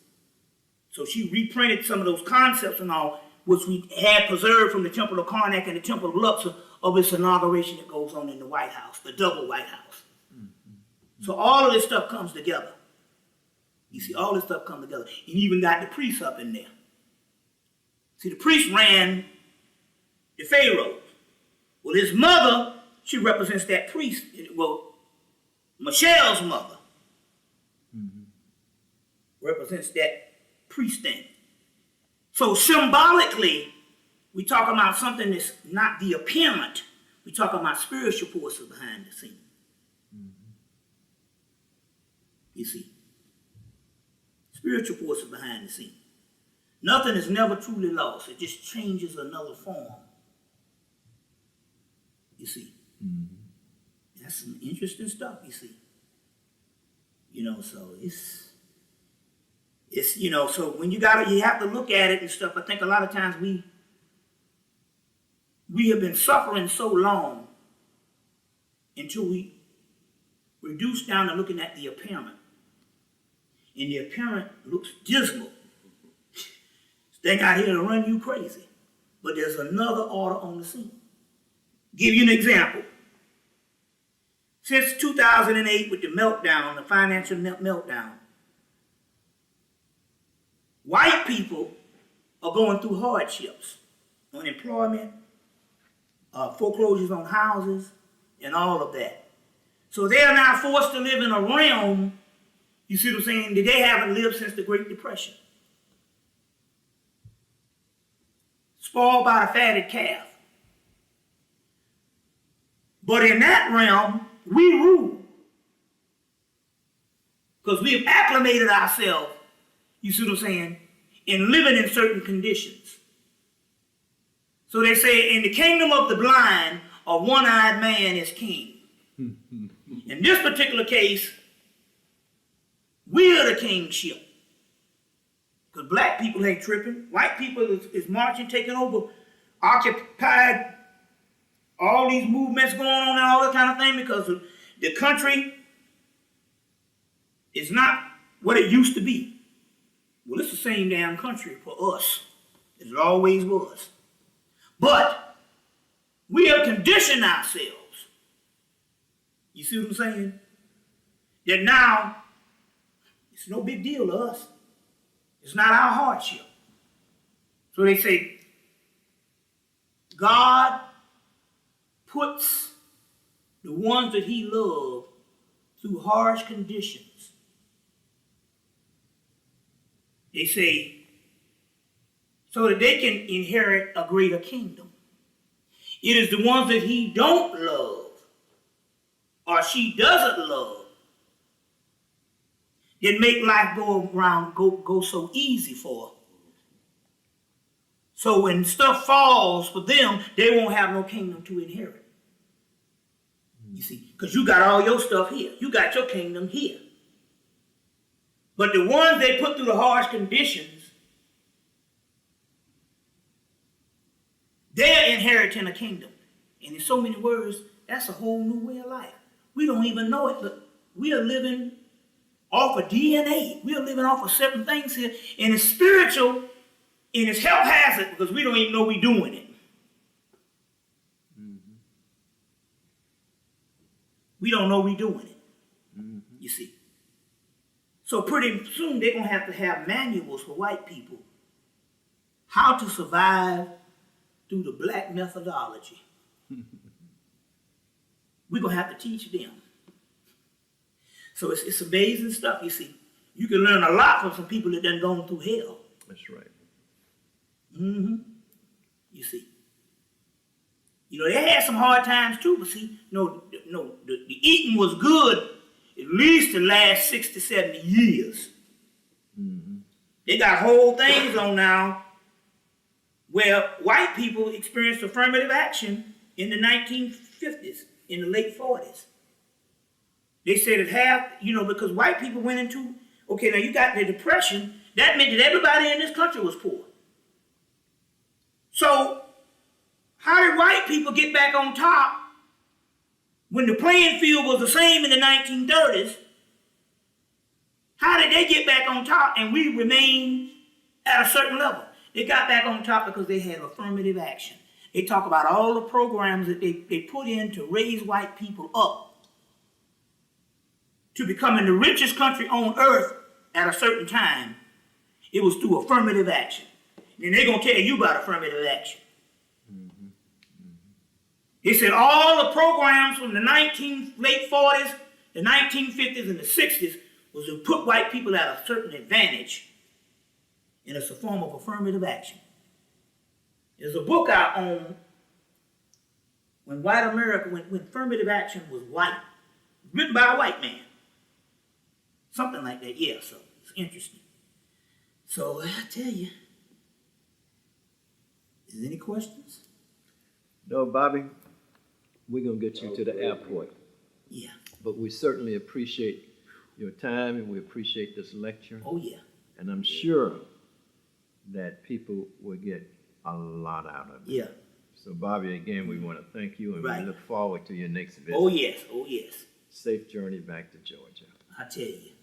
So she reprinted some of those concepts and all, which we had preserved from the Temple of Karnak and the Temple of Luxor of its inauguration that goes on in the White House, the double White House. So all of this stuff comes together. You see, all this stuff comes together. And even got the priests up in there. See, the priest ran the Pharaoh. Well, his mother, she represents that priest. Well, Michelle's mother represents that priest thing. So symbolically, we talk about something that's not the apparent. We talk about spiritual forces behind the scene. You see, spiritual forces behind the scene. Nothing is never truly lost. It just changes another form. You see, that's some interesting stuff. You see, so it's so when you have to look at it and stuff. I think a lot of times we have been suffering so long until we reduce down to looking at the apparent. And the apparent looks dismal. They got here to run you crazy. But there's another order on the scene. Give you an example. Since 2008 with the meltdown, the financial meltdown, white people are going through hardships, unemployment, foreclosures on houses, and all of that. So they are now forced to live in a realm, you see what I'm saying, that they haven't lived since the Great Depression. Spoiled by a fatted calf. But in that realm, we rule. Because we have acclimated ourselves, you see what I'm saying, in living in certain conditions. So they say, in the kingdom of the blind, a one-eyed man is king. In this particular case, we're the kingship. Because black people ain't tripping. White people is marching, taking over, occupied, all these movements going on and all that kind of thing because the country is not what it used to be. Well, it's the same damn country for us as it always was. But we have conditioned ourselves. You see what I'm saying? That now, it's no big deal to us. It's not our hardship. So they say, God puts the ones that he loves through harsh conditions. They say, so that they can inherit a greater kingdom. It is the ones that he don't love or she doesn't love that make life go so easy for her. So when stuff falls for them, they won't have no kingdom to inherit. You see, because you got all your stuff here. You got your kingdom here. But the ones they put through the harsh conditions, they're inheriting a kingdom. And in so many words, that's a whole new way of life. We don't even know it, but we are living off of DNA. We are living off of certain things here. And it's spiritual, and it's health hazard because we don't even know we're doing it. We don't know we're doing it. You see. So pretty soon they're going to have manuals for white people how to survive through the black methodology. We're going to have to teach them. So it's amazing stuff, you see. You can learn a lot from some people that done gone through hell. That's right. You see. They had some hard times too, but see, the eating was good at least the last 60, 70 years. They got whole things on now where white people experienced affirmative action in the 1950s, in the late 40s. They said it half, because white people went into, okay, now you got the Depression, that meant that everybody in this country was poor. So, how did white people get back on top when the playing field was the same in the 1930s, how did they get back on top and we remain at a certain level? They got back on top because they had affirmative action. They talk about all the programs that they put in to raise white people up to becoming the richest country on earth at a certain time. It was through affirmative action. And they're going to tell you about affirmative action. They said all the programs from the late 40s, the 1950s, and the 60s was to put white people at a certain advantage. And it's a form of affirmative action. There's a book out on when white America, when affirmative action was white, written by a white man. Something like that, yeah, so it's interesting. So I tell you, is there any questions? No, Bobby, we're going to get you to the airport. Yeah. But we certainly appreciate your time and we appreciate this lecture. Oh, yeah. And I'm sure that people will get a lot out of it. Yeah. So, Bobby, again, we want to thank you and Right. we look forward to your next visit. Oh, yes. Oh, yes. Safe journey back to Georgia. I tell you.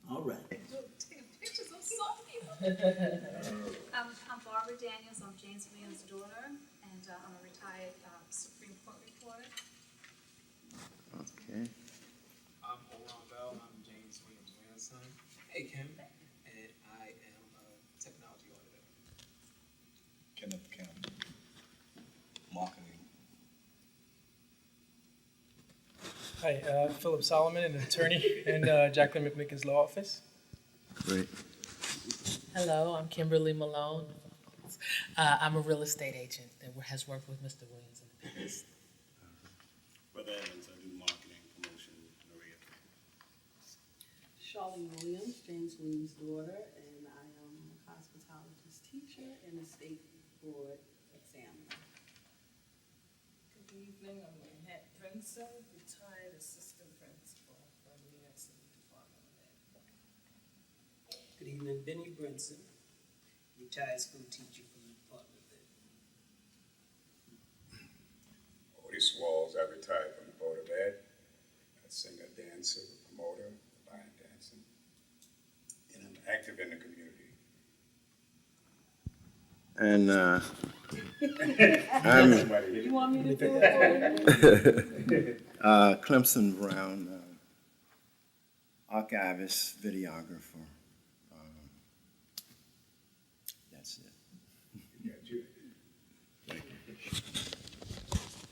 All right. Taking pictures of some people. I'm Barbara Daniels. I'm James Williams' daughter, and I'm a retired Supreme Court reporter. Okay. I'm Oran Bell. I'm James Williams' grandson. Hey, Kim. And I am a technology auditor. Kenneth Campbell, marketing. Hi, Philip Solomon, an attorney in Jacqueline McMicken's law office. Great. Hello, I'm Kimberly Malone. I'm a real estate agent that has worked with Mr. Williams in the past. Brother Evans, I do marketing, promotion, Maria. Charlene Williams, James Williams' daughter, and I am a cosmetologist teacher and a state board examiner. Good evening, I'm Manhattan Princeton, retired assistant principal from the New York City Department of Ed. Good evening, Benny Brinson, retired school teacher from the Department of Ed. Otis Walls, I retired from the Board of Ed. A singer, dancer, promoter, line dancing. And I'm active in the community. And You want me to do it for you? Clemson Brown, archivist, videographer. That's it.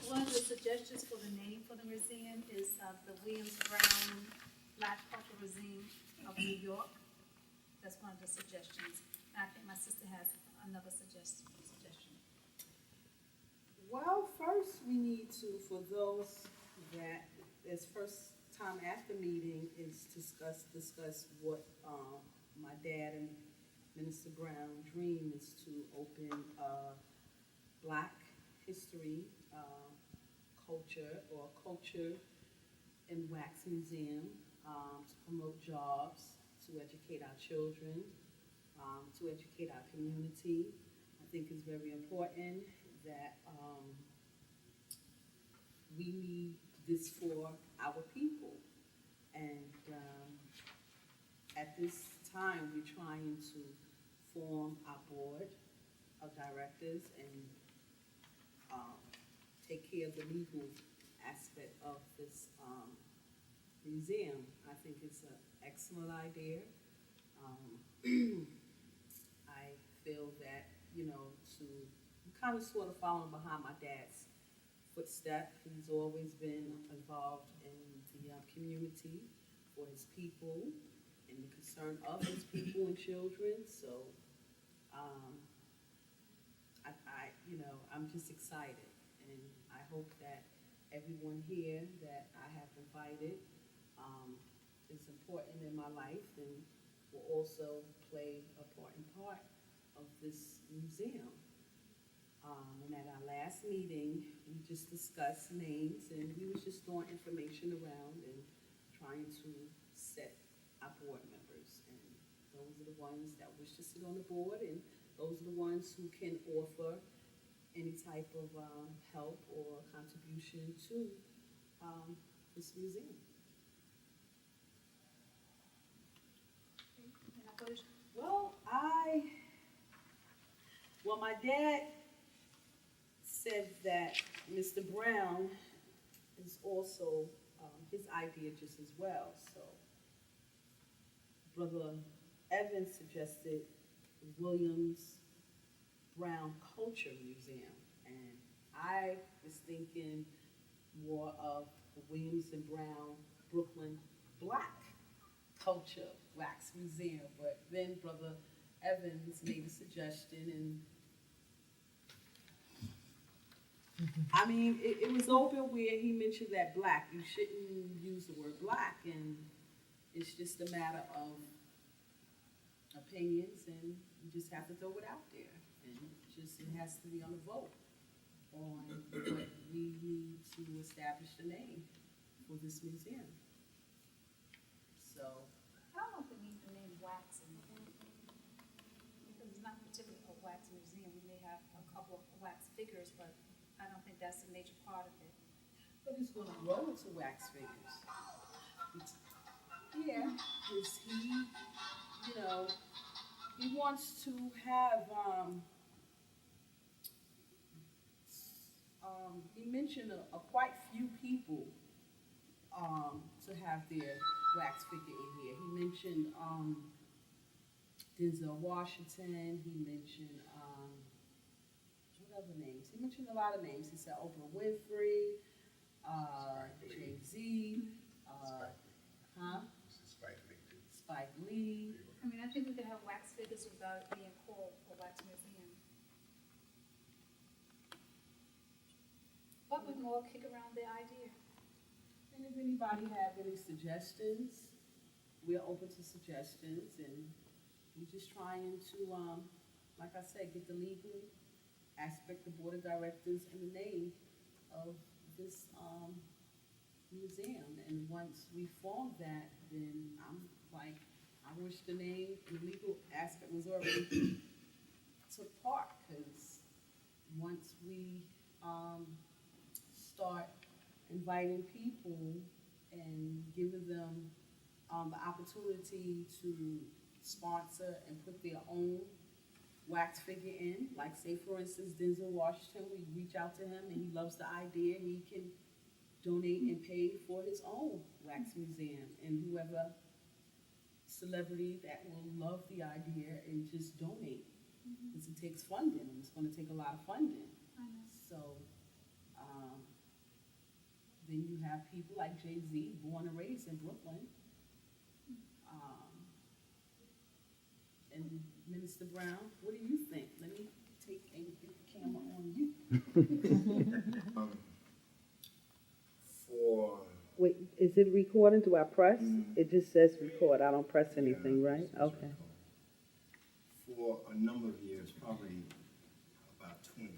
One of the suggestions for the name for the museum is the Williams Brown Black Cultural Museum of New York. That's one of the suggestions. And I think my sister has another suggestion. Well, first we need to, for those that is first time at the meeting, is discuss what my dad and Minister Brown dream is to open a Black history, culture and wax museum to promote jobs, to educate our children, to educate our community. I think it's very important that we need this for our people. And at this time, we're trying to form our board of directors and take care of the legal aspect of this museum. I think it's an excellent idea. I feel that, to kind of sort of following behind my dad's footstep. He's always been involved in the community for his people and the concern of his people and children. So, I'm just excited, and I hope that everyone here that I have invited is important in my life and will also play an important part of this museum. And at our last meeting, we just discussed names, and we was just throwing information around and trying to set our board members. And those are the ones that wish to sit on the board, and those are the ones who can offer any type of help or contribution to this museum. Well, my dad said that Mr. Brown is also his idea just as well. So Brother Evans suggested Williams Brown Culture Museum, and I was thinking more of the Williams and Brown Brooklyn Black Culture Wax Museum, but then Brother Evans made a suggestion, and I mean, it was open where he mentioned that black, you shouldn't use the word black, and it's just a matter of opinions, and you just have to throw it out there, and it has to be on the vote on what we need to establish the name for this museum. So. I don't know if we need the name wax in there, because it's not particularly a wax museum. We may have a couple of wax figures, but I don't think that's a major part of it. But it's gonna grow into wax figures. Yeah, because he wants to have, he mentioned a quite few people to have their wax figure in here. He mentioned Denzel Washington. He mentioned what other names? He mentioned a lot of names. He said Oprah Winfrey, Jay-Z, Spike Lee. I mean, I think we could have wax figures without it being called a wax museum. But we can all kick around the idea. And if anybody have any suggestions, we're open to suggestions, and we're just trying to, like I said, get the legal aspect, the board of directors, and the name of this museum. And once we form that, then I'm like, I wish the name, the legal aspect was already took part, because once we start inviting people and giving them the opportunity to sponsor and put their own wax figure in, like say for instance Denzel Washington, we reach out to him and he loves the idea, he can donate and pay for his own wax museum, and whoever celebrity that will love the idea and just donate, because it takes funding, and it's going to take a lot of funding. So then you have people like Jay-Z, born and raised in Brooklyn, and Minister Brown, what do you think? Let me take and get the camera on you. Wait, is it recording? Do I press? It just says record. I don't press anything, right? Okay. For a number of years, probably about 20,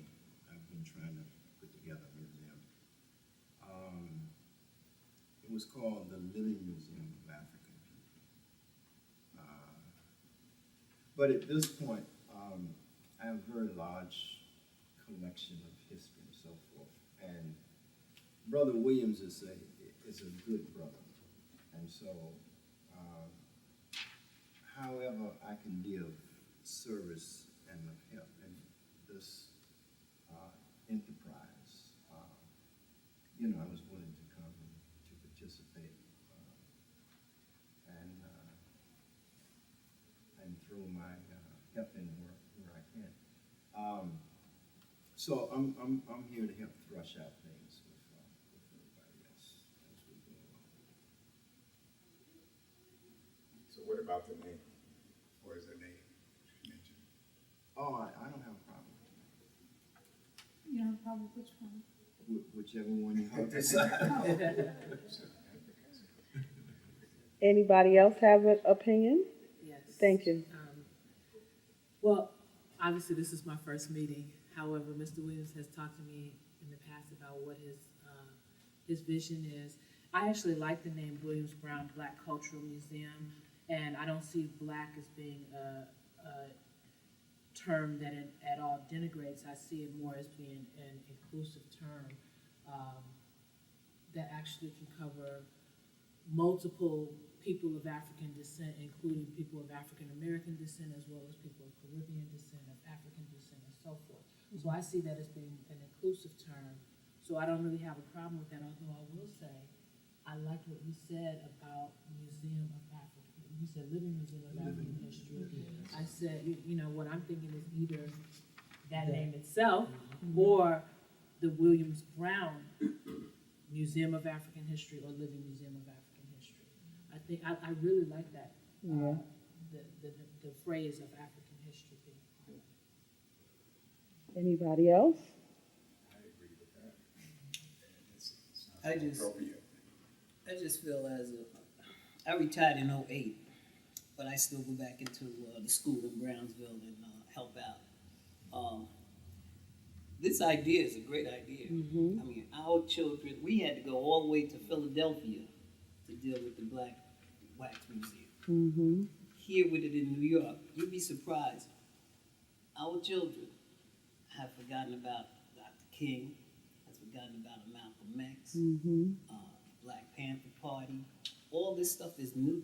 I've been trying to put together a museum. It was called the Living Museum of African People. But at this point, I have a very large collection of history and so forth. And Brother Williams is a good brother. And so, however I can be of service and of help in this enterprise, I was willing to come to participate and throw my help in where I can. So I'm here to help thrush out things with everybody else as we go along. So what about the name? What is the name mentioned? Oh, I don't have a problem with that. You don't have a problem with which one? Whichever one you have decided. Anybody else have an opinion? Yes. Thank you. Well, obviously this is my first meeting. However, Mr. Williams has talked to me in the past about what his vision is. I actually like the name Williams Brown Black Cultural Museum, and I don't see black as being a term that it at all denigrates. I see it more as being an inclusive term. that actually can cover multiple people of African descent, including people of African American descent, as well as people of Caribbean descent, of African descent, and so forth. So I see that as being an inclusive term. So I don't really have a problem with that, although I will say, I liked what you said about Museum of African, you said Living Museum of African History. I said, you know, what I'm thinking is either that name itself or the Williams Brown Museum of African History or Living Museum of African History. I think, I really like that, the phrase of African history being part of it. Anybody else? I just feel as I retired in 2008, but I still go back into the school in Brownsville and help out. This idea is a great idea. I mean, our children, we had to go all the way to Philadelphia to deal with the Black Wax Museum. Here with it in New York, you'd be surprised. Our children have forgotten about Dr. King, has forgotten about Malcolm X, Black Panther Party. All this stuff is new.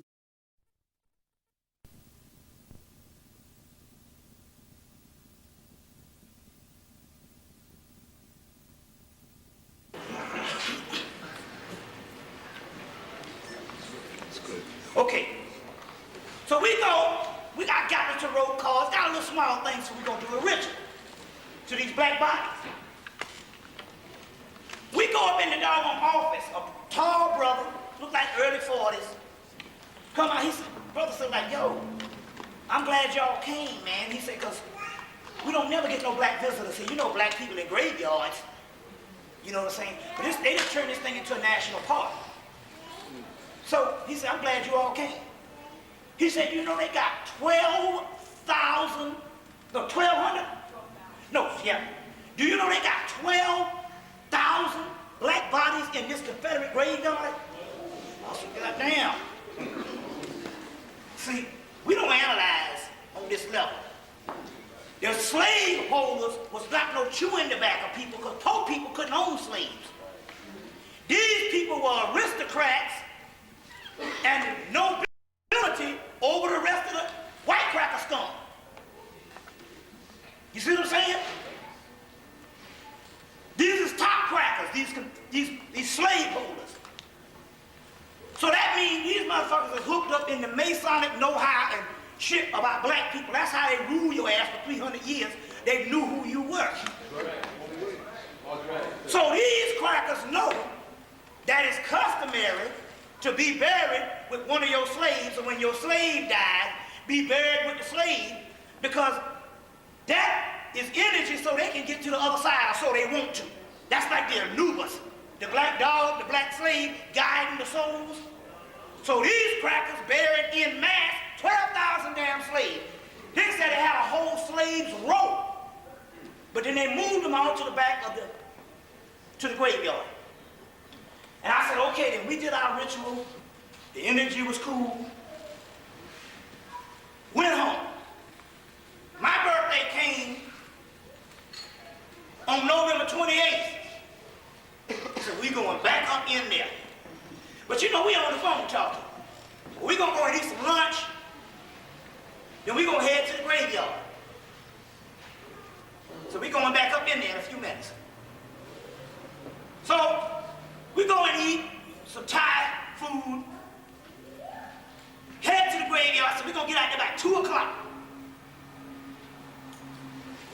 Okay, so we got into roll calls, got a little small thing, so we're gonna do a ritual to these black bodies. We go up in the doggone office, a tall brother, look like early 40s, come out, he said, brother said like, yo, I'm glad y'all came, man. He said, cause we don't never get no black visitors here. You know black people in graveyards, you know what I'm saying? But they just turned this thing into a national park. So he said, I'm glad you all came. He said, you know they got 12,000, no, 1,200? No, yeah. Do you know they got 12,000 black bodies in this Confederate graveyard? I said, goddamn. See, we don't analyze on this level. The slave holders was not no chewing tobacco people because poor people couldn't own slaves. These people were aristocrats and nobility over the rest of the white cracker scum. You see what I'm saying? These is top crackers, these slave holders. So that means these motherfuckers are hooked up in the Masonic know-how and shit about black people. That's how they rule your ass for 300 years. They knew who you were. So these crackers know that it's customary to be buried with one of your slaves, or when your slave died, be buried with the slave, because that is energy so they can get to the other side, or so they want to. That's like the Anubis, the black dog, the black slave, guiding the souls. So these crackers buried in mass 12,000 damn slaves. They said they had a whole slaves row, but then they moved them all to the back of the graveyard. And I said, okay, then we did our ritual. The energy was cool. Went home. My birthday came on November 28th. So we going back up in there. But you know, we on the phone talking. We gonna go and eat some lunch. Then we gonna head to the graveyard. So we going back up in there in a few minutes. So we go and eat some Thai food. Head to the graveyard, so we're gonna get out there by 2 o'clock.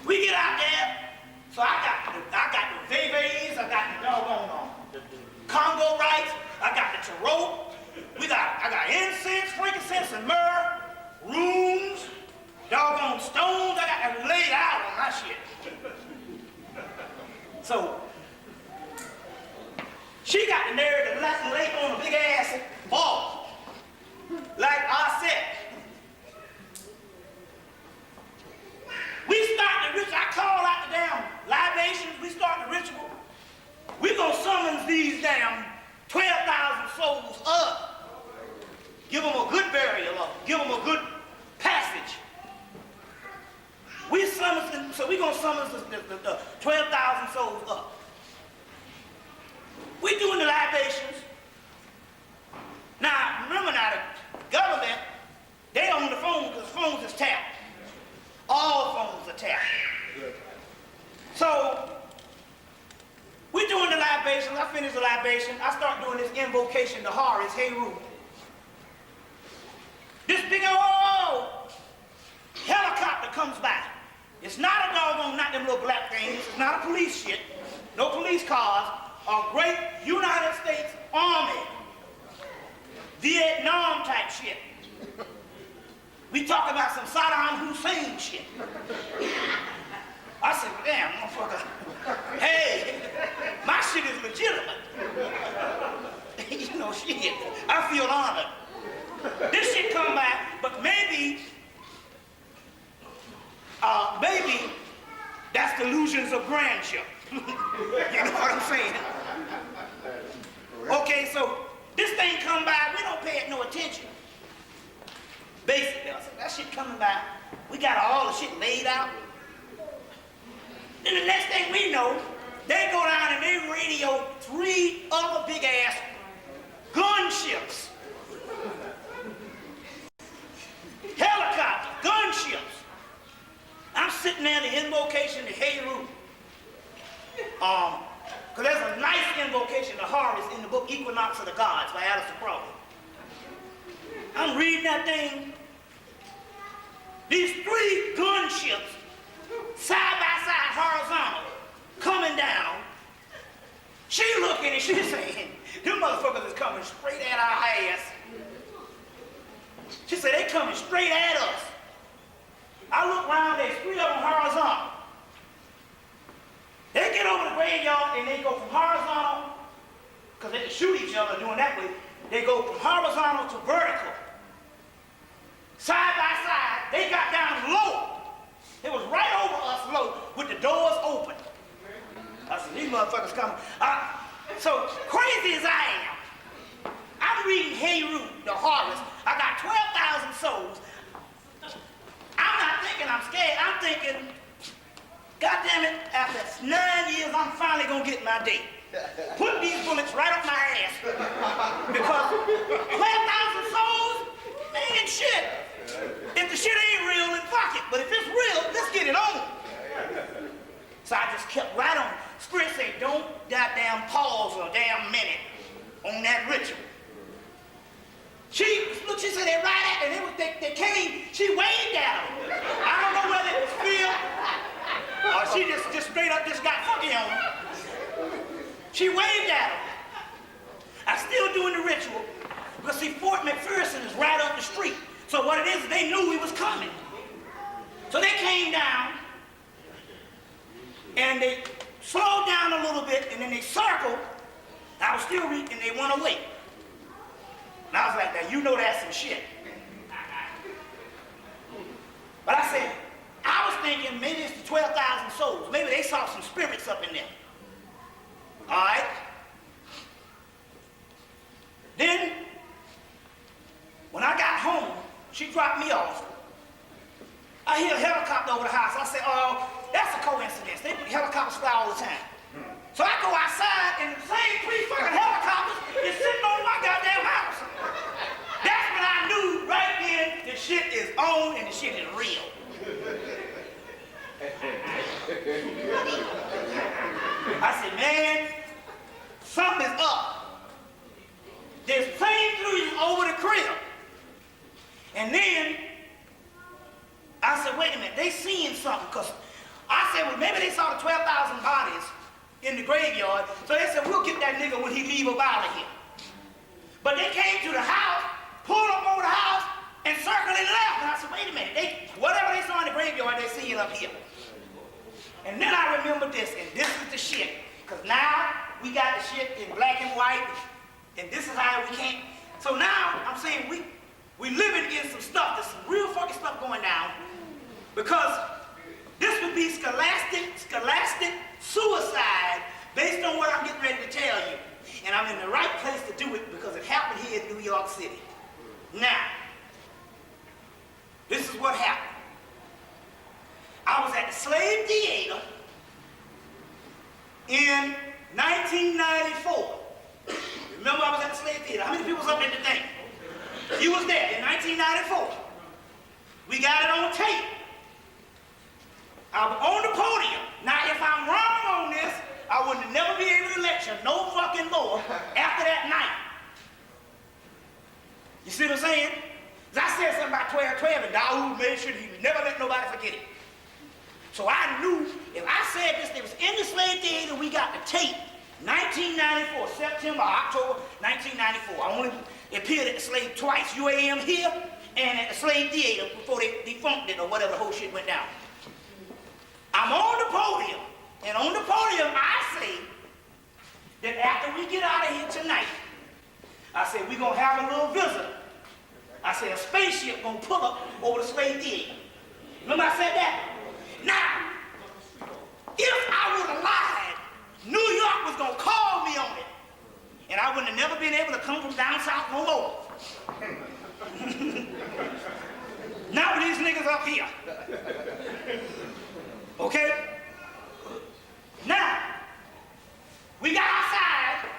We get out there, so I got the Veves, I got the doggone the Congo rice, I got the Tarot, I got incense, frankincense, and myrrh, rooms, doggone stones, I got that laid out on my shit. So she got the nerve to lay on a big ass ball. Like I said, we start the ritual. I call out the damn libations. We start the ritual. We gonna summon these damn 12,000 souls up. Give them a good burial up. Give them a good passage. We summon, so we gonna summon the 12,000 souls up. we doing the libations. Now, remember now, the government, they own the phone because phones is tapped. All phones are tapped. So, we doing the libations. I finish the libation. I start doing this invocation to Horus, hey Ru. This big old helicopter comes by. It's not a doggone, not them little black things. It's not a police shit. No police cars. A great United States Army, Vietnam type shit. We talk about some Saddam Hussein shit. I said, damn, motherfucker. Hey, my shit is legitimate. You know, shit. I feel honored. This shit come by, but maybe that's delusions of grandeur. You know what I'm saying? Okay, so this thing come by, we don't pay it no attention. Basically, I said, that shit coming by, we got all the shit laid out. Then the next thing we know, they go down and they radio 3 other big ass gunships. Helicopters, gunships. I'm sitting there in the invocation to Heru. Because there's a nice invocation to Horus in the book Equinox of the Gods by Alistair Crowley. I'm reading that thing. These 3 gunships, side by side, horizontal, coming down. She looking and she's saying, them motherfuckers is coming straight at our ass. She said, they coming straight at us. I look around, there's 3 of them horizontal. They get over the graveyard and they go from horizontal, because they can shoot each other doing that way, they go from horizontal to vertical. Side by side, they got down low. It was right over us low with the doors open. I said, these motherfuckers coming. So crazy as I am, I'm reading Heru, the Horus. I got 12,000 souls. I'm not thinking I'm scared. I'm thinking, God damn it, after 9 years, I'm finally gonna get my date. Put these bullets right up my ass. Because 12,000 souls, they ain't shit. If the shit ain't real, then fuck it. But if it's real, let's get it on. So I just kept right on. Spirit said, don't goddamn pause a damn minute on that ritual. She said they right at me. They came, she waved at them. I don't know whether it was fear or she just straight up just got funky on them. She waved at them. I'm still doing the ritual because see, Fort McPherson is right up the street. So what it is, they knew we was coming. So they came down and they slowed down a little bit and then they circled. I was still reading and they went away. And I was like, now you know that's some shit. But I said, I was thinking maybe it's the 12,000 souls. Maybe they saw some spirits up in there. All right? Then, when I got home, she dropped me off. I hear a helicopter over the house. I said, oh, that's a coincidence. Helicopters fly all the time. So I go outside and the same 3 fucking helicopters is sitting on my goddamn house. That's when I knew right then the shit is on and the shit is real. I said, man, something's up. There's flamethrowers over the crib. And then I said, wait a minute, they seeing something. Because I said, well, maybe they saw the 12,000 bodies in the graveyard. So they said, we'll get that nigga when he leave up out of here. But they came to the house, pulled up over the house, and circled and left. And I said, wait a minute, whatever they saw in the graveyard, they see it up here. And then I remembered this, and this is the shit. Because now we got the shit in black and white, and this is how we can't. So now I'm saying we living in some stuff, there's some real fucking stuff going down, because this would be scholastic suicide based on what I'm getting ready to tell you. And I'm in the right place to do it because it happened here in New York City. Now, this is what happened. I was at the Slave Theater in 1994. Remember I was at the slave theater. How many people was up in the thing? You was there in 1994. We got it on tape. I was on the podium. Now, if I'm wrong on this, I would never be able to lecture no fucking more after that night. You see what I'm saying? I said something about 12-12, and Daoud made sure he would never let nobody forget it. So I knew if I said this, it was in the slave theater, we got the tape. 1994, September, October 1994. I only appeared at the slave twice, UAM here, and at the slave theater before they defunct it or whatever the whole shit went down. I'm on the podium, and on the podium I say that after we get out of here tonight, I said we're gonna have a little visit. I said a spaceship gonna pull up over the slave theater. Remember I said that? Now, if I would have lied, New York was gonna call me on it, and I wouldn't have never been able to come from down south no more. Now these niggas up here. Okay? Now, we got outside,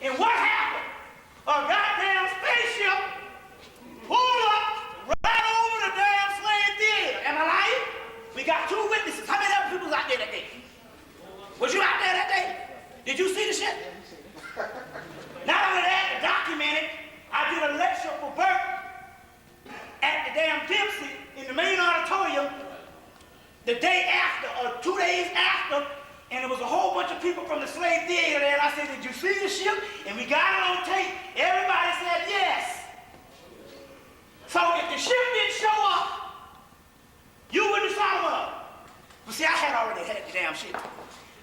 and what happened? A goddamn spaceship pulled up right over the damn slave theater. Am I lying? We got 2 witnesses. How many other people was out there that day? Was you out there that day? Did you see the shit? Not only that, to document it, I did a lecture for Bert at the damn Dempsey in the main auditorium the day after, or 2 days after, and there was a whole bunch of people from the slave theater there, and I said, did you see the ship? And we got it on tape. Everybody said yes. So if the ship didn't show up, you wouldn't have saw them up. But see, I had already had the damn shit.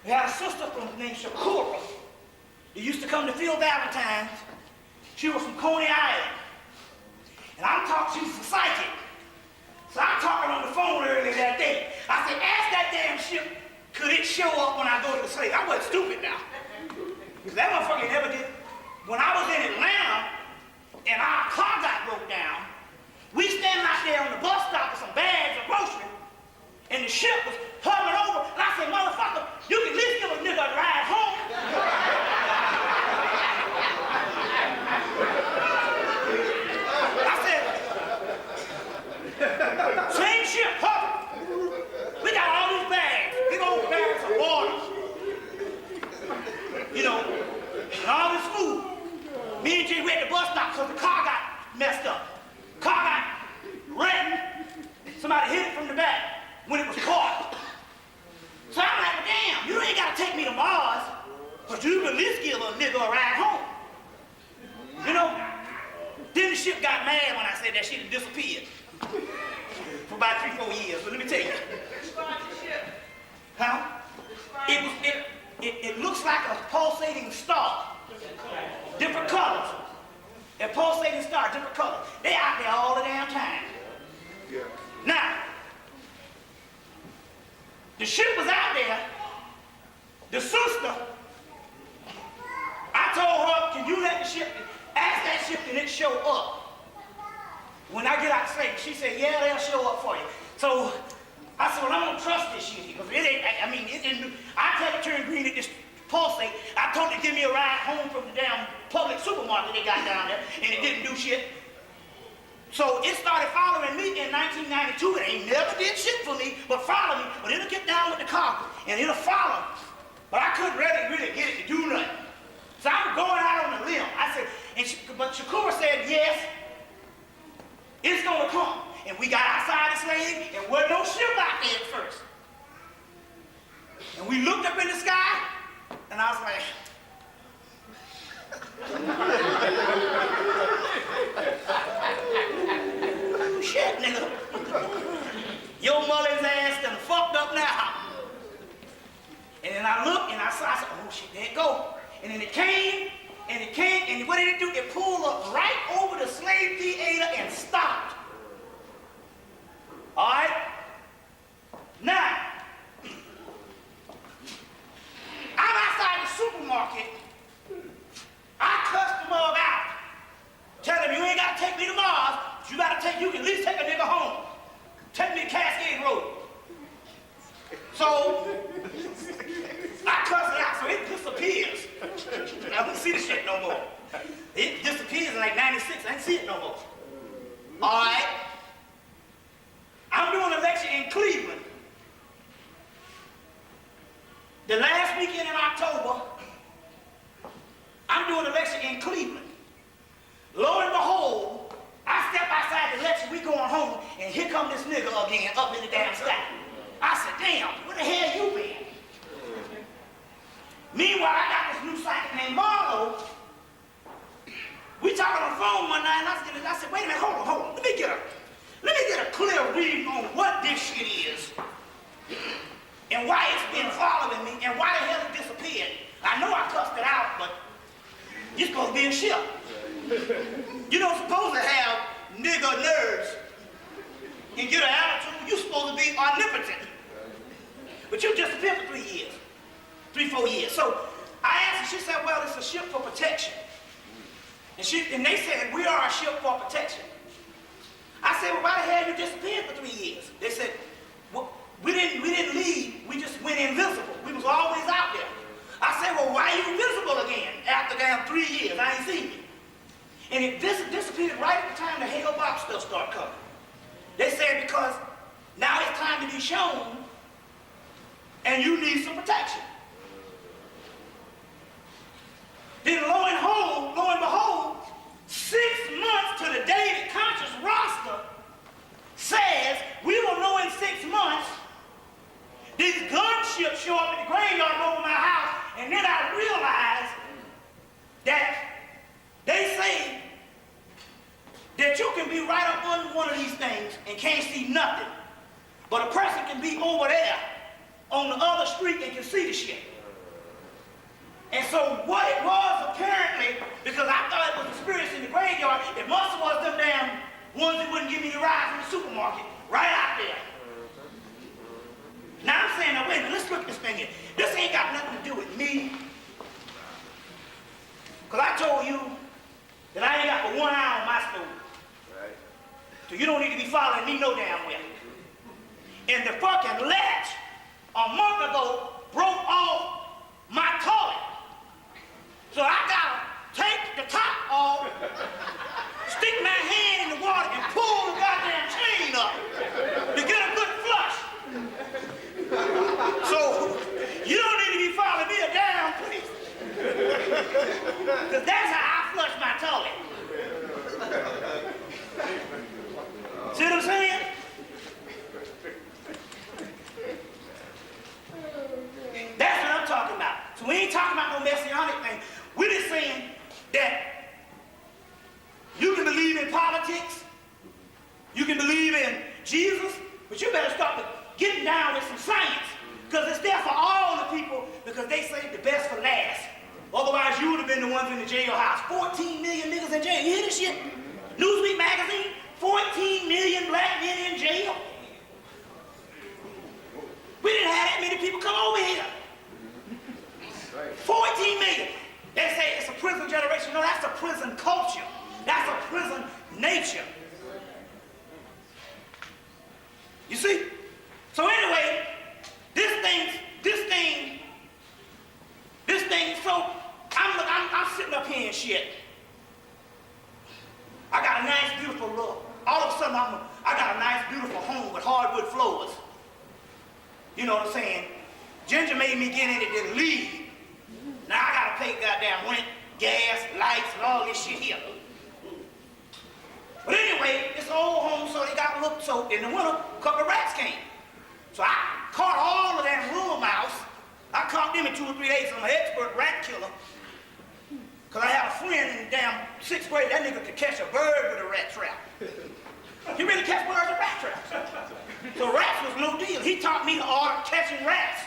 We had a sister named Shakura. They used to come to Phil Valentine's. She was from Coney Island. And I'm talking, she was a psychic. So I'm talking on the phone earlier that day. I said, ask that damn ship, could it show up when I go to the slave? I wasn't stupid now. Because that motherfucker never did. When I was in Atlanta and our car got broke down, we standing out there on the bus stop with some bags of groceries, and the ship was hovering over, and I said, motherfucker, you can at least give a nigga a ride home. I said, same ship, hovering. We got all these bags, big old bags of water, you know, and all this food. Me and Jay were at the bus stop because the car got messed up. Car got wrecked. Somebody hit it from the back when it was caught. So I'm like, well, damn, you ain't got to take me to Mars, but you can at least give a nigga a ride home. You know? Then the ship got mad when I said that shit had disappeared for about 3-4 years. But let me tell you. Huh? It looks like a pulsating star. Different colors. A pulsating star, different colors. They out there all the damn time. Yeah. Now, the ship was out there. The sister, I told her, can you let the ship, ask that ship, can it show up? When I get out the slave, she said, yeah, they'll show up for you. So I said, well, I don't trust this shit because it ain't, I mean, it didn't, I tell it turn green at this pulsate. I told it to give me a ride home from the damn public supermarket they got down there, and it didn't do shit. So it started following me in 1992. It ain't never did shit for me, but follow me. But it'll get down with the car, and it'll follow. But I couldn't really get it to do nothing. So I'm going out on a limb. I said, but Shakura said, yes, it's gonna come. And we got outside the slave, and wasn't no ship out there at first. And we looked up in the sky, and I was like, shit, nigga. Your mother's ass done fucked up now. And then I looked, and I said, oh shit, there it go. And then it came, and what did it do? It pulled up right over the slave theater and stopped. All right? Now, I'm outside the supermarket. I cussed the mug out. Tell him you ain't got to take me to Mars, but you can at least take a nigga home. Take me to Cascade Road. So, I cussed it out so it disappears. I don't see the shit no more. I ain't see it no more. All right? I'm doing a lecture in Cleveland. The last weekend in October, I'm doing a lecture in Cleveland. Lo and behold, I step outside the lecture, we going home, and here come this nigga again up in the damn sky. I said, damn, where the hell you been? Meanwhile, I got this new psychic named Marlo. We talking on the phone one night, and I said, wait a minute, hold on. Let me get a clear reading on what this shit is, and why it's been following me, and why the hell it disappeared. I know I cussed it out, but you're supposed to be a ship. You don't supposed to have nigga nerves and get an attitude. You're supposed to be omnipotent. But you disappeared for 4 years. So I asked her, she said, well, it's a ship for protection. And they said, we are a ship for protection. I said, well, why the hell you disappeared for 3 years? They said, well, we didn't leave, we just went invisible. We was always out there. I said, well, why are you invisible again after damn 3 years? I ain't seen you. And it disappeared right at the time the Hale Box stuff started coming. They said because now it's time to be shown and you need some protection. Then lo and behold, 6 months to the day the conscious roster says we will know in 6 months. These gunships show up at the graveyard over my house, and then I realized that they say that you can be right up under one of these things and can't see nothing. But a person can be over there on the other street and can see the shit. And so what it was apparently, because I thought it was the spirits in the graveyard, it must have was them damn ones that wouldn't give me the ride from the supermarket right out there. Now I'm saying, now wait a minute, let's look at this thing here. This ain't got nothing to do with me. Because I told you that I ain't got but one eye on my stove. Right. So you don't need to be following me no damn well. And the fucking latch a month ago broke off my toilet. So I gotta take the top off, stick my hand in the water and pull the goddamn chain up to get a good flush. So you don't need to be following me a damn place. Because that's how I flush my toilet. See what I'm saying? That's what I'm talking about. So we ain't talking about no messianic thing. We're just saying that you can believe in politics, you can believe in Jesus, but you better start getting down with some science, because it's there for all the people, because they saved the best for last. Otherwise, you would have been the ones in the jailhouse. 14 million niggas in jail. You hear this shit? Newsweek magazine, 14 million black men in jail. We didn't have that many people come over here. 14 million. They say it's a prison generation. No, that's a prison culture. That's a prison nature. You see? So anyway, this thing, so I'm sitting up here and shit. I got a nice, beautiful look. All of a sudden, I got a nice, beautiful home with hardwood floors. You know what I'm saying? Ginger made me get in it and leave. Now I gotta pay goddamn rent, gas, lights, and all this shit here. But anyway, it's an old home, so they got looked. So in the winter, a couple of rats came. So I caught all of that room mouse. I caught them in 2 or 3 days. I'm an expert rat killer. Because I had a friend in the damn 6th grade, that nigga could catch a bird with a rat trap. He really catch birds with rat traps. So rats was no deal. He taught me the art of catching rats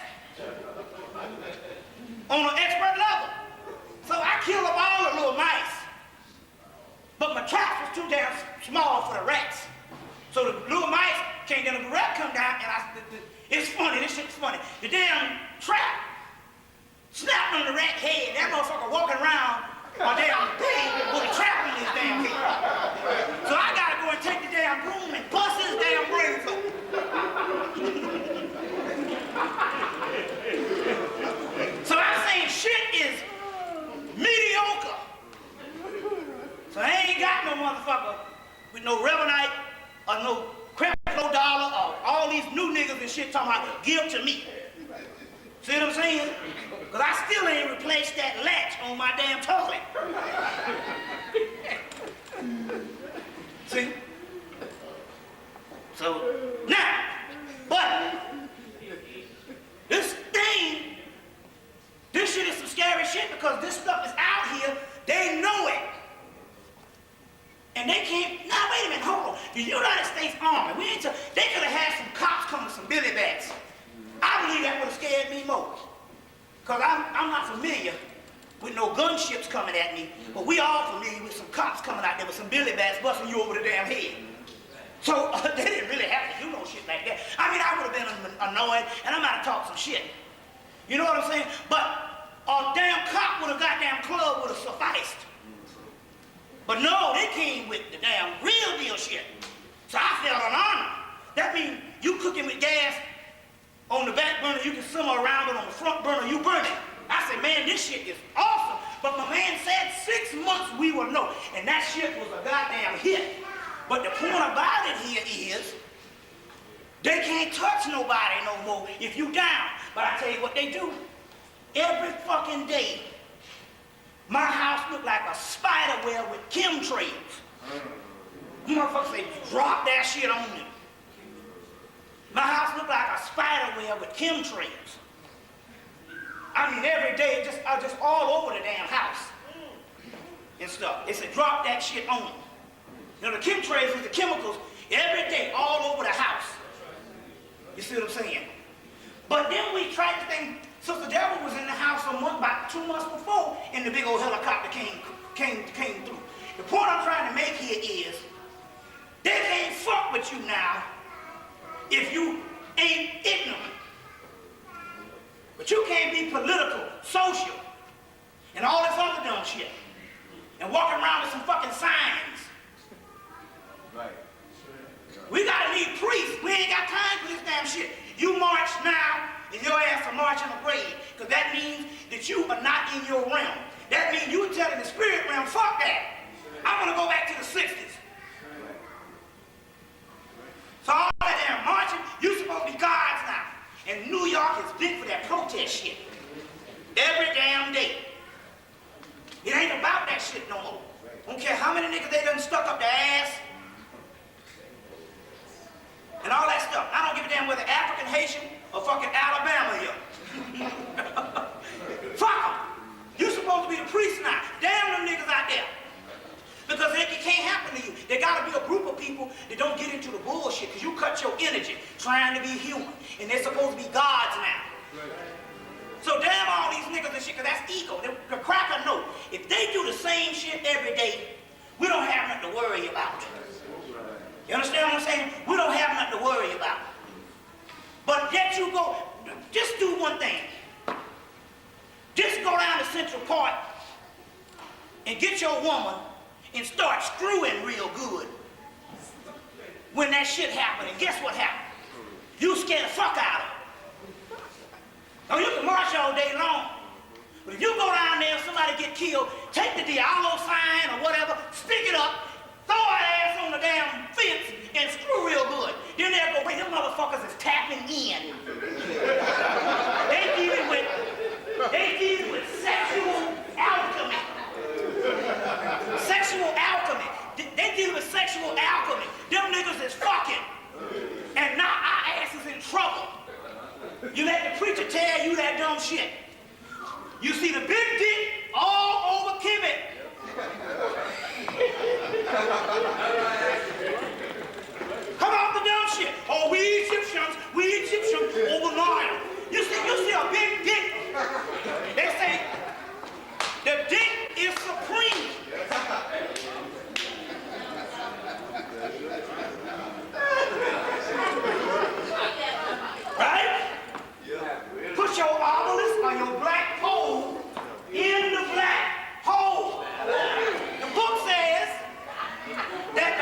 on an expert level. So I killed up all the little mice. But my trap was too damn small for the rats. So the little mice can't get a rat come down, and it's funny, this shit's funny. The damn trap snapped on the rat head. That motherfucker walking around a damn thing with a trap on his damn head. So I gotta go and take the damn broom and bust his damn brains open. So I'm saying shit is mediocre. So I ain't got no motherfucker and shit talking about give to me. See what I'm saying? Because I still ain't replaced that latch on my damn toilet. See? So, now, but, this thing, this shit is some scary shit because this stuff is out here. They know it. And they can't, now wait a minute, hold on. The United States Army, they could have had some cops come with some billy bats. I believe that would have scared me more. Because I'm not familiar with no gunships coming at me, but we all familiar with some cops coming out there with some billy bats busting you over the damn head. So they didn't really have to do no shit like that. I mean, I would have been annoyed, and I might have talked some shit. You know what I'm saying? But a damn cop with a goddamn club would have sufficed. But no, they came with the damn real deal shit. So I felt an honor. That means you cooking with gas on the back burner, you can simmer around it on the front burner, you burn it. I said, man, this shit is awesome. But my man said 6 months we will know. And that shit was a goddamn hit. But the point about it here is, they can't touch nobody no more if you down. But I tell you what they do. Every fucking day, my house looked like a spider web with chemtrails. Motherfuckers say, drop that shit on me. My house looked like a spider web with chemtrails. I mean, every day, just all over the damn house and stuff. They said, drop that shit on me. You know, the chemtrails is the chemicals every day, all over the house. You see what I'm saying? But then we tried to think, Sister Deborah was in the house about 2 months before, and the big old helicopter came through. The point I'm trying to make here is, they can't fuck with you now if you ain't ignorant. But you can't be political, social, and all this other dumb shit, and walking around with some fucking signs. Right. We gotta need priests. We ain't got time for this damn shit. You march now, and your ass will march in a grave, because that means that you are not in your realm. That means you are telling the spirit realm, fuck that. I want to go back to the 60s. So all that damn marching, you supposed to be gods now. And New York is big for that protest shit. Every damn day. It ain't about that shit no more. Don't care how many niggas they done stuck up their ass. And all that stuff. I don't give a damn whether African, Haitian, or fucking Alabama here. Fuck them. You supposed to be the priest now. Damn them niggas out there. Because it can't happen to you. There gotta be a group of people that don't get into the bullshit, because you cut your energy trying to be human. And they're supposed to be gods now. So damn all these niggas and shit, because that's ego. The cracker know. If they do the same shit every day, we don't have nothing to worry about. You understand what I'm saying? We don't have nothing to worry about. But yet you go, just do one thing. Just go down to Central Park and get your woman and start screwing real good. When that shit happened, and guess what happened? You scared the fuck out of her. Now you can march all day long, but if you go down there and somebody get killed, take the Diallo sign or whatever, stick it up, throw her ass on the damn fence, and screw real good. Then they'll go, wait, them motherfuckers is tapping in. They dealing with sexual alchemy. Sexual alchemy. They dealing with sexual alchemy. Them niggas is fucking. And now our ass is in trouble. You let the preacher tell you that dumb shit. You see the big dick all over Hemmitt. Come off the dumb shit. Oh, we Egyptians over Nile. You see a big dick. They say the dick is supreme. Right? Put your obelisk or your black pole in the black hole. The book says that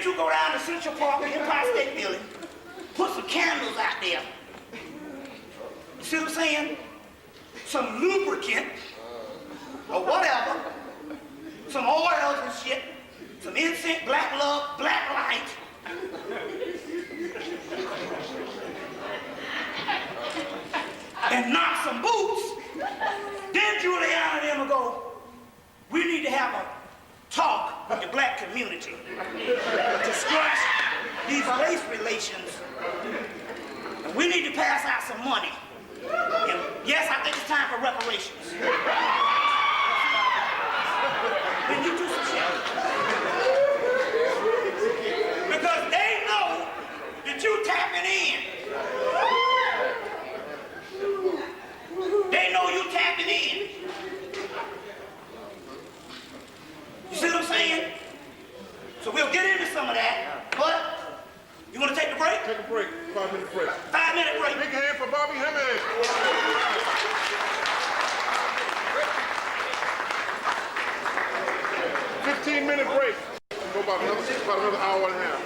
need you to go down to Central Park, the Empire State Building, put some candles out there. You see what I'm saying? Some lubricant, or whatever, some oils and shit, some incense, black love, black light. And knock some boots. Then Juliana and them will go, we need to have a talk with the black community to squash these race relations. And we need to pass out some money. And yes, I think it's time for reparations. Then you do some shit. Because they know that you tapping in. They know you tapping in. You see what I'm saying? So we'll get into some of that, but you want to take a break? Take a break, 5-minute break. 5-minute break. Big hand for Bobby Hemmitt. 15-minute break. Go about another hour and a half.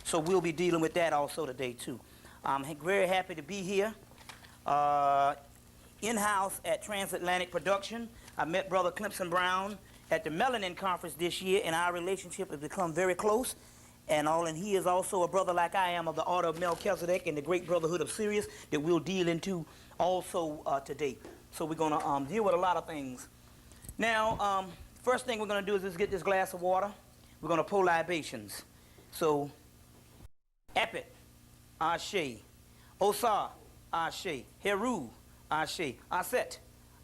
So we'll be dealing with that also today too. I'm very happy to be here. In-house at TransAtlantic Production. I met Brother Clemson Brown at the Melanin Conference this year, and our relationship has become very close. And he is also a brother like I am of the Order of Melchizedek and the Great Brotherhood of Sirius that we'll deal into also today. So we're going to deal with a lot of things. Now, first thing we're going to do is just get this glass of water. We're going to pour libations. So, Epet, Ashe, Osar, Ashe, Heru, Ashe, Aset,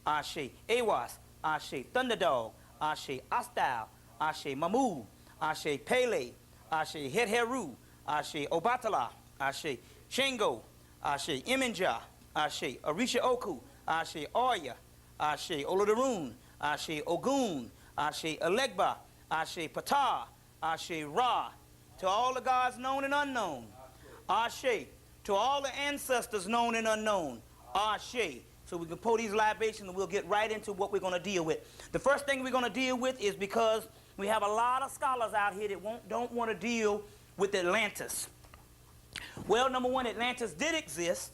Ashe, Awas, Ashe, Thunderdog, Ashe, Astal, Ashe, Mamu, Ashe, Pele, Ashe, Het Heru, Ashe, Obatala, Ashe, Shango, Ashe, Iminja, Ashe, Arisha Oku, Ashe, Oya, Ashe, Olodarun, Ashe, Ogun, Ashe, Elegba, Ashe, Ptah, Ashe, Ra, to all the gods known and unknown. Ashe, to all the ancestors known and unknown. Ashe. So we can pour these libations and we'll get right into what we're going to deal with. The first thing we're going to deal with is because we have a lot of scholars out here that don't want to deal with Atlantis. Well, number one, Atlantis did exist.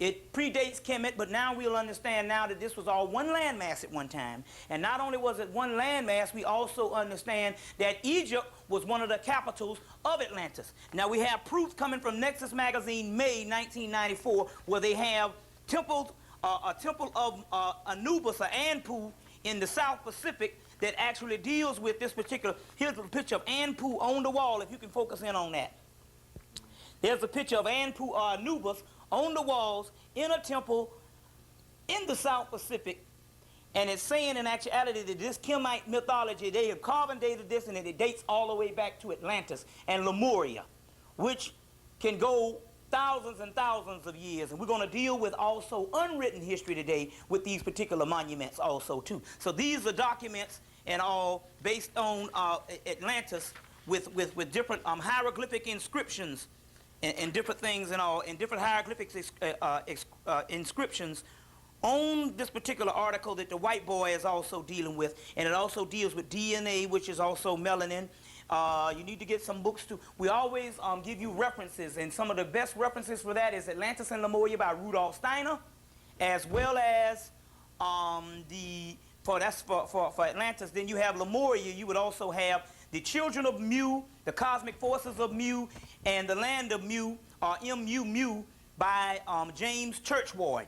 It predates Kemet, but now we'll understand now that this was all one landmass at one time. And not only was it one landmass, we also understand that Egypt was one of the capitals of Atlantis. Now we have proof coming from Nexus Magazine, May 1994, where they have temples, a temple of Anubis, or Anpu, in the South Pacific that actually deals with this particular. Here's a picture of Anpu on the wall, if you can focus in on that. There's a picture of Anpu or Anubis on the walls in a temple in the South Pacific, and it's saying in actuality that this Kemite mythology, they have carbon dated this, and it dates all the way back to Atlantis and Lemuria, which can go thousands and thousands of years. And we're going to deal with also unwritten history today with these particular monuments also too. So these are documents and all based on Atlantis with different hieroglyphic inscriptions and different things and all, and different hieroglyphic inscriptions on this particular article that the white boy is also dealing with. And it also deals with DNA, which is also melanin. You need to get some books too. We always give you references, and some of the best references for that is Atlantis and Lemuria by Rudolf Steiner, as well as for Atlantis. Then you have Lemuria. You would also have The Children of Mu, The Cosmic Forces of Mu, and The Land of Mu, or Mu, by James Churchward.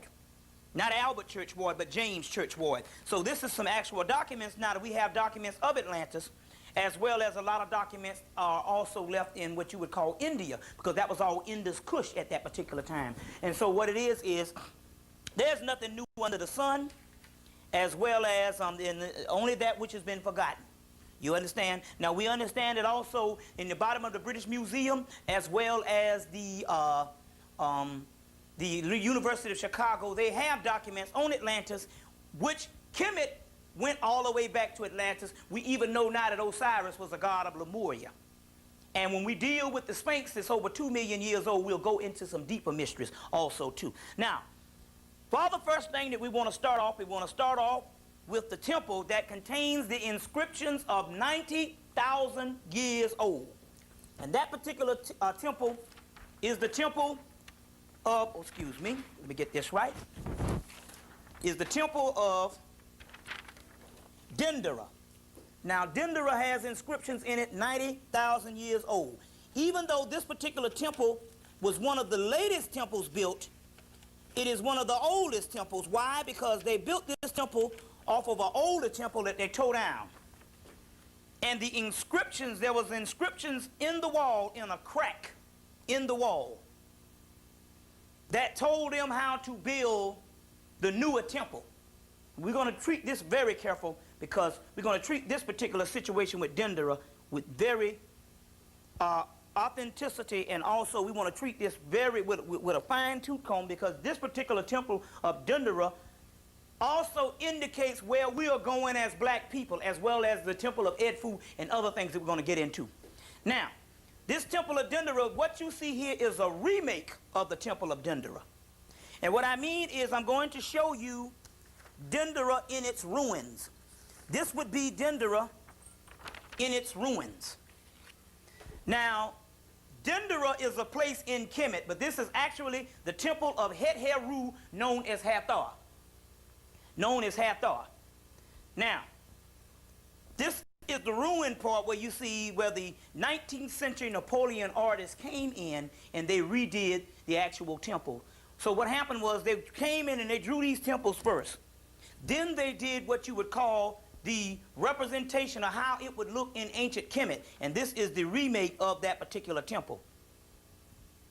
Not Albert Churchward, but James Churchward. So this is some actual documents now that we have documents of Atlantis, as well as a lot of documents are also left in what you would call India, because that was all Indus Kush at that particular time. And so what it is there's nothing new under the sun, as well as only that which has been forgotten. You understand? Now we understand that also in the bottom of the British Museum, as well as the University of Chicago, they have documents on Atlantis, which Kemet went all the way back to Atlantis. We even know now that Osiris was a god of Lemuria. And when we deal with the Sphinx that's over 2 million years old, we'll go into some deeper mysteries also too. Now, for the first thing that we want to start off with the temple that contains the inscriptions of 90,000 years old. And that particular temple is the temple of, excuse me, let me get this right, is the temple of Dendera. Now, Dendera has inscriptions in it 90,000 years old. Even though this particular temple was one of the latest temples built, it is one of the oldest temples. Why? Because they built this temple off of an older temple that they tore down. And the inscriptions, there was inscriptions in the wall, in a crack in the wall, that told them how to build the newer temple. We're going to treat this very careful, because we're going to treat this particular situation with Dendera with very authenticity, and also we want to treat this very with a fine-tooth comb, because this particular temple of Dendera also indicates where we are going as black people, as well as the temple of Edfu and other things that we're going to get into. Now, this temple of Dendera, what you see here is a remake of the temple of Dendera. And what I mean is I'm going to show you Dendera in its ruins. This would be Dendera in its ruins. Now, Dendera is a place in Kemet, but this is actually the temple of Het Heru, known as Hathor. Now, this is the ruin part where you see where the 19th century Napoleon artists came in and they redid the actual temple. So what happened was they came in and they drew these temples first. Then they did what you would call the representation of how it would look in ancient Kemet, and this is the remake of that particular temple.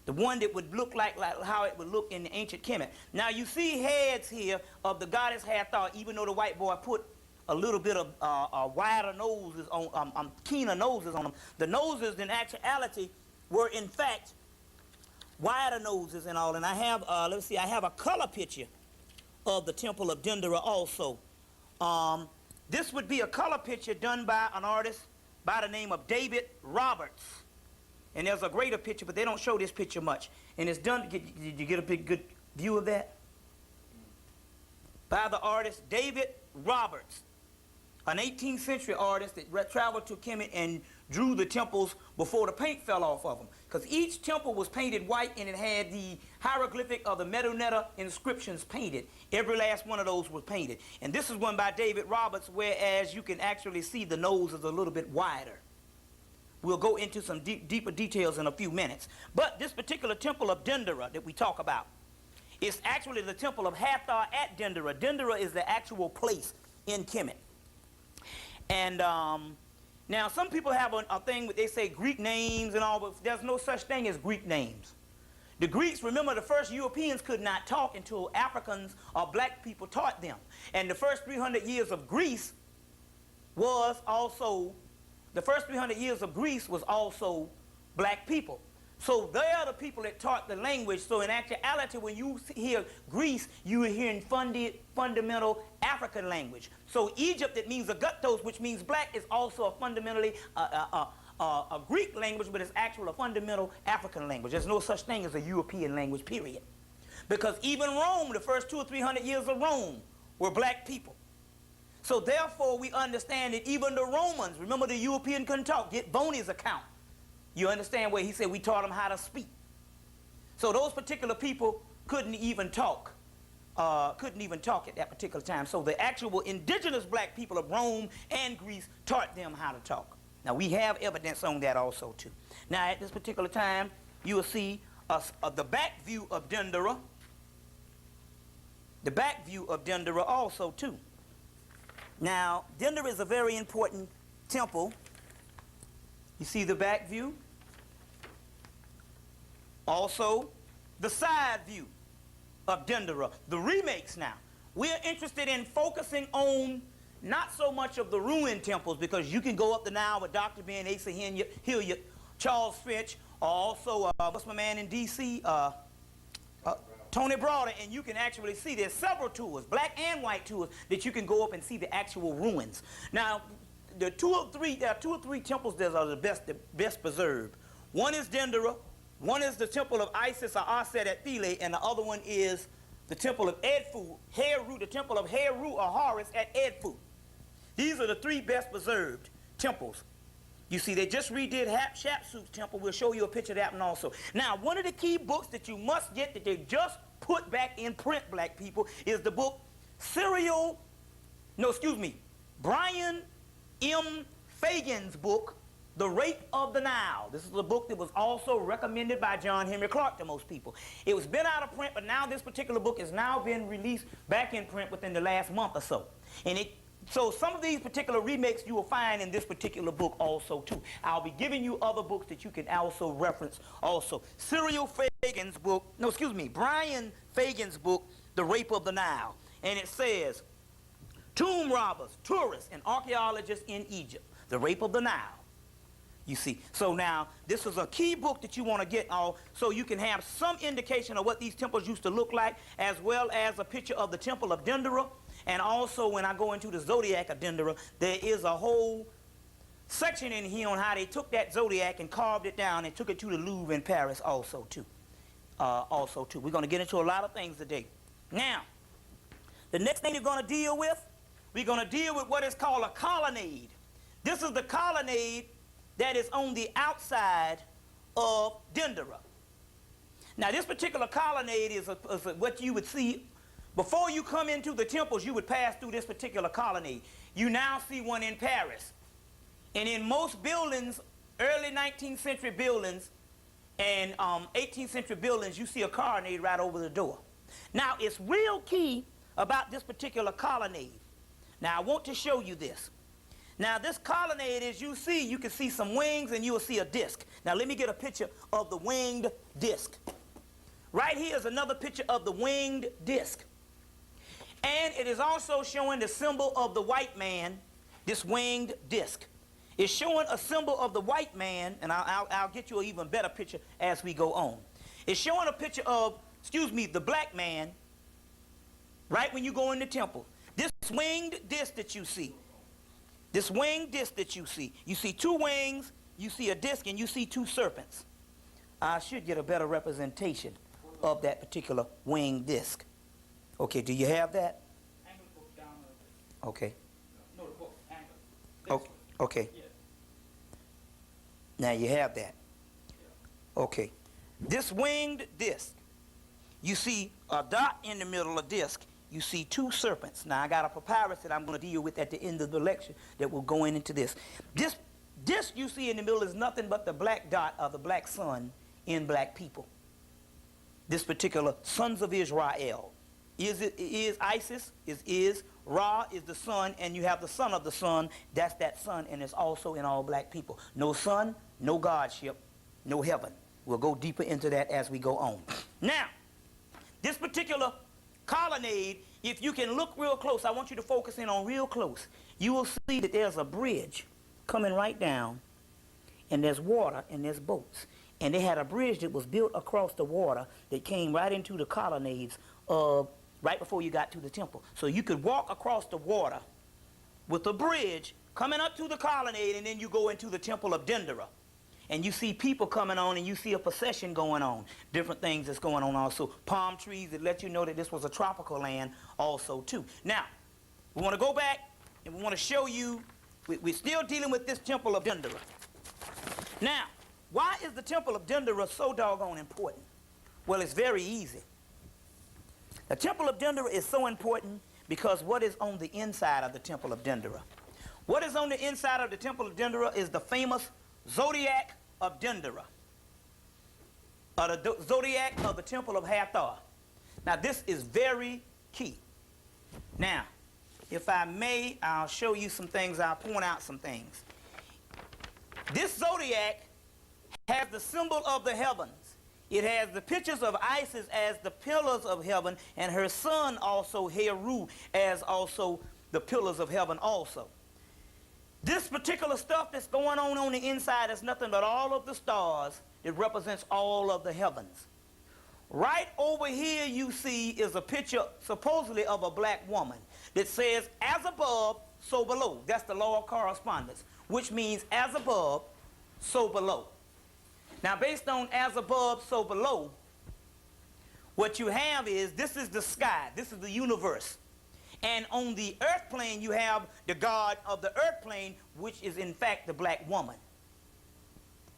The one that would look like how it would look in the ancient Kemet. Now you see heads here of the goddess Hathor, even though the white boy put a little bit of wider noses on, keener noses on them. The noses in actuality were in fact wider noses and all. And I have, let's see, I have a color picture of the Temple of Dendera also. This would be a color picture done by an artist by the name of David Roberts. And there's a greater picture, but they don't show this picture much. And it's done, did you get a big good view of that? By the artist David Roberts, an 18th century artist that traveled to Kemet and drew the temples before the paint fell off of them. Because each temple was painted white and it had the hieroglyphic of the Medunetta inscriptions painted. Every last one of those was painted. And this is one by David Roberts, whereas you can actually see the nose is a little bit wider. We'll go into some deeper details in a few minutes. But this particular Temple of Dendera that we talk about is actually the Temple of Hathor at Dendera. Dendera is the actual place in Kemet. And now some people have a thing where they say Greek names and all, but there's no such thing as Greek names. The Greeks, remember, the first Europeans could not talk until Africans or black people taught them. And the first 300 years of Greece was also black people. So they are the people that taught the language. So in actuality, when you hear Greece, you are hearing fundamental African language. So Egypt, that means Agathos, which means black, is also a fundamentally a Greek language, but it's actually a fundamental African language. There's no such thing as a European language, period. Because even Rome, the first 200 or 300 years of Rome, were black people. So therefore, we understand that even the Romans, remember the European couldn't talk, get Boney's account. You understand where he said we taught them how to speak. So those particular people couldn't even talk at that particular time. So the actual indigenous black people of Rome and Greece taught them how to talk. Now we have evidence on that also too. Now at this particular time, you will see the back view of Dendera. The back view of Dendera also too. Now Dendera is a very important temple. You see the back view? Also, the side view of Dendera, the remakes now. We're interested in focusing on not so much of the ruined temples, because you can go up the Nile with Dr. Ben, Asa Hilliard, Charles Finch, or also, what's my man in D.C., Tony Browder, and you can actually see there's several tours, black and white tours, that you can go up and see the actual ruins. Now, there are two or three temples that are the best preserved. One is Dendera, one is the temple of Isis or Aset at Philae, and the other one is the temple of Edfu, Heru, the temple of Heru or Horus at Edfu. These are the three best preserved temples. You see, they just redid Hatshepsut's temple. We'll show you a picture of that one also. Now, one of the key books that you must get that they just put back in print, black people, is the book Brian M. Fagan's book, The Rape of the Nile. This is a book that was also recommended by John Henry Clark to most people. It was been out of print, but now this particular book has now been released back in print within the last month or so. So some of these particular remakes you will find in this particular book also too. I'll be giving you other books that you can also reference also. Brian Fagan's book, The Rape of the Nile. And it says, tomb robbers, tourists, and archaeologists in Egypt. The Rape of the Nile. You see. So now, this is a key book that you want to get all, so you can have some indication of what these temples used to look like, as well as a picture of the Temple of Dendera. And also, when I go into the Zodiac of Dendera, there is a whole section in here on how they took that Zodiac and carved it down and took it to the Louvre in Paris also too. We're going to get into a lot of things today. Now, the next thing we're going to deal with what is called a colonnade. This is the colonnade that is on the outside of Dendera. Now, this particular colonnade is what you would see. Before you come into the temples, you would pass through this particular colonnade. You now see one in Paris. And in most buildings, early 19th century buildings and 18th century buildings, you see a colonnade right over the door. Now, it's real key about this particular colonnade. Now, I want to show you this. Now, this colonnade, as you see, you can see some wings and you will see a disc. Now, let me get a picture of the winged disc. Right here is another picture of the winged disc. And it is also showing the symbol of the white man, this winged disc. It's showing a symbol of the white man, and I'll get you an even better picture as we go on. It's showing a picture of, the black man, right when you go in the temple. This winged disc that you see, you see two wings, you see a disc, and you see two serpents. I should get a better representation of that particular winged disc. Okay, do you have that? Okay. No, the book, angle. Okay. Now you have that. Okay. This winged disc, you see a dot in the middle of the disc. You see two serpents. Now I got a papyrus that I'm going to deal with at the end of the lecture that will go into this. This disc you see in the middle is nothing but the black dot of the black sun in black people. This particular sons of Israel. Is Isis, is Ra is the sun, and you have the son of the sun. That's that sun, and it's also in all black people. No sun, no godship, no heaven. We'll go deeper into that as we go on. Now, this particular colonnade, if you can look real close, I want you to focus in on real close. You will see that there's a bridge coming right down, and there's water, and there's boats. And they had a bridge that was built across the water that came right into the colonnades right before you got to the temple. So you could walk across the water with a bridge coming up to the colonnade, and then you go into the temple of Dendera. And you see people coming on, and you see a procession going on. Different things that's going on also. Palm trees that let you know that this was a tropical land also too. Now, we want to go back, and we want to show you, we're still dealing with this temple of Dendera. Now, why is the temple of Dendera so doggone important? Well, it's very easy. The temple of Dendera is so important because what is on the inside of the temple of Dendera? What is on the inside of the temple of Dendera is the famous zodiac of Dendera, or the zodiac of the temple of Hathor. Now, this is very key. Now, if I may, I'll show you some things. I'll point out some things. This zodiac has the symbol of the heavens. It has the pictures of Isis as the pillars of heaven, and her son also, Heru, as also the pillars of heaven also. This particular stuff that's going on the inside is nothing but all of the stars that represents all of the heavens. Right over here you see is a picture supposedly of a black woman that says, as above, so below. That's the law of correspondence, which means as above, so below. Now, based on as above, so below, what you have is, this is the sky, this is the universe. And on the earth plane, you have the God of the earth plane, which is in fact the black woman.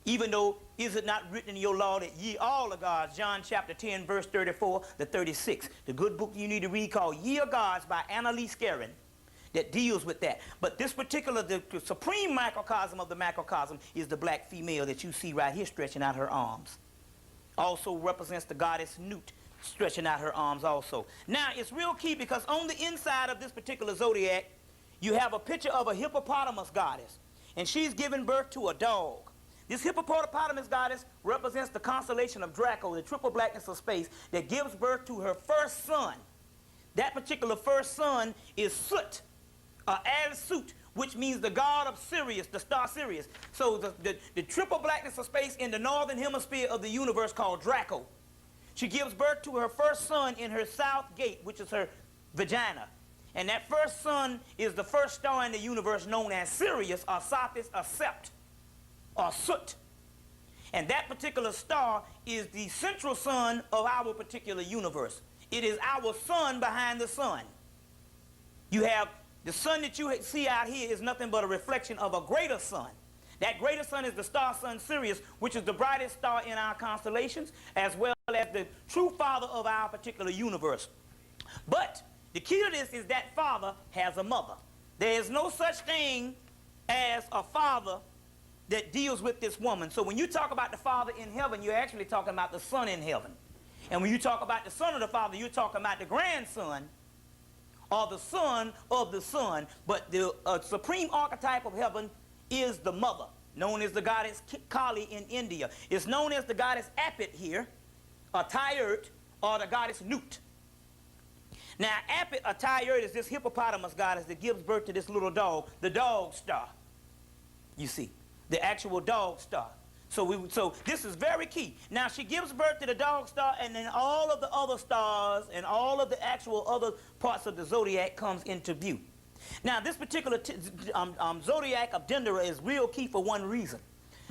Even though, is it not written in your law that ye all are gods? John chapter 10, verse 34 to 36. The good book you need to read called Ye Are Gods by Annalise Guerin that deals with that. But this particular, the supreme microcosm of the macrocosm is the black female that you see right here stretching out her arms. Also represents the goddess Nut, stretching out her arms also. Now, it's real key because on the inside of this particular zodiac, you have a picture of a hippopotamus goddess, and she's giving birth to a dog. This hippopotamus goddess represents the constellation of Draco, the triple blackness of space, that gives birth to her first son. That particular first son is Sut, Al-Sut, which means the god of Sirius, the star Sirius. So the triple blackness of space in the northern hemisphere of the universe called Draco. She gives birth to her first son in her south gate, which is her vagina. And that first son is the first star in the universe known as Sirius, or Sophis, or Sept, or Sut. And that particular star is the central sun of our particular universe. It is our sun behind the sun. You have the sun that you see out here is nothing but a reflection of a greater sun. That greater sun is the star sun Sirius, which is the brightest star in our constellations, as well as the true father of our particular universe. But the key to this is that father has a mother. There is no such thing as a father that deals with this woman. So when you talk about the father in heaven, you're actually talking about the son in heaven. And when you talk about the son of the father, you're talking about the grandson or the son of the sun, but the supreme archetype of heaven is the mother, known as the goddess Kali in India. It's known as the goddess Apit here, or Tyert, or the goddess Nut. Now, Apit or Tyert is this hippopotamus goddess that gives birth to this little dog, the dog star. You see, the actual dog star. So this is very key. Now, she gives birth to the dog star, and then all of the other stars and all of the actual other parts of the zodiac comes into view. Now, this particular zodiac of Dendera is real key for one reason.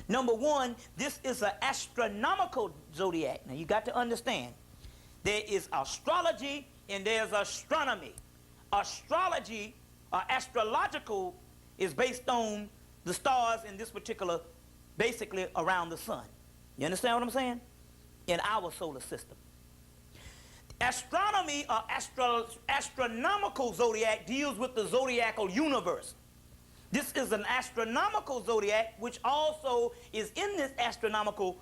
Number one, this is an astronomical zodiac. Now, you got to understand, there is astrology and there's astronomy. Astrology, astrological, is based on the stars in this particular, basically around the sun. You understand what I'm saying? In our solar system. Astronomy or astronomical zodiac deals with the zodiacal universe. This is an astronomical zodiac, which also is in this astronomical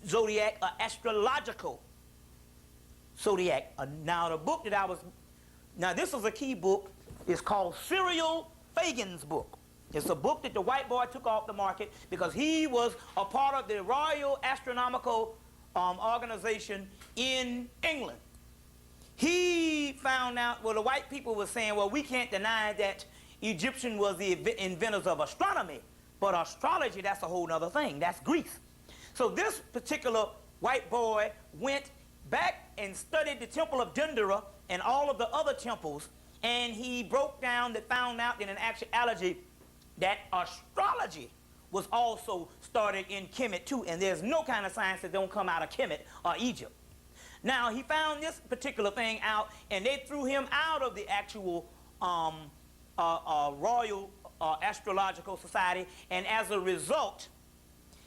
zodiac, astrological zodiac. Now, the book that now this is a key book. It's called Cyril Fagan's book. It's a book that the white boy took off the market because he was a part of the Royal Astronomical Organization in England. He found out, well, the white people were saying, well, we can't deny that Egyptian was the inventors of astronomy, but astrology, that's a whole other thing. That's Greece. So this particular white boy went back and studied the temple of Dendera and all of the other temples, and he broke down that found out that in actuality that astrology was also started in Kemet too, and there's no kind of science that don't come out of Kemet or Egypt. Now, he found this particular thing out, and they threw him out of the actual Royal Astrological Society, and as a result,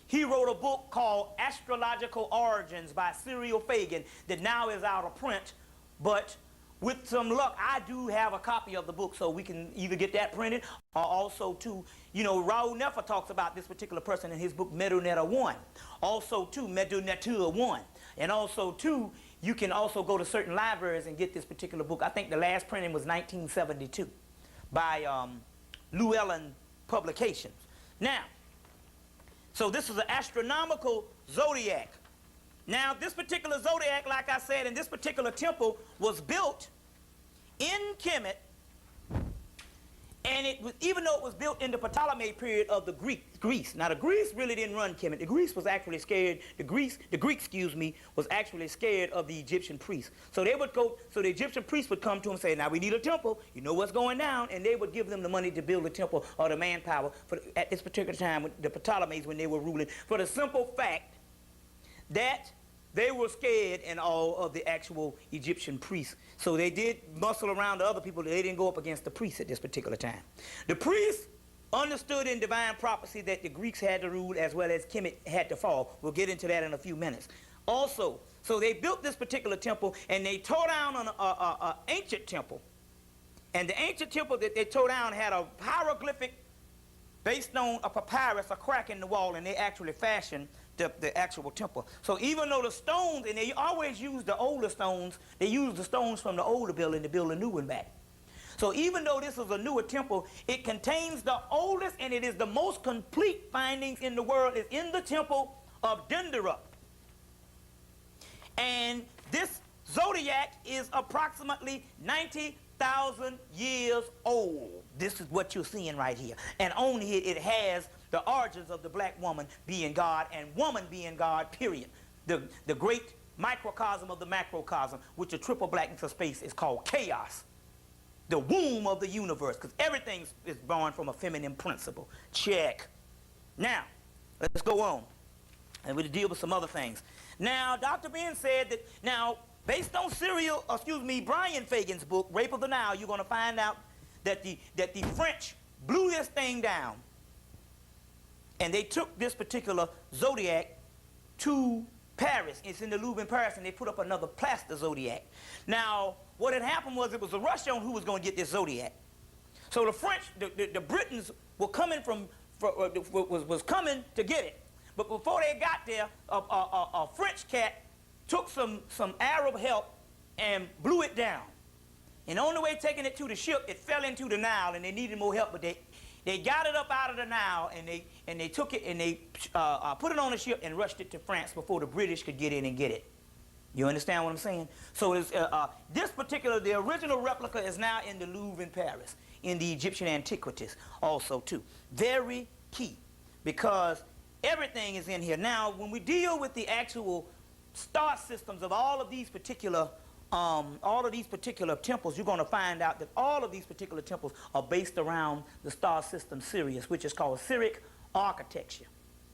he wrote a book called Astrological Origins by Cyril Fagan that now is out of print, but with some luck, I do have a copy of the book, so we can either get that printed or also too, you know, Raoul Nefer talks about this particular person in his book Medunetta 1. Also too, Medunetta 1. And also too, you can also go to certain libraries and get this particular book. I think the last printing was 1972 by Llewellyn Publications. Now, so this is an astronomical zodiac. Now, this particular zodiac, like I said, in this particular temple was built in Kemet, and it was, even though it was built in the Ptolemy period of the Greece. Now, the Greece really didn't run Kemet. The Greece was actually scared. The Greek, excuse me, was actually scared of the Egyptian priests. So they would go. So the Egyptian priests would come to them and say, "Now we need a temple. You know what's going down?" And they would give them the money to build the temple or the manpower at this particular time with the Ptolemies when they were ruling. For the simple fact that they were scared and all of the actual Egyptian priests. So they did muscle around the other people. They didn't go up against the priests at this particular time. The priests understood in divine prophecy that the Greeks had to rule as well as Kemet had to fall. We'll get into that in a few minutes. Also, so they built this particular temple and they tore down an ancient temple. And the ancient temple that they tore down had a hieroglyphic based on a papyrus, a crack in the wall, and they actually fashioned the actual temple. So even though the stones, and they always use the older stones, they use the stones from the older building to build a new one back. So even though this is a newer temple, it contains the oldest and it is the most complete findings in the world is in the temple of Dendera. And this zodiac is approximately 90,000 years old. This is what you're seeing right here. And on here it has the origins of the black woman being God and woman being God, period. The great microcosm of the macrocosm, which the triple blackness of space is called chaos. The womb of the universe, because everything is born from a feminine principle. Check. Now, let's go on. And we'll deal with some other things. Now, Dr. Ben said that, now, based on Brian Fagan's book, Rape of the Nile, you're going to find out that the French blew this thing down. And they took this particular zodiac to Paris. It's in the Louvre in Paris, and they put up another plaster zodiac. Now, what had happened was it was a rush on who was going to get this zodiac. So the French, the Britons were coming was coming to get it. But before they got there, a French cat took some Arab help and blew it down. And the only way taking it to the ship, it fell into the Nile, and they needed more help, but they got it up out of the Nile, and they took it and they put it on a ship and rushed it to France before the British could get in and get it. You understand what I'm saying? So it's, this particular, the original replica is now in the Louvre in Paris, in the Egyptian antiquities also too. Very key, because everything is in here. Now, when we deal with the actual star systems of all of these particular temples, you're going to find out that all of these particular temples are based around the star system Sirius, which is called Syriac architecture.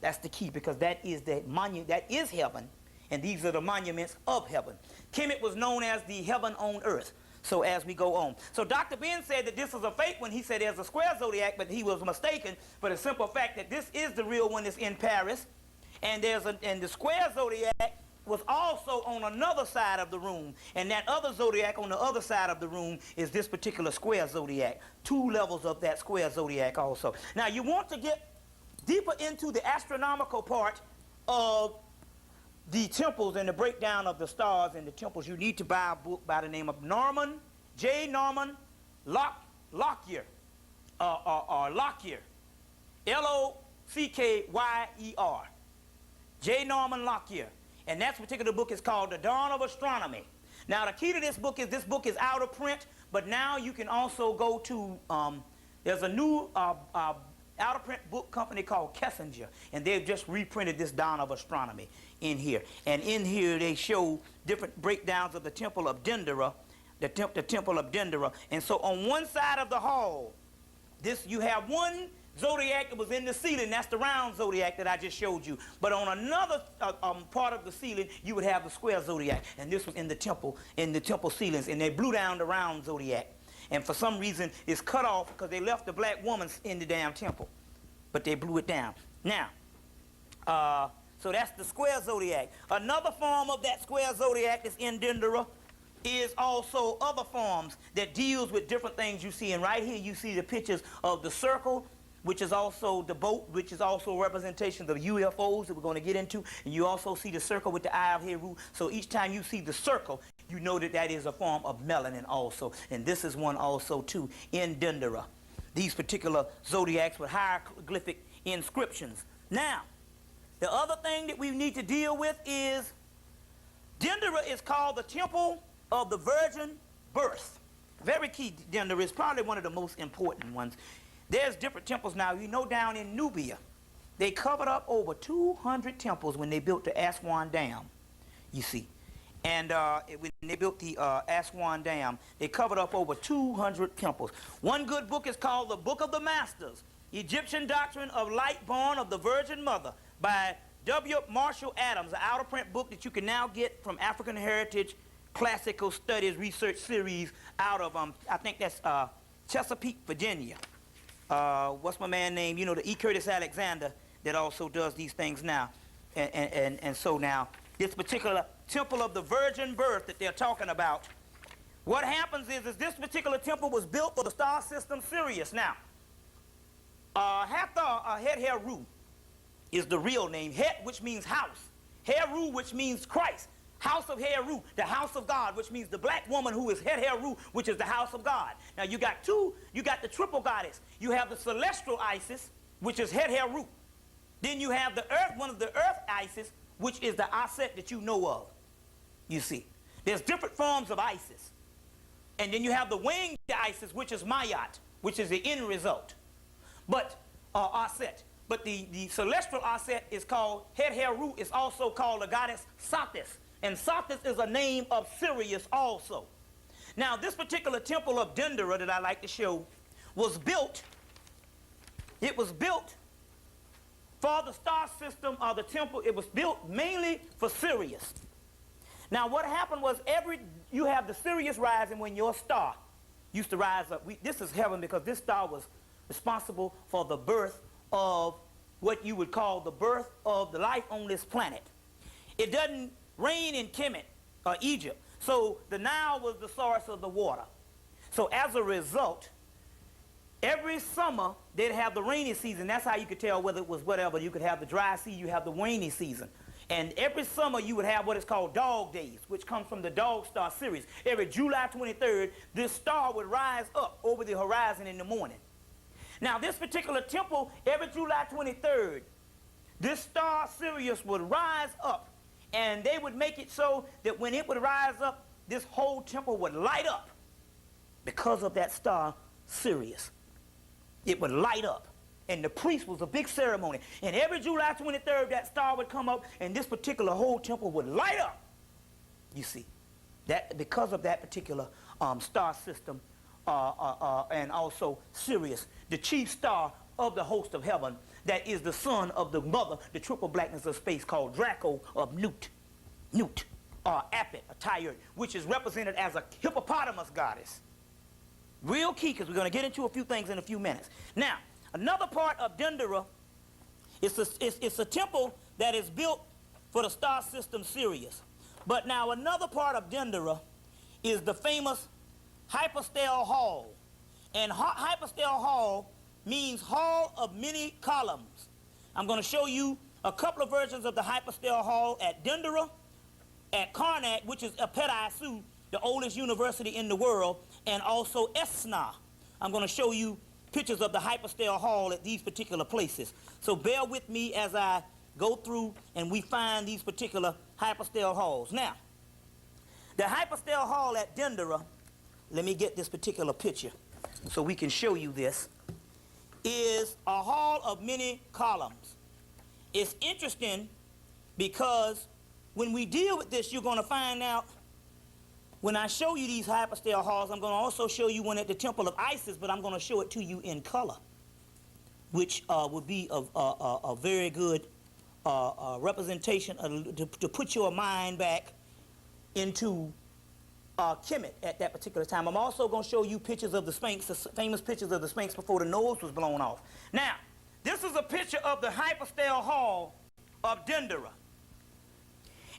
That's the key, because that is the monument, that is heaven, and these are the monuments of heaven. Kemet was known as the heaven on earth. So as we go on. So Dr. Ben said that this was a fake one. He said there's a square zodiac, but he was mistaken for the simple fact that this is the real one that's in Paris. And the square zodiac was also on another side of the room. And that other zodiac on the other side of the room is this particular square zodiac. 2 levels of that square zodiac also. Now you want to get deeper into the astronomical part of the temples and the breakdown of the stars and the temples. You need to buy a book by the name of Norman Lockyer, or Lockyer, Lockyer, J. Norman Lockyer. And that particular book is called The Dawn of Astronomy. Now the key to this book is out of print, but now you can also go to, there's a new out-of-print book company called Kessinger, and they've just reprinted this Dawn of Astronomy in here. And in here they show different breakdowns of the Temple of Dendera, the Temple of Dendera. And so on one side of the hall, you have one zodiac that was in the ceiling. That's the round zodiac that I just showed you. But on another part of the ceiling, you would have the square zodiac. And this was in the temple ceilings, and they blew down the round zodiac. And for some reason, it's cut off because they left the black woman in the damn temple. But they blew it down. Now, so that's the square zodiac. Another form of that square zodiac that's in Dendera is also other forms that deals with different things you see. And right here you see the pictures of the circle, which is also the boat, which is also representations of UFOs that we're going to get into. And you also see the circle with the Eye of Heru. So each time you see the circle, you know that that is a form of melanin also. And this is one also too in Dendera. These particular zodiacs with hieroglyphic inscriptions. Now, the other thing that we need to deal with is Dendera is called the Temple of the Virgin Birth. Very key. Dendera is probably one of the most important ones. There's different temples now. You know, down in Nubia, they covered up over 200 temples when they built the Aswan Dam, you see. And when they built the Aswan Dam, they covered up over 200 temples. One good book is called The Book of the Masters, Egyptian Doctrine of Light Born of the Virgin Mother by W. Marshall Adams, an out-of-print book that you can now get from African Heritage Classical Studies Research Series out of, I think that's Chesapeake, Virginia. What's my man name? You know, the E. Curtis Alexander that also does these things now. And so now, this particular Temple of the Virgin Birth that they're talking about, what happens is this particular temple was built for the star system Sirius. Now, Hathor Het Heru is the real name. Het, which means house. Heru, which means Christ. House of Heru, the house of God, which means the black woman who is Het Heru, which is the house of God. Now you got the triple goddess. You have the celestial Isis, which is Het Heru. Then you have the earth, one of the earth Isis, which is the Aset that you know of. You see, there's different forms of Isis. And then you have the winged Isis, which is Mayat, which is the end result. But, Aset. But the celestial Aset is called, Het Heru is also called the goddess Satis. And Satis is a name of Sirius also. Now, this particular temple of Dendera that I like to show was built, it was built for the star system of the temple. It was built mainly for Sirius. Now, what happened was you have the Sirius rising when your star used to rise up. This is heaven because this star was responsible for the birth of what you would call the birth of the life on this planet. It doesn't rain in Kemet or Egypt. So the Nile was the source of the water. So as a result, every summer they'd have the rainy season. That's how you could tell whether it was whatever. You could have the dry season, you have the rainy season. And every summer you would have what is called Dog Days, which comes from the Dog Star series. Every July 23rd, this star would rise up over the horizon in the morning. Now, this particular temple, every July 23rd, this star Sirius would rise up, and they would make it so that when it would rise up, this whole temple would light up because of that star Sirius. It would light up. And the priest was a big ceremony. And every July 23rd, that star would come up, and this particular whole temple would light up. You see, that because of that particular star system, and also Sirius, the chief star of the host of heaven, that is the son of the mother, the triple blackness of space, called Draco of Nut, Apit, Tired, which is represented as a hippopotamus goddess. Real key, because we're going to get into a few things in a few minutes. Now, another part of Dendera, it's a temple that is built for the star system Sirius. But now another part of Dendera is the famous Hypostyle Hall. And Hypostyle Hall means Hall of Many Columns. I'm going to show you a couple of versions of the Hypostyle Hall at Dendera, at Karnak, which is Apet-Isu, the oldest university in the world, and also Esna. I'm going to show you pictures of the Hypostyle Hall at these particular places. So bear with me as I go through and we find these particular Hypostyle Halls. Now, the Hypostyle Hall at Dendera, let me get this particular picture so we can show you this, is a hall of many columns. It's interesting because when we deal with this, you're going to find out, when I show you these Hypostyle Halls, I'm going to also show you one at the Temple of Isis, but I'm going to show it to you in color, which would be a very good representation to put your mind back into Hemmitt at that particular time. I'm also going to show you pictures of the Sphinx, the famous pictures of the Sphinx before the nose was blown off. Now, this is a picture of the Hypostyle Hall of Dendera.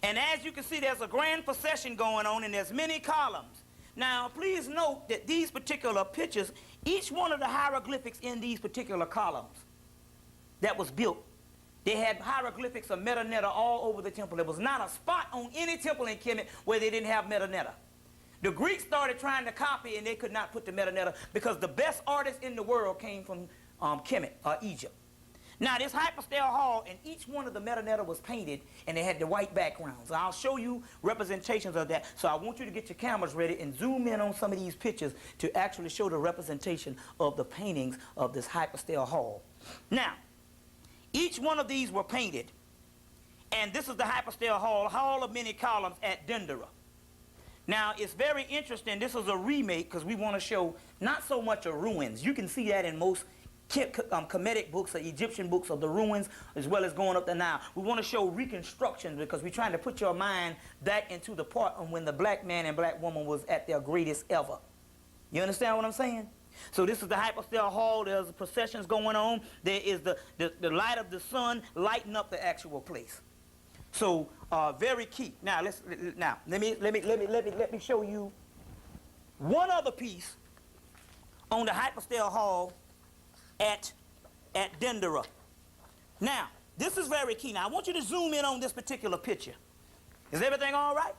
And as you can see, there's a grand procession going on, and there's many columns. Now, please note that these particular pictures, each one of the hieroglyphics in these particular columns that was built, they had hieroglyphics of metaneta all over the temple. There was not a spot on any temple in Hemmitt where they didn't have metaneta. The Greeks started trying to copy, and they could not put the metaneta because the best artists in the world came from Hemmitt, Egypt. Now, this Hypostyle Hall, and each one of the metaneta was painted, and they had the white backgrounds. I'll show you representations of that, so I want you to get your cameras ready and zoom in on some of these pictures to actually show the representation of the paintings of this Hypostyle Hall. Now, each one of these were painted, and this is the Hypostyle Hall, Hall of Many Columns at Dendera. Now, it's very interesting. This is a remake because we want to show not so much of ruins. You can see that in most Kemetic books or Egyptian books of the ruins, as well as going up there now. We want to show reconstruction because we're trying to put your mind back into the part of when the black man and black woman was at their greatest ever. You understand what I'm saying? So this is the Hypostyle Hall. There's processions going on. There is the light of the sun lighting up the actual place. So very key. Now let me show you one other piece on the Hypostyle Hall at Dendera. Now, this is very key. Now, I want you to zoom in on this particular picture. Is everything all right?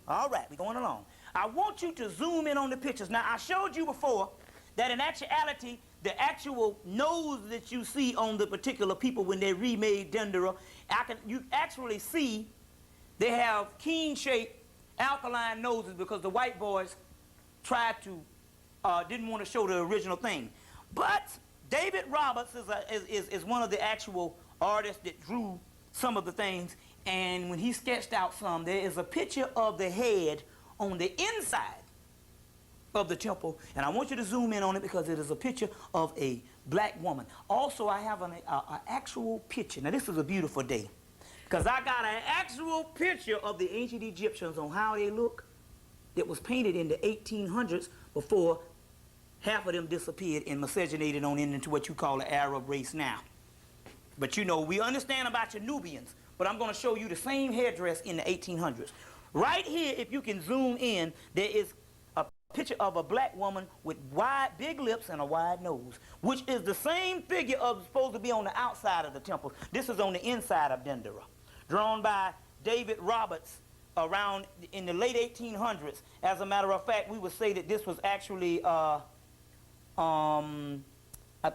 All right, we're going along. I want you to zoom in on the pictures. Now, I showed you before that in actuality, the actual nose that you see on the particular people when they remade Dendera, you actually see they have keen-shaped alkaline noses because the white boys tried to, didn't want to show the original thing. But David Roberts is one of the actual artists that drew some of the things, and when he sketched out some, there is a picture of the head on the inside of the temple, and I want you to zoom in on it because it is a picture of a black woman. Also, I have an actual picture. Now, this is a beautiful day because I got an actual picture of the ancient Egyptians on how they look that was painted in the 1800s before half of them disappeared and miscegenated on into what you call the Arab race now. But you know, we understand about your Nubians, but I'm going to show you the same headdress in the 1800s. Right here, if you can zoom in, there is a picture of a black woman with big lips and a wide nose, which is the same figure of supposed to be on the outside of the temple. This is on the inside of Dendera. drawn by David Roberts around in the late 1800s. As a matter of fact, we would say that this was actually, I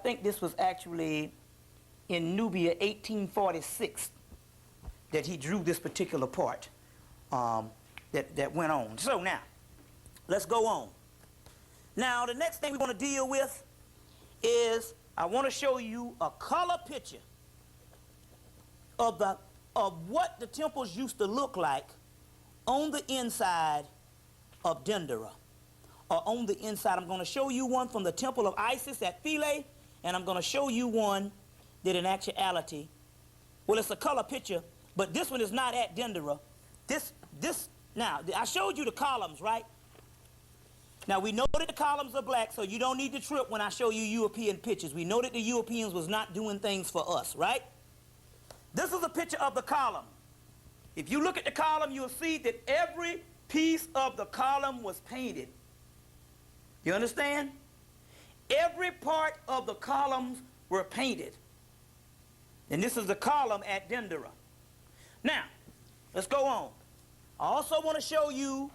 think this was actually in Nubia, 1846, that he drew this particular part that went on. So now, let's go on. Now, the next thing we want to deal with is I want to show you a color picture of what the temples used to look like on the inside of Dendera, or on the inside. I'm going to show you one from the temple of Isis at Philae, and I'm going to show you one that in actuality, well, it's a color picture, but this one is not at Dendera. Now, I showed you the columns, right? Now, we know that the columns are black, so you don't need to trip when I show you European pictures. We know that the Europeans was not doing things for us, right? This is a picture of the column. If you look at the column, you'll see that every piece of the column was painted. You understand? Every part of the columns were painted. And this is the column at Dendera. Now, let's go on. I also want to show you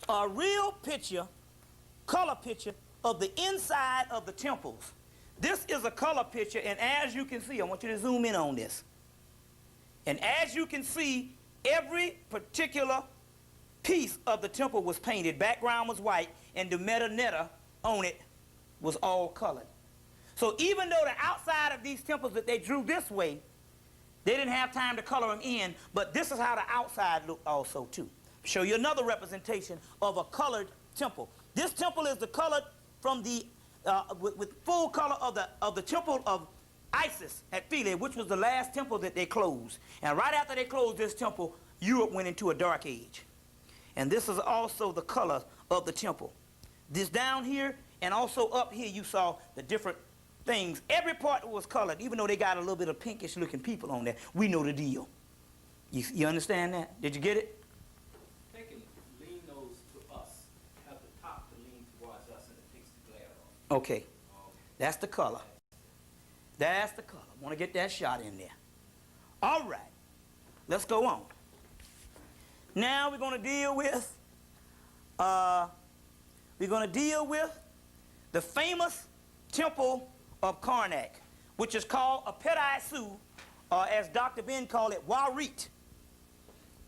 a real picture, color picture, of the inside of the temples. This is a color picture, and as you can see, I want you to zoom in on this. And as you can see, every particular piece of the temple was painted. Background was white, and the metanetta on it was all colored. So even though the outside of these temples that they drew this way, they didn't have time to color them in, but this is how the outside looked also too. Show you another representation of a colored temple. This temple is the colored from the with full color of the temple of Isis at Philae, which was the last temple that they closed. And right after they closed this temple, Europe went into a dark age. And this is also the color of the temple. This down here and also up here, you saw the different things. Every part was colored, even though they got a little bit of pinkish looking people on there. We know the deal. You understand that? Did you get it? They can lean those to us, have the top to lean towards us, and it takes the glare off. Okay. That's the color. That's the color. I want to get that shot in there. All right. Let's go on. Now we're going to deal with the famous temple of Karnak, which is called Apet-I-Su, or as Dr. Ben called it, Warit.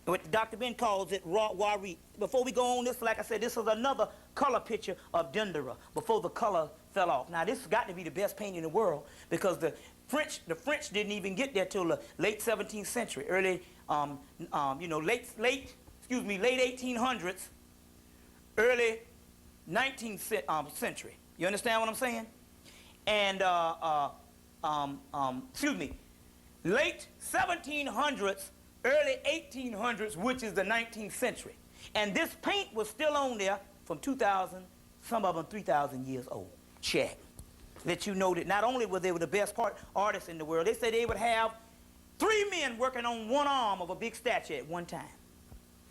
What Dr. Ben calls it, Warit. Before we go on this, like I said, this is another color picture of Dendera before the color fell off. Now this has got to be the best painting in the world because the French didn't even get there till the late 17th century, late 1800s, early 19th century. You understand what I'm saying? And late 1700s, early 1800s, which is the 19th century. And this paint was still on there from 2,000, some of them 3,000 years old. Check. Let you know that not only were they the best artists in the world, they said they would have 3 men working on one arm of a big statue at one time.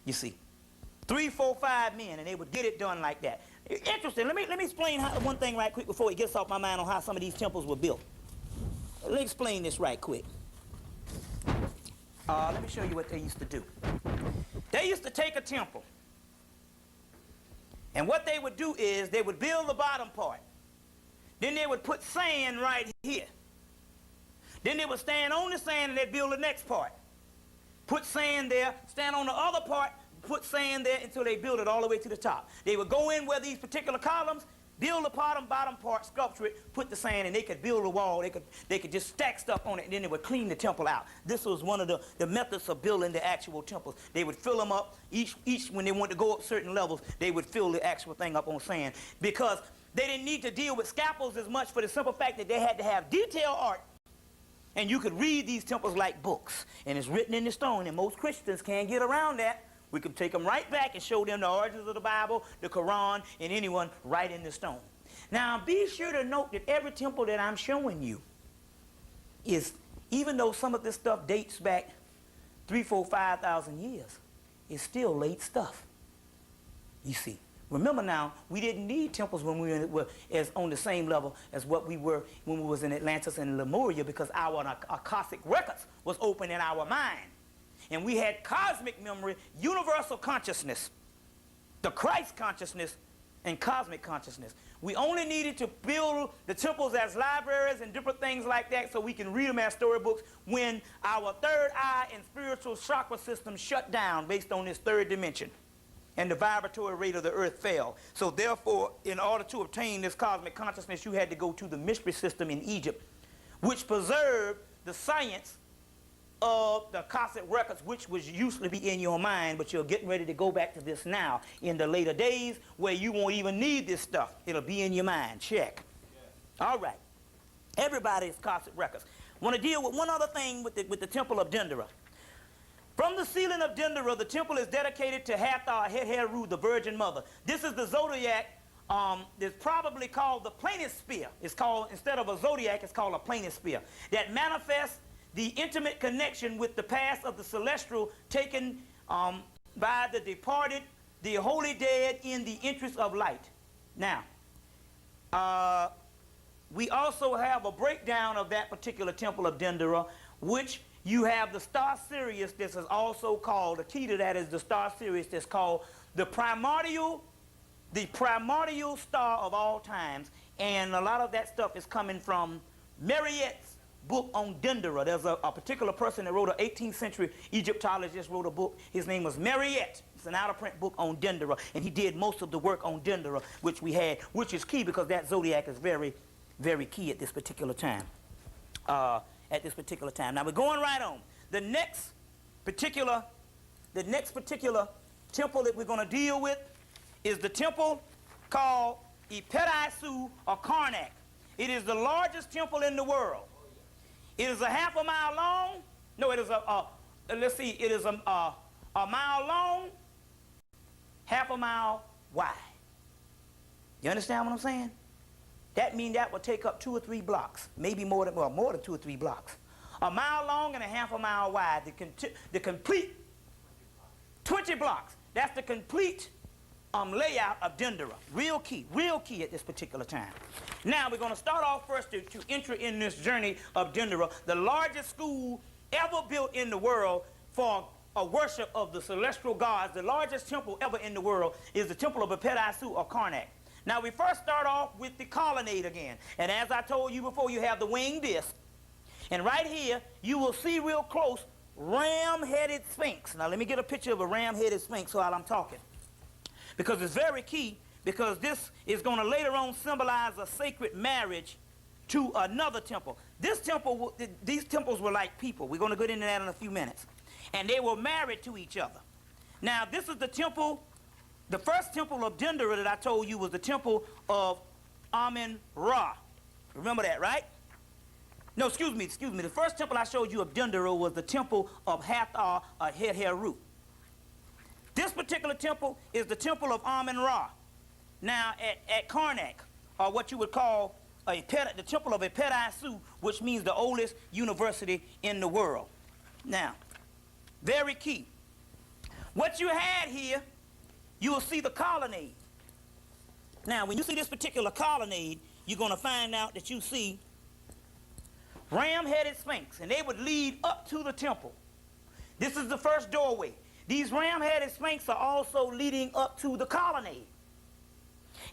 You see. 3, 4, 5 men, and they would get it done like that. Interesting. Let me explain one thing right quick before it gets off my mind on how some of these temples were built. Let me explain this right quick. Let me show you what they used to do. They used to take a temple, and what they would do is they would build the bottom part. Then they would put sand right here. Then they would stand on the sand and they'd build the next part. Put sand there, stand on the other part, put sand there until they build it all the way to the top. They would go in where these particular columns, build the bottom part, sculpture it, put the sand, and they could build a wall. They could just stack stuff on it, and then they would clean the temple out. This was one of the methods of building the actual temples. They would fill them up. Each when they wanted to go up certain levels, they would fill the actual thing up on sand because they didn't need to deal with scaffolds as much for the simple fact that they had to have detailed art. And you could read these temples like books, and it's written in the stone, and most Christians can't get around that. We could take them right back and show them the origins of the Bible, the Quran, and anyone right in the stone. Now, be sure to note that every temple that I'm showing you is, even though some of this stuff dates back 3,000, 4,000, 5,000 years, it's still late stuff. You see. Remember now, we didn't need temples when we were as on the same level as what we were when we was in Atlantis and Lemuria because our Akashic records was open in our mind. And we had cosmic memory, universal consciousness, the Christ consciousness, and cosmic consciousness. We only needed to build the temples as libraries and different things like that so we can read them as storybooks when our third eye and spiritual chakra system shut down based on this third dimension and the vibratory rate of the earth fell. So therefore, in order to obtain this cosmic consciousness, you had to go to the mystery system in Egypt, which preserved the science of the Akashic records, which was used to be in your mind, but you're getting ready to go back to this now in the later days where you won't even need this stuff. It'll be in your mind. Check. Yeah. All right. Everybody's Akashic records. Want to deal with one other thing with the temple of Dendera. From the ceiling of Dendera, the temple is dedicated to Hathor Het-Heru, the Virgin Mother. This is the zodiac. It's probably called the planisphere. It's called, instead of a zodiac, it's called a planisphere. That manifests the intimate connection with the past of the celestial taken by the departed, the holy dead in the interest of light. Now, we also have a breakdown of that particular temple of Dendera, which you have the star Sirius. This is also called, the key to that is the star Sirius that's called the primordial star of all times. And a lot of that stuff is coming from Mariette's book on Dendera. There's a particular person that wrote an 18th century Egyptologist wrote a book. His name was Mariette. It's an out-of-print book on Dendera, and he did most of the work on Dendera, which we had, which is key because that zodiac is very, very key at this particular time. Now we're going right on. The next particular temple that we're going to deal with is the temple called Ipet-Isu or Karnak. It is the largest temple in the world. It is a half a mile long. No, it is it is a mile long, half a mile wide. You understand what I'm saying? That means that would take up 2 or 3 blocks, maybe more than 2 or 3 blocks. A mile long and a half a mile wide. The complete 20 blocks. That's the complete layout of Dendera. Real key at this particular time. Now we're going to start off first to enter in this journey of Dendera, the largest school ever built in the world for a worship of the celestial gods. The largest temple ever in the world is the temple of Ipet-Isu or Karnak. Now we first start off with the colonnade again. And as I told you before, you have the winged disc. And right here, you will see real close ram-headed sphinx. Now let me get a picture of a ram-headed sphinx while I'm talking, because it's very key, because this is going to later on symbolize a sacred marriage to another temple. These temples were like people. We're going to get into that in a few minutes. And they were married to each other. Now this is the temple, the first temple of Dendera that I told you was the temple of Amen-Ra. Remember that, right? No, excuse me. The first temple I showed you of Dendera was the temple of Hathor Het-Heru. This particular temple is the temple of Amen-Ra. Now at Karnak, or what you would call the temple of Ipet-Isu, which means the oldest university in the world. Now, very key. What you had here, you will see the colonnade. Now, when you see this particular colonnade, you're going to find out that you see ram-headed sphinx, and they would lead up to the temple. This is the first doorway. These ram-headed sphinx are also leading up to the colonnade.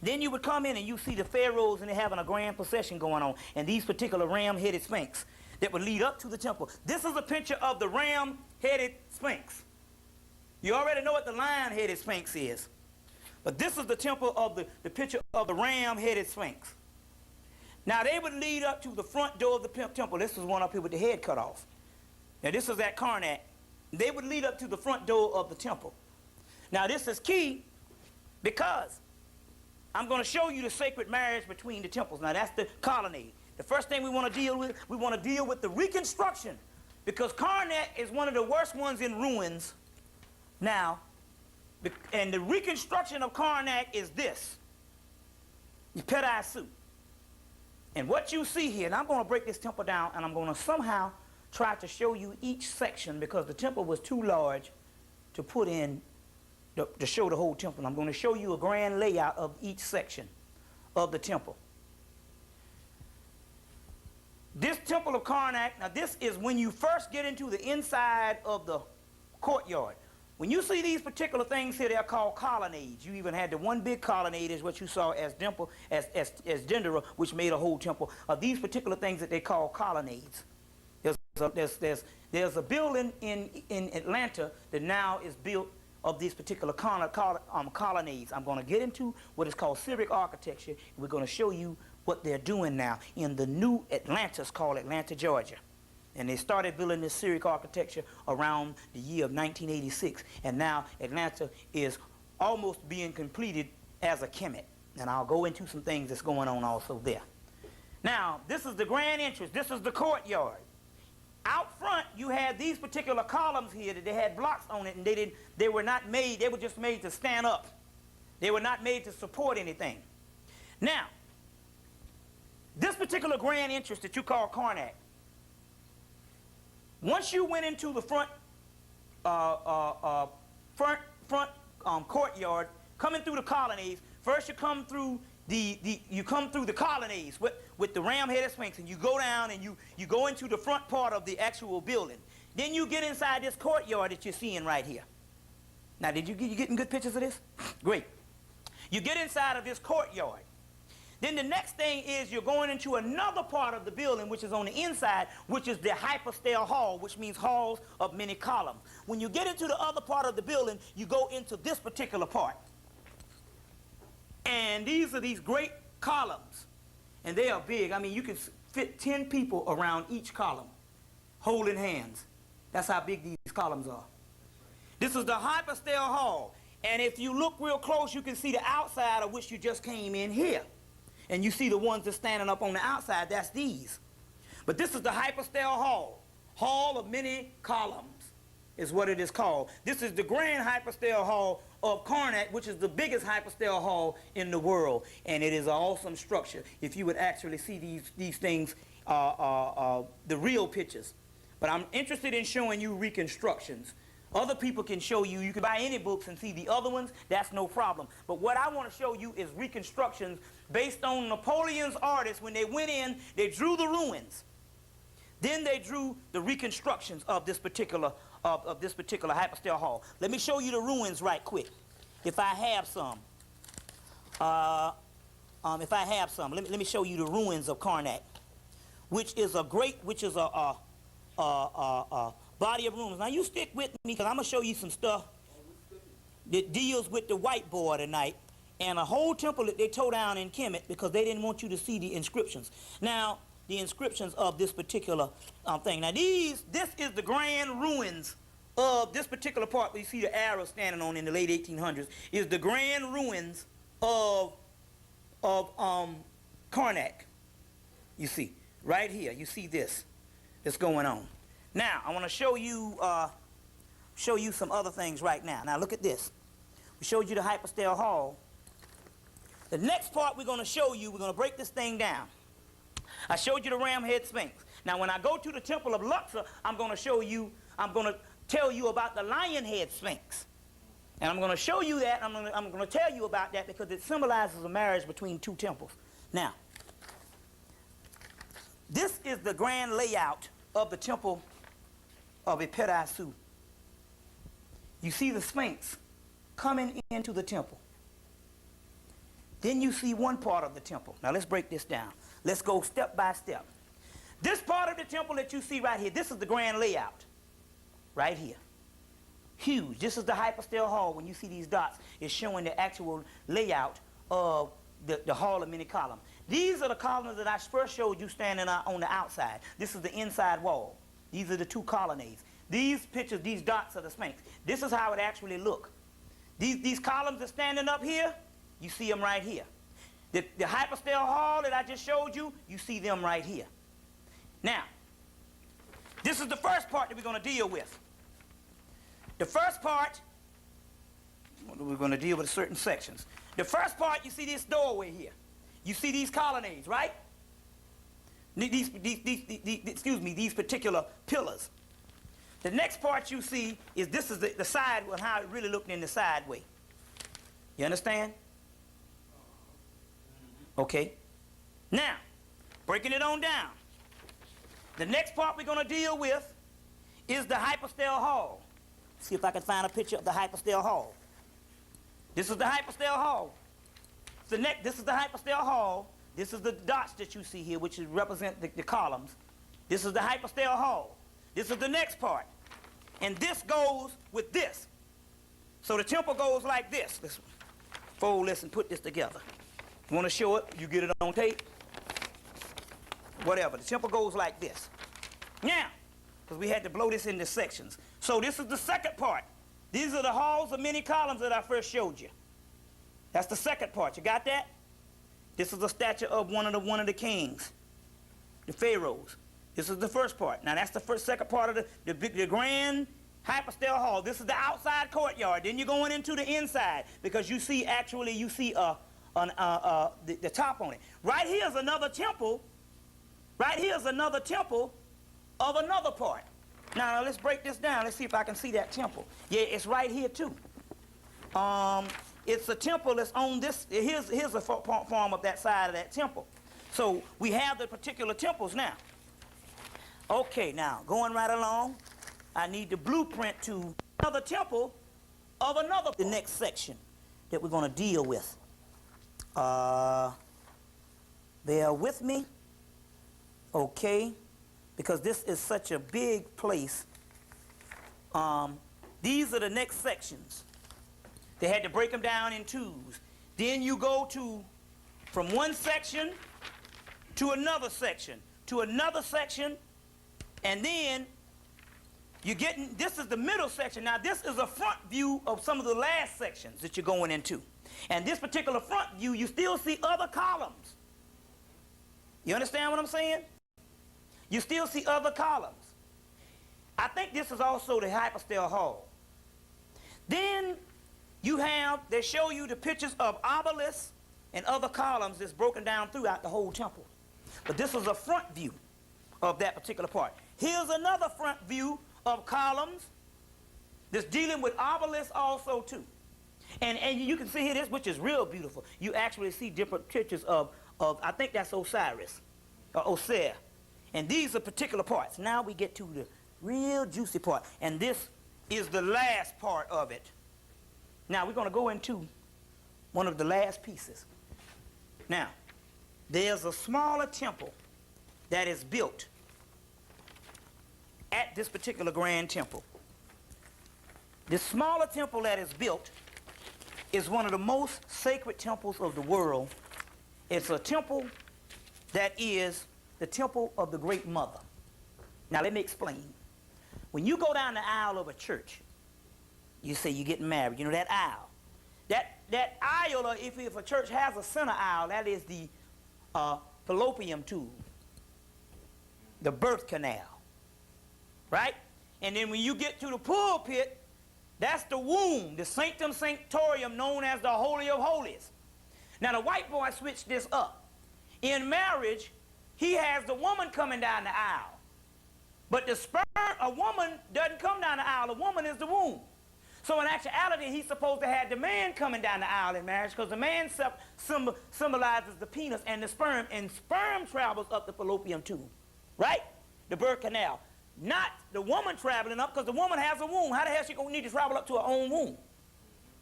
Then you would come in and you see the pharaohs, and they're having a grand procession going on, and these particular ram-headed sphinx that would lead up to the temple. This is a picture of the ram-headed sphinx. You already know what the lion-headed sphinx is, but this is the temple of the picture of the ram-headed sphinx. Now they would lead up to the front door of the temple. This is one up here with the head cut off. Now this is at Karnak. They would lead up to the front door of the temple. Now this is key because I'm going to show you the sacred marriage between the temples. Now that's the colonnade. The first thing we want to deal with the reconstruction, because Karnak is one of the worst ones in ruins now. And the reconstruction of Karnak is this, Ipet-Isu. And what you see here, and I'm going to break this temple down, and I'm going to somehow try to show you each section, because the temple was too large to put in, to show the whole temple. I'm going to show you a grand layout of each section of the temple. This temple of Karnak, now this is when you first get into the inside of the courtyard. When you see these particular things here, they're called colonnades. You even had the one big colonnade is what you saw as Dendera, which made a whole temple. These particular things that they call colonnades. There's a building in Atlanta that now is built of these particular colonnades. I'm going to get into what is called civic architecture, and we're going to show you what they're doing now in the new Atlanta's called Atlanta, Georgia. And they started building this civic architecture around the year of 1986, and now Atlanta is almost being completed as a Hemmitt. And I'll go into some things that's going on also there. Now, this is the grand entrance. This is the courtyard. Out front, you had these particular columns here that they had blocks on it, and they were not made, they were just made to stand up. They were not made to support anything. Now, this particular grand entrance that you call Karnak, once you went into the front courtyard, coming through the colonnades, first you come through the colonnades with the ram-headed sphinx, and you go down and you go into the front part of the actual building. Then you get inside this courtyard that you're seeing right here. Now, you getting good pictures of this? Great. You get inside of this courtyard. Then the next thing is you're going into another part of the building, which is on the inside, which is the hypostyle hall, which means halls of many columns. When you get into the other part of the building, you go into this particular part. And these are these great columns. And they are big. I mean, you can fit 10 people around each column, holding hands. That's how big these columns are. This is the hypostyle hall. And if you look real close, you can see the outside of which you just came in here. And you see the ones that's standing up on the outside, that's these. But this is the hypostyle hall. Hall of many columns is what it is called. This is the grand hypostyle hall of Karnak, which is the biggest hypostyle hall in the world. And it is an awesome structure. If you would actually see these things, the real pictures. But I'm interested in showing you reconstructions. Other people can show you, you can buy any books and see the other ones, that's no problem. But what I want to show you is reconstructions based on Napoleon's artists. When they went in, they drew the ruins. Then they drew the reconstructions of this particular hypostyle hall. Let me show you the ruins right quick, if I have some. Let me show you the ruins of Karnak, which is a body of ruins. Now you stick with me, because I'm going to show you some stuff that deals with the whiteboard tonight, and a whole temple that they tore down in Hemmitt because they didn't want you to see the inscriptions. Now, the inscriptions of this particular thing. Now this is the grand ruins of this particular part where you see the arrow standing on in the late 1800s, is the grand ruins of Karnak. You see, right here, you see this that's going on. Now, I want to show you some other things right now. Now, look at this. We showed you the hypostyle hall. The next part we're going to show you, we're going to break this thing down. I showed you the ram-head sphinx. Now, when I go to the temple of Luxor, I'm going to tell you about the lion-head sphinx. And I'm going to show you that, I'm going to tell you about that because it symbolizes a marriage between two temples. Now, this is the grand layout of the temple of Ipet-Isu. You see the Sphinx coming into the temple. Then you see one part of the temple. Now let's break this down. Let's go step by step. This part of the temple that you see right here, this is the grand layout. Right here. Huge. This is the hypostyle hall. When you see these dots, it's showing the actual layout of the hall of many columns. These are the columns that I first showed you standing on the outside. This is the inside wall. These are the two colonnades. These pictures, these dots are the Sphinx. This is how it actually looks. These columns are standing up here. You see them right here. The hypostyle hall that I just showed you, you see them right here. Now, this is the first part that we're going to deal with. The first part, we're going to deal with certain sections. The first part, you see this doorway here. You see these colonnades, right? These particular pillars. The next part you see is this is the side, how it really looked in the side way. You understand? Okay. Now, breaking it on down. The next part we're going to deal with is the hypostyle hall. See if I can find a picture of the hypostyle hall. This is the hypostyle hall. This is the hypostyle hall. This is the dots that you see here, which represent the columns. This is the hypostyle hall. This is the next part. And this goes with this. So the temple goes like this. Let's fold this and put this together. You want to show it? You get it on tape? Whatever. The temple goes like this. Now, because we had to blow this into sections. So this is the second part. These are the halls of many columns that I first showed you. That's the second part. You got that? This is the statue of one of the kings, the pharaohs. This is the first part. Now that's the second part of the grand hypostyle hall. This is the outside courtyard. Then you're going into the inside because you see the top on it. Right here is another temple. Right here is another temple of another part. Now let's break this down. Let's see if I can see that temple. Yeah, it's right here too. It's a temple that's on this. Here's a form of that side of that temple. So we have the particular temples now. Okay, now going right along, I need the blueprint to another temple of another. The next section that we're going to deal with. Bear with me. Okay, because this is such a big place. These are the next sections. They had to break them down in twos. Then you go from one section to another section, and then this is the middle section. Now this is a front view of some of the last sections that you're going into. And this particular front view, you still see other columns. You understand what I'm saying? You still see other columns. I think this is also the hypostyle hall. Then they show you the pictures of obelisks and other columns that's broken down throughout the whole temple. But this is a front view of that particular part. Here's another front view of columns that's dealing with obelisks also too. And you can see here this, which is real beautiful. You actually see different pictures of I think that's Osiris, or Osir. And these are particular parts. Now we get to the real juicy part. And this is the last part of it. Now we're going to go into one of the last pieces. Now, there's a smaller temple that is built at this particular grand temple. This smaller temple that is built is one of the most sacred temples of the world. It's a temple that is the temple of the Great Mother. Now let me explain. When you go down the aisle of a church, you say you're getting married. You know that aisle. That aisle, or if a church has a center aisle, that is the fallopian tube, the birth canal, right? And then when you get to the pulpit, that's the womb, the sanctum sanctorum, known as the Holy of Holies. Now the white boy switched this up. In marriage, he has the woman coming down the aisle. But a woman doesn't come down the aisle. A woman is the womb. So in actuality, he's supposed to have the man coming down the aisle in marriage, because the man symbolizes the penis and the sperm, and sperm travels up the fallopian tube, right? The birth canal. Not the woman traveling up, because the woman has a womb. How the hell is she going to need to travel up to her own womb?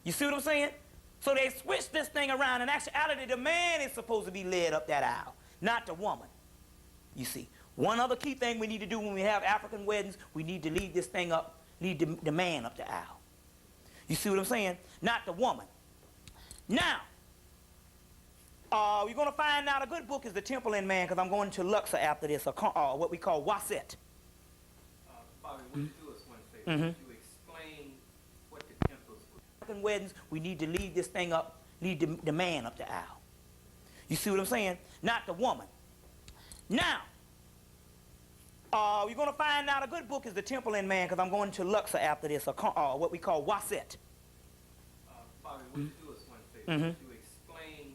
You see what I'm saying? So they switched this thing around. In actuality, the man is supposed to be led up that aisle, not the woman. You see. One other key thing we need to do when we have African weddings, we need to lead this thing up, lead the man up the aisle. You see what I'm saying? Not the woman. Now, we're going to find out a good book is The Temple in Man, because I'm going to Luxor after this, or what we call Waset. Bobby, would you do us one favor? Would you explain what the temples were? African weddings, we need to lead this thing up, lead the man up the aisle. You see what I'm saying? Not the woman. Now, we're going to find out a good book is The Temple in Man, because I'm going to Luxor after this, or what we call Waset. Bobby, would you do us one favor? Would you explain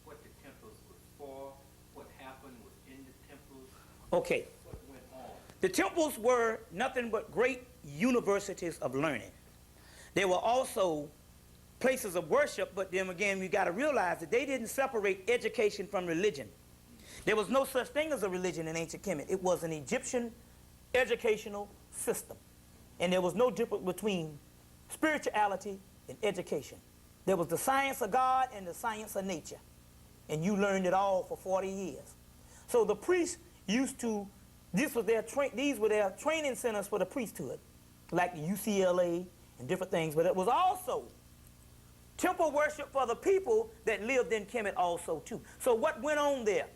what the temples were for, what happened within the temples? Okay. What went on? The temples were nothing but great universities of learning. They were also places of worship, but then again, we got to realize that they didn't separate education from religion. There was no such thing as a religion in ancient Kemet. It was an Egyptian educational system. And there was no difference between spirituality and education. There was the science of God and the science of nature. And you learned it all for 40 years. So the priests used to, these were their training centers for the priesthood, like UCLA and different things. But it was also temple worship for the people that lived in Kemet also too. So what went on there?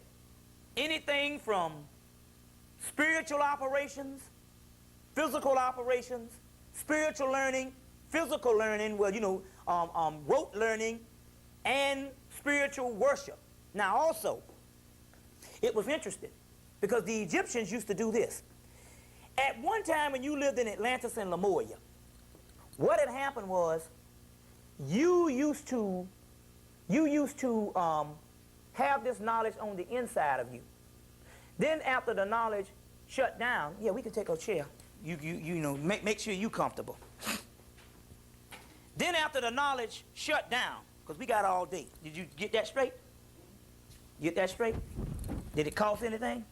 Anything from spiritual operations, physical operations, spiritual learning, physical learning, well, you know, rote learning, and spiritual worship. Now also, it was interesting because the Egyptians used to do this. At one time when you lived in Atlantis and Lemuria, what had happened was you used to have this knowledge on the inside of you. Then after the knowledge shut down, yeah, we can take a chair. You know, make sure you comfortable. Then after the knowledge shut down, because we got all day. Did you get that straight? Get that straight? Did it cost anything?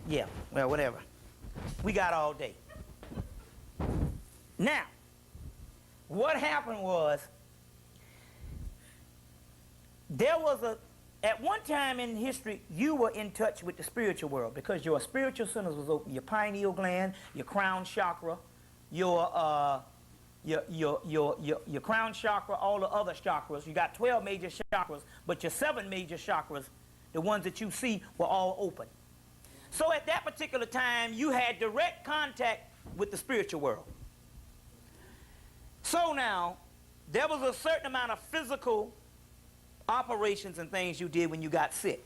Yeah, well, whatever. We got all day. Now, what happened was, there was at one time in history, you were in touch with the spiritual world because your spiritual centers was open. Your pineal gland, your crown chakra, your crown chakra, all the other chakras. You got 12 major chakras, but your 7 major chakras, the ones that you see, were all open. So at that particular time, you had direct contact with the spiritual world. So now, there was a certain amount of physical operations and things you did when you got sick.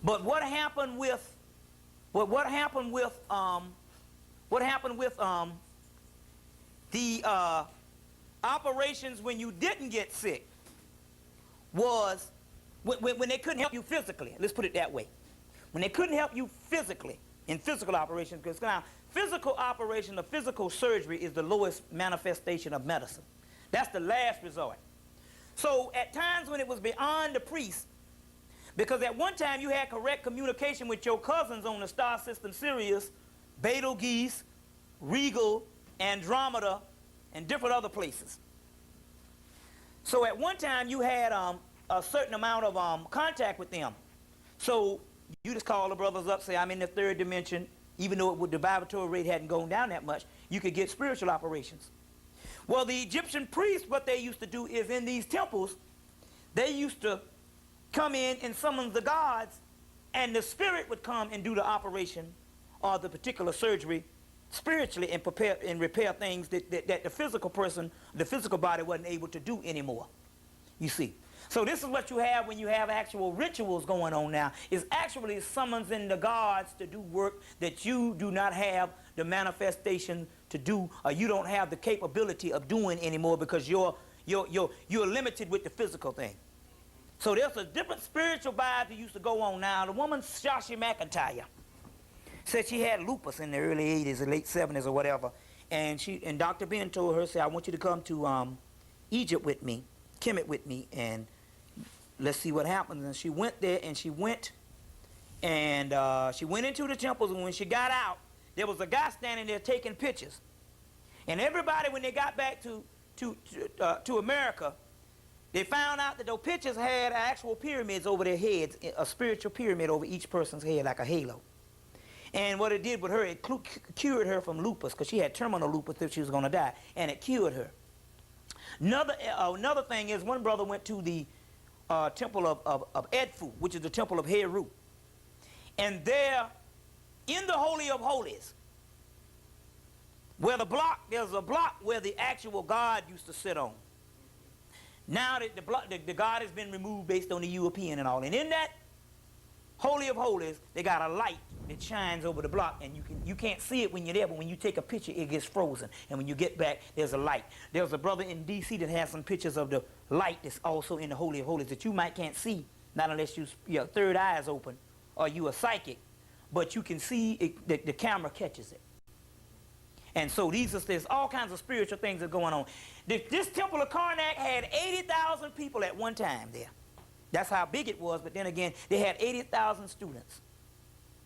But what happened with the operations when you didn't get sick was when they couldn't help you physically. Let's put it that way. When they couldn't help you physically in physical operations, because now physical operation, the physical surgery is the lowest manifestation of medicine. That's the last resort. So at times when it was beyond the priest, because at one time you had correct communication with your cousins on the star system Sirius, Betelgeuse, Regal, Andromeda, and different other places. So at one time you had a certain amount of contact with them. So you just call the brothers up, say, I'm in the 3rd dimension. Even though the vibratory rate hadn't gone down that much, you could get spiritual operations. Well, the Egyptian priests, what they used to do is in these temples, they used to come in and summon the gods, and the spirit would come and do the operation or the particular surgery spiritually and prepare and repair things that the physical person, the physical body wasn't able to do anymore. You see. So this is what you have when you have actual rituals going on now, is actually summoning the gods to do work that you do not have the manifestation to do, or you don't have the capability of doing anymore because you're limited with the physical thing. So there's a different spiritual vibe that used to go on now. The woman, Shashi McIntyre, said she had lupus in the early 80s or late 70s or whatever, and Dr. Ben told her, said, I want you to come to Egypt with me, Kemet with me, and let's see what happens. And she went there, and she went into the temples, and when she got out, there was a guy standing there taking pictures. And everybody, when they got back to America, they found out that those pictures had actual pyramids over their heads, a spiritual pyramid over each person's head, like a halo. And what it did with her, it cured her from lupus, because she had terminal lupus if she was going to die, and it cured her. Another thing is, one brother went to the temple of Edfu, which is the temple of Heru. And there, in the Holy of Holies, where there's a block where the actual God used to sit on. Now that the God has been removed based on the European and all. And in that Holy of Holies, they got a light that shines over the block, and you can't see it when you're there, but when you take a picture, it gets frozen. And when you get back, there's a light. There's a brother in D.C. that has some pictures of the light that's also in the Holy of Holies that you can't see, not unless your third eye is open or you are psychic, but you can see it, the camera catches it. And so there's all kinds of spiritual things that are going on. This temple of Karnak had 80,000 people at one time there. That's how big it was, but then again, they had 80,000 students,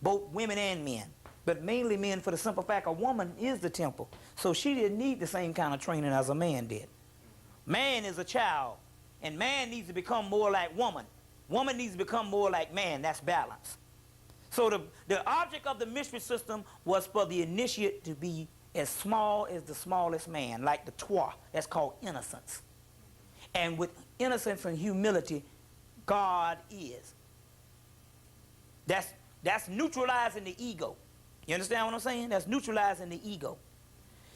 both women and men. But mainly men, for the simple fact a woman is the temple. So she didn't need the same kind of training as a man did. Man is a child, and man needs to become more like woman. Woman needs to become more like man. That's balance. So the object of the mystery system was for the initiate to be as small as the smallest man, like the toi. That's called innocence. And with innocence and humility, God is. That's neutralizing the ego. You understand what I'm saying? That's neutralizing the ego.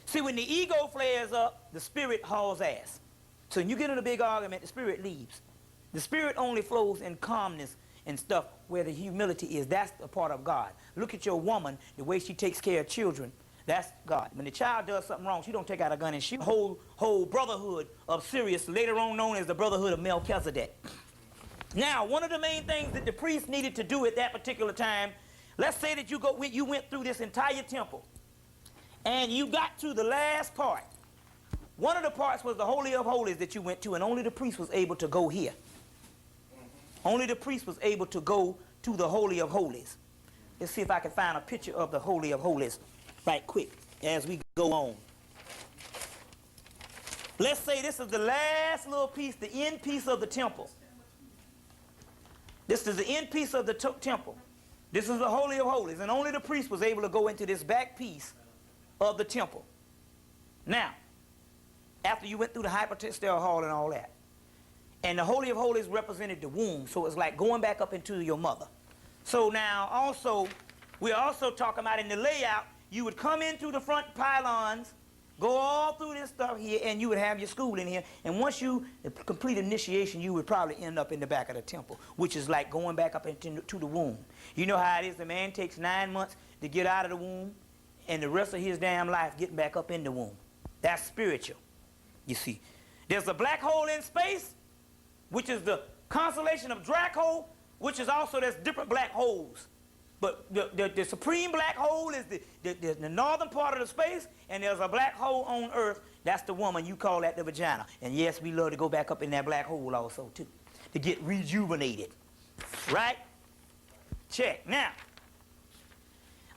See, when the ego flares up, the spirit hauls ass. So when you get in a big argument, the spirit leaves. The spirit only flows in calmness and stuff where the humility is. That's a part of God. Look at your woman, the way she takes care of children. That's God. When the child does something wrong, she don't take out a gun and shoot. Whole brotherhood of Sirius, later on known as the brotherhood of Melchizedek. Now, one of the main things that the priest needed to do at that particular time, let's say that you went through this entire temple, and you got to the last part. One of the parts was the Holy of Holies that you went to, and only the priest was able to go here. Only the priest was able to go to the Holy of Holies. Let's see if I can find a picture of the Holy of Holies right quick as we go on. Let's say this is the last little piece, the end piece of the temple. This is the end piece of the temple. This is the Holy of Holies, and only the priest was able to go into this back piece of the temple. Now, after you went through the hypostyle hall and all that, and the Holy of Holies represented the womb, so it's like going back up into your mother. So now also, we're also talking about in the layout, you would come into the front pylons, go all through this stuff here, and you would have your school in here, and once you complete initiation, you would probably end up in the back of the temple, which is like going back up into the womb. You know how it is, the man takes 9 months to get out of the womb, and the rest of his damn life getting back up in the womb. That's spiritual, you see. There's a black hole in space, which is the constellation of Draco, which is also, there's different black holes. But the supreme black hole is the northern part of the space, and there's a black hole on Earth. That's the woman, you call that the vagina. And yes, we love to go back up in that black hole also, too, to get rejuvenated. Right? Check. Now,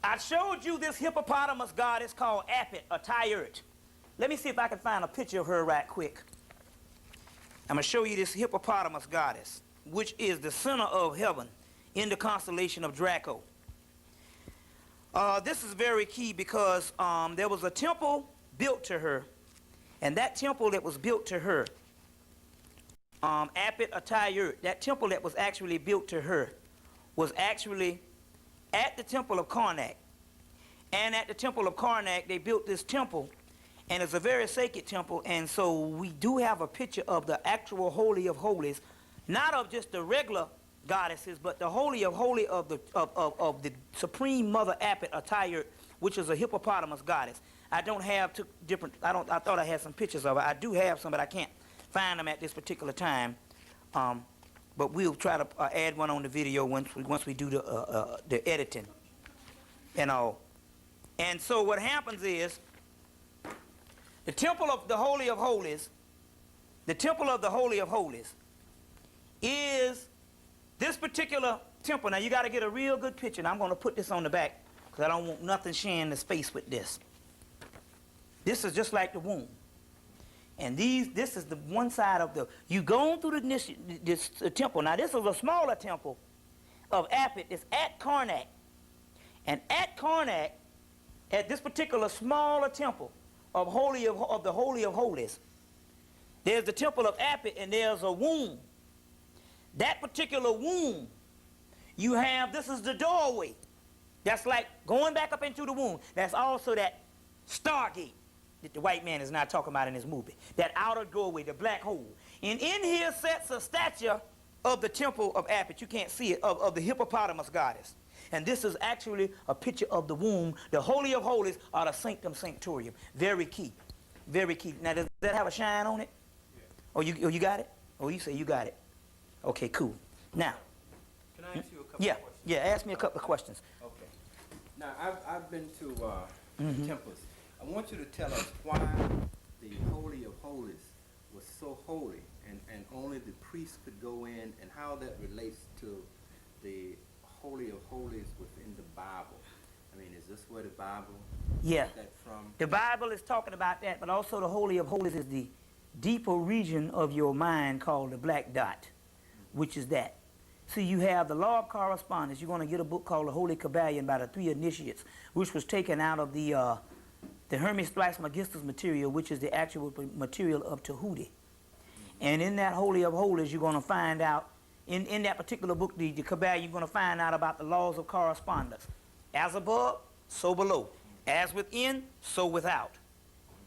I showed you this hippopotamus goddess called Apit, or Tyurt. Let me see if I can find a picture of her right quick. I'm going to show you this hippopotamus goddess, which is the center of heaven in the constellation of Draco. This is very key because there was a temple built to her, and that temple that was built to her, Apit Atayurt, that temple that was actually built to her was actually at the temple of Karnak. And at the temple of Karnak, they built this temple, and it's a very sacred temple, and so we do have a picture of the actual Holy of Holies, not of just the regular goddesses, but the Holy of Holies of the Supreme Mother Apit Atayurt, which is a hippopotamus goddess. I don't have I thought I had some pictures of her. I do have some, but I can't find them at this particular time. But we'll try to add one on the video once we do the editing and all. And so what happens is, the temple of the Holy of Holies, the temple of the Holy of Holies is this particular temple. Now you got to get a real good picture, and I'm going to put this on the back because I don't want nothing sharing the space with this. This is just like the womb. And this is the one side of the, you go through this temple. Now this is a smaller temple of Apit. It's at Karnak. And at Karnak, at this particular smaller temple of the Holy of Holies, there's the temple of Apit, and there's a womb. That particular womb, you have, this is the doorway. That's like going back up into the womb. That's also that stargate that the white man is not talking about in his movie. That outer doorway, the black hole. And in here sets a statue of the temple of Apit. You can't see it, of the hippopotamus goddess. And this is actually a picture of the womb, the Holy of Holies, or the Sanctum Sanctorium. Very key. Very key. Now, does that have a shine on it? Yeah. Oh, you got it? Oh, you say you got it. Okay, cool. Now. Can I ask you a couple of questions? Yeah, ask me a couple of questions. Okay. Now, I've been to temples. I want you to tell us why the Holy of Holies was so holy and only the priest could go in, and how that relates to the Holy of Holies within the Bible. I mean, is this where the Bible Yeah. got that from? The Bible is talking about that, but also the Holy of Holies is the deeper region of your mind called the black dot, which is that. So you have the law of correspondence. You're going to get a book called the Holy Kabbalion by the three initiates, which was taken out of the Hermes Trismegistus material, which is the actual material of Tahuti. And in that Holy of Holies, you're going to find out, in that particular book, the Kabbalion, you're going to find out about the laws of correspondence. As above, so below. As within, so without.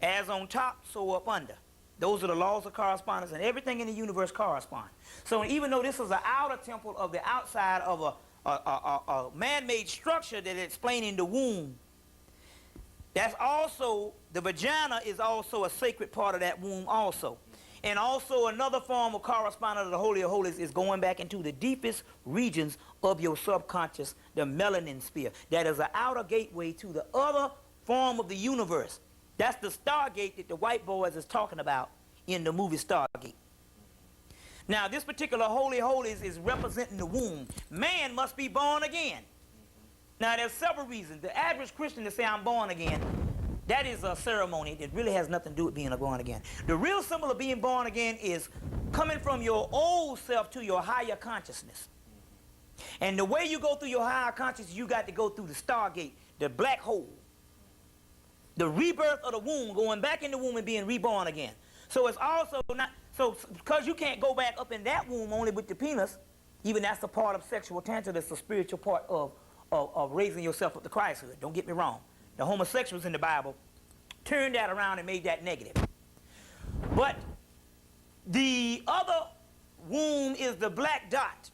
As on top, so up under. Those are the laws of correspondence, and everything in the universe corresponds. So even though this is an outer temple of the outside of a man-made structure that is explaining the womb, that's also, the vagina is also a sacred part of that womb also. And also another form of correspondence of the Holy of Holies is going back into the deepest regions of your subconscious, the melanin sphere. That is an outer gateway to the other form of the universe. That's the Stargate that the white boys is talking about in the movie Stargate. Now, this particular Holy of Holies is representing the womb. Man must be born again. Now, there's several reasons. The average Christian to say, I'm born again, that is a ceremony that really has nothing to do with being born again. The real symbol of being born again is coming from your old self to your higher consciousness. And the way you go through your higher consciousness, you got to go through the Stargate, the black hole. The rebirth of the womb, going back in the womb and being reborn again. So it's also not, so because you can't go back up in that womb only with the penis, even that's a part of sexual tantra, that's a spiritual part of raising yourself up to Christhood. Don't get me wrong. The homosexuals in the Bible turned that around and made that negative. But the other womb is the black dot,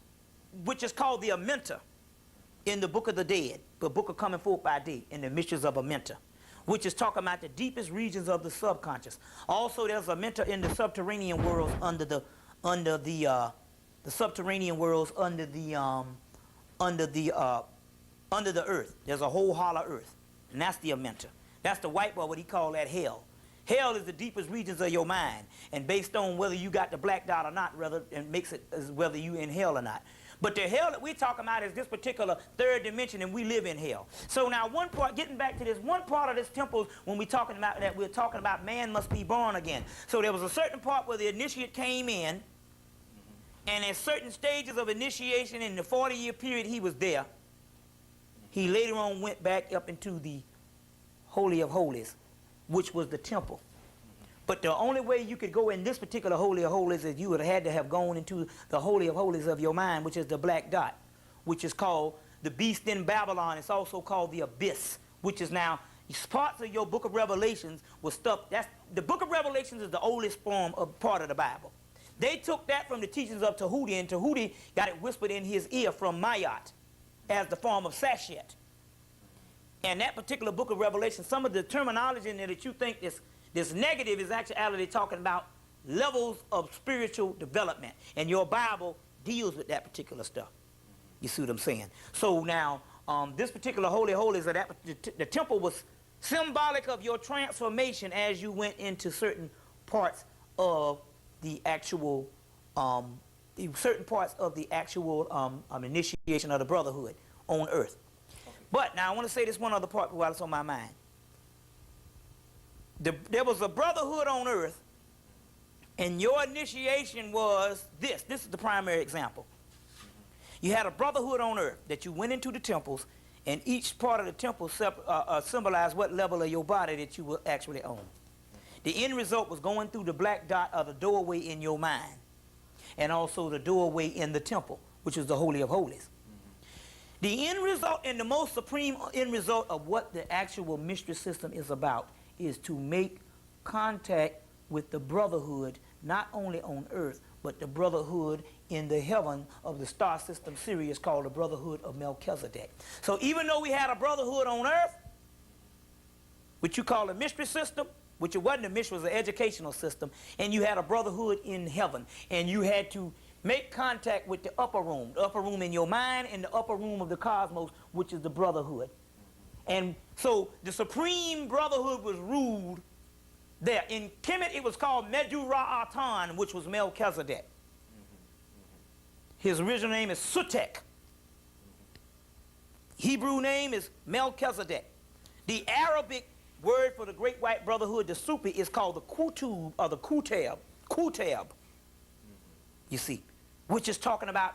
which is called the Amenta in the Book of the Dead, the Book of Coming Forth by Day, in the Mysteries of Amenta, which is talking about the deepest regions of the subconscious. Also, there's a mentor in the subterranean worlds under the subterranean worlds under the earth. There's a whole hollow earth, and that's the mentor. That's the white boy, what he call that hell. Hell is the deepest regions of your mind, and based on whether you got the black dot or not, rather, it makes it as whether you in hell or not. But the hell that we're talking about is this particular third dimension, and we live in hell. So now one part, getting back to this, one part of this temple, when we're talking about that, we're talking about man must be born again. So there was a certain part where the initiate came in, and at certain stages of initiation in the 40-year period he was there, he later on went back up into the Holy of Holies, which was the temple. But the only way you could go in this particular Holy of Holies is you would have had to have gone into the Holy of Holies of your mind, which is the black dot, which is called the beast in Babylon. It's also called the abyss, which is now parts of your Book of Revelations was stuff. That's the Book of Revelations is the oldest form of part of the Bible. They took that from the teachings of Tahuti, and Tahuti got it whispered in his ear from Mayat as the form of Sashet. And that particular Book of Revelation, some of the terminology in there that you think this negative is actually talking about levels of spiritual development. And your Bible deals with that particular stuff. You see what I'm saying? So now, this particular Holy Holies, the temple was symbolic of your transformation as you went into certain parts of the actual, initiation of the brotherhood on earth. But now I want to say this one other part while it's on my mind. There was a brotherhood on earth, and your initiation was this. This is the primary example. You had a brotherhood on earth that you went into the temples, and each part of the temple symbolized what level of your body that you will actually own. The end result was going through the black dot of the doorway in your mind, and also the doorway in the temple, which is the Holy of Holies. The end result and the most supreme end result of what the actual mystery system is about is to make contact with the brotherhood, not only on earth, but the brotherhood in the heaven of the star system Sirius called the brotherhood of Melchizedek. So even though we had a brotherhood on earth, which you call a mystery system, which it wasn't a mystery, it was an educational system, and you had a brotherhood in heaven, and you had to make contact with the upper room in your mind, and the upper room of the cosmos, which is the brotherhood. And so the supreme brotherhood was ruled there. In Hemmitt, it was called Medu-Ra-Atan, which was Melchizedek. His original name is Sutek. Hebrew name is Melchizedek. The Arabic word for the great white brotherhood, the Sufi, is called the Kutub or the Kutab. Kutab. You see, which is talking about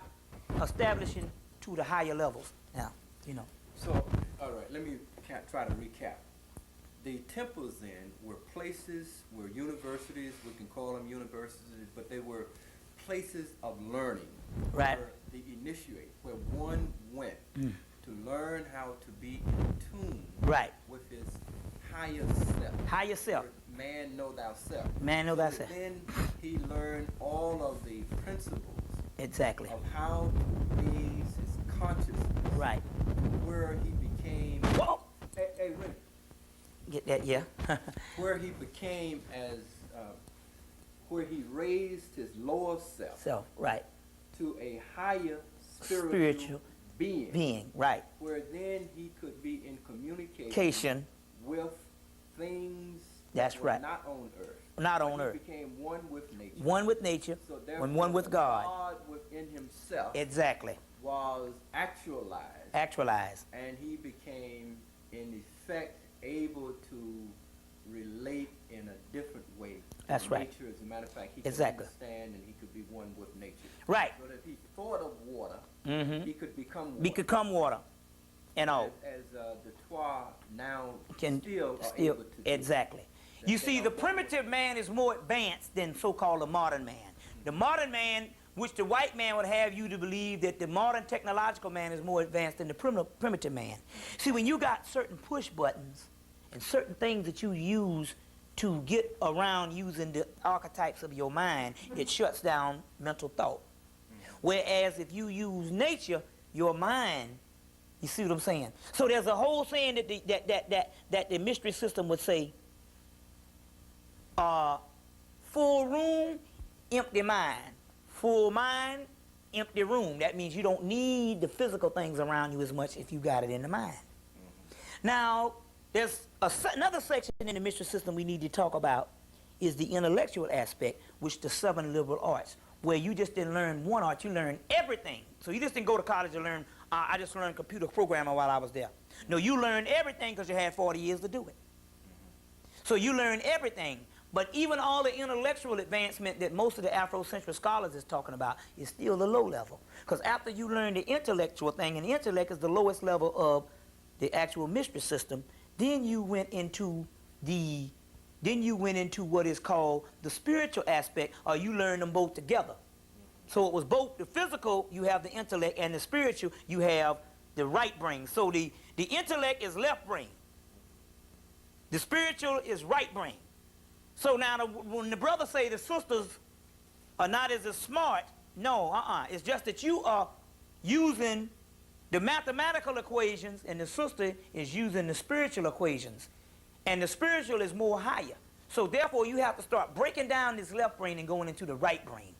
establishing to the higher levels. Now, you know. So, all right, let me try to recap. The temples then were places, were universities, we can call them universities, but they were places of learning. Right. Where the initiate, where one went to learn how to be in tune Right. with his higher self. Higher self. Where man know thyself. Man know So thyself. then he learned all of the principles Exactly. of how to raise his consciousness. Right. Where he became. Whoa. Hey, wait. Get that, yeah. Where he became as, where he raised his lower self. Self, right. To a higher Spiritual being. Being, right. Where then he could be in communication Cation. with things That's that were right. not on earth. Not But on he earth. became one with nature. One with nature, So and one with God. God within himself Exactly. was actualized. Actualized. And he became, in effect, able to relate in a different way. That's right. Nature, as a matter of fact, he Exactly. could understand and he could be one with nature. Right. So that if he thought of water, he could become water. Become water. And all. As the Twa now Can still are able to do. exactly. You see, the primitive man is more advanced than so-called the modern man. The modern man, which the white man would have you to believe that the modern technological man is more advanced than the primitive man. See, when you got certain push buttons and certain things that you use to get around using the archetypes of your mind, it shuts down mental thought. Whereas if you use nature, your mind, you see what I'm saying? So there's a whole saying that the mystery system would say, full room, empty mind. Full mind, empty room. That means you don't need the physical things around you as much if you got it in the mind. Now, there's another section in the mystery system we need to talk about is the intellectual aspect, which the 7 liberal arts, where you just didn't learn one art, you learned everything. So you just didn't go to college and learn, I just learned computer programming while I was there. No, you learned everything because you had 40 years to do it. So you learned everything. But even all the intellectual advancement that most of the Afrocentric scholars is talking about is still the low level. Because after you learn the intellectual thing, and the intellect is the lowest level of the actual mystery system, then you went into what is called the spiritual aspect, or you learn them both together. So it was both the physical, you have the intellect, and the spiritual, you have the right brain. So the intellect is left brain. The spiritual is right brain. So now when the brothers say the sisters are not as smart, no, it's just that you are using the mathematical equations and the sister is using the spiritual equations. And the spiritual is more higher. So therefore you have to start breaking down this left brain and going into the right brain.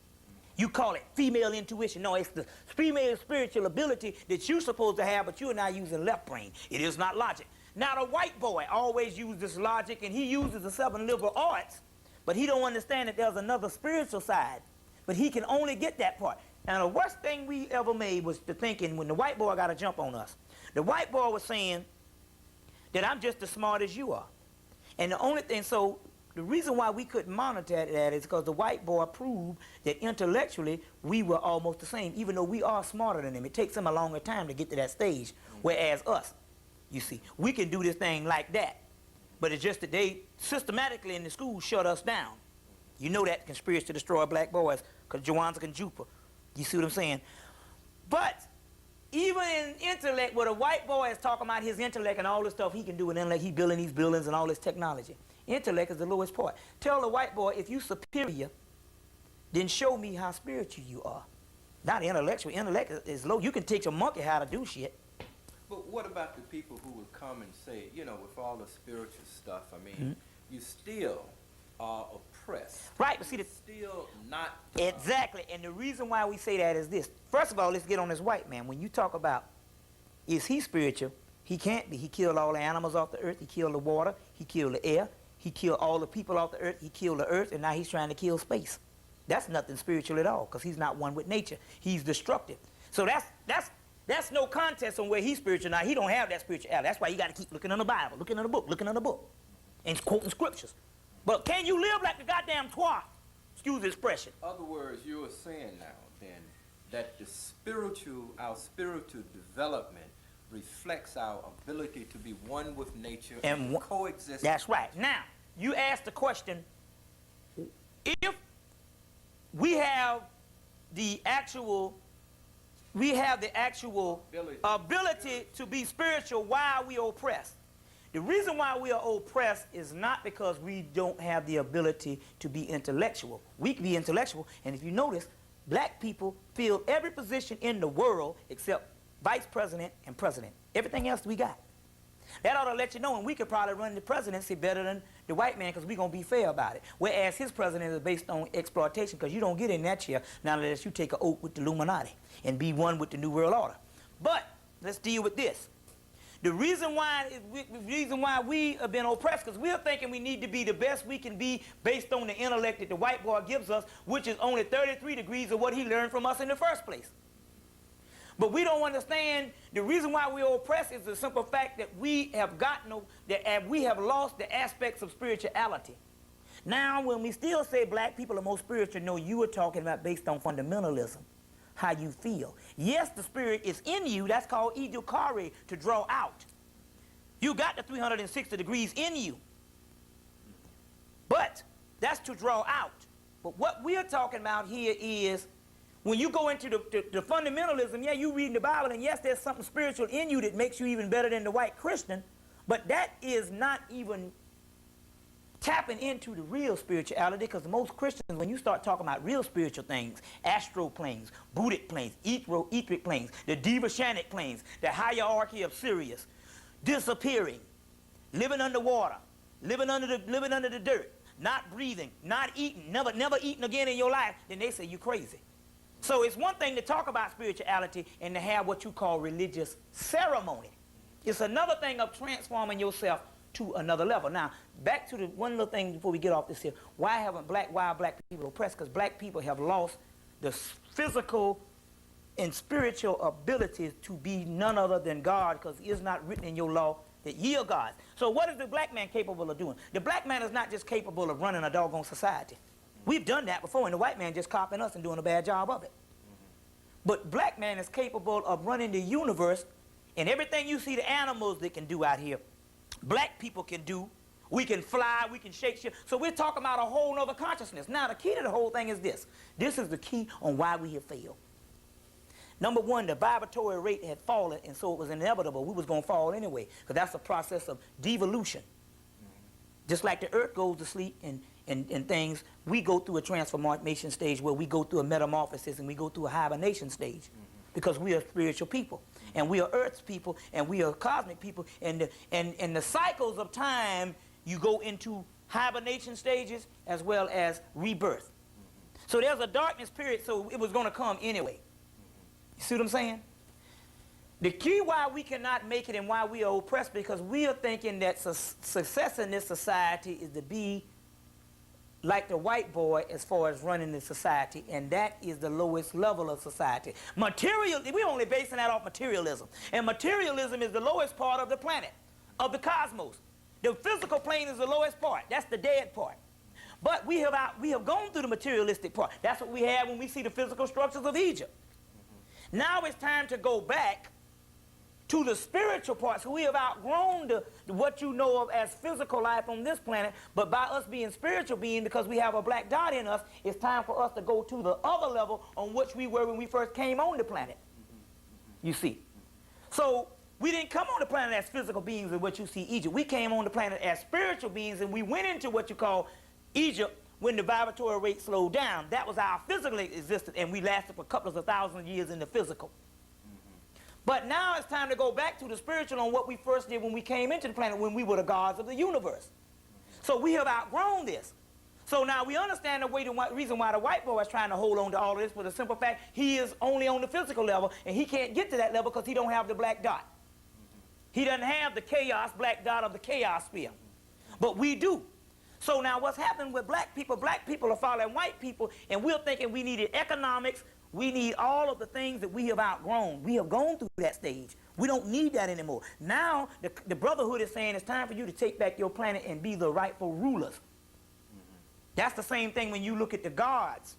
You call it female intuition. No, it's the female spiritual ability that you're supposed to have, but you're now using left brain. It is not logic. Now the white boy always uses this logic, and he uses the 7 liberal arts, but he don't understand that there's another spiritual side. But he can only get that part. Now the worst thing we ever made was the thinking when the white boy got a jump on us. The white boy was saying that I'm just as smart as you are. And the only thing, so the reason why we couldn't monitor that is because the white boy proved that intellectually we were almost the same, even though we are smarter than him. It takes him a longer time to get to that stage, whereas us, you see, we can do this thing like that. But it's just that they systematically in the school shut us down. You know that conspiracy to destroy black boys, because Joanza and Jupa. You see what I'm saying? But even in intellect, where the white boy is talking about his intellect and all this stuff he can do with intellect, he building these buildings and all this technology. Intellect is the lowest part. Tell the white boy, if you superior, then show me how spiritual you are. Not intellectual. Intellect is low. You can teach a monkey how to do shit. But what about the people who would come and say, you know, with all the spiritual stuff, I mean, you still are oppressed. Right, but see, You're still not... Exactly, and the reason why we say that is this. First of all, let's get on this white man. When you talk about, is he spiritual? He can't be. He killed all the animals off the earth. He killed the water. He killed the air. He killed all the people off the earth. He killed the earth, and now he's trying to kill space. That's nothing spiritual at all, because he's not one with nature. He's destructive. So That's no contest on where he's spiritual. Now, he don't have that spirituality. That's why you got to keep looking in the Bible, looking in the book, looking in the book, and quoting scriptures. But can you live like the goddamn twat? Excuse the expression. In other words, you are saying now, then, that our spiritual development reflects our ability to be one with nature and coexist. That's right. Now, you asked the question, if we have the actual ability to be spiritual, why are we oppressed? The reason why we are oppressed is not because we don't have the ability to be intellectual. We can be intellectual, and if you notice, black people fill every position in the world except vice president and president. Everything else we got. That ought to let you know, and we could probably run the presidency better than the white man because we're going to be fair about it. Whereas his president is based on exploitation because you don't get in that chair now unless you take an oath with the Illuminati and be one with the New World Order. But let's deal with this. The reason why we have been oppressed because we're thinking we need to be the best we can be based on the intellect that the white boy gives us, which is only 33 degrees of what he learned from us in the first place. But we don't understand the reason why we're oppressed is the simple fact that we have lost the aspects of spirituality. Now, when we still say black people are more spiritual, no, you were talking about based on fundamentalism, how you feel. Yes, the spirit is in you. That's called edukare, to draw out. You got the 360 degrees in you. But that's to draw out. But what we're talking about here is when you go into the fundamentalism, yeah, you reading the Bible, and yes, there's something spiritual in you that makes you even better than the white Christian, but that is not even tapping into the real spirituality, because most Christians, when you start talking about real spiritual things, astral planes, Buddhic planes, etheric planes, the Devashanic planes, the hierarchy of Sirius, disappearing, living underwater, living under the dirt, not breathing, not eating, never eating again in your life, then they say you crazy. So it's one thing to talk about spirituality and to have what you call religious ceremony. It's another thing of transforming yourself to another level. Now, back to the one little thing before we get off this here. Why are black people oppressed? Because black people have lost the physical and spiritual abilities to be none other than God, because it is not written in your law that ye are gods. So what is the black man capable of doing? The black man is not just capable of running a doggone society. We've done that before, and the white man just copying us and doing a bad job of it. But black man is capable of running the universe, and everything you see the animals that can do out here, black people can do. We can fly, we can shake shit. So we're talking about a whole nother consciousness. Now, the key to the whole thing is this. This is the key on why we have failed. Number one, the vibratory rate had fallen, and so it was inevitable. We was going to fall anyway, because that's a process of devolution. Just like the earth goes to sleep and things, we go through a transformation stage where we go through a metamorphosis and we go through a hibernation stage, because we are spiritual people, and we are earth's people, and we are cosmic people, and the cycles of time, you go into hibernation stages as well as rebirth. So there's a darkness period, so it was going to come anyway. You see what I'm saying? The key why we cannot make it and why we are oppressed, because we are thinking that success in this society is to be like the white boy as far as running the society, and that is the lowest level of society. We're only basing that off materialism, and materialism is the lowest part of the planet, of the cosmos. The physical plane is the lowest part. That's the dead part. But we have gone through the materialistic part. That's what we have when we see the physical structures of Egypt. Now it's time to go back to the spiritual part. So we have outgrown what you know of as physical life on this planet, but by us being spiritual beings, because we have a black dot in us, it's time for us to go to the other level on which we were when we first came on the planet. You see. So we didn't come on the planet as physical beings in what you see Egypt. We came on the planet as spiritual beings, and we went into what you call Egypt when the vibratory rate slowed down. That was our physical existence, and we lasted for a couple of thousand years in the physical. But now it's time to go back to the spiritual on what we first did when we came into the planet, when we were the gods of the universe. So we have outgrown this. So now we understand the reason why the white boy is trying to hold on to all of this, for the simple fact he is only on the physical level, and he can't get to that level because he don't have the black dot. He doesn't have the chaos black dot of the chaos sphere. But we do. So now what's happening with black people are following white people, and we're thinking we needed economics, we need all of the things that we have outgrown. We have gone through that stage. We don't need that anymore. Now, the Brotherhood is saying it's time for you to take back your planet and be the rightful rulers. That's the same thing when you look at the gods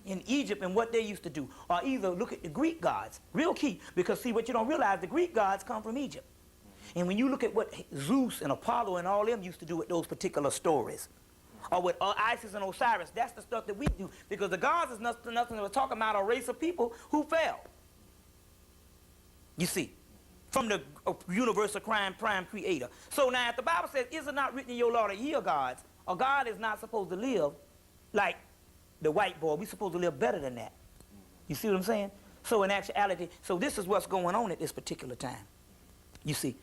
in Egypt and what they used to do. Or either look at the Greek gods. Real key. Because see, what you don't realize, the Greek gods come from Egypt. And when you look at what Zeus and Apollo and all them used to do with those particular stories, or with Isis and Osiris, that's the stuff that we do. Because the gods is nothing we're talking about a race of people who fell. You see, from the universal prime creator. So now if the Bible says, is it not written in your law that ye are gods, a God is not supposed to live like the white boy. We're supposed to live better than that. You see what I'm saying? So in actuality, so this is what's going on at this particular time. You see,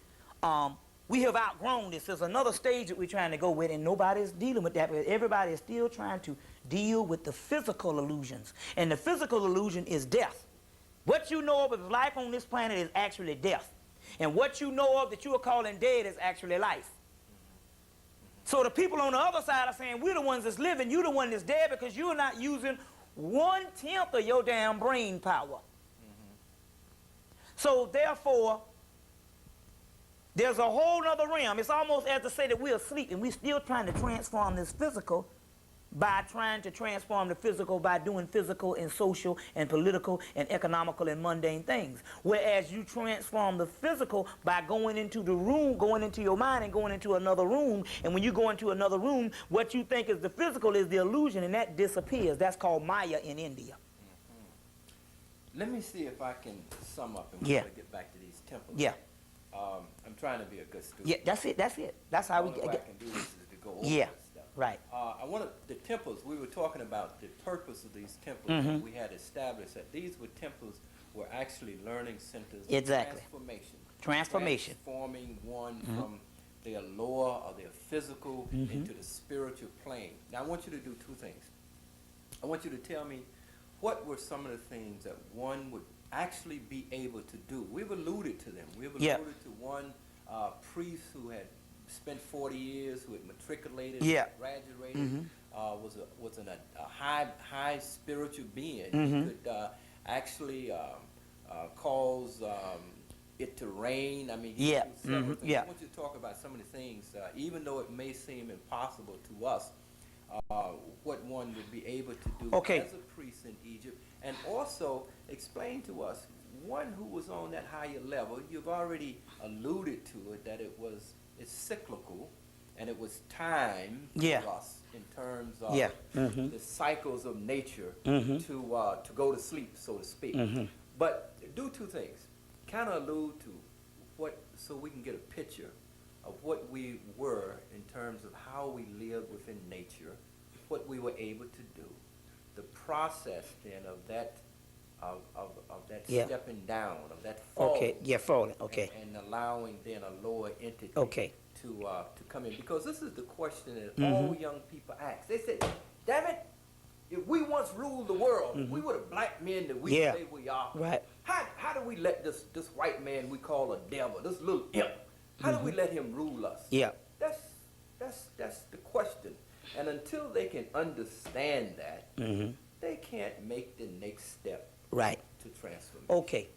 we have outgrown this. There's another stage that we're trying to go with, and nobody's dealing with that, because everybody is still trying to deal with the physical illusions. And the physical illusion is death. What you know of life on this planet is actually death. And what you know of that you are calling dead is actually life. So the people on the other side are saying, we're the ones that's living, you're the one that's dead, because you're not using 1/10 of your damn brain power. So therefore, there's a whole other realm. It's almost as to say that we're asleep, and we're still trying to transform this physical by trying to transform the physical by doing physical and social and political and economical and mundane things. Whereas you transform the physical by going into the room, going into your mind and going into another room. And when you go into another room, what you think is the physical is the illusion, and that disappears. That's called Maya in India. Let me see if I can sum up and Yeah. get back to these temples. Yeah. I'm trying to be a good student. Yeah, that's it. That's it. That's how we All I get. can do is to go over Yeah. this stuff. Right. I wanted the temples. We were talking about the purpose of these temples. Mhm. We had established that these were temples were actually learning centers. Of Exactly. Transformation. Transformation. Transforming one Mhm. from their lower or their physical Mhm. into the spiritual plane. Now I want you to do two things. I want you to tell me what were some of the things that one would actually be able to do. We've alluded to them. We've alluded Yeah. to one priest who had spent 40 years, who had matriculated, Yeah. graduated, Mhm. was a high spiritual being. Mhm. He could actually cause it to rain. I mean, he Yeah. could do several Mhm. things. Yeah. I want you to talk about some of the things, even though it may seem impossible to us, what one would be able to do Okay. as a priest in Egypt, and also explain to us one who was on that higher level. You've already alluded to it, that it's cyclical, and it was time Yeah. for us in terms of Yeah. Mhm. the cycles of nature Mhm. to go to sleep, so to speak. Mhm. But do two things. Kind of allude to what, so we can get a picture of what we were in terms of how we lived within nature, what we were able to do, the process then of that Yeah. stepping down, of that fall. Okay. Yeah. Falling. Okay. And allowing then a lower entity Okay. to come in. Because this is the question that Mhm. all young people ask. They say, damn it, if we once ruled the world, if we were the black men that we Yeah. say we are, Right. how do we let this white man we call a devil, this little imp, how do we let him rule us? Yeah. That's the question. And until they can understand that, Mhm. they can't make the next step Right. to transformation. Okay.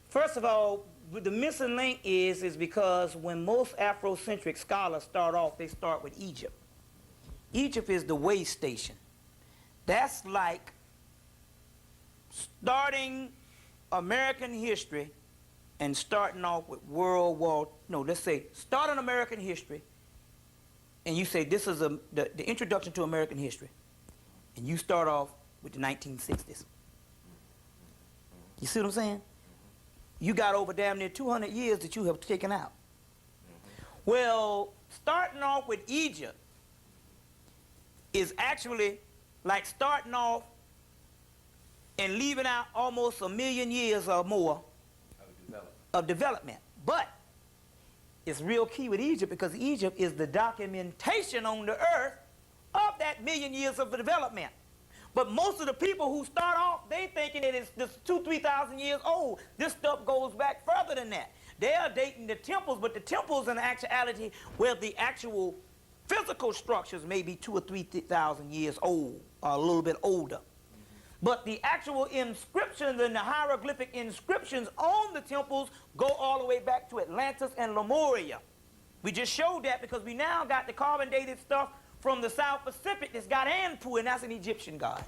First of all, the missing link is because when most Afrocentric scholars start off, they start with Egypt. Egypt is the way station. That's like starting American history and starting off with starting American history, and you say this is the introduction to American history, and you start off with the 1960s. You see what I'm saying? You got over damn near 200 years that you have taken out. Well, starting off with Egypt is actually like starting off and leaving out almost 1 million years or more of development. But it's real key with Egypt, because Egypt is the documentation on the earth of that 1 million years of development. But most of the people who start off, they thinking it is just 2,000-3,000 years old. This stuff goes back further than that. They are dating the temples, but the temples in actuality where the actual physical structures may be 2,000 or 3,000 years old, or a little bit older. But the actual inscriptions and the hieroglyphic inscriptions on the temples go all the way back to Atlantis and Lemuria. We just showed that because we now got the carbon dated stuff from the South Pacific that's got Anpu, and that's an Egyptian god.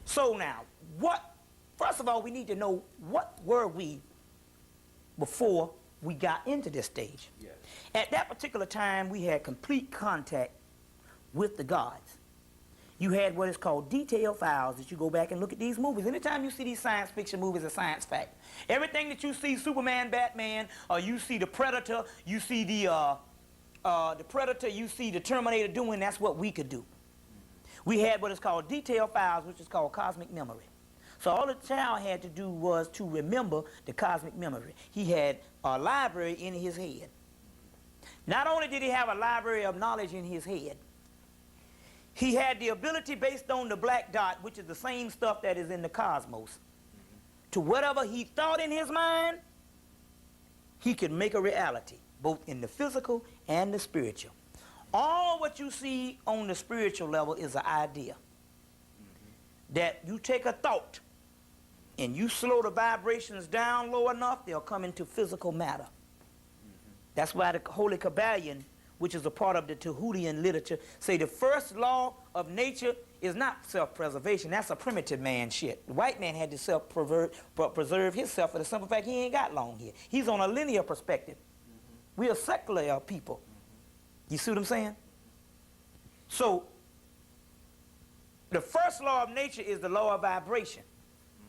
So now, first of all, we need to know what were we before we got into this stage. Yes. At that particular time, we had complete contact with the gods. You had what is called detailed files that you go back and look at these movies. Anytime you see these science fiction movies, a science fact. Everything that you see, Superman, Batman, or you see the Predator, you see the Predator, you see the Terminator doing, that's what we could do. We had what is called detailed files, which is called cosmic memory. So all the child had to do was to remember the cosmic memory. He had a library in his head. Not only did he have a library of knowledge in his head, he had the ability based on the black dot, which is the same stuff that is in the cosmos, to whatever he thought in his mind, he could make a reality, both in the physical and the spiritual. All what you see on the spiritual level is an idea. That you take a thought and you slow the vibrations down low enough, they'll come into physical matter. That's why the Holy Kabbalion, which is a part of the Tehutian literature, say the first law of nature is not self-preservation. That's a primitive man shit. The white man had to preserve himself for the simple fact he ain't got long here. He's on a linear perspective. We are secular people. You see what I'm saying? So, the first law of nature is the law of vibration.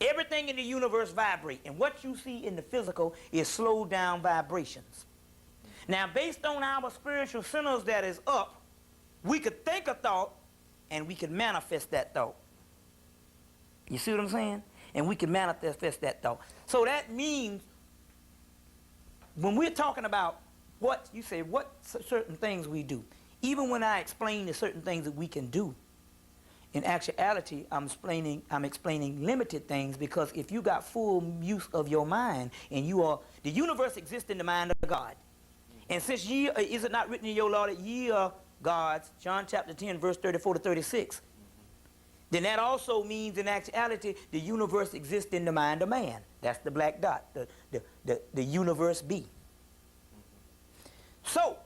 Everything in the universe vibrates, and what you see in the physical is slowed down vibrations. Now, based on our spiritual centers that is up, we could think a thought, and we could manifest that thought. You see what I'm saying? And we can manifest that thought. So that means, when we're talking about what, you say, what certain things we do, even when I explain the certain things that we can do, in actuality, I'm explaining limited things, because if you got full use of your mind, and the universe exists in the mind of God. And since is it not written in your law that ye are gods, John chapter 10, verse 34 to 36, then that also means in actuality the universe exists in the mind of man. That's the black dot, the universe be. So,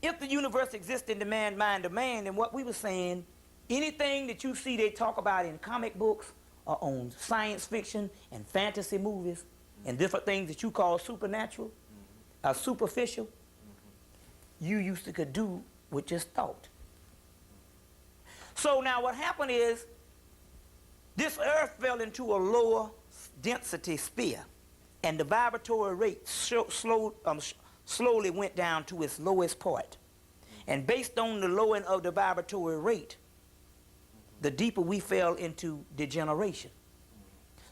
if the universe exists in the mind of man, then what we were saying, anything that you see they talk about in comic books or on science fiction and fantasy movies and different things that you call supernatural, superficial, you used to could do with just thought. So now what happened is, this earth fell into a lower density sphere, and the vibratory rate slowly went down to its lowest point. And based on the lowering of the vibratory rate, the deeper we fell into degeneration.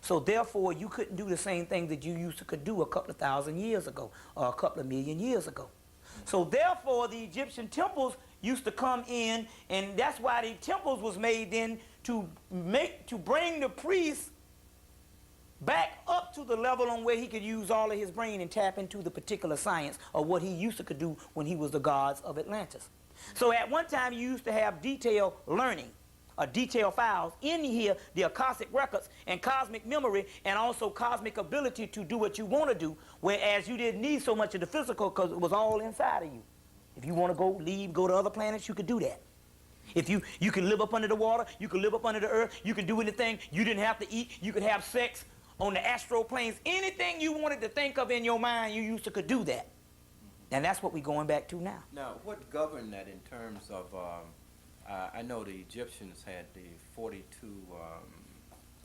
So therefore, you couldn't do the same thing that you used to could do a couple of thousand years ago, or a couple of million years ago. So therefore, the Egyptian temples used to come in, and that's why the temples was made then to bring the priest back up to the level on where he could use all of his brain and tap into the particular science of what he used to could do when he was the gods of Atlantis. So at one time, you used to have detailed learning, detailed files in here, the Akashic records and cosmic memory, and also cosmic ability to do what you want to do, whereas you didn't need so much of the physical because it was all inside of you. If you want to go to other planets, you could do that. If you can live up under the water, you can live up under the earth, you can do anything, you didn't have to eat, you could have sex on the astral planes, anything you wanted to think of in your mind, you used to could do that. And that's what we're going back to now. Now, what governed that in terms of, I know the Egyptians had the 42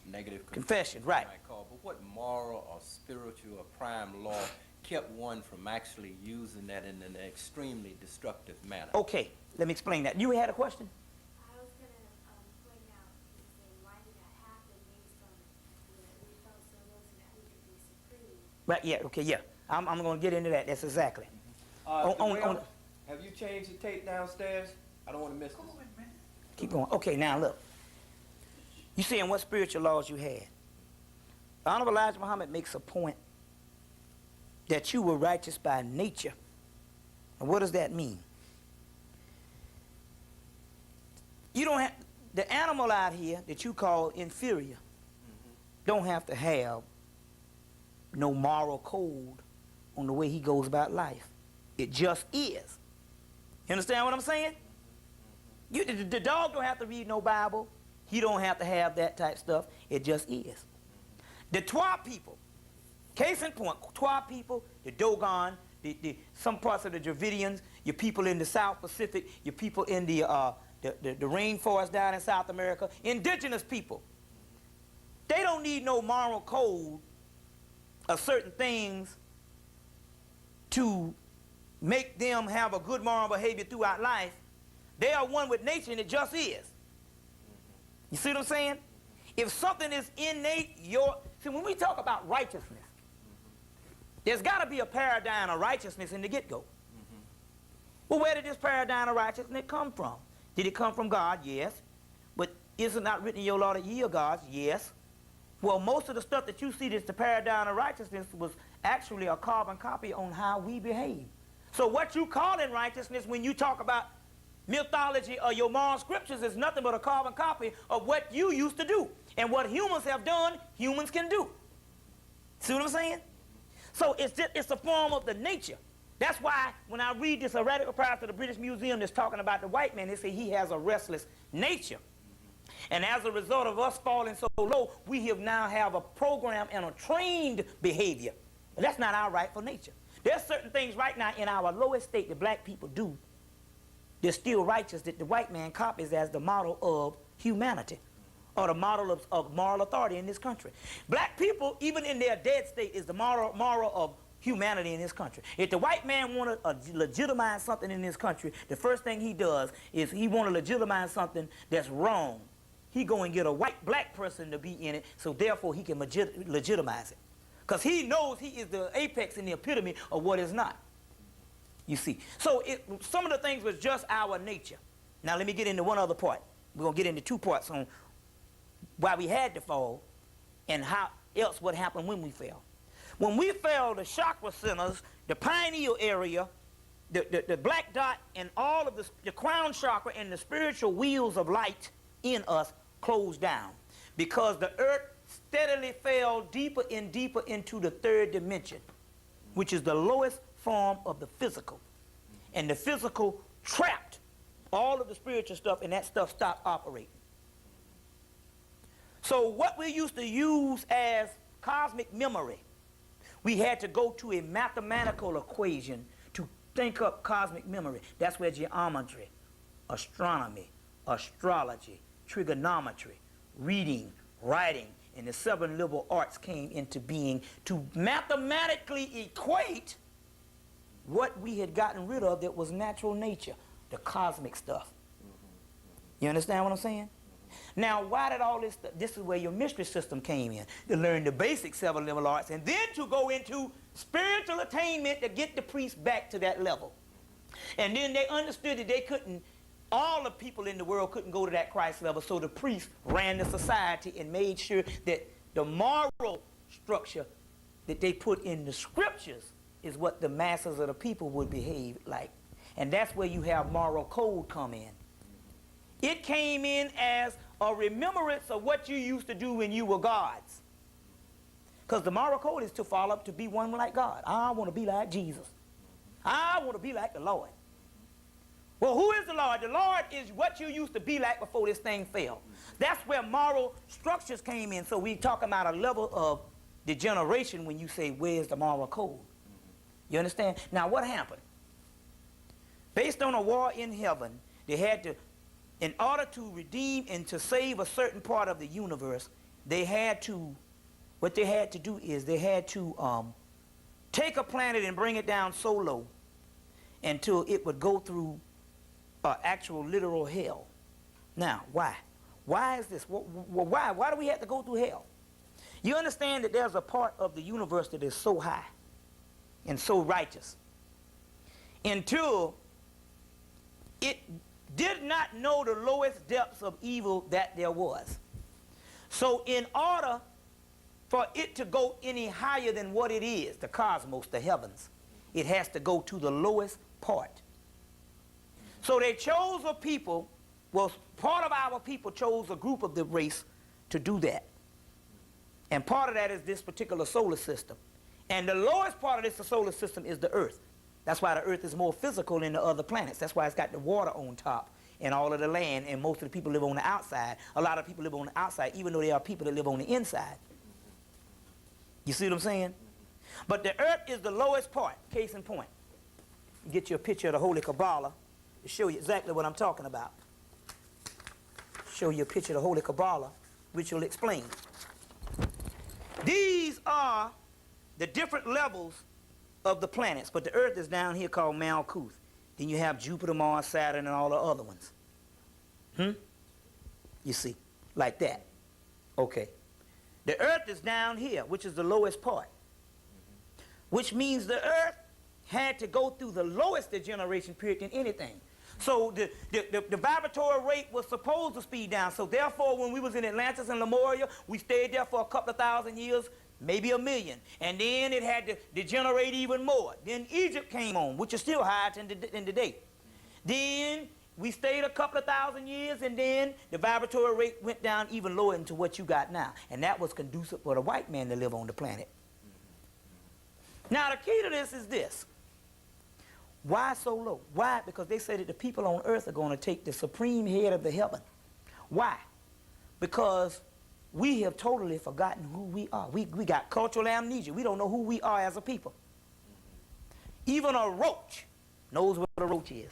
negative confession, right? But what moral or spiritual or prime law kept one from actually using that in an extremely destructive manner? Okay, let me explain that. You had a question? I was going to point out, why did that happen based on, we felt so low so that we could be supreme. Right, yeah, okay, yeah. I'm going to get into that. That's exactly. Have you changed the tape downstairs? I don't want to miss this. Keep going. Okay, now look. You saying what spiritual laws you had. The Honorable Elijah Muhammad makes a point that you were righteous by nature. And what does that mean? You don't have, the animal out here that you call inferior don't have to have no moral code on the way he goes about life. It just is. You understand what I'm saying? The dog don't have to read no Bible. He don't have to have that type stuff. It just is. The Twa people, case in point, Twa people, the Dogon, some parts of the Dravidians, your people in the South Pacific, your people in the rainforest down in South America, indigenous people, they don't need no moral code of certain things to make them have a good moral behavior throughout life. They are one with nature, and it just is. You see what I'm saying? If something is innate, see, when we talk about righteousness, there's got to be a paradigm of righteousness in the get-go. Well, where did this paradigm of righteousness come from? Did it come from God? Yes. But is it not written in your law that ye are gods? Yes. Well, most of the stuff that you see that's the paradigm of righteousness was actually a carbon copy on how we behave. So what you call in righteousness when you talk about mythology or your moral scriptures is nothing but a carbon copy of what you used to do. And what humans have done, humans can do. See what I'm saying? So it's a form of the nature. That's why when I read this heretical prior to the British Museum that's talking about the white man, they say he has a restless nature. And as a result of us falling so low, we now have a program and a trained behavior. But that's not our rightful nature. There's certain things right now in our lowest state that black people do they're still righteous that the white man copies as the model of humanity or the model of moral authority in this country. Black people, even in their dead state, is the moral of humanity in this country. If the white man want to legitimize something in this country, the first thing he does is he want to legitimize something that's wrong. He go and get a white black person to be in it, so therefore he can legitimize it. Because he knows he is the apex and the epitome of what is not. You see. So some of the things was just our nature. Now let me get into one other part. We're going to get into two parts on why we had to fall and how else what happened when we fell. When we fell, the chakra centers, the pineal area, the black dot, and all of the crown chakra and the spiritual wheels of light in us closed down because the earth steadily fell deeper and deeper into the third dimension, which is the lowest form of the physical. And the physical trapped all of the spiritual stuff, and that stuff stopped operating. So what we used to use as cosmic memory, we had to go to a mathematical equation to think up cosmic memory. That's where geometry, astronomy, astrology, trigonometry, reading, writing, and the 7 liberal arts came into being to mathematically equate what we had gotten rid of that was natural nature, the cosmic stuff. You understand what I'm saying? Now, why did all this, this is where your mystery system came in, to learn the basic 7 liberal arts, and then to go into spiritual attainment to get the priest back to that level. And then they understood that they couldn't, all the people in the world couldn't go to that Christ level, so the priest ran the society and made sure that the moral structure that they put in the scriptures is what the masses of the people would behave like. And that's where you have moral code come in. It came in as a remembrance of what you used to do when you were gods. Because the moral code is to follow up to be one like God. I want to be like Jesus. I want to be like the Lord. Well, who is the Lord? The Lord is what you used to be like before this thing fell. That's where moral structures came in. So we're talking about a level of degeneration when you say, where's the moral code? You understand? Now, what happened? Based on a war in heaven, they had to, in order to redeem and to save a certain part of the universe, they had to, what they had to do is they had to take a planet and bring it down so low until it would go through actual literal hell. Now, why? Why is this? Why? Why do we have to go through hell? You understand that there's a part of the universe that is so high and so righteous until it did not know the lowest depths of evil that there was. So in order for it to go any higher than what it is, the cosmos, the heavens, it has to go to the lowest part. So they chose a people Well, part of our people chose a group of the race to do that. And part of that is this particular solar system. And the lowest part of this solar system is the Earth. That's why the Earth is more physical than the other planets. That's why it's got the water on top and all of the land, and most of the people live on the outside. A lot of people live on the outside, even though there are people that live on the inside. You see what I'm saying? But the Earth is the lowest part, case in point. Get you a picture of the Holy Kabbalah to show you exactly what I'm talking about. Show you a picture of the Holy Kabbalah, which will explain. These are the different levels of the planets, but the Earth is down here called Malkuth. Then you have Jupiter, Mars, Saturn, and all the other ones. You see, like that. Okay. The Earth is down here, which is the lowest part. Which means the Earth had to go through the lowest degeneration period than anything. So the vibratory rate was supposed to speed down. So therefore, when we was in Atlantis and Lemuria, we stayed there for a couple of thousand years, maybe a million. And then it had to degenerate even more. Then Egypt came on, which is still higher than today. Then we stayed a couple of thousand years, and then the vibratory rate went down even lower into what you got now. And that was conducive for the white man to live on the planet. Now, the key to this is this. Why so low? Why? Because they say that the people on earth are going to take the supreme head of the heaven. Why? Because we have totally forgotten who we are. We got cultural amnesia. We don't know who we are as a people. Even a roach knows what a roach is.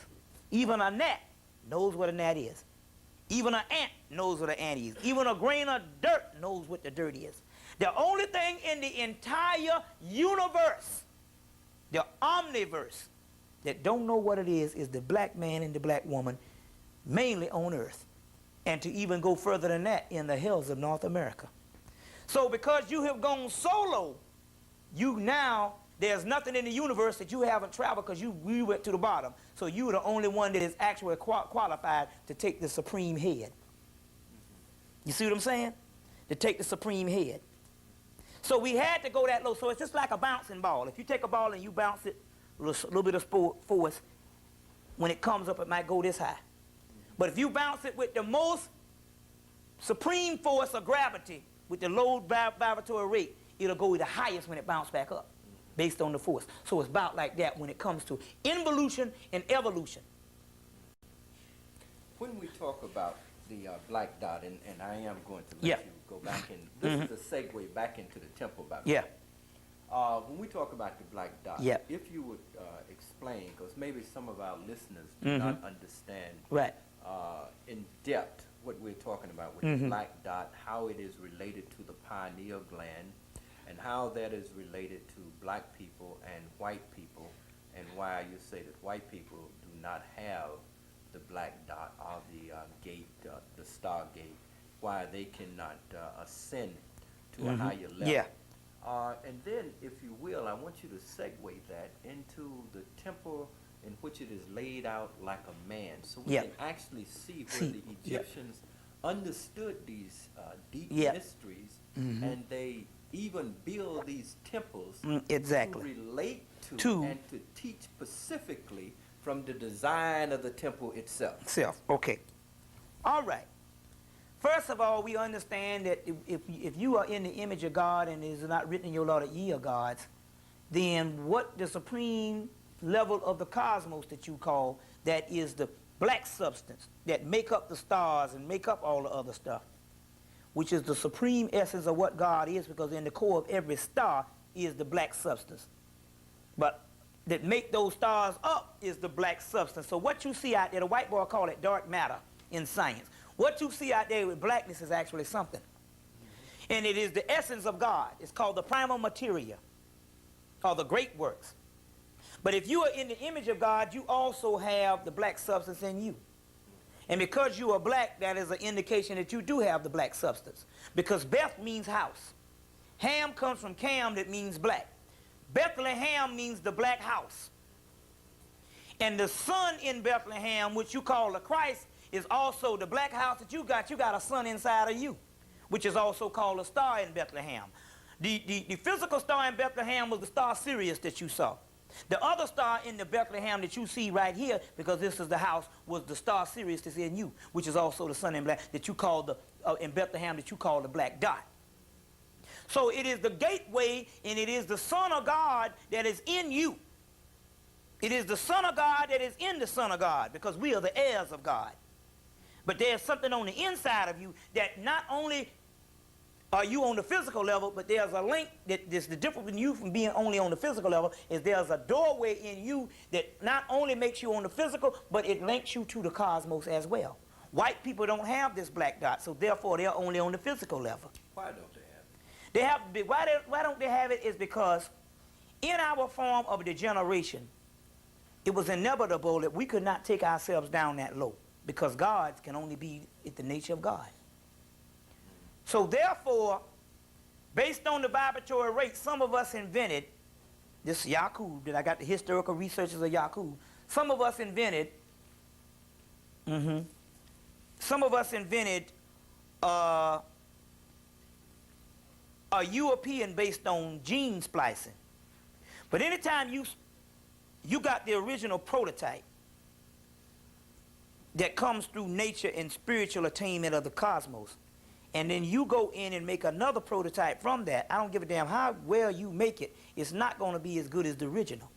Even a gnat knows what a gnat is. Even an ant knows what an ant is. Even a grain of dirt knows what the dirt is. The only thing in the entire universe, the omniverse, that don't know what it is the black man and the black woman, mainly on earth. And to even go further than that, in the hills of North America. So because you have gone solo, there's nothing in the universe that you haven't traveled, because we went to the bottom. So you're the only one that is actually qualified to take the supreme head. You see what I'm saying? To take the supreme head. So we had to go that low. So it's just like a bouncing ball. If you take a ball and you bounce it, a little bit of force, when it comes up, it might go this high. But if you bounce it with the most supreme force of gravity, with the low vibratory rate, it'll go the highest when it bounces back up, based on the force. So it's about like that when it comes to involution and evolution. When we talk about the black dot, and I am going to let you go back in, this is a segue back into the temple, by the way. When we talk about the black dot, if you would explain, because maybe some of our listeners do not understand in depth what we're talking about with the black dot, how it is related to the pineal gland, and how that is related to black people and white people, and why you say that white people do not have the black dot or the gate, the star gate, why they cannot ascend to a higher level. And then, if you will, I want you to segue that into the temple in which it is laid out like a man, so we can actually see where the Egyptians understood these deep mysteries, and they even build these temples to relate to and to teach specifically from the design of the temple itself. Okay. All right. First of all, we understand that if you are in the image of God and it is not written in your law that ye are gods, then what the supreme level of the cosmos that you call, that is the black substance that make up the stars and make up all the other stuff, which is the supreme essence of what God is, because in the core of every star is the black substance. But that make those stars up is the black substance. So what you see out there, the white boy call it dark matter in science. What you see out there with blackness is actually something. And it is the essence of God. It's called the primal materia, or the great works. But if you are in the image of God, you also have the black substance in you. And because you are black, that is an indication that you do have the black substance. Because Beth means house. Ham comes from Cam, that means black. Bethlehem means the black house. And the sun in Bethlehem, which you call the Christ, is also the black house that you got. You got a sun inside of you, which is also called a star in Bethlehem. The physical star in Bethlehem was the star Sirius that you saw. The other star in the Bethlehem that you see right here, because this is the house, was the star Sirius that's in you, which is also the sun in black, that you call the, in Bethlehem, that you call the black dot. So it is the gateway, and it is the Son of God that is in you. It is the Son of God that is in the Son of God, because we are the heirs of God. But there's something on the inside of you that not only are you on the physical level, but there's a link that there's the difference in you from being only on the physical level is there's a doorway in you that not only makes you on the physical, but it links you to the cosmos as well. White people don't have this black dot, so therefore they're only on the physical level. Why don't they have it? They have, why don't they have it is because in our form of degeneration, it was inevitable that we could not take ourselves down that low because God can only be at the nature of God. So therefore, based on the vibratory rate, some of us invented, this Yakub, that I got the historical researches of Yakub, some of us invented a European based on gene splicing. But anytime you got the original prototype that comes through nature and spiritual attainment of the cosmos, and then you go in and make another prototype from that, I don't give a damn how well you make it, it's not going to be as good as the original.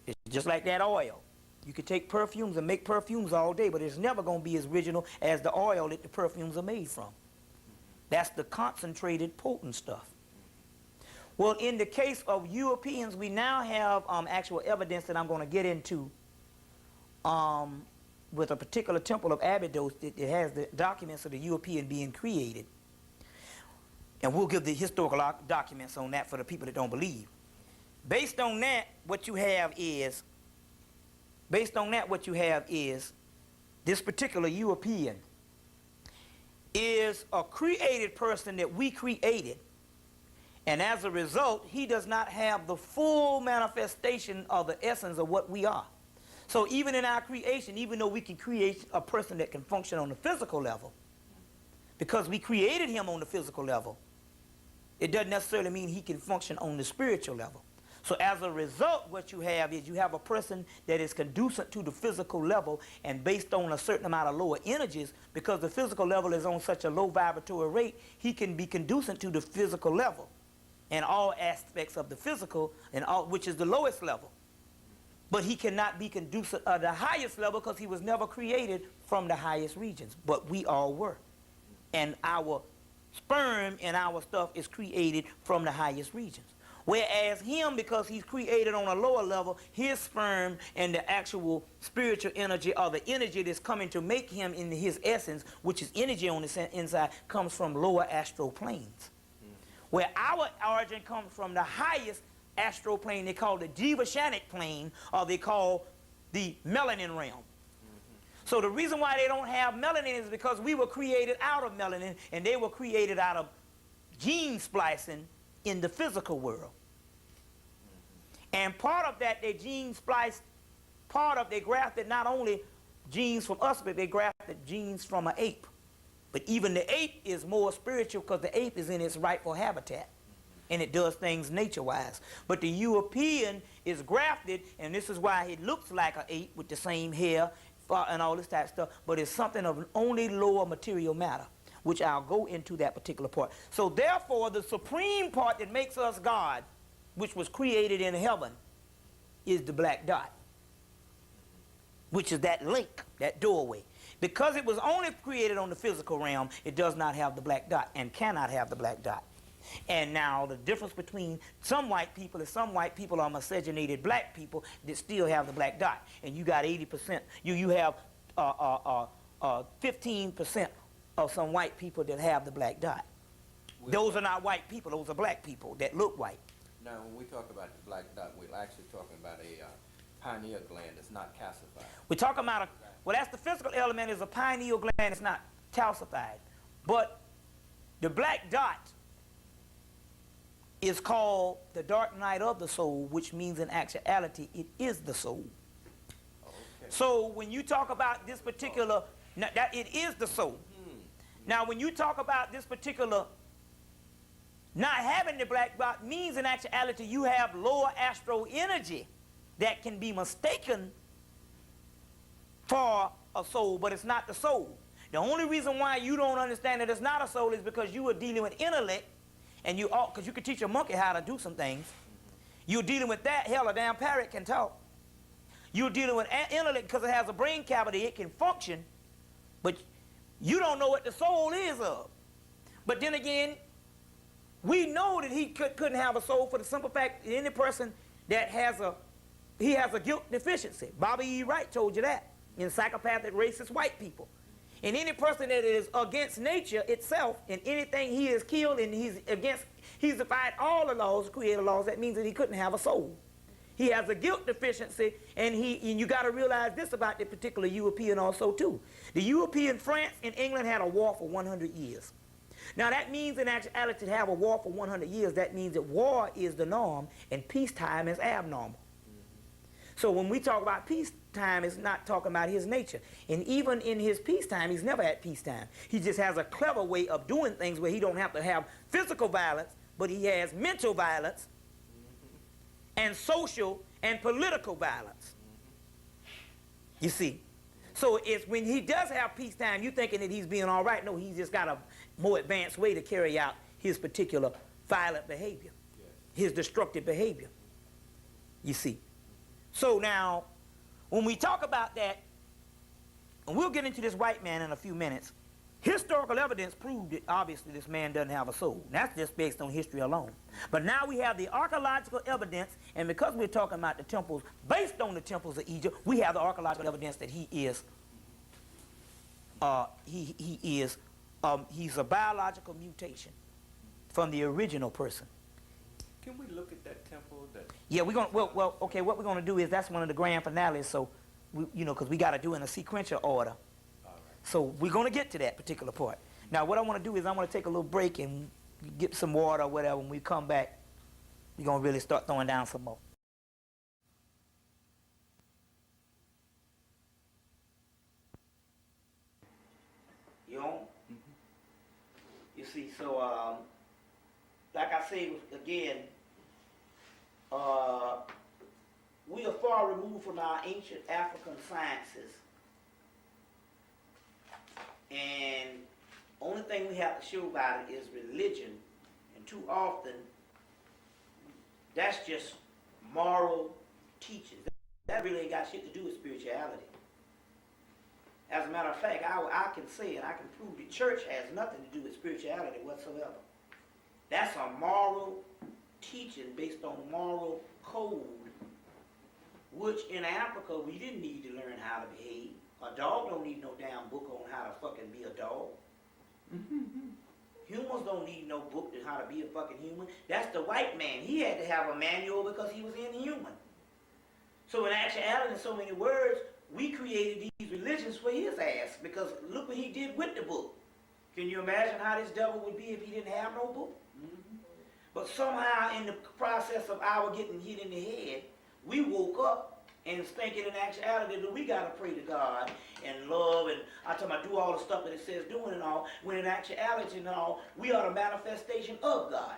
It's just like that oil. You can take perfumes and make perfumes all day, but it's never going to be as original as the oil that the perfumes are made from. That's the concentrated, potent stuff. Well, in the case of Europeans, we now have actual evidence that I'm going to get into with a particular temple of Abydos that has the documents of the European being created. And we'll give the historical documents on that for the people that don't believe. Based on that, what you have is this particular European is a created person that we created. And as a result, he does not have the full manifestation of the essence of what we are. So even in our creation, even though we can create a person that can function on the physical level, because we created him on the physical level, it doesn't necessarily mean he can function on the spiritual level. So as a result, what you have is you have a person that is conducive to the physical level, and based on a certain amount of lower energies, because the physical level is on such a low vibratory rate, he can be conducive to the physical level and all aspects of the physical, and all, which is the lowest level. But he cannot be conducive at the highest level because he was never created from the highest regions. But we all were. And our sperm and our stuff is created from the highest regions. Whereas him, because he's created on a lower level, his sperm and the actual spiritual energy, or the energy that's coming to make him in his essence, which is energy on the inside, comes from lower astral planes. Where our origin comes from the highest astral plane, they call the Jivashanic plane, or they call the melanin realm. So the reason why they don't have melanin is because we were created out of melanin, and they were created out of gene splicing in the physical world. And part of that, they gene spliced, they grafted not only genes from us, but they grafted genes from an ape. But even the ape is more spiritual because the ape is in its rightful habitat. And it does things nature-wise. But the European is grafted, and this is why it looks like an ape with the same hair and all this type of stuff, but it's something of only lower material matter, which I'll go into that particular part. So therefore, the supreme part that makes us God, which was created in heaven, is the black dot, which is that link, that doorway. Because it was only created on the physical realm, it does not have the black dot and cannot have the black dot. And now the difference between some white people is some white people are miscegenated black people that still have the black dot. And you got 80%, you have 15% of some white people that have the black dot. Those are not white people, those are black people that look white. Now when we talk about the black dot, we're actually talking about a pineal gland that's not calcified. We're talking about well, that's the physical element, is a pineal gland that's not calcified. But the black dot is called the dark night of the soul, which means in actuality it is the soul. Okay. So when you talk about this particular, that it is the soul. Now when you talk about this particular Not having the black box means in actuality you have lower astral energy that can be mistaken for a soul, but it's not the soul. The only reason why you don't understand that it's not a soul is because you are dealing with intellect, and you all, because you can teach a monkey how to do some things. You're dealing with that. Hell, a damn parrot can talk. You're dealing with intellect because it has a brain cavity, it can function, but you don't know what the soul is of. But then again, we know that he couldn't have a soul for the simple fact that any person that has a guilt deficiency. Bobby E. Wright told you that in Psychopathic Racist White People. And any person that is against nature itself, and anything he has killed, and he's defied all the laws, created laws, that means that he couldn't have a soul. He has a guilt deficiency, and you got to realize this about the particular European also too. The European, France and England had a war for 100 years. Now that means in actuality to have a war for 100 years, that means that war is the norm and peacetime is abnormal. So when we talk about peacetime, it's not talking about his nature. And even in his peacetime, he's never at peacetime. He just has a clever way of doing things where he don't have to have physical violence, but he has mental violence and social and political violence. You see? So it's when he does have peacetime, you're thinking that he's being all right. No, he's just got a more advanced way to carry out his particular violent behavior, his destructive behavior. You see? So now, when we talk about that, and we'll get into this white man in a few minutes, historical evidence proved that obviously this man doesn't have a soul. That's just based on history alone. But now we have the archaeological evidence, and because we're talking about the temples, based on the temples of Egypt, we have the archaeological evidence that he's a biological mutation from the original person. Can we look at that temple? Yeah, we're going to, well, okay, what we're going to do is that's one of the grand finales, so, because we got to do it in a sequential order. So we're going to get to that particular part. Now, what I want to do is I'm going to take a little break and get some water or whatever. When we come back, we're going to really start throwing down some more. You on? Mm-hmm. You see, so, like I say, again, we are far removed from our ancient African sciences. And only thing we have to show about it is religion. And too often, that's just moral teachings. That really ain't got shit to do with spirituality. As a matter of fact, I can say and I can prove the church has nothing to do with spirituality whatsoever. That's a moral teaching based on moral code, which in Africa we didn't need to learn how to behave. A dog don't need no damn book on how to fucking be a dog. Humans don't need no book on how to be a fucking human. That's the white man. He had to have a manual because he was inhuman. So in actuality, in so many words, we created these religions for his ass because look what he did with the book. Can you imagine how this devil would be if he didn't have no book? But somehow in the process of our getting hit in the head, we woke up and thinking in actuality that we got to pray to God and love and I'm talking about do all the stuff that it says doing and all, when in actuality and all, we are the manifestation of God.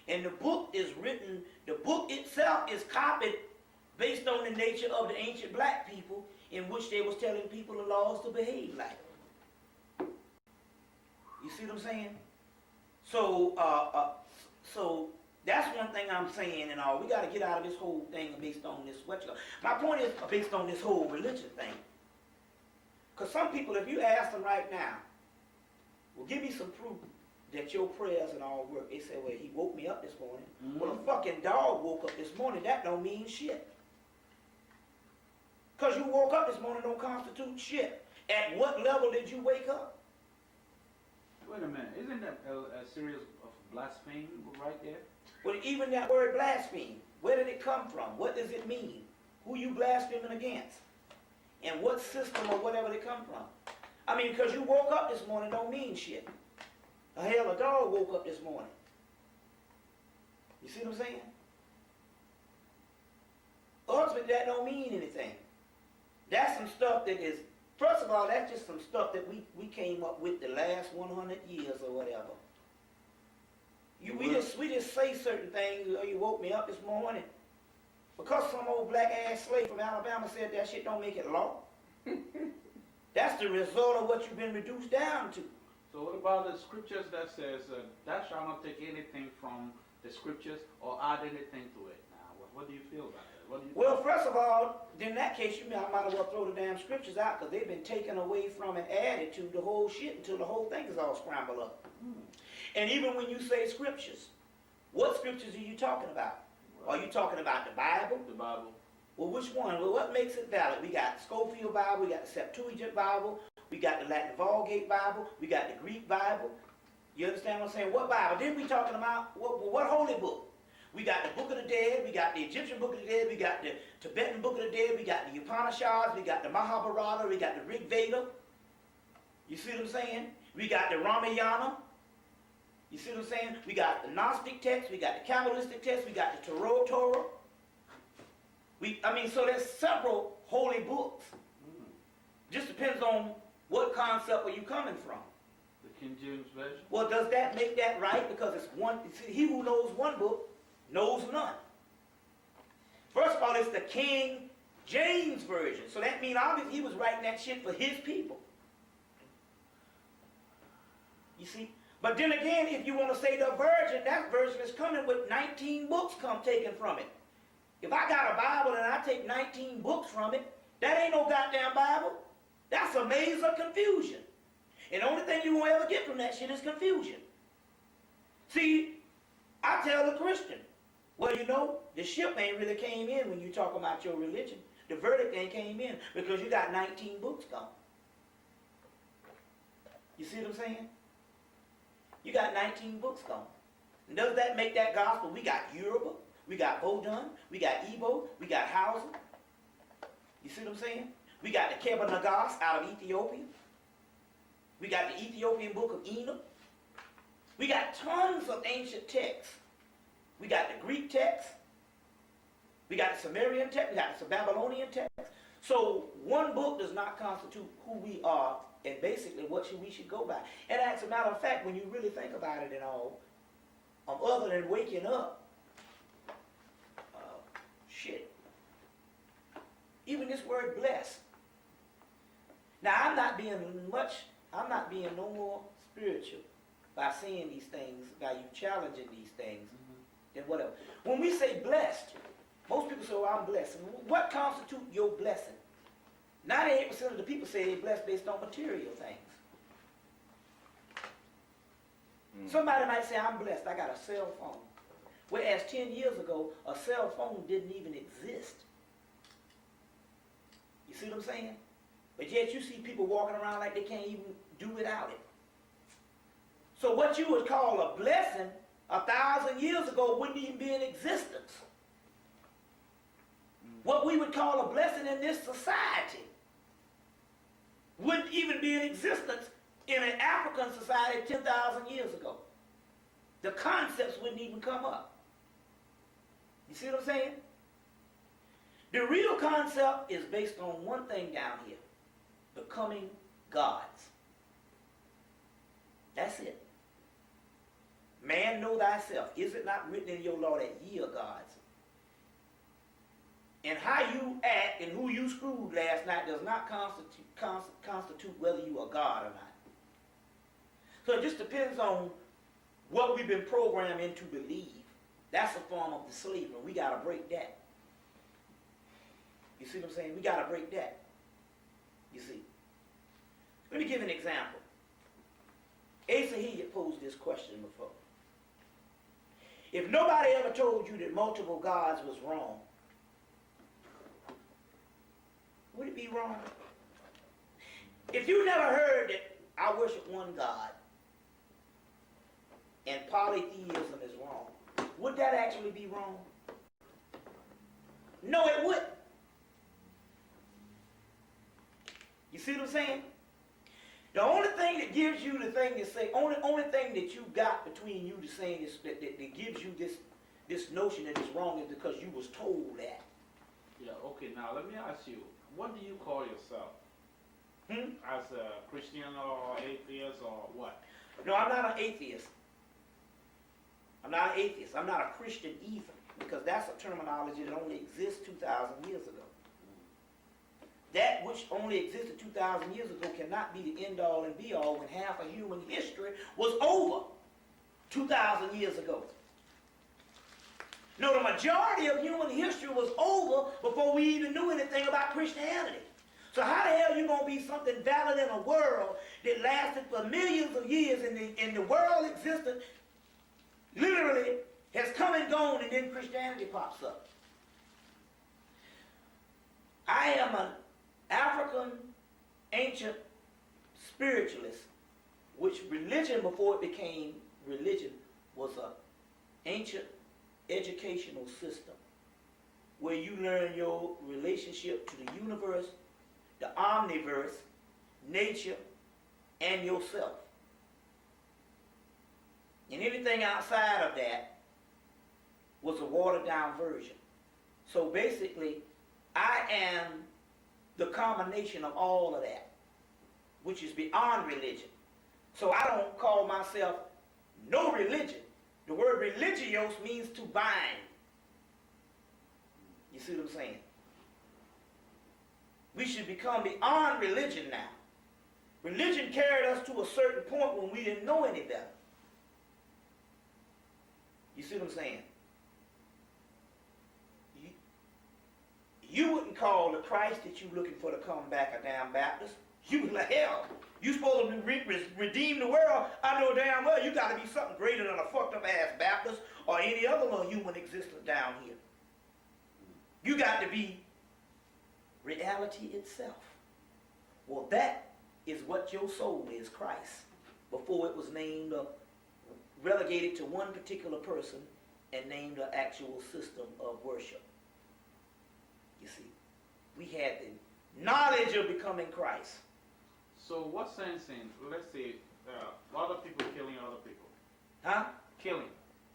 And the book is written, the book itself is copied based on the nature of the ancient black people in which they was telling people the laws to behave like. You see what I'm saying? So, so that's one thing I'm saying and all. We got to get out of this whole thing based on this, my point is based on this whole religion thing. Because some people, if you ask them right now, well, give me some proof that your prayers and all work. They say, well, he woke me up this morning. Well, a fucking dog woke up this morning. That don't mean shit. Because you woke up this morning don't constitute shit. At what level did you wake up? Wait a minute, isn't that a series of blasphemy right there? Well, even that word blaspheme, where did it come from? What does it mean? Who you blaspheming against? And what system or whatever they come from? I mean, because you woke up this morning don't mean shit. Hell, a dog woke up this morning. You see what I'm saying? Ultimately, that don't mean anything. That's some stuff that is, first of all, that's just some stuff that we came up with the last 100 years or whatever. We just say certain things. You woke me up this morning because some old black ass slave from Alabama said that shit don't make it law. That's the result of what you've been reduced down to. So what about the scriptures that says, thou shalt not take anything from the scriptures or add anything to it? Now, what do you feel about that? What do you Well, first of all, in that case, I might as well throw the damn scriptures out because they've been taken away from and added to the whole shit until the whole thing is all scrambled up. And even when you say scriptures, what scriptures are you talking about? Are you talking about the Bible? The Bible. Well, which one? Well, what makes it valid? We got the Schofield Bible, we got the Septuagint Bible, we got the Latin Vulgate Bible, we got the Greek Bible. You understand what I'm saying? What Bible? Then we talking about what holy book? We got the Book of the Dead, we got the Egyptian Book of the Dead, we got the Tibetan Book of the Dead, we got the Upanishads, we got the Mahabharata, we got the Rig Veda. You see what I'm saying? We got the Ramayana. You see what I'm saying? We got the Gnostic text, we got the Kabbalistic text, we got the Torah. So there's several holy books. Just depends on what concept are you coming from. The King James Version? Well, does that make that right? Because it's one. See, he who knows one book knows none. First of all, it's the King James Version. So that means obviously he was writing that shit for his people. You see? But then again, if you want to say the Virgin, that version is coming with 19 books taken from it. If I got a Bible and I take 19 books from it, that ain't no goddamn Bible. That's a maze of confusion. And the only thing you won't ever get from that shit is confusion. See, I tell the Christian, well, you know, the ship ain't really came in when you talk about your religion. The verdict ain't came in because you got 19 books gone. You see what I'm saying? You got 19 books gone. And does that make that gospel? We got Yoruba, we got Vodun, we got Igbo, we got Hausa. You see what I'm saying? We got the Keba Nagas out of Ethiopia. We got the Ethiopian book of Enoch. We got tons of ancient texts. We got the Greek text. We got the Sumerian text. We got the Babylonian text. So one book does not constitute who we are and basically what we should go by. And as a matter of fact, when you really think about it and all, other than waking up, even this word blessed. Now I'm not being no more spiritual by saying these things, by you challenging these things, than whatever. When we say blessed, most people say, oh, I'm blessed. What constitutes your blessing? 98% of the people say they're blessed based on material things. Somebody might say, I'm blessed, I got a cell phone. Whereas 10 years ago, a cell phone didn't even exist. You see what I'm saying? But yet you see people walking around like they can't even do without it. So what you would call a blessing 1,000 years ago wouldn't even be in existence. What we would call a blessing in this society wouldn't even be in existence in an African society 10,000 years ago. The concepts wouldn't even come up. You see what I'm saying? The real concept is based on one thing down here: becoming gods. That's it. Man, know thyself. Is it not written in your law that ye are gods? And how you act and who you screwed last night does not constitute whether you are God or not. So it just depends on what we've been programmed into believe. That's a form of the slavery. We got to break that. You see what I'm saying? We got to break that. You see. Let me give an example. Asa Hilliard posed this question before. If nobody ever told you that multiple gods was wrong, would it be wrong? If you never heard that I worship one God and polytheism is wrong, would that actually be wrong? No, it wouldn't. You see what I'm saying? The only thing that gives you the thing to say, only thing that you got between you to saying is that gives you this notion that it's wrong is because you was told that. Yeah, okay, now let me ask you, what do you call yourself? As a Christian or atheist or what? No, I'm not an atheist. I'm not an atheist. I'm not a Christian either, because that's a terminology that only exists 2,000 years ago. That which only existed 2,000 years ago cannot be the end-all and be-all when half of human history was over 2,000 years ago. No, the majority of human history was over before we even knew anything about Christianity. So how the hell are you going to be something valid in a world that lasted for millions of years and the world existed, literally has come and gone, and then Christianity pops up? I am an African ancient spiritualist, which religion before it became religion was an ancient educational system where you learn your relationship to the universe, the omniverse, nature, and yourself. And anything outside of that was a watered down version. So basically, I am the combination of all of that, which is beyond religion. So I don't call myself no religion. The word religios means to bind. You see what I'm saying? We should become beyond religion now. Religion carried us to a certain point when we didn't know any better. You see what I'm saying? You wouldn't call the Christ that you're looking for to come back a damn Baptist. You was like, hell, you supposed to redeem the world. I know damn well you got to be something greater than a fucked up ass Baptist or any other little human existence down here. You got to be reality itself. Well, that is what your soul is, Christ, before it was named, relegated to one particular person and named an actual system of worship. You see, we had the knowledge of becoming Christ. So what sense in, let's say, other people killing other people? Huh? Killing,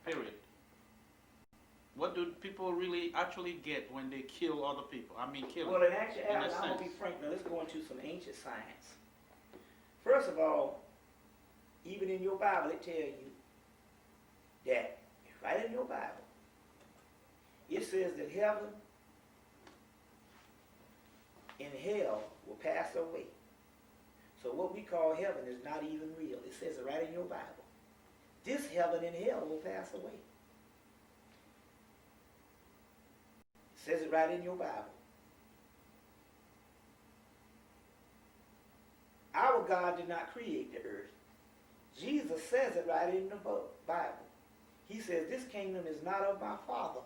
period. What do people really actually get when they kill other people? I mean, killing. Well, in actuality, I'm going to be frank now, let's go into some ancient science. First of all, even in your Bible, it tells you that, right in your Bible, it says that heaven and hell will pass away. So what we call heaven is not even real. It says it right in your Bible. This heaven and hell will pass away. It says it right in your Bible. Our God did not create the earth. Jesus says it right in the Bible. He says, this kingdom is not of my Father.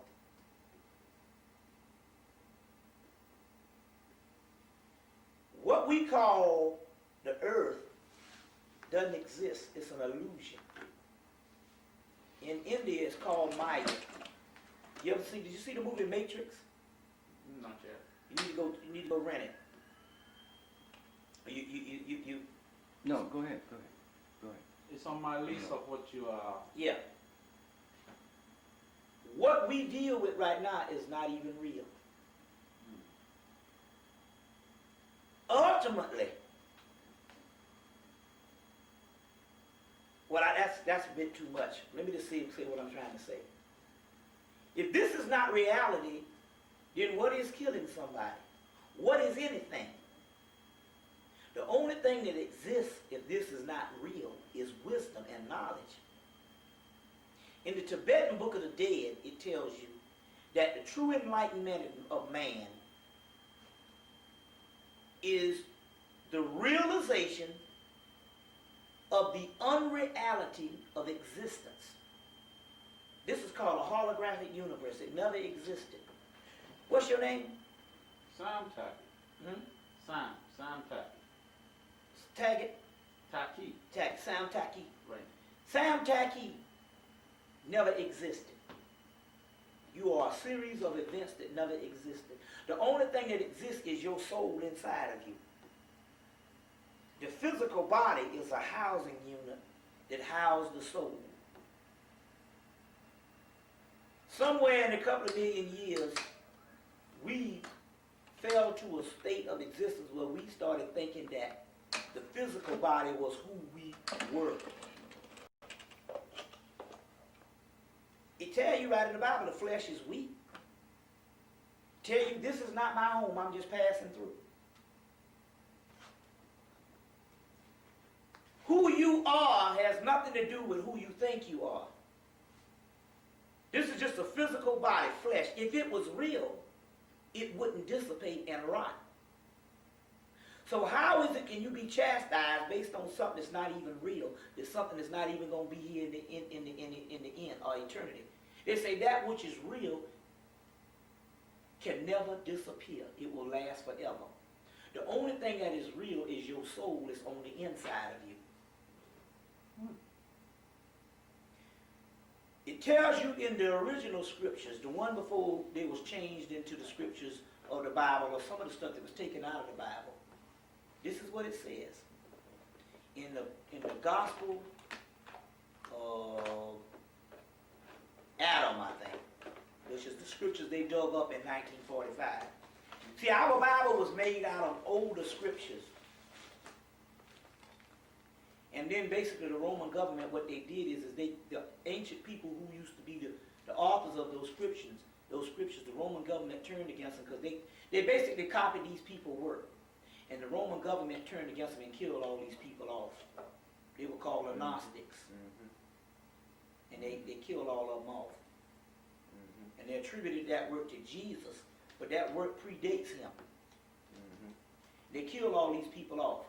What we call the earth doesn't exist. It's an illusion. In India, it's called Maya. Did you see the movie Matrix? Not yet. You need to go rent it. You. No, go ahead. It's on my list of what you are. Yeah. What we deal with right now is not even real. Ultimately, well, that's a bit too much. Let me just say what I'm trying to say. If this is not reality, then what is killing somebody? What is anything? The only thing that exists, if this is not real, is wisdom and knowledge. In the Tibetan Book of the Dead, it tells you that the true enlightenment of man is the realization of the unreality of existence. This is called a holographic universe. It never existed. What's your name? Sam Taki. Sam Taki. Taggett? Taki. Sam Taki. Right. Sam Taki never existed. You are a series of events that never existed. The only thing that exists is your soul inside of you. The physical body is a housing unit that houses the soul. Somewhere in a couple of million years, we fell to a state of existence where we started thinking that the physical body was who we were. tell you right in the Bible, the flesh is weak. Tell you, this is not my home, I'm just passing through. Who you are has nothing to do with who you think you are. This is just a physical body, flesh. If it was real, it wouldn't dissipate and rot. So how is it can you be chastised based on something that's not even real? That's something that's not even going to be here in the end or eternity. They say that which is real can never disappear. It will last forever. The only thing that is real is your soul is on the inside of you. It tells you in the original scriptures, the one before they was changed into the scriptures of the Bible, or some of the stuff that was taken out of the Bible. This is what it says. In the Gospel of Adam, I think, which is the scriptures they dug up in 1945. See, our Bible was made out of older scriptures. And then basically the Roman government, what they did is the ancient people who used to be the authors of those scriptures, the Roman government turned against them because they basically copied these people's work. And the Roman government turned against them and killed all these people off. They were called the Gnostics. And they killed all of them off. And they attributed that work to Jesus, but that work predates him. They killed all these people off.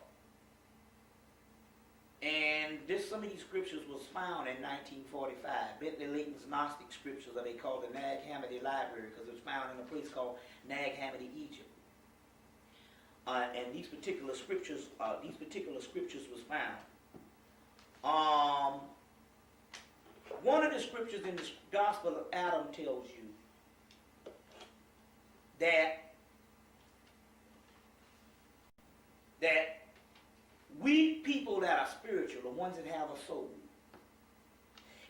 And some of these scriptures was found in 1945. Bentley Leighton's Gnostic scriptures, or they called the Nag Hammadi Library, because it was found in a place called Nag Hammadi, Egypt. And these particular scriptures was found. One of the scriptures in the Gospel of Adam tells you that we people that are spiritual, the ones that have a soul,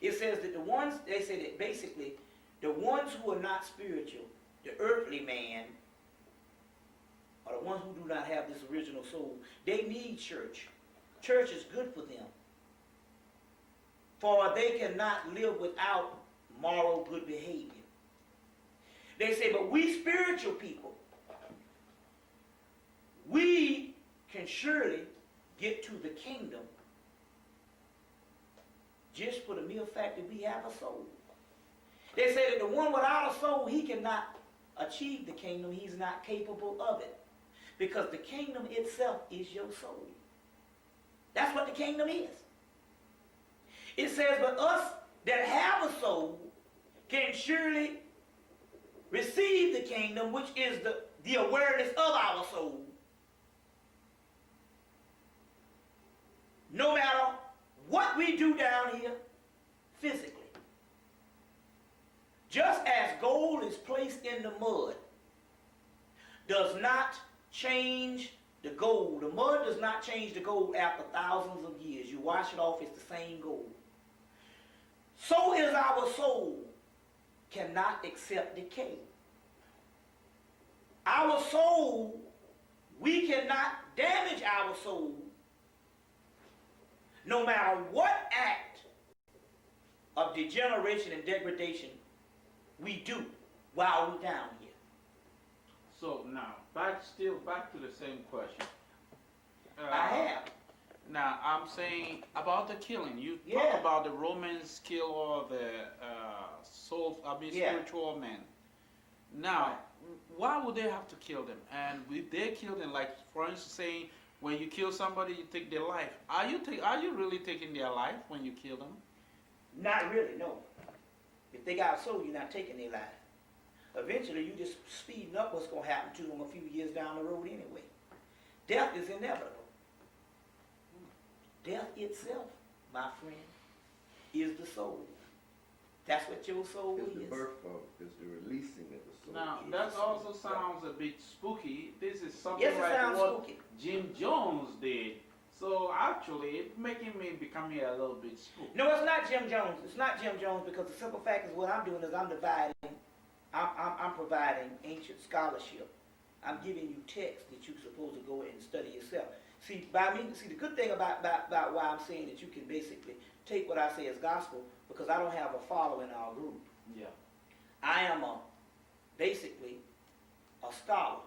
it says that they say that basically the ones who are not spiritual, the earthly man, or the ones who do not have this original soul, they need church. Church is good for them. For they cannot live without moral good behavior. They say, but we spiritual people, we can surely get to the kingdom just for the mere fact that we have a soul. They say that the one without a soul, he cannot achieve the kingdom. He's not capable of it. Because the kingdom itself is your soul. That's what the kingdom is. It says, but us that have a soul can surely receive the kingdom, which is the awareness of our soul. No matter what we do down here physically. Just as gold is placed in the mud, does not change the gold. The mud does not change the gold after thousands of years. You wash it off, it's the same gold. So is our soul cannot accept decay. Our soul, we cannot damage our soul no matter what act of degeneration and degradation we do while we're down here. So now, back to the same question. I have. Now, I'm saying about the killing. You talk about the Romans kill all the spiritual men. Now, why would they have to kill them? And if they kill them, like for instance, saying when you kill somebody, you take their life. Are you really taking their life when you kill them? Not really, no. If they got a soul, you're not taking their life. Eventually, you just speeding up what's going to happen to them a few years down the road anyway. Death is inevitable. Death itself, my friend, is the soul. That's what your soul is. The birth of, is the releasing of the soul. Now, that also sounds a bit spooky. This is something yes, like what spooky. Jim Jones did. So actually, it's making me become a little bit spooky. No, it's not Jim Jones. It's not Jim Jones because the simple fact is what I'm doing is I'm providing ancient scholarship. I'm giving you text that you're supposed to go and study yourself. See, the good thing about why I'm saying that you can basically take what I say as gospel, because I don't have a following in our group. Yeah. I am basically a scholar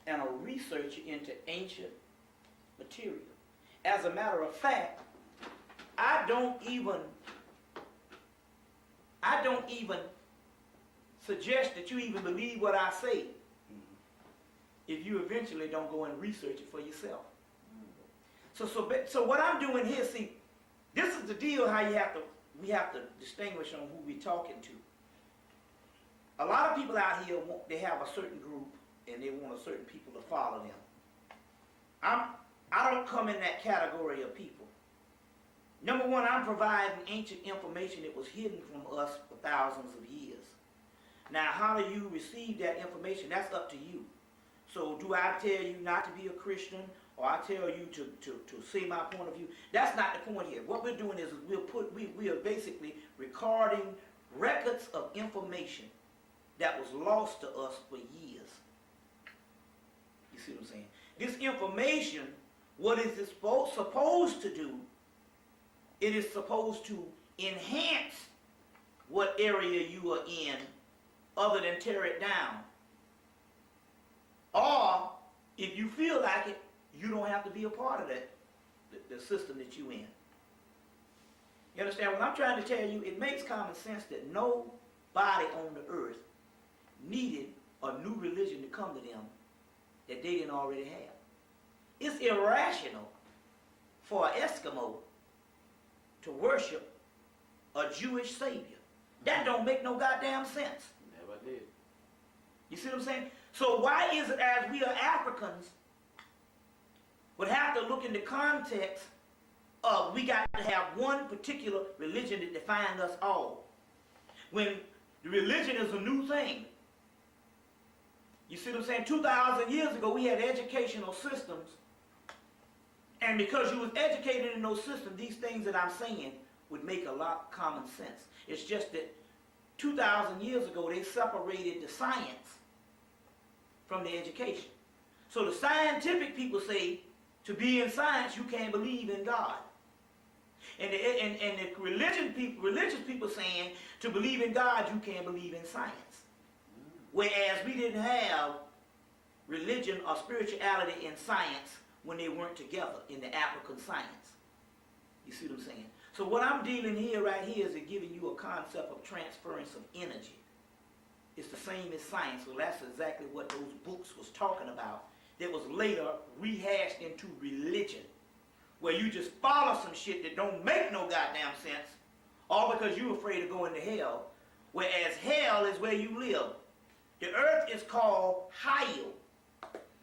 and a researcher into ancient material. As a matter of fact, I don't even suggest that you even believe what I say if you eventually don't go and research it for yourself. So what I'm doing here, see, this is the deal how we have to distinguish on who we're talking to. A lot of people out here they have a certain group and they want a certain people to follow them. I don't come in that category of people. Number one, I'm providing ancient information that was hidden from us for thousands of years. Now, how do you receive that information? That's up to you. So do I tell you not to be a Christian, or I tell you to see my point of view? That's not the point here. What we're doing is we are basically recording records of information that was lost to us for years. You see what I'm saying? This information, what is it supposed to do? It is supposed to enhance what area you are in, other than tear it down. Or, if you feel like it, you don't have to be a part of that, the system that you're in. You understand? What I'm trying to tell you, it makes common sense that nobody on the earth needed a new religion to come to them that they didn't already have. It's irrational for an Eskimo to worship a Jewish savior. That don't make no goddamn sense. Never did. You see what I'm saying? So why is it as we are Africans would have to look in the context of we got to have one particular religion that defines us all, when the religion is a new thing? You see what I'm saying? 2,000 years ago we had educational systems, and because you was educated in those systems, these things that I'm saying would make a lot of common sense. It's just that 2,000 years ago they separated the science from the education. So the scientific people say to be in science you can't believe in God. And the religious people saying to believe in God you can't believe in science. Whereas we didn't have religion or spirituality in science when they weren't together in the African science. You see what I'm saying? So what I'm dealing here right here is giving you a concept of transference of energy. It's the same as science. So that's exactly what those books was talking about. That was later rehashed into religion, where you just follow some shit that don't make no goddamn sense, all because you're afraid of going to hell, whereas hell is where you live. The earth is called Hyle,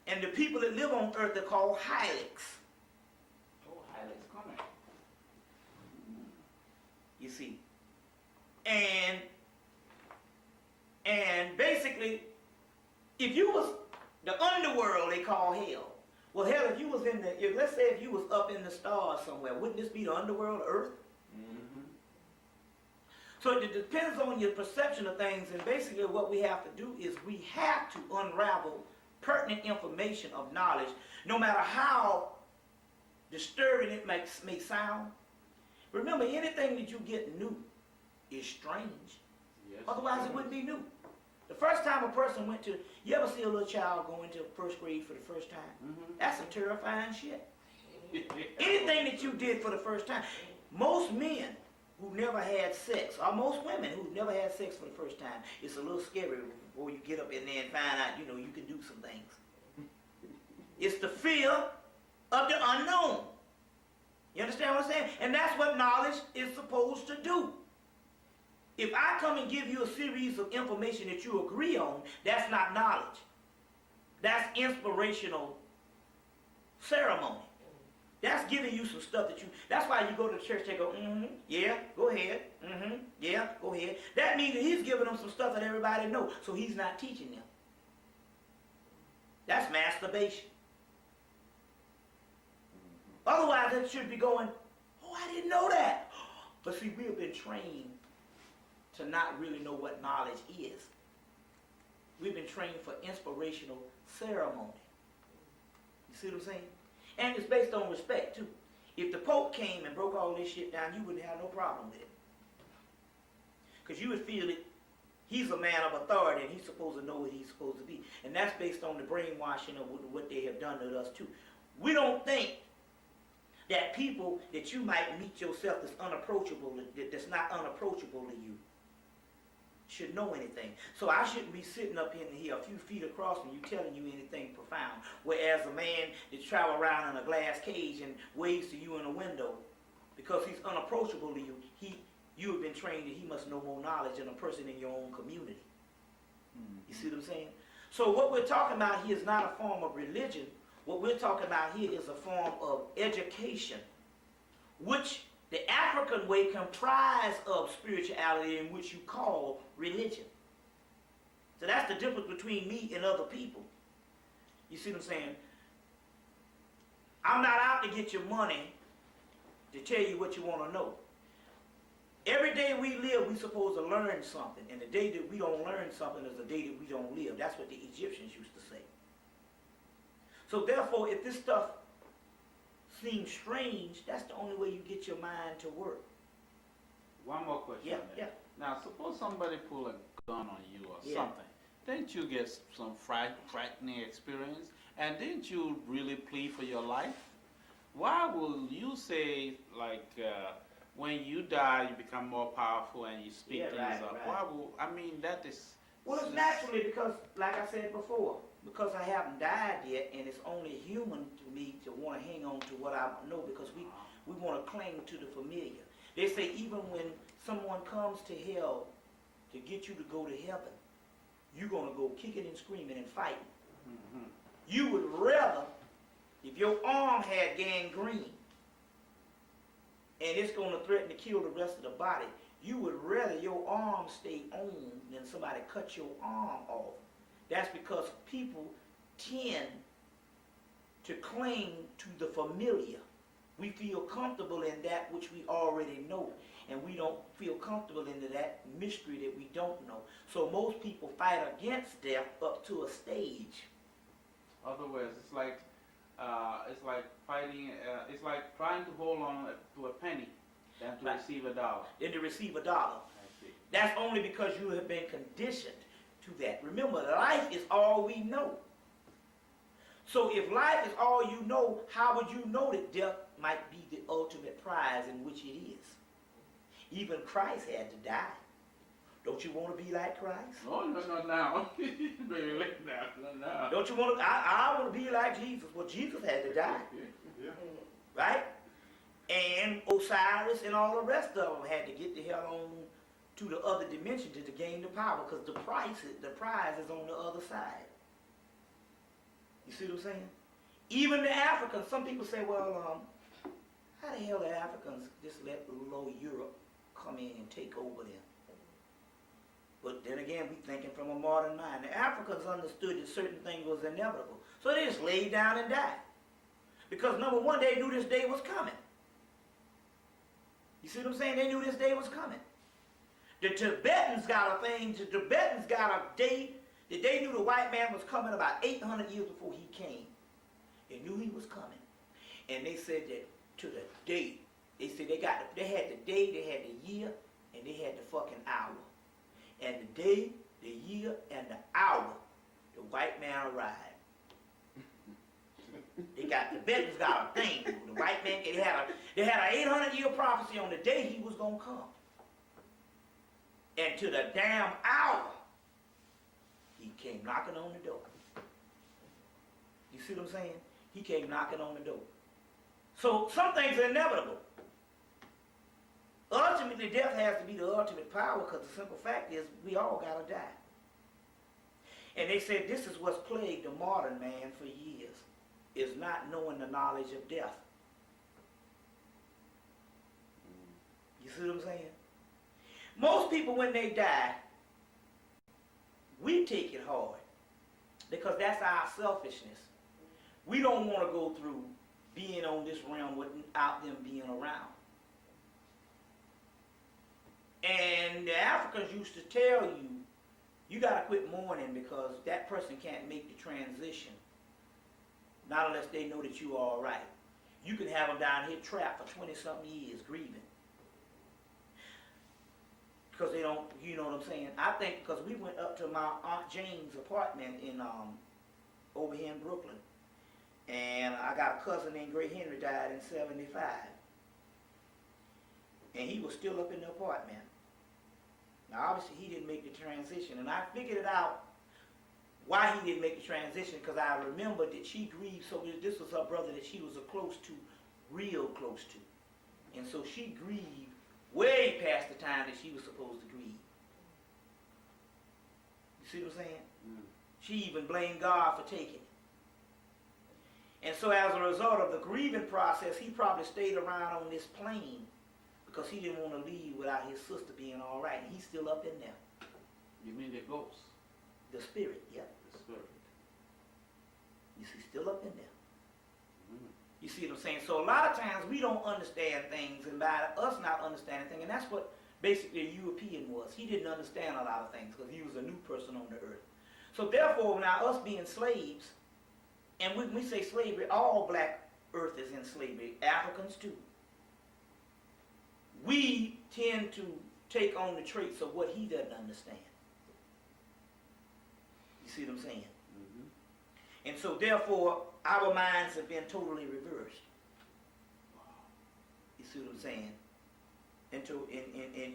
and the people that live on earth are called Hylics. Oh, Hylics coming. You see. And basically, if you was the underworld, they call hell. Well, hell, if you was let's say if you was up in the stars somewhere, wouldn't this be the underworld, Earth? Mm-hmm. So it depends on your perception of things, and basically what we have to do is we have to unravel pertinent information of knowledge, no matter how disturbing it may sound. Remember, anything that you get new is strange. Yes. Otherwise, it wouldn't be new. The first time a person went to, you ever see a little child go into first grade for the first time? Mm-hmm. That's some terrifying shit. Anything that you did for the first time. Most men who never had sex, or most women who never had sex for the first time, it's a little scary before you get up in there and find out, you can do some things. It's the fear of the unknown. You understand what I'm saying? And that's what knowledge is supposed to do. If I come and give you a series of information that you agree on, that's not knowledge. That's inspirational ceremony. That's giving you some stuff that's why you go to the church, they go, yeah, go ahead, yeah, go ahead. That means that he's giving them some stuff that everybody knows, so he's not teaching them. That's masturbation. Otherwise, it should be going, oh, I didn't know that. But see, we have been trained to not really know what knowledge is. We've been trained for inspirational ceremony. You see what I'm saying? And it's based on respect, too. If the Pope came and broke all this shit down, you wouldn't have no problem with it. because you would feel that he's a man of authority and he's supposed to know what he's supposed to be. And that's based on the brainwashing of what they have done to us too. We don't think that people that you might meet yourself that's unapproachable, that's not unapproachable to you, should know anything. So I shouldn't be sitting up in here a few feet across from you telling you anything profound. Whereas a man that travels around in a glass cage and waves to you in a window, because he's unapproachable to you, you have been trained that he must know more knowledge than a person in your own community. You see what I'm saying? So what we're talking about here is not a form of religion. What we're talking about here is a form of education, which the African way comprised of spirituality, in which you call religion. So that's the difference between me and other people. You see what I'm saying? I'm not out to get your money to tell you what you want to know. Every day we live, we're supposed to learn something. And the day that we don't learn something is the day that we don't live. That's what the Egyptians used to say. So therefore, if this stuff seems strange, that's the only way you get your mind to work. One more question. Yeah. Now, suppose somebody pull a gun on you or something. Didn't you get some frightening experience? And didn't you really plead for your life? Why will you say, like, when you die, you become more powerful and you speak things up? Right. Why will, I mean, that is... Well, it's naturally because, like I said before, because I haven't died yet, and it's only human to me to want to hang on to what I know, because we want to cling to the familiar. They say even when someone comes to hell to get you to go to heaven, you're going to go kicking and screaming and fighting. You would rather, if your arm had gangrene, and it's going to threaten to kill the rest of the body, you would rather your arm stay on than somebody cut your arm off. That's because people tend to cling to the familiar. We feel comfortable in that which we already know, and we don't feel comfortable in that mystery that we don't know. So most people fight against death up to a stage. Other words, it's like fighting. It's like trying to hold on to a penny than to receive a dollar. Than to receive a dollar. That's only because you have been conditioned to that. Remember, life is all we know. So if life is all you know, how would you know that death might be the ultimate prize, in which it is? Even Christ had to die. Don't you want to be like Christ? No, now. Baby, no. Don't you want to? I want to be like Jesus. Well, Jesus had to die. Right? And Osiris and all the rest of them had to get the hell on to the other dimension to gain the power, because the prize is on the other side. You see what I'm saying? Even the Africans, some people say, well, how the hell the Africans just let little Europe come in and take over them? But then again, we thinking from a modern mind. The Africans understood that certain things was inevitable. So they just laid down and died. Because number one, they knew this day was coming. You see what I'm saying? They knew this day was coming. The Tibetans got a thing, the Tibetans got a day that they knew the white man was coming about 800 years before he came. They knew he was coming. And they said that to the day, they said they had the day, they had the year, and they had the fucking hour. And the day, the year, and the hour, the white man arrived. The Tibetans got a thing. The white man, they had an 800-year prophecy on the day he was gonna come. And to the damn hour, he came knocking on the door. You see what I'm saying? He came knocking on the door. So some things are inevitable. Ultimately, death has to be the ultimate power, because the simple fact is we all gotta die. And they said this is what's plagued the modern man for years, is not knowing the knowledge of death. You see what I'm saying? Most people, when they die, we take it hard, because that's our selfishness. We don't want to go through being on this realm without them being around. And the Africans used to tell you, you got to quit mourning, because that person can't make the transition, not unless they know that you are all right. You can have them down here trapped for 20-something years grieving. Because they don't, you know what I'm saying? I think because we went up to my Aunt Jane's apartment in over here in Brooklyn, and I got a cousin named Gray Henry, died in '75, and he was still up in the apartment. Now obviously he didn't make the transition, and I figured it out why he didn't make the transition, because I remember that she grieved so much. This was her brother that she was close to, real close to, and so she grieved way past the time that she was supposed to grieve. You see what I'm saying? She even blamed God for taking it. And so as a result of the grieving process, he probably stayed around on this plane because he didn't want to leave without his sister being all right. And he's still up in there. You mean the ghost? The spirit, yeah. The spirit. You see, still up in there. You see what I'm saying? So a lot of times we don't understand things, and by us not understanding things, and that's what basically a European was. He didn't understand a lot of things because he was a new person on the earth. So therefore, now us being slaves, and when we say slavery, all black earth is in slavery, Africans too. We tend to take on the traits of what he doesn't understand. You see what I'm saying? And so therefore, our minds have been totally reversed. You see what I'm saying? And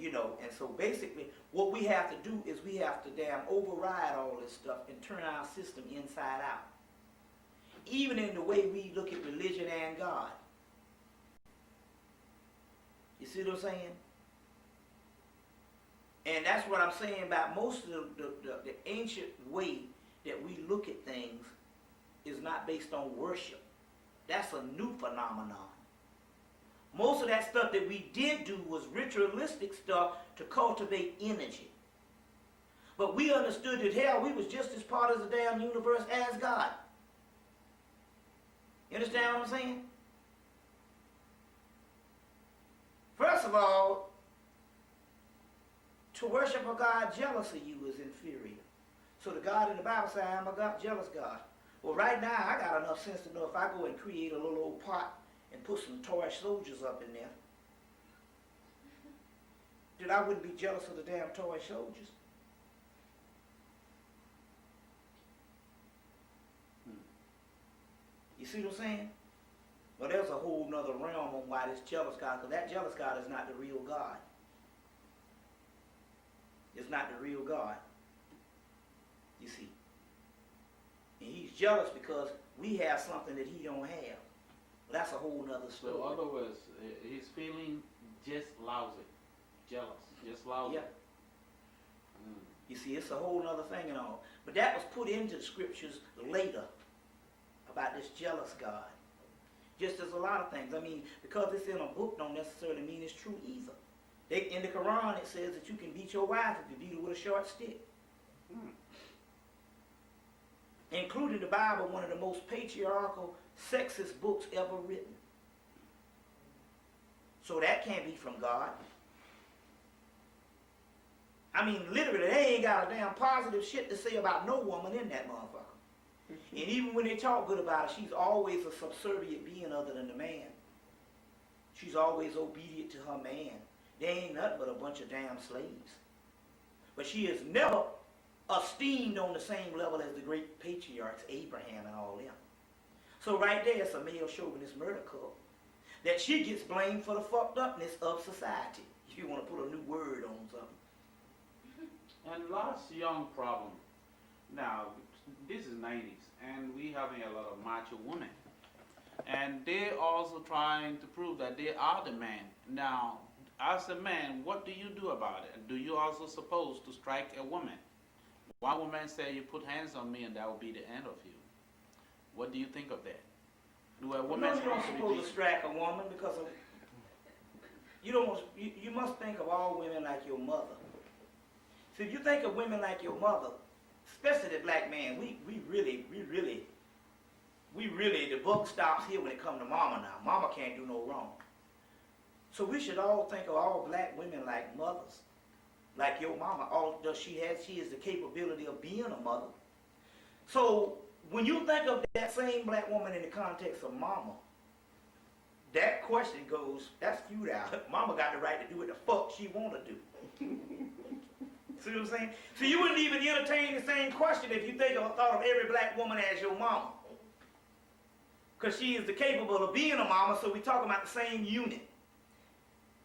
you know, and so basically, what we have to do is we have to damn override all this stuff and turn our system inside out. Even in the way we look at religion and God. You see what I'm saying? And that's what I'm saying about most of the ancient way that we look at things is not based on worship. That's a new phenomenon. Most of that stuff that we did do was ritualistic stuff to cultivate energy. But we understood that, hell, we was just as part of the damn universe as God. You understand what I'm saying? First of all, to worship a God jealous of you is inferior. So the God in the Bible says, I'm a God, jealous God. Well, right now, I got enough sense to know if I go and create a little old pot and put some toy soldiers up in there, that I wouldn't be jealous of the damn toy soldiers. You see what I'm saying? Well, there's a whole nother realm on why this jealous God, because that jealous God is not the real God. It's not the real God. You see. And he's jealous because we have something that he don't have. Well, that's a whole nother story. So in other words, he's feeling just lousy, jealous, just lousy. Yeah. You see, it's a whole other thing and all. But that was put into the scriptures later about this jealous God. Just as a lot of things. I mean, because it's in a book don't necessarily mean it's true either. In the Quran, it says that you can beat your wife if you beat her with a short stick. Including the Bible, one of the most patriarchal, sexist books ever written. So that can't be from God. I mean, literally, they ain't got a damn positive shit to say about no woman in that motherfucker. And even when they talk good about her, she's always a subservient being other than the man. She's always obedient to her man. They ain't nothing but a bunch of damn slaves. But she is never esteemed on the same level as the great patriarchs, Abraham and all them. So right there, it's a male chauvinist murder cult. That she gets blamed for the fucked upness of society. If you want to put a new word on something. And last young problem. Now, this is 90s, and we having a lot of macho women. And they're also trying to prove that they are the man. Now, as a man, what do you do about it? Do you also supposed to strike a woman? One woman say, you put hands on me and that will be the end of you. What do you think of that? Do a woman No, you're not supposed to strike a woman because of, you must think of all women like your mother. So if you think of women like your mother, especially the black man, we really, the buck stops here when it comes to mama now. Mama can't do no wrong. So we should all think of all black women like mothers. Like your mama, she has the capability of being a mother. So when you think of that same black woman in the context of mama, that question goes, that's futile. Mama got the right to do what the fuck she want to do. See what I'm saying? So you wouldn't even entertain the same question if you thought of every black woman as your mama. Because she is capable of being a mama, so we talking about the same unit.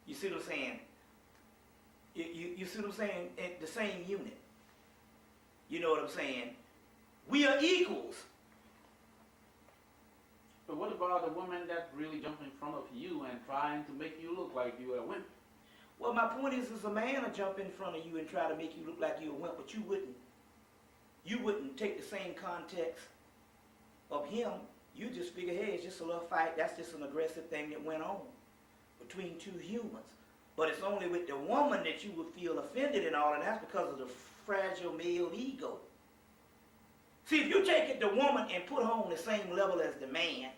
You see what I'm saying? You see what I'm saying? The same unit. You know what I'm saying? We are equals. But what about the woman that really jump in front of you and trying to make you look like you are a wimp? Well, my point is a man will jump in front of you and try to make you look like you're a wimp, but you wouldn't. You wouldn't take the same context of him. You just figure, hey, it's just a little fight. That's just an aggressive thing that went on between two humans. But it's only with the woman that you would feel offended and all, and that's because of the fragile male ego. See, if you take the woman and put her on the same level as the man,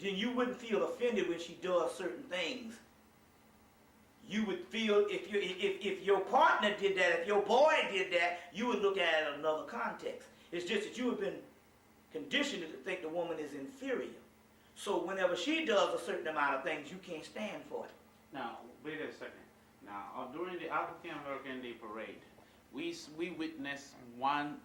then you wouldn't feel offended when she does certain things. You would feel, if your partner did that, if your boy did that, you would look at it in another context. It's just that you have been conditioned to think the woman is inferior. So whenever she does a certain amount of things, you can't stand for it. Now, wait a second. Now, during the African American Day Parade, we witnessed one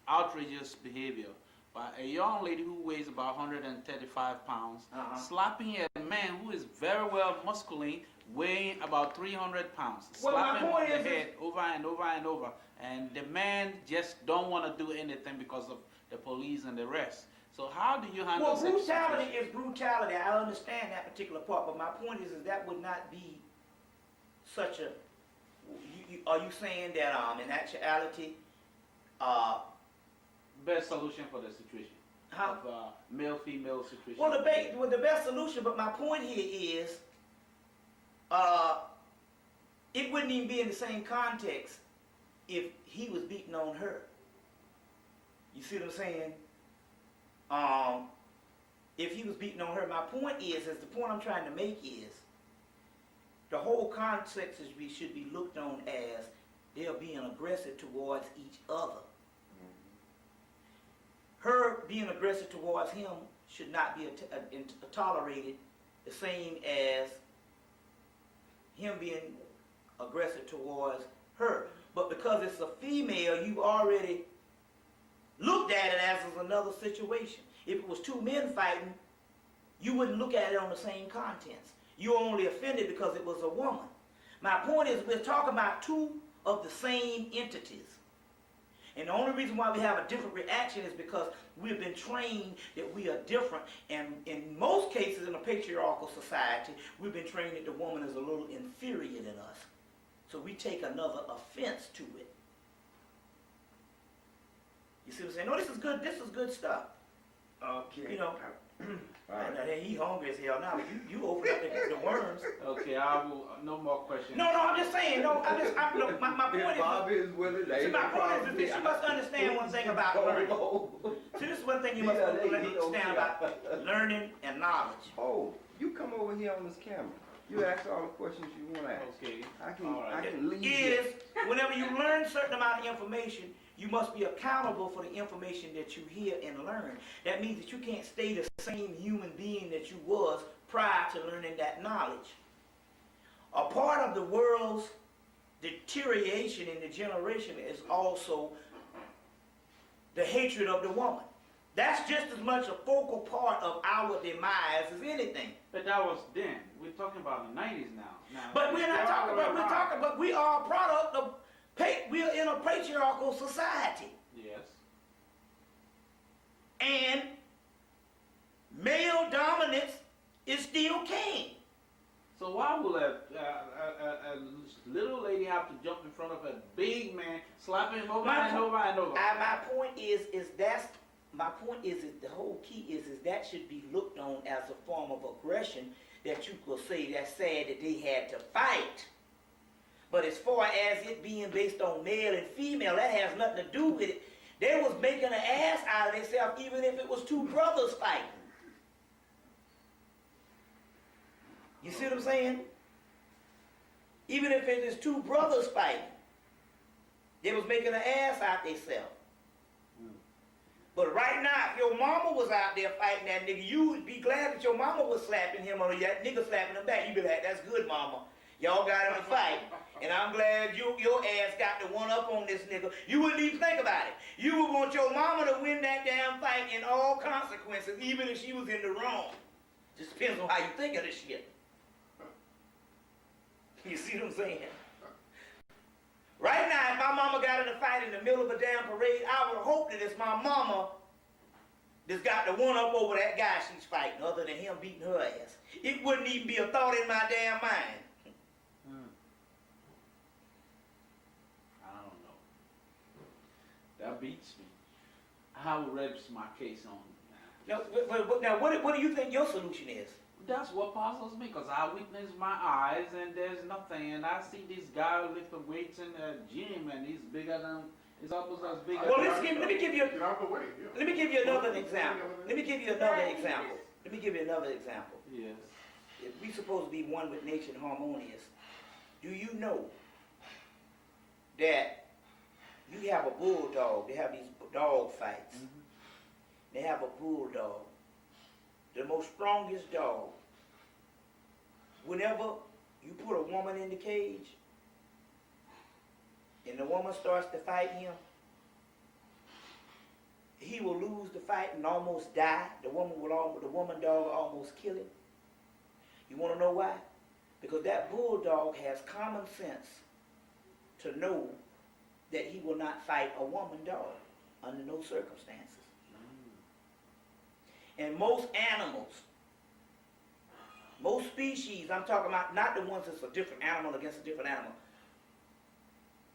outrageous behavior by a young lady who weighs about 135 pounds, slapping a man who is very well masculine, weighing about 300 pounds, slapping him on the head over and over and over. And the man just don't want to do anything because of the police and the rest. So how do you handle such brutality is brutality. I understand that particular part, but my point is that would not be such a... are you saying that in actuality... best solution for the situation? How? Of male-female situation. Well, the best solution, but my point here is it wouldn't even be in the same context if he was beating on her. You see what I'm saying? If he was beating on her, my point is the point I'm trying to make is the whole context should be looked on as they're being aggressive towards each other. Her being aggressive towards him should not be tolerated the same as him being aggressive towards her. But because it's a female, you've already looked at it as another situation. If it was two men fighting, you wouldn't look at it on the same contents. You're only offended because it was a woman. My point is we're talking about two of the same entities. And the only reason why we have a different reaction is because we've been trained that we are different. And in most cases in a patriarchal society, we've been trained that the woman is a little inferior than us. So we take another offense to it. You see what I'm saying? No, this is good stuff. Okay. You know, he hungry as hell now. You open up the worms. Okay, I will. No more questions. No, I'm just saying. No, look, my point is. My point is that you must understand one thing about learning. See, this is one thing you must understand about learning and knowledge. Oh, you come over here on this camera. You ask all the questions you want to ask. Okay. I can leave. Whenever you learn a certain amount of information, you must be accountable for the information that you hear and learn. That means that you can't stay the same human being that you was prior to learning that knowledge. A part of the world's deterioration in the generation is also the hatred of the woman. That's just as much a focal part of our demise as anything. But that was then. We're talking about the 90s now. But we're not talking about, but we are a product of, we are in a patriarchal society. Yes. And male dominance is still king. So why will a little lady have to jump in front of a big man, slapping him over and over and over? My point is that the whole key is that should be looked on as a form of aggression that you could say that's sad that they had to fight. But as far as it being based on male and female, that has nothing to do with it. They was making an ass out of themselves even if it was two brothers fighting. You see what I'm saying? Even if it is two brothers fighting, they was making an ass out themselves. But right now, if your mama was out there fighting that nigga, you would be glad that your mama was slapping him or that nigga slapping him back. You'd be like, that's good, mama. Y'all got in a fight. And I'm glad your ass got the one up on this nigga. You wouldn't even think about it. You would want your mama to win that damn fight in all consequences, even if she was in the wrong. Just depends on how you think of this shit. You see what I'm saying? Right now, if my mama got in a fight in the middle of a damn parade, I would hope that it's my mama that's got the one up over that guy she's fighting, other than him beating her ass. It wouldn't even be a thought in my damn mind. I don't know. That beats me. I will register my case on. Now, what do you think your solution is? That's what puzzles me, because I witness my eyes and there's nothing. And I see this guy lifting weights in the gym and he's bigger than, he's almost as big as... Well, let me give you another example. Let me give you another example. Yes. If we supposed to be one with nature and harmonious, do you know that you have a bulldog? They have these dog fights. Mm-hmm. They have a bulldog, the most strongest dog. Whenever you put a woman in the cage and the woman starts to fight him, he will lose the fight and almost die. The woman dog will almost kill him. You want to know why? Because that bulldog has common sense to know that he will not fight a woman dog under no circumstances. And most animals, most species, I'm talking about not the ones that's a different animal against a different animal.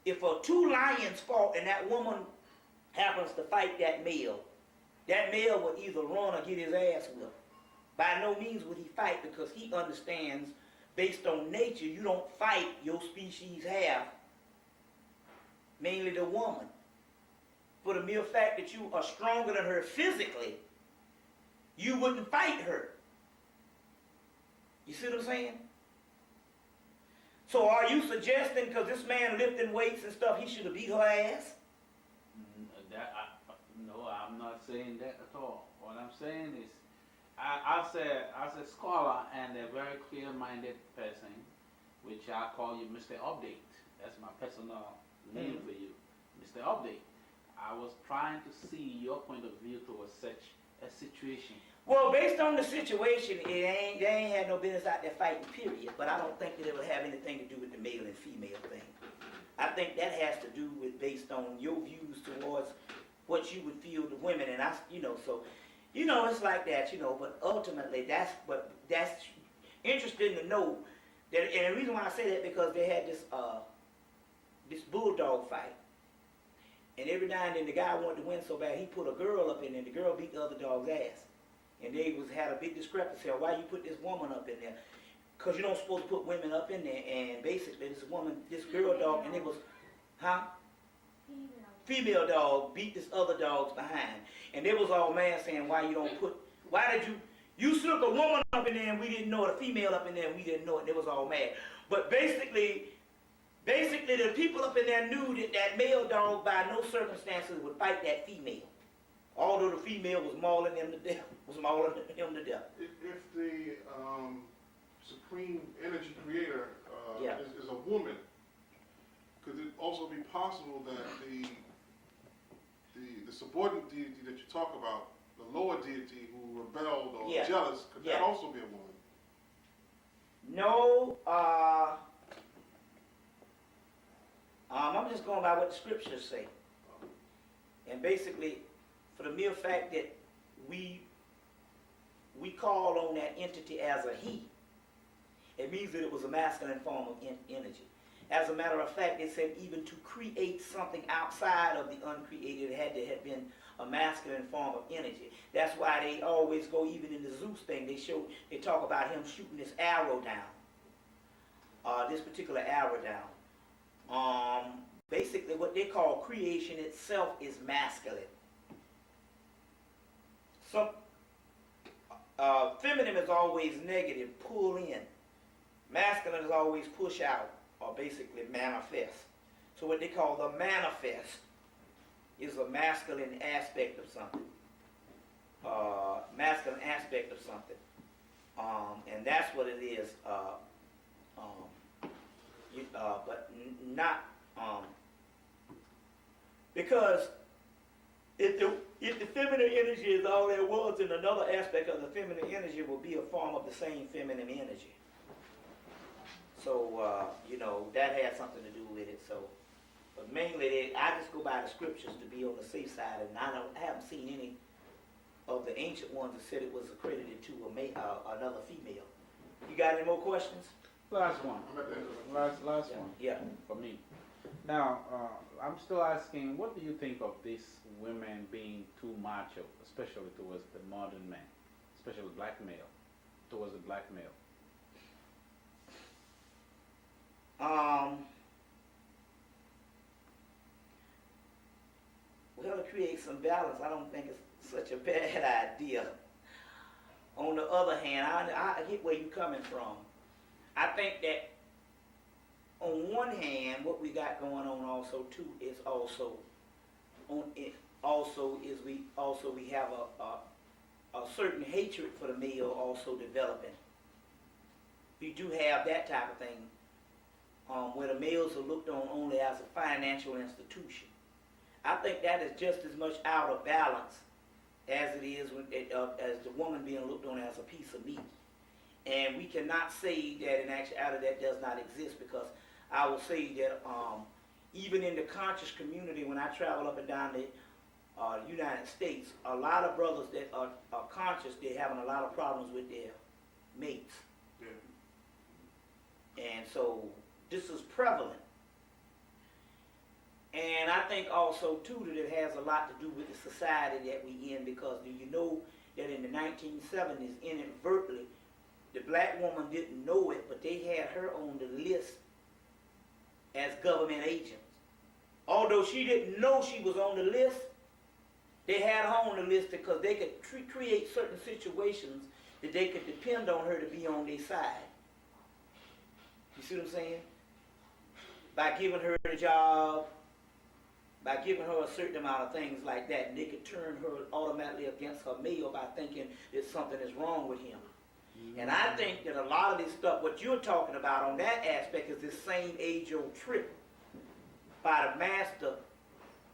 If two lions fought and that woman happens to fight that male will either run or get his ass whipped. By no means would he fight, because he understands, based on nature, you don't fight your species half, mainly the woman. For the mere fact that you are stronger than her physically, you wouldn't fight her. You see what I'm saying? So are you suggesting, because this man lifting weights and stuff, he should have beat her ass? No, I'm not saying that at all. What I'm saying is, I said, as a scholar and a very clear-minded person, which I call you Mr. Update. That's my personal name for you, Mr. Update. I was trying to see your point of view towards such a situation. Well, based on the situation, they ain't had no business out there fighting, period. But I don't think that it would have anything to do with the male and female thing. I think that has to do with based on your views towards what you would feel to women, and so, it's like that, But ultimately, that's interesting to know that. And the reason why I say that, because they had this bulldog fight. And every now and then the guy wanted to win so bad, he put a girl up in there, and the girl beat the other dog's ass. And they had a big discrepancy on why you put this woman up in there. Because you don't supposed to put women up in there. And basically this girl dog, and it was, female dog beat this other dog's behind. And they was all mad saying, why did you snuck a woman up in there and we didn't know it, a female up in there and we didn't know it. And they was all mad. But basically the people up in there knew that male dog by no circumstances would fight that female. Although the female was mauling him to death. If the supreme energy creator is a woman, could it also be possible that the subordinate deity that you talk about, the lower deity who rebelled or jealous, could that also be a woman? No, I'm just going by what the scriptures say. And basically, for the mere fact that we call on that entity as a he, it means that it was a masculine form of energy. As a matter of fact, it said even to create something outside of the uncreated, it had to have been a masculine form of energy. That's why they always go, even in the Zeus thing, they talk about him shooting this arrow down, this particular arrow down. Basically, what they call creation itself is masculine. Feminine is always negative, pull in. Masculine is always push out, or basically manifest. So what they call the manifest is a masculine aspect of something. Masculine aspect of something. And that's what it is. But not because if the feminine energy is all there was, then another aspect of the feminine energy will be a form of the same feminine energy. So that has something to do with it. So, but mainly I just go by the scriptures to be on the safe side, and I haven't seen any of the ancient ones that said it was accredited to another female. You got any more questions? Last one. Last one. Yeah. For me. Now, I'm still asking, what do you think of these women being too macho, especially towards the modern man, especially black male, towards the black male? Well, to create some balance, I don't think it's such a bad idea. On the other hand, I get where you're coming from. I think that on one hand, what we got going on also too is we have a certain hatred for the male also developing. We do have that type of thing, where the males are looked on only as a financial institution. I think that is just as much out of balance as it is as the woman being looked on as a piece of meat. And we cannot say that in actuality that does not exist, because I will say that even in the conscious community, when I travel up and down the United States, a lot of brothers that are conscious, they're having a lot of problems with their mates. Yeah. And so this is prevalent. And I think also too that it has a lot to do with the society that we in, because do you know that in the 1970s, inadvertently, the black woman didn't know it, but they had her on the list as government agents. Although she didn't know she was on the list, they had her on the list because they could create certain situations that they could depend on her to be on their side. You see what I'm saying? By giving her the job, by giving her a certain amount of things like that, and they could turn her automatically against her male by thinking that something is wrong with him. And I think that a lot of this stuff, what you're talking about on that aspect, is this same age-old trick by the master,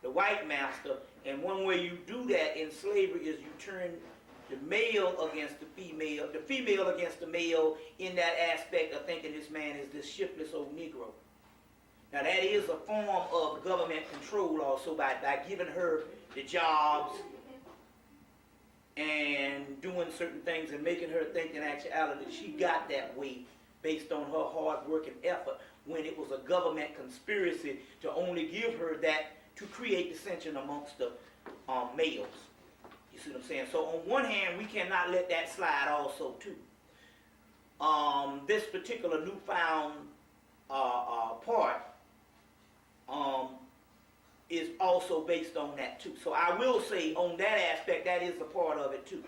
the white master. And one way you do that in slavery is you turn the male against the female against the male, in that aspect of thinking this man is this shiftless old Negro. Now that is a form of government control also, by giving her the jobs and doing certain things and making her think in actuality she got that way based on her hard work and effort, when it was a government conspiracy to only give her that to create dissension amongst the males. You see what I'm saying? So on one hand, we cannot let that slide also too. This particular newfound part is also based on that too. So I will say on that aspect, that is a part of it too.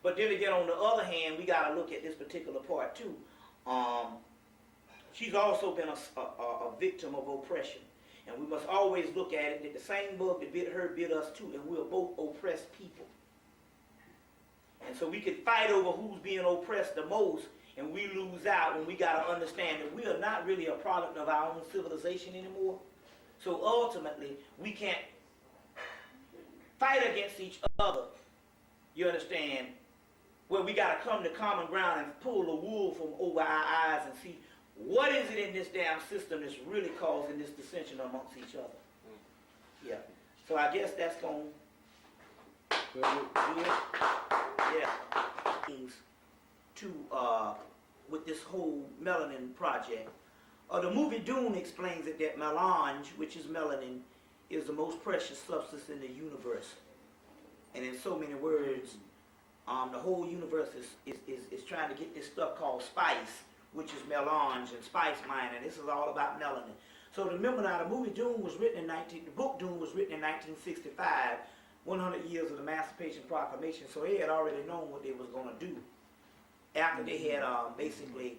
But then again, on the other hand, we got to look at this particular part too. She's also been a victim of oppression. And we must always look at it that the same bug that bit her bit us too, and we're both oppressed people. And so we could fight over who's being oppressed the most, and we lose out when we got to understand that we are not really a product of our own civilization anymore. So ultimately, we can't fight against each other, you understand, where we got to come to common ground and pull the wool from over our eyes and see what is it in this damn system that's really causing this dissension amongst each other. Yeah. So I guess that's going to do it. Yeah. Things to, with this whole melanin project. The movie Dune explains it that melange, which is melanin, is the most precious substance in the universe. And in so many words, the whole universe is trying to get this stuff called spice, which is melange and spice mining. This is all about melanin. So remember now, the movie Dune was written the book Dune was written in 1965, 100 years of the Emancipation Proclamation. So they had already known what they was going to do. After they had basically,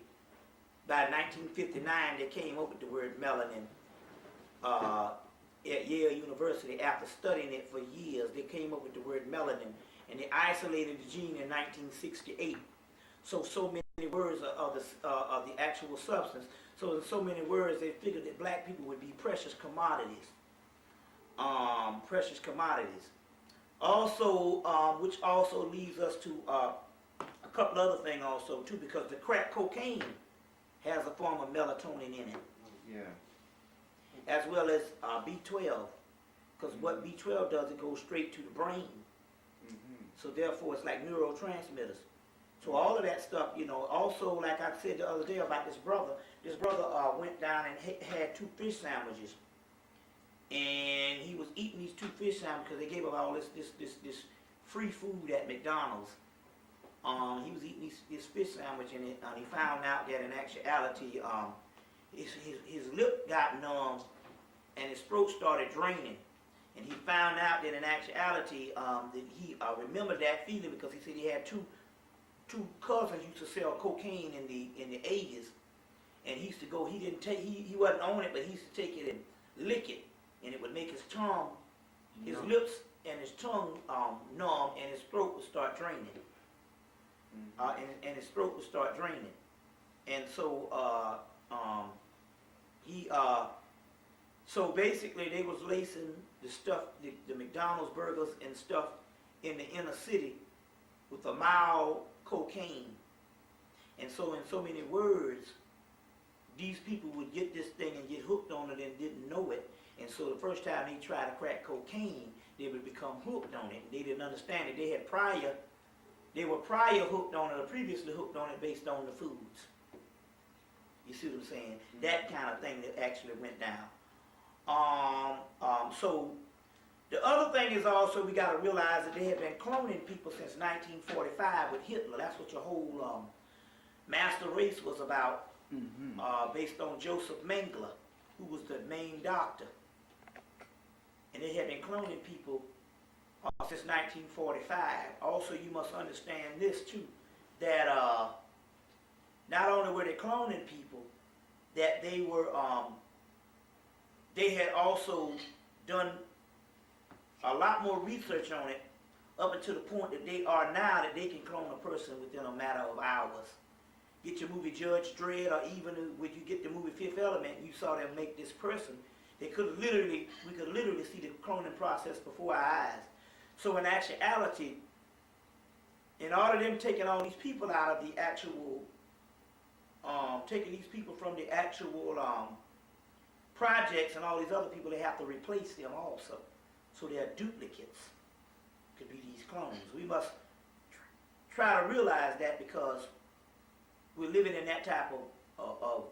by 1959, they came up with the word melanin. at Yale University, after studying it for years, they came up with the word melanin, and they isolated the gene in 1968. So many words of the actual substance. So in so many words, they figured that black people would be precious commodities. Precious commodities. Also, which also leads us to a couple other things also too, because the crack cocaine has a form of melatonin in it. Yeah. As well as B12, because what B12 does, it goes straight to the brain. So therefore, it's like neurotransmitters. So all of that stuff, you know. Also, like I said the other day about this brother went down and had 2 fish sandwiches, and he was eating these 2 fish sandwiches because they gave him all this free food at McDonald's. He was eating this fish sandwich, and he found out that in actuality, his lip got numb and his throat started draining. And he found out that in actuality, that he remembered that feeling because he said he had two cousins used to sell cocaine in the 80s, and he used to go. He wasn't on it, but he used to take it and lick it, and it would make his tongue, his lips and his tongue numb, and his throat would start draining. And his throat would start draining, and so so basically they was lacing the stuff, the McDonald's burgers and stuff in the inner city with a mild cocaine. And so in so many words, these people would get this thing and get hooked on it and didn't know it. And so the first time they tried to crack cocaine, they would become hooked on it. They didn't understand it. They were prior hooked on it, or previously hooked on it based on the foods. You see what I'm saying? That kind of thing that actually went down. So the other thing is also we got to realize that they have been cloning people since 1945 with Hitler. That's what your whole master race was about, based on Joseph Mengele, who was the main doctor. And they have been cloning people since 1945. Also, you must understand this too, that not only were they cloning people, that they were they had also done a lot more research on it up until the point that they are now that they can clone a person within a matter of hours. Get your movie Judge Dredd, or even when you get the movie Fifth Element, you saw them make this person. We could literally see the cloning process before our eyes. So in actuality, in order them taking all these people out of the actual, taking these people from the actual projects and all these other people, they have to replace them also. So they're duplicates, could be these clones. We must try to realize that, because we're living in that type of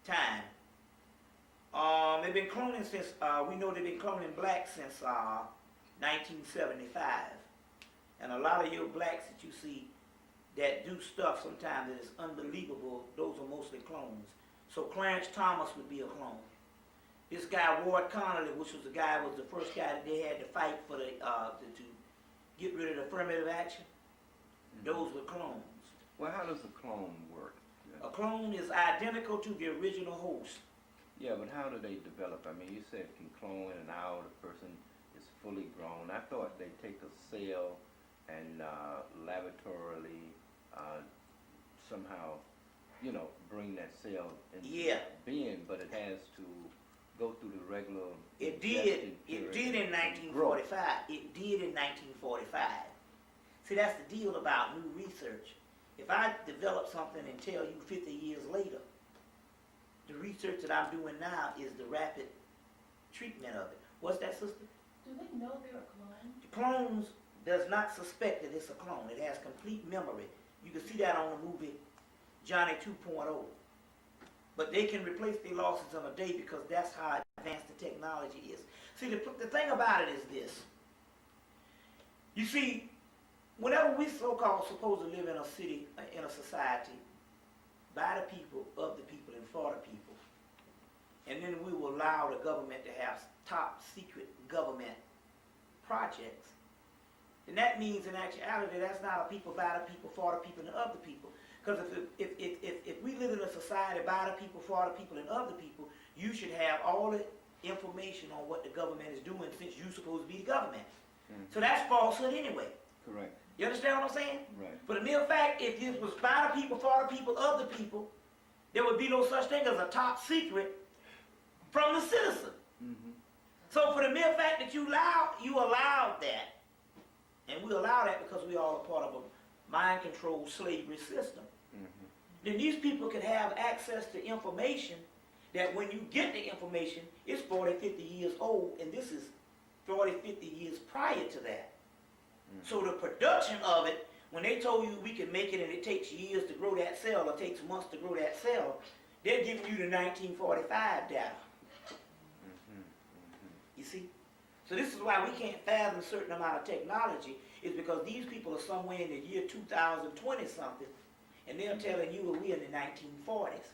time. They've been cloning since, we know they've been cloning blacks since 1975. And a lot of your blacks that you see that do stuff sometimes that is unbelievable, those are mostly clones. So Clarence Thomas would be a clone. This guy Ward Connolly, which was the guy, was the first guy that they had to fight for the to get rid of the affirmative action. Those were clones. Well, how does a clone work? A clone is identical to the original host. Yeah, but how do they develop? I mean, you said it can clone in an hour, the person is fully grown. I thought they take a cell and laboratorily somehow, you know, bring that cell into being, but it has to go through the regular. It did in 1945. It did in 1945. See, that's the deal about new research. If I develop something and tell you 50 years later, the research that I'm doing now is the rapid treatment of it. What's that, sister? Do they know they're a clone? The clones does not suspect that it's a clone. It has complete memory. You can see that on the movie Johnny 2.0. But they can replace their losses in a day, because that's how advanced the technology is. See, the thing about it is this. You see, whenever we so-called supposed to live in a city, in a society, by the people, of the people, and for the people, and then we will allow the government to have top secret government projects, and that means in actuality that's not a people, by the people, for the people, and of the people. Because if we live in a society by the people, for the people, and of the people, you should have all the information on what the government is doing since you're supposed to be the government. So that's falsehood anyway. Correct. You understand what I'm saying? Right. For the mere fact, if it was by the people, for the people, of the people, there would be no such thing as a top secret from the citizen. So for the mere fact that you allowed that, and we allow that because we all are part of a mind-controlled slavery system, then these people can have access to information that when you get the information, it's 40, 50 years old, and this is 40, 50 years prior to that. So the production of it, when they told you we can make it and it takes years to grow that cell or takes months to grow that cell, they're giving you the 1945 data. You see? So this is why we can't fathom a certain amount of technology, is because these people are somewhere in the year 2020 something, and they're telling you that we're in the 1940s.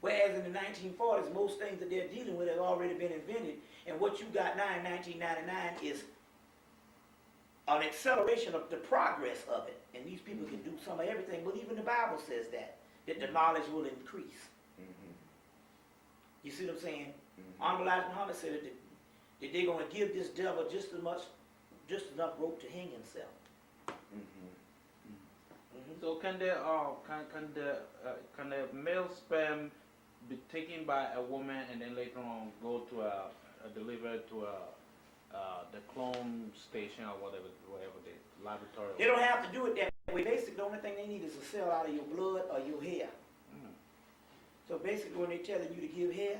Whereas in the 1940s, most things that they're dealing with have already been invented, and what you got now in 1999 is an acceleration of the progress of it. And these people can do some of everything, but even the Bible says that the knowledge will increase. You see what I'm saying? Honorable Elijah Muhammad said that they're going to give this devil just enough rope to hang himself. So can the male sperm be taken by a woman and then later on go to delivered to the clone station or whatever the laboratory? They don't have to do it that way. Basically, the only thing they need is a cell out of your blood or your hair. So basically, when they're telling you to give hair,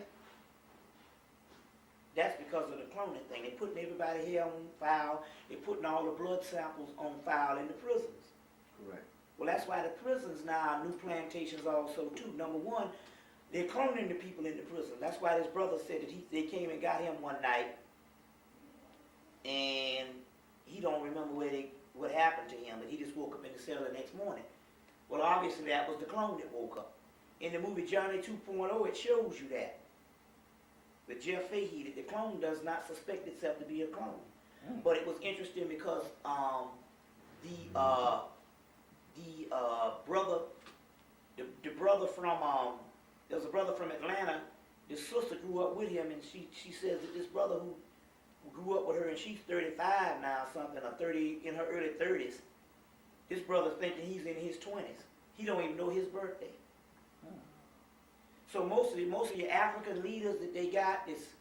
that's because of the cloning thing. They're putting everybody's hair on file. They're putting all the blood samples on file in the prisons. Correct. Well, that's why the prisons now are new plantations also too. Number one, they're cloning the people in the prison. That's why this brother said that they came and got him one night, and he don't remember what happened to him, but he just woke up in the cell the next morning. Well, obviously that was the clone that woke up. In the movie Johnny 2.0, it shows you that. With Jeff Fahey, that the clone does not suspect itself to be a clone. But it was interesting because brother from there was a brother from Atlanta. His sister grew up with him, and she says that this brother who grew up with her, and she's 35 now, something, or 30 in her early 30s. This brother's thinking he's in his 20s. He don't even know his birthday. So most of your African leaders that they got is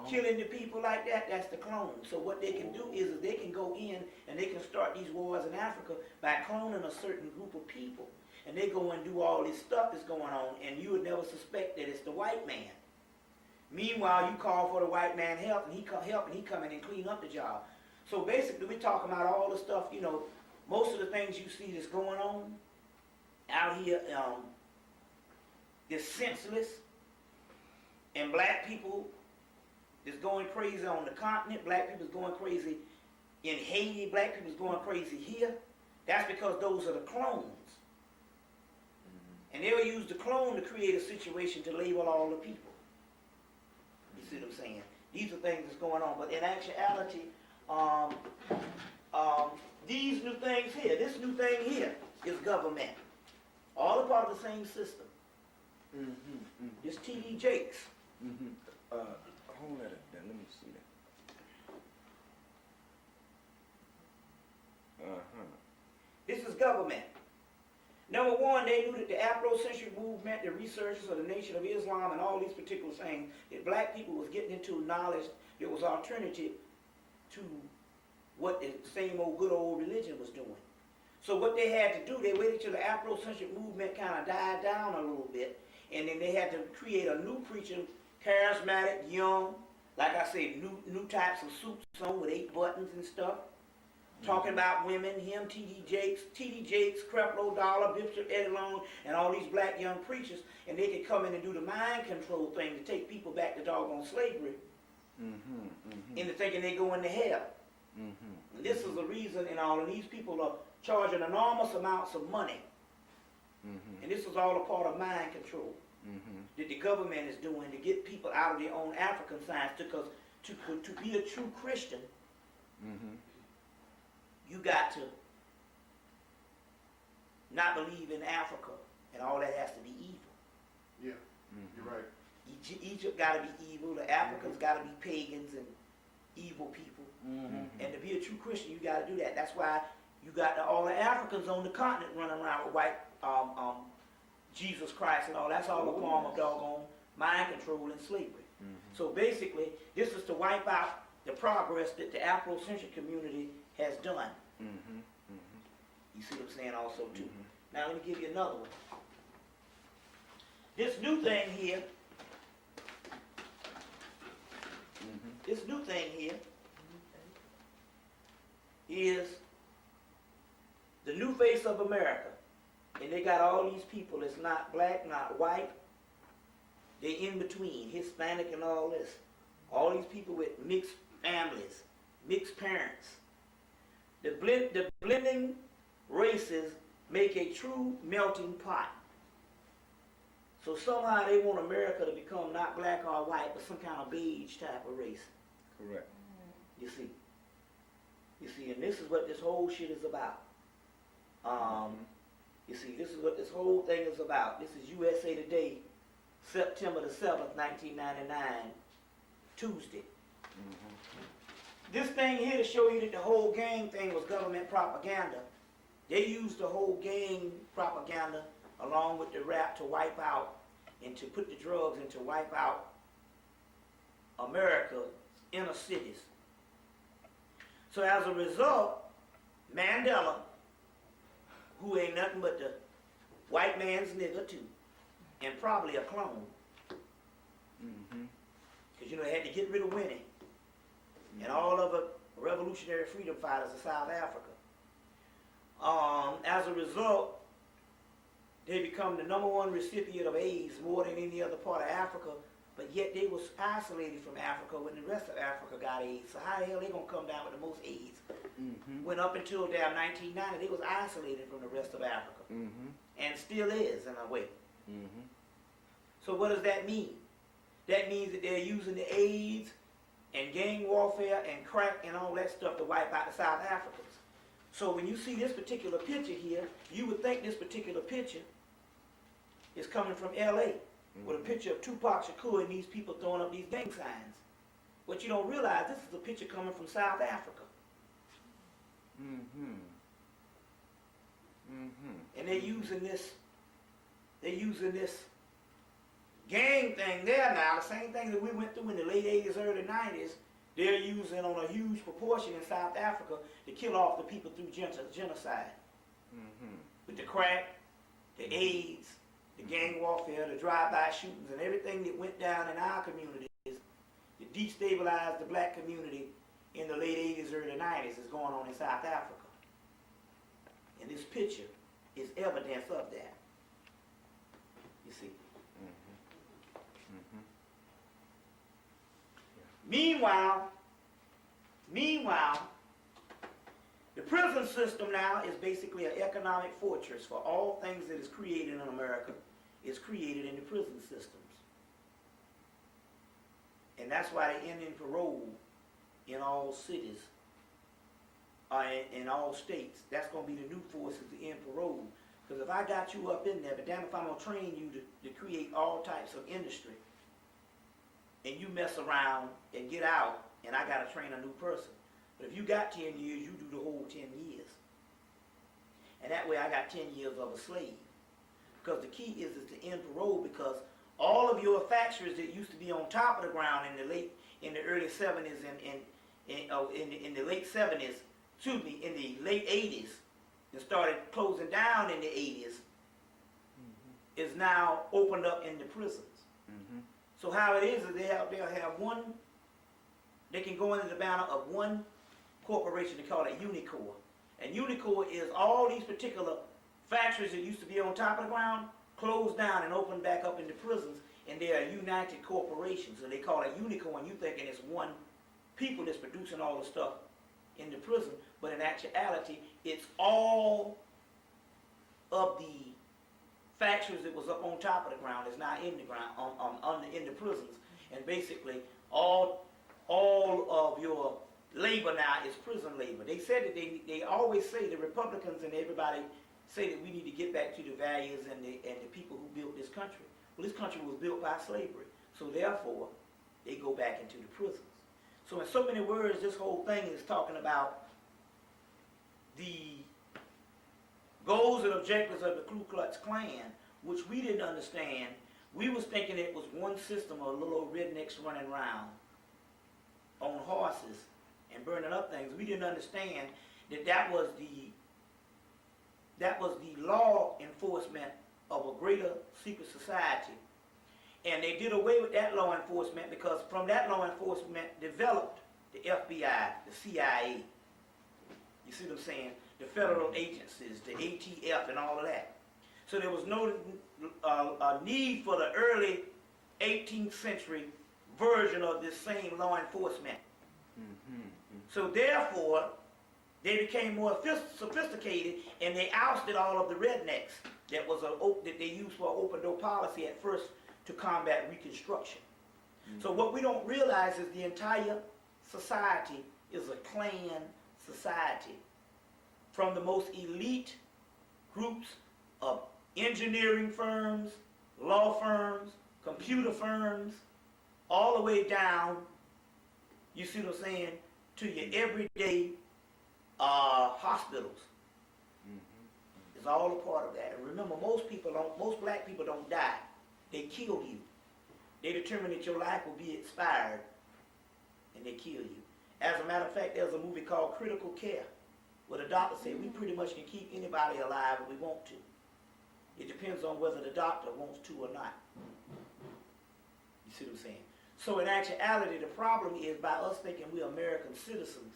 killing the people like that. That's the clone. So what they can do is they can go in and they can start these wars in Africa by cloning a certain group of people, and they go and do all this stuff that's going on, and you would never suspect that it's the white man. Meanwhile, you call for the white man help, and he come in and clean up the job. So basically, we're talking about all the stuff. You know, most of the things you see that's going on out here. Is senseless, and black people is going crazy on the continent. Black people is going crazy in Haiti. Black people is going crazy here. That's because those are the clones. And they'll use the clone to create a situation to label all the people. You see what I'm saying? These are things that's going on. But in actuality, these new things here, this new thing here is government. All a part of the same system. It's T.D. Jakes. Hold that up there. Let me see that. This is government. Number one, they knew that the Afrocentric movement, the researchers of the Nation of Islam, and all these particular things, that black people was getting into knowledge that was alternative to what the same old good old religion was doing. So what they had to do, they waited till the Afrocentric movement kind of died down a little bit, and then they had to create a new preacher, charismatic, young, like I said, new types of suits on with 8 buttons and stuff, talking about women, him, T.D. Jakes, Creflo Dollar, Bishop Eddie Long, and all these black young preachers, and they could come in and do the mind control thing to take people back to doggone slavery into thinking they go into hell. And this is the reason, and all of these people are charging enormous amounts of money. And this is all a part of mind control that the government is doing to get people out of their own African science, because to be a true Christian, you got to not believe in Africa, and all that has to be evil. Yeah, you're right. Egypt got to be evil. The Africans got to be pagans and evil people. And to be a true Christian, you got to do that. That's why you got all the Africans on the continent running around with white Jesus Christ and all. That's all a form of doggone mind control and slavery. So basically, this is to wipe out the progress that the Afrocentric community has done. You see what I'm saying also too. Now let me give you another one. This new thing here, is the new face of America. And they got all these people that's not black, not white. They in between, Hispanic and all this. All these people with mixed families, mixed parents. The blending races make a true melting pot. So somehow they want America to become not black or white, but some kind of beige type of race. Correct. You see, and this is what this whole shit is about. You see, this is what this whole thing is about. This is USA Today, September the 7th, 1999, Tuesday. This thing here to show you that the whole gang thing was government propaganda. They used the whole gang propaganda along with the rap to wipe out and to put the drugs and to wipe out America's inner cities. So as a result, Mandela, who ain't nothing but the white man's nigga too, and probably a clone, because you know they had to get rid of Winnie and all of the revolutionary freedom fighters of South Africa. As a result, they become the #1 recipient of AIDS more than any other part of Africa, but yet they was isolated from Africa when the rest of Africa got AIDS. So how the hell they gonna come down with the most AIDS? When up until damn 1990, they was isolated from the rest of Africa, and still is in a way. So what does that mean? That means that they're using the AIDS and gang warfare and crack and all that stuff to wipe out the South Africans. So when you see this particular picture here, you would think this particular picture is coming from LA, with a picture of Tupac Shakur and these people throwing up these gang signs. What you don't realize, this is a picture coming from South Africa. And they're using this gang thing there now, the same thing that we went through in the late 80s, early 90s, they're using on a huge proportion in South Africa to kill off the people through genocide. With the crack, the AIDS, the gang warfare, the drive-by shootings, and everything that went down in our communities to destabilize the black community in the late 80s, early 90s is going on in South Africa. And this picture is evidence of that. You see. Meanwhile, the prison system now is basically an economic fortress for all things that is created in America is created in the prison systems. And that's why they end in parole in all cities, in all states. That's going to be the new force is to end parole. Because if I got you up in there, but damn if I'm going to train you to create all types of industry, and you mess around and get out, and I got to train a new person. But if you got 10 years, you do the whole 10 years. And that way I got 10 years of a slave. Because the key is to end parole, because all of your factories that used to be on top of the ground in the early 70s in the late 70s, in the late 80s, and started closing down in the 80s, is now opened up in the prisons. So how it is they'll have one, they can go under the banner of one corporation, they call it Unicorp. And Unicorp is all these particular factories that used to be on top of the ground, closed down and opened back up into prisons, and they are united corporations. So they call it Unicorp, and you thinking it's one people that's producing all the stuff in the prison, but in actuality, it's all of the factories that was up on top of the ground is now in the ground, in the prisons, and basically all of your labor now is prison labor. They said that they always say, the Republicans and everybody say that we need to get back to the values and the people who built this country. Well, this country was built by slavery. So therefore, they go back into the prisons. So in so many words, this whole thing is talking about the goals and objectives of the Ku Klux Klan, which we didn't understand. We was thinking it was one system of little old rednecks running around on horses and burning up things. We didn't understand that that was the law enforcement of a greater secret society. And they did away with that law enforcement because from that law enforcement developed the FBI, the CIA. You see what I'm saying? The federal agencies, the ATF and all of that. So there was no need for the early 18th century version of this same law enforcement. So therefore, they became more sophisticated and they ousted all of the rednecks that they used for an open door policy at first to combat Reconstruction. So what we don't realize is the entire society is a Klan society. From the most elite groups of engineering firms, law firms, computer firms, all the way down, you see what I'm saying, to your everyday hospitals. It's all a part of that. And remember, most black people don't die. They kill you. They determine that your life will be expired, and they kill you. As a matter of fact, there's a movie called Critical Care, where the doctor said we pretty much can keep anybody alive if we want to. It depends on whether the doctor wants to or not. You see what I'm saying? So in actuality, the problem is by us thinking we're American citizens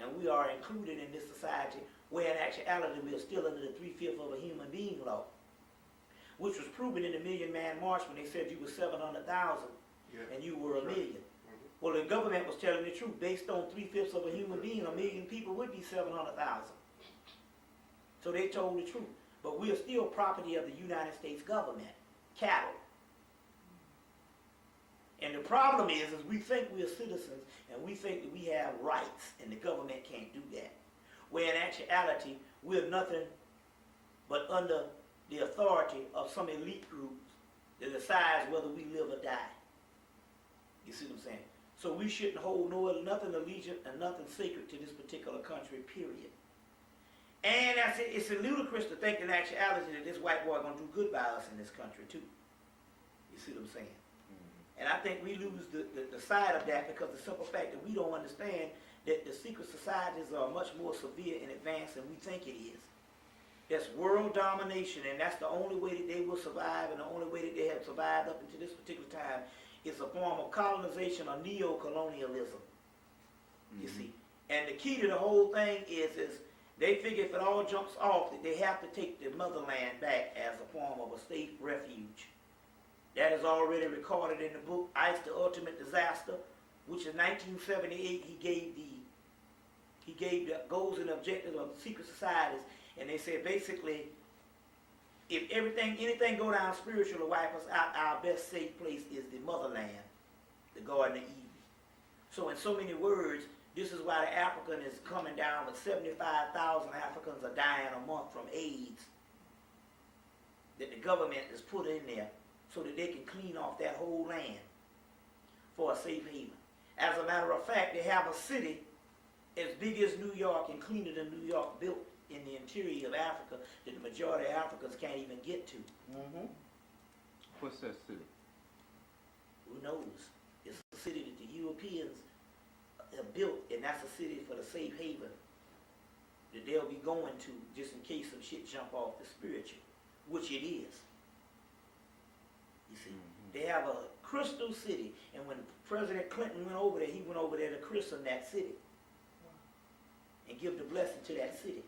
and we are included in this society, where in actuality we are still under the 3/5 of a human being law, which was proven in the Million Man March when they said you were 700,000 and you were a million. Well, the government was telling the truth. Based on 3/5 of a human being, a million people would be 700,000. So they told the truth. But we are still property of the United States government, cattle. And the problem is we think we're citizens and we think that we have rights and the government can't do that. Where in actuality, we're nothing but under the authority of some elite groups that decides whether we live or die. You see what I'm saying? So we shouldn't hold nothing allegiant and nothing sacred to this particular country, period. And it's ludicrous to think in actuality that this white boy gonna do good by us in this country too. You see what I'm saying? And I think we lose the side of that because the simple fact that we don't understand that the secret societies are much more severe and advanced than we think it is. That's world domination, and that's the only way that they will survive, and the only way that they have survived up until this particular time is a form of colonization or neo-colonialism. You see? And the key to the whole thing is they figure if it all jumps off that they have to take the motherland back as a form of a safe refuge. That is already recorded in the book, Ice the Ultimate Disaster, which in 1978 he gave the goals and objectives of the secret societies, and they said basically, if anything go down spiritual to wipe us out, our best safe place is the motherland, the Garden of Eden. So in so many words, this is why the African is coming down with 75,000 Africans are dying a month from AIDS that the government has put in there so that they can clean off that whole land for a safe haven. As a matter of fact, they have a city as big as New York and cleaner than New York built in the interior of Africa that the majority of Africans can't even get to. What's that city? Who knows? It's a city that the Europeans have built, and that's a city for the safe haven that they'll be going to just in case some shit jump off the spiritual, which it is. You see, they have a crystal city, and when President Clinton went over there, he went over there to christen that city and give the blessing to that city.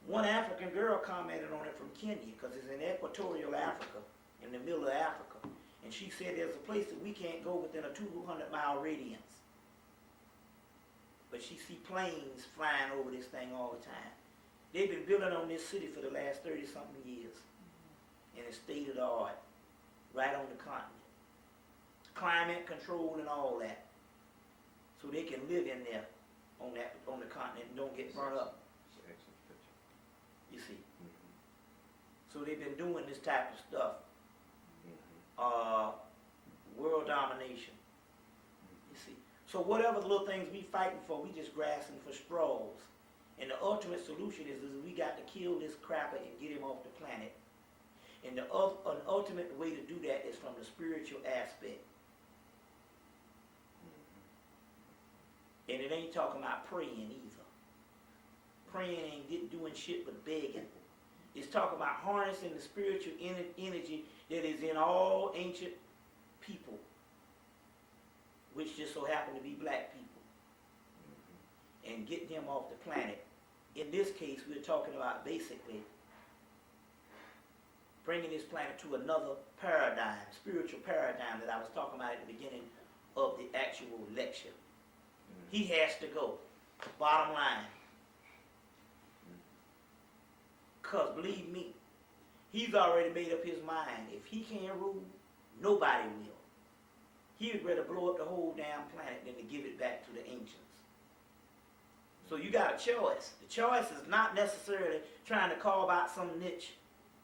One African girl commented on it from Kenya, because it's in equatorial Africa, in the middle of Africa. And she said there's a place that we can't go within a 200-mile radius. But she see planes flying over this thing all the time. They've been building on this city for the last 30-something years. And it's state of the art, right on the continent. Climate control and all that. So they can live in there on the continent and don't get burnt up. You see. So they've been doing this type of stuff world domination. You see. So whatever little things we fighting for, we just grasping for straws. And the ultimate solution is we got to kill this crapper and get him off the planet. And an ultimate way to do that is from the spiritual aspect. And it ain't talking about praying either. Praying ain't doing shit but begging. It's talking about harnessing the spiritual energy that is in all ancient people, which just so happen to be black people, and getting them off the planet. In this case, we're talking about basically bringing this planet to another paradigm, spiritual paradigm that I was talking about at the beginning of the actual lecture. He has to go, bottom line. Because believe me, he's already made up his mind. If he can't rule, nobody will. He would rather blow up the whole damn planet than to give it back to the ancients. So you got a choice. The choice is not necessarily trying to carve out some niche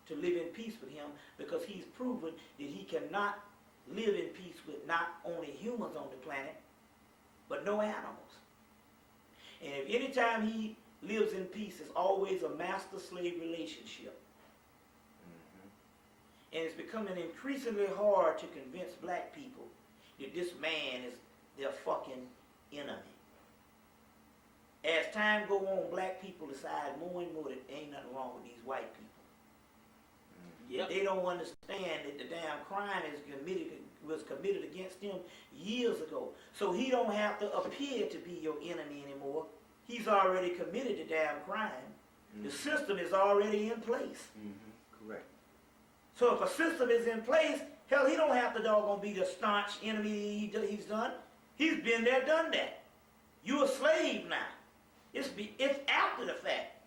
to live in peace with him, because he's proven that he cannot live in peace with not only humans on the planet, but no animals. And if any time he lives in peace, it's always a master-slave relationship. And it's becoming increasingly hard to convince black people that this man is their fucking enemy. As time go on, black people decide more and more that ain't nothing wrong with these white people. Yep. They don't understand that the damn crime was committed against them years ago. So he don't have to appear to be your enemy anymore. He's already committed the damn crime. The system is already in place. Correct. So if a system is in place, hell, he don't have to doggone be the staunch enemy he's done. He's been there, done that. You're a slave now. It's after the fact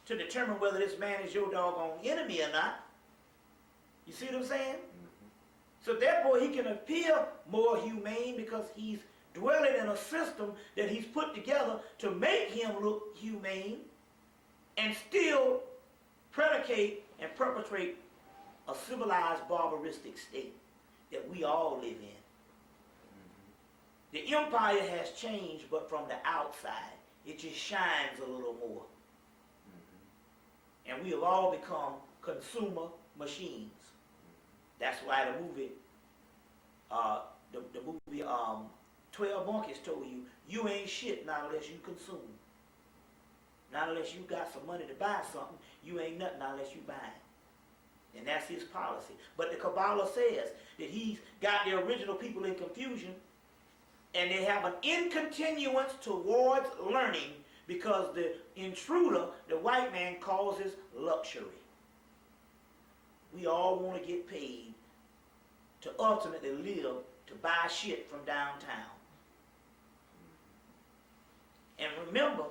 to determine whether this man is your doggone enemy or not. You see what I'm saying? So therefore he can appear more humane because he's dwelling in a system that he's put together to make him look humane and still predicate and perpetrate a civilized barbaristic state that we all live in. The empire has changed, but from the outside. It just shines a little more. And we have all become consumer machines. That's why the movie, the movie 12 Monkeys told you, you ain't shit not unless you consume. Not unless you got some money to buy something, you ain't nothing not unless you buy it. And that's his policy. But the Kabbalah says that he's got the original people in confusion, and they have an incontinuance towards learning because the intruder, the white man, causes luxury. We all want to get paid to ultimately live, to buy shit from downtown. And remember,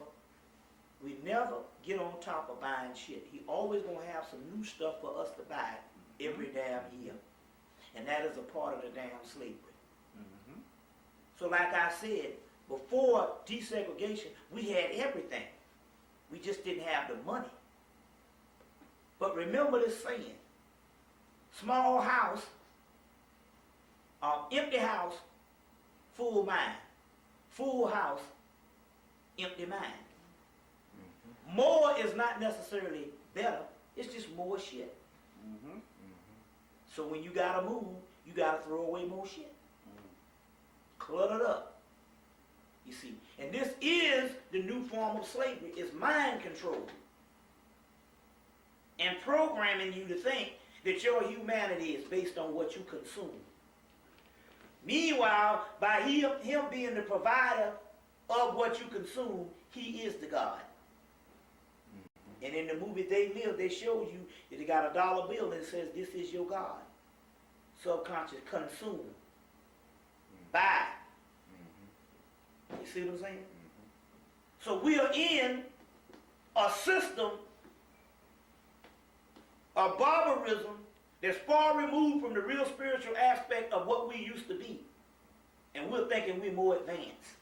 we never get on top of buying shit. He always gonna have some new stuff for us to buy every damn year. And that is a part of the damn slavery. So like I said, before desegregation, we had everything. We just didn't have the money. But remember this saying, small house, empty house, full mind. Full house, empty mind. More is not necessarily better, it's just more shit. So when you gotta move, you gotta throw away more shit. Cluttered up. You see, and this is the new form of slavery. It's mind control. And programming you to think that your humanity is based on what you consume. Meanwhile, by him being the provider of what you consume, he is the God. And in the movie They Live, they showed you that they got a dollar bill and it says, this is your God. Subconscious, consume. Buy. You see what I'm saying? So we are in a system of barbarism that's far removed from the real spiritual aspect of what we used to be. And we're thinking we're more advanced.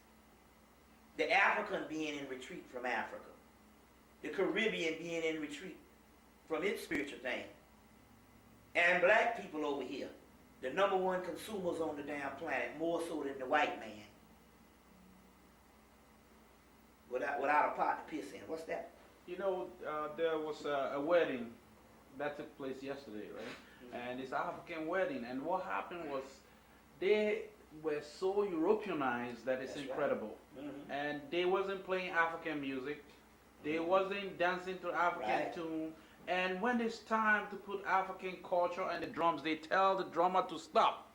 The African being in retreat from Africa. The Caribbean being in retreat from its spiritual thing. And black people over here the #1 consumers on the damn planet, more so than the white man. Without a pot to piss in. What's that? You know, there was a wedding that took place yesterday, right? And it's African wedding, and what happened was they were so Europeanized that it's That's incredible. Right. Mm-hmm. And they wasn't playing African music, they wasn't dancing to African tune. And when it's time to put African culture and the drums, they tell the drummer to stop.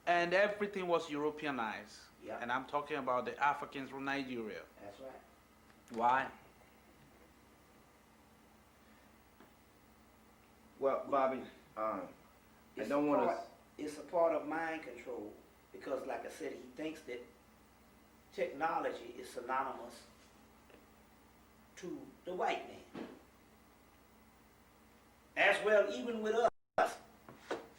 And everything was Europeanized. Yep. And I'm talking about the Africans from Nigeria. That's right. Why? Well, Bobby, I don't want to. It's a part of mind control because, like I said, he thinks that technology is synonymous to the white man. As well, even with us.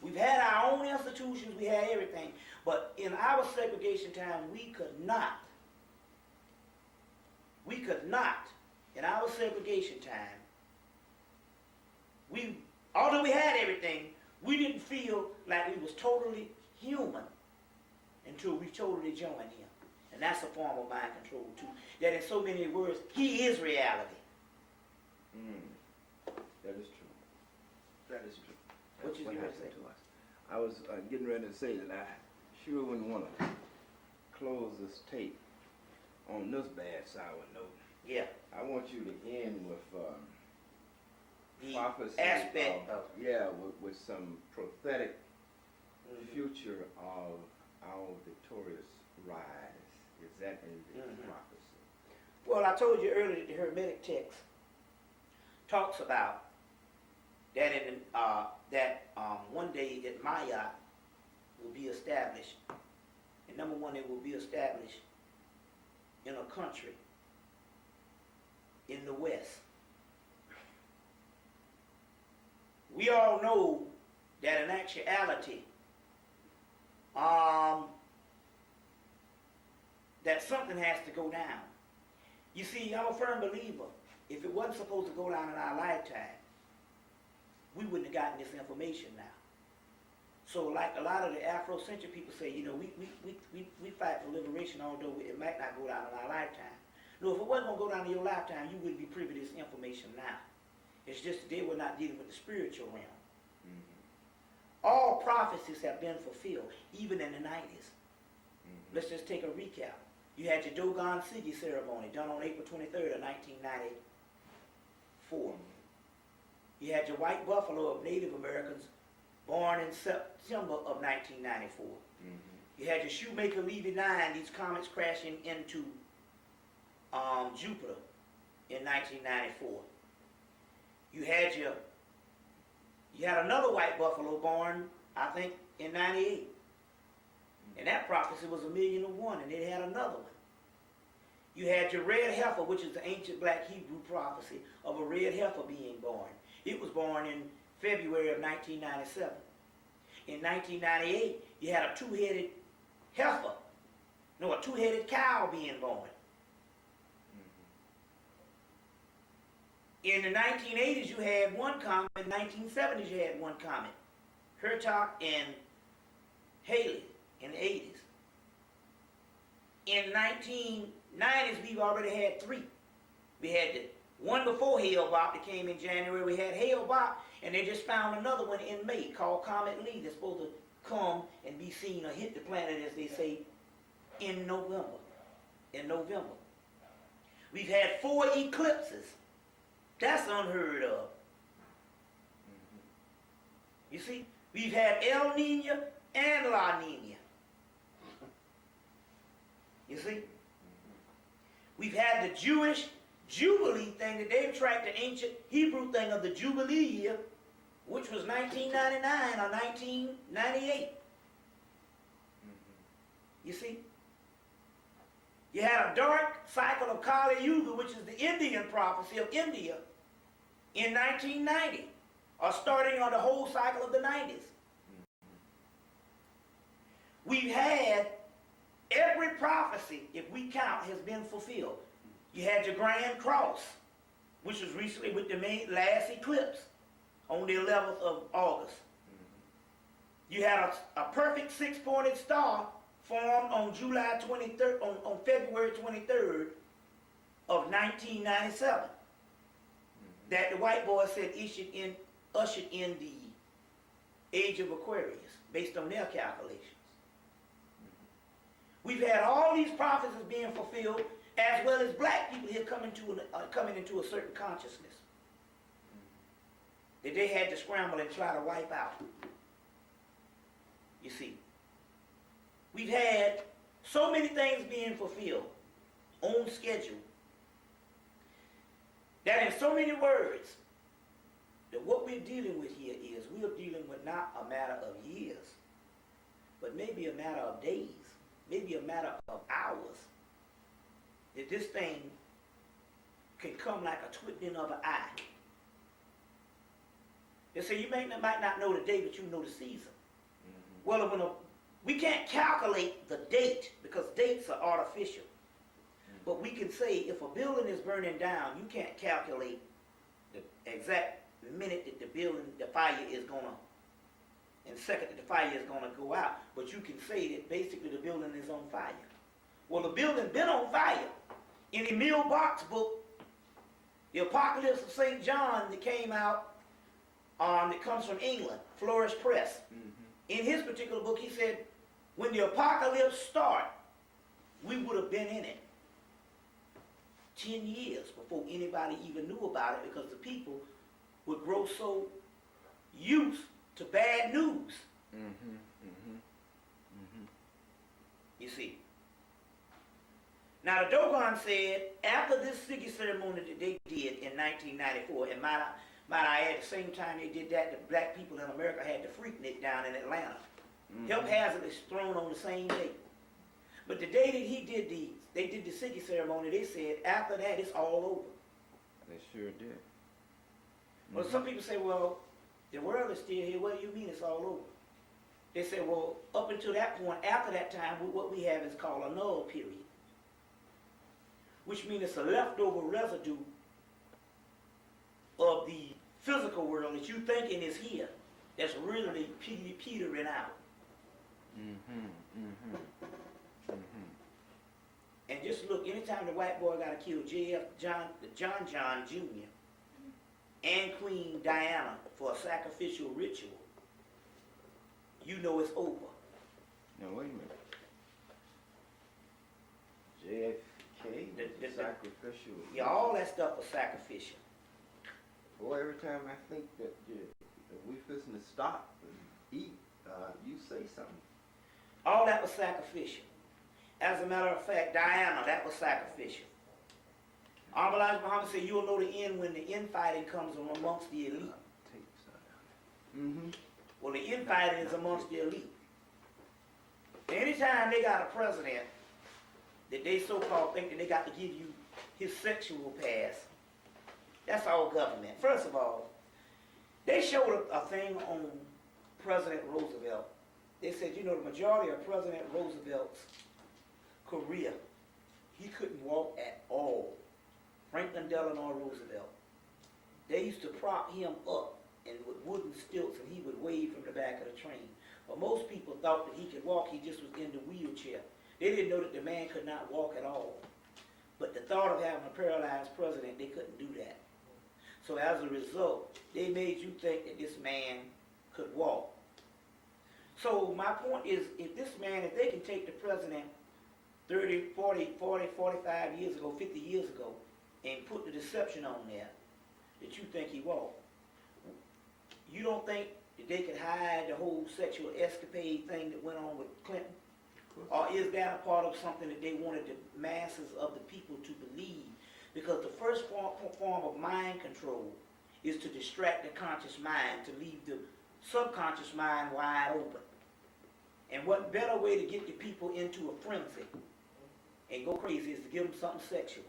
We've had our own institutions, we had everything, but in our segregation time, we could not, in our segregation time, although we had everything, we didn't feel like we was totally human until we totally joined him. And that's a form of mind control too. That in so many words, he is reality. That is true. That is true. What you happened say? to us. I was getting ready to say that I sure wouldn't want to close this tape on this bad sour note. Yeah. I want you to end with the prophecy aspect of with some prophetic future of our victorious rise. Is that in the prophecy? Well, I told you earlier that the Hermetic text talks about that one day that Maya will be established. And #1, it will be established in a country in the West. We all know that in actuality, that something has to go down. You see, I'm a firm believer. If it wasn't supposed to go down in our lifetime, we wouldn't have gotten this information now. So like a lot of the Afrocentric people say, you know, we fight for liberation, although it might not go down in our lifetime. No, if it wasn't going to go down in your lifetime, you wouldn't be privy to this information now. It's just that they were not dealing with the spiritual realm. All prophecies have been fulfilled, even in the 90s. Let's just take a recap. You had your Dogon Sigi ceremony done on April 23rd of 1994. You had your white buffalo of Native Americans born in September of 1994. You had your shoemaker Levy 9, these comets crashing into Jupiter in 1994. You had another white buffalo born, I think, in 98. And that prophecy was 1,000,001, and it had another one. You had your red heifer, which is the ancient black Hebrew prophecy of a red heifer being born. It was born in February of 1997. In 1998, you had a two-headed cow being born. In the 1980s, you had one comet. In the 1970s, you had one comet. Hertog and Haley in the 80s. In the 1990s, we've already had 3. We had the one before Hale-Bopp that came in January. We had Hale-Bopp, and they just found another one in May called Comet Lee that's supposed to come and be seen or hit the planet, as they say, in November. We've had 4 eclipses. That's unheard of. You see, we've had El Nino and La Nina. You see? We've had the Jewish Jubilee thing that they've tracked, the ancient Hebrew thing of the Jubilee year, which was 1999 or 1998. You see? You had a dark cycle of Kali Yuga, which is the Indian prophecy of India, in 1990, or starting on the whole cycle of the 90s. We've had every prophecy, if we count, has been fulfilled. You had your Grand Cross, which was recently with the last eclipse on the 11th of August. You had a perfect six-pointed star formed on July 23rd, on February 23rd of 1997. That the white boy said ushered in the age of Aquarius, based on their calculations. We've had all these prophecies being fulfilled, as well as black people here coming into a certain consciousness that they had to scramble and try to wipe out. You see, we've had so many things being fulfilled on schedule that in so many words, that what we're dealing with here is we're dealing with not a matter of years, but maybe a matter of days, maybe a matter of hours, that this thing can come like a twinkling of an eye. They say you might not know the day, but you know the season. Well, we can't calculate the date because dates are artificial. But we can say if a building is burning down, you can't calculate the exact minute that the fire is gonna, and second that the fire is gonna go out. But you can say that basically the building is on fire. Well, the building's been on fire. In Emil Bach's book, The Apocalypse of St. John, that came out, that comes from England, Flourish Press. In his particular book, he said, when the apocalypse started, we would have been in it 10 years before anybody even knew about it, because the people would grow so used to bad news. You see. Now the Dogon said, after this Siggy ceremony that they did in 1994, and might I add, at the same time they did that, the black people in America had the Freaknik down in Atlanta. Help Hazard is thrown on the same day. But the day that they did the Siggy ceremony, they said, after that, it's all over. They sure did. Well, some people say, well, the world is still here. What do you mean it's all over? They say, well, up until that point, after that time, what we have is called a null period, which means it's a leftover residue of the physical world that you thinking is here, that's really petering out. And just look, anytime the white boy got to kill John Jr. and Queen Diana for a sacrificial ritual, you know it's over. Now wait a minute. JFK, sacrificial. Yeah, all that stuff was sacrificial. Boy, every time I think that we fixing to stop and eat, you say something. All that was sacrificial. As a matter of fact, Diana, that was sacrificial. Elijah Muhammad said, you'll know the end when the infighting comes amongst the elite. Well, the infighting is amongst the elite. Anytime they got a president that they so-called think that they got to give you his sexual pass, that's all government. First of all, they showed a thing on President Roosevelt. They said, you know, the majority of President Roosevelt's career, he couldn't walk at all. Franklin Delano Roosevelt. They used to prop him up and with wooden stilts, and he would wave from the back of the train. But most people thought that he could walk, he just was in the wheelchair. They didn't know that the man could not walk at all. But the thought of having a paralyzed president, they couldn't do that. So as a result, they made you think that this man could walk. So my point is, if they can take the president 30, 40, 45 years ago, 50 years ago, and put the deception on there that you think he walked, you don't think that they could hide the whole sexual escapade thing that went on with Clinton? Or is that a part of something that they wanted the masses of the people to believe? Because the first form of mind control is to distract the conscious mind, to leave the subconscious mind wide open. And what better way to get the people into a frenzy and go crazy is to give them something sexual.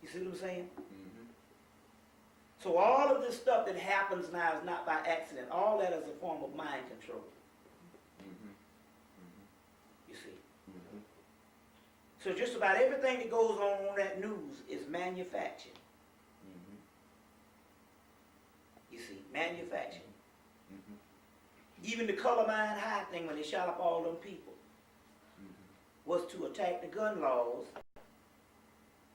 You see what I'm saying? So all of this stuff that happens now is not by accident. All that is a form of mind control. You see? So just about everything that goes on that news is manufactured. You see, manufactured. Even the Columbine High thing when they shot up all them people was to attack the gun laws.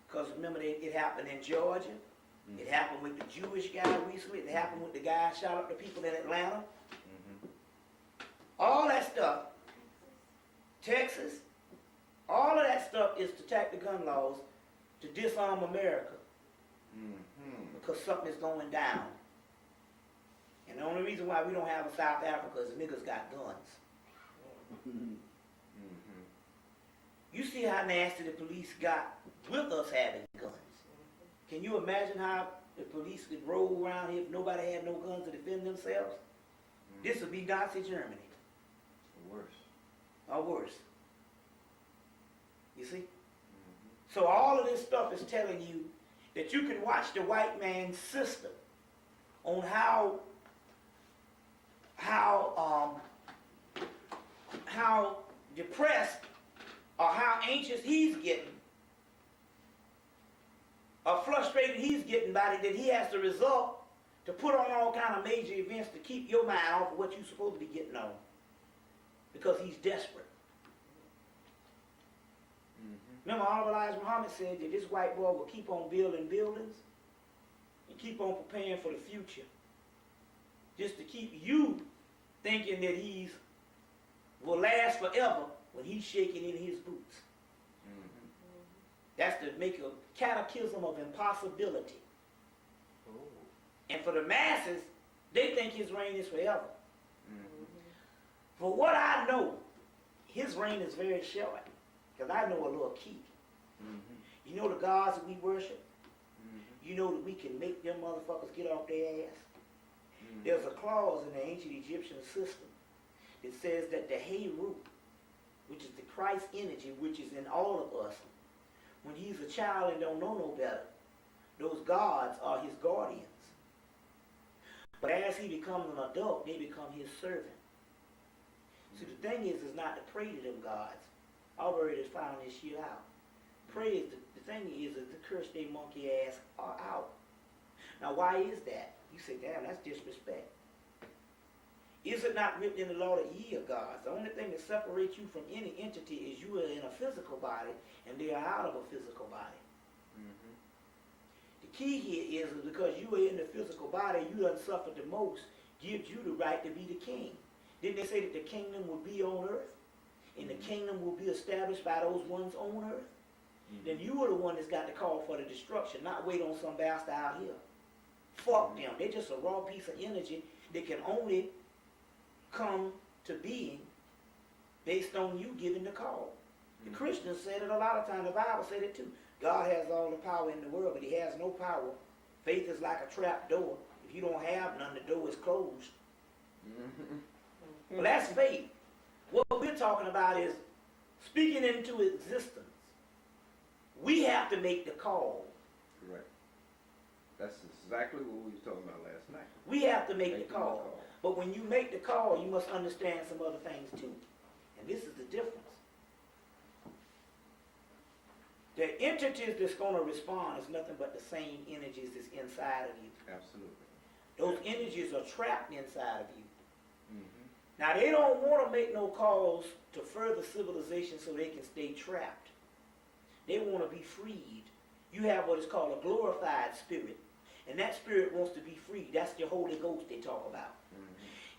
Because remember, it happened in Georgia. It happened with the Jewish guy recently. It happened with the guy shot up the people in Atlanta. All that stuff, Texas, all of that stuff is to attack the gun laws, to disarm America. Because something is going down. And the only reason why we don't have a South Africa is niggas got guns. You see how nasty the police got with us having guns. Can you imagine how the police could roll around here if nobody had no guns to defend themselves? This would be Nazi Germany. Or worse. Or worse. You see? So all of this stuff is telling you that you can watch the white man's system on how depressed or how anxious he's getting, or frustrated he's getting by it, that he has to resort to put on all kind of major events to keep your mind off of what you're supposed to be getting on, because he's desperate. Remember, Honorable Elijah Muhammad said that this white boy will keep on building buildings and keep on preparing for the future, just to keep you thinking that he's will last forever when he's shaking in his boots. That's to make a catechism of impossibility. And for the masses, they think his reign is forever. For what I know, his reign is very short. Because I know a little key. You know the gods that we worship? You know that we can make them motherfuckers get off their ass? There's a clause in the ancient Egyptian system that says that the Heru, which is the Christ energy, which is in all of us, when he's a child and don't know no better, those gods are his guardians. But as he becomes an adult, they become his servant. See, the thing is not to pray to them gods. I've already found this shit out. Pray is the thing is to curse their monkey ass out. Now, why is that? You say, damn, that's disrespect. Is it not written in the law that ye are gods? The only thing that separates you from any entity is you are in a physical body and they are out of a physical body. The key here is because you are in the physical body, you done suffered the most, gives you the right to be the king. Didn't they say that the kingdom will be on earth? And the kingdom will be established by those ones on earth? Then you are the one that's got to call for the destruction, not wait on some bastard out here. Fuck them. They're just a raw piece of energy that can only come to being based on you giving the call. The Christians said it a lot of times. The Bible said it too. God has all the power in the world, but he has no power. Faith is like a trap door. If you don't have none, the door is closed. Well, that's faith. What we're talking about is speaking into existence. We have to make the call. Correct. That's exactly what we were talking about last night. We have to make the call. But when you make the call, you must understand some other things too. And this is the difference. The entities that's going to respond is nothing but the same energies that's inside of you. Absolutely. Those energies are trapped inside of you. Now, they don't want to make no calls to further civilization so they can stay trapped. They want to be freed. You have what is called a glorified spirit. And that spirit wants to be freed. That's the Holy Ghost they talk about.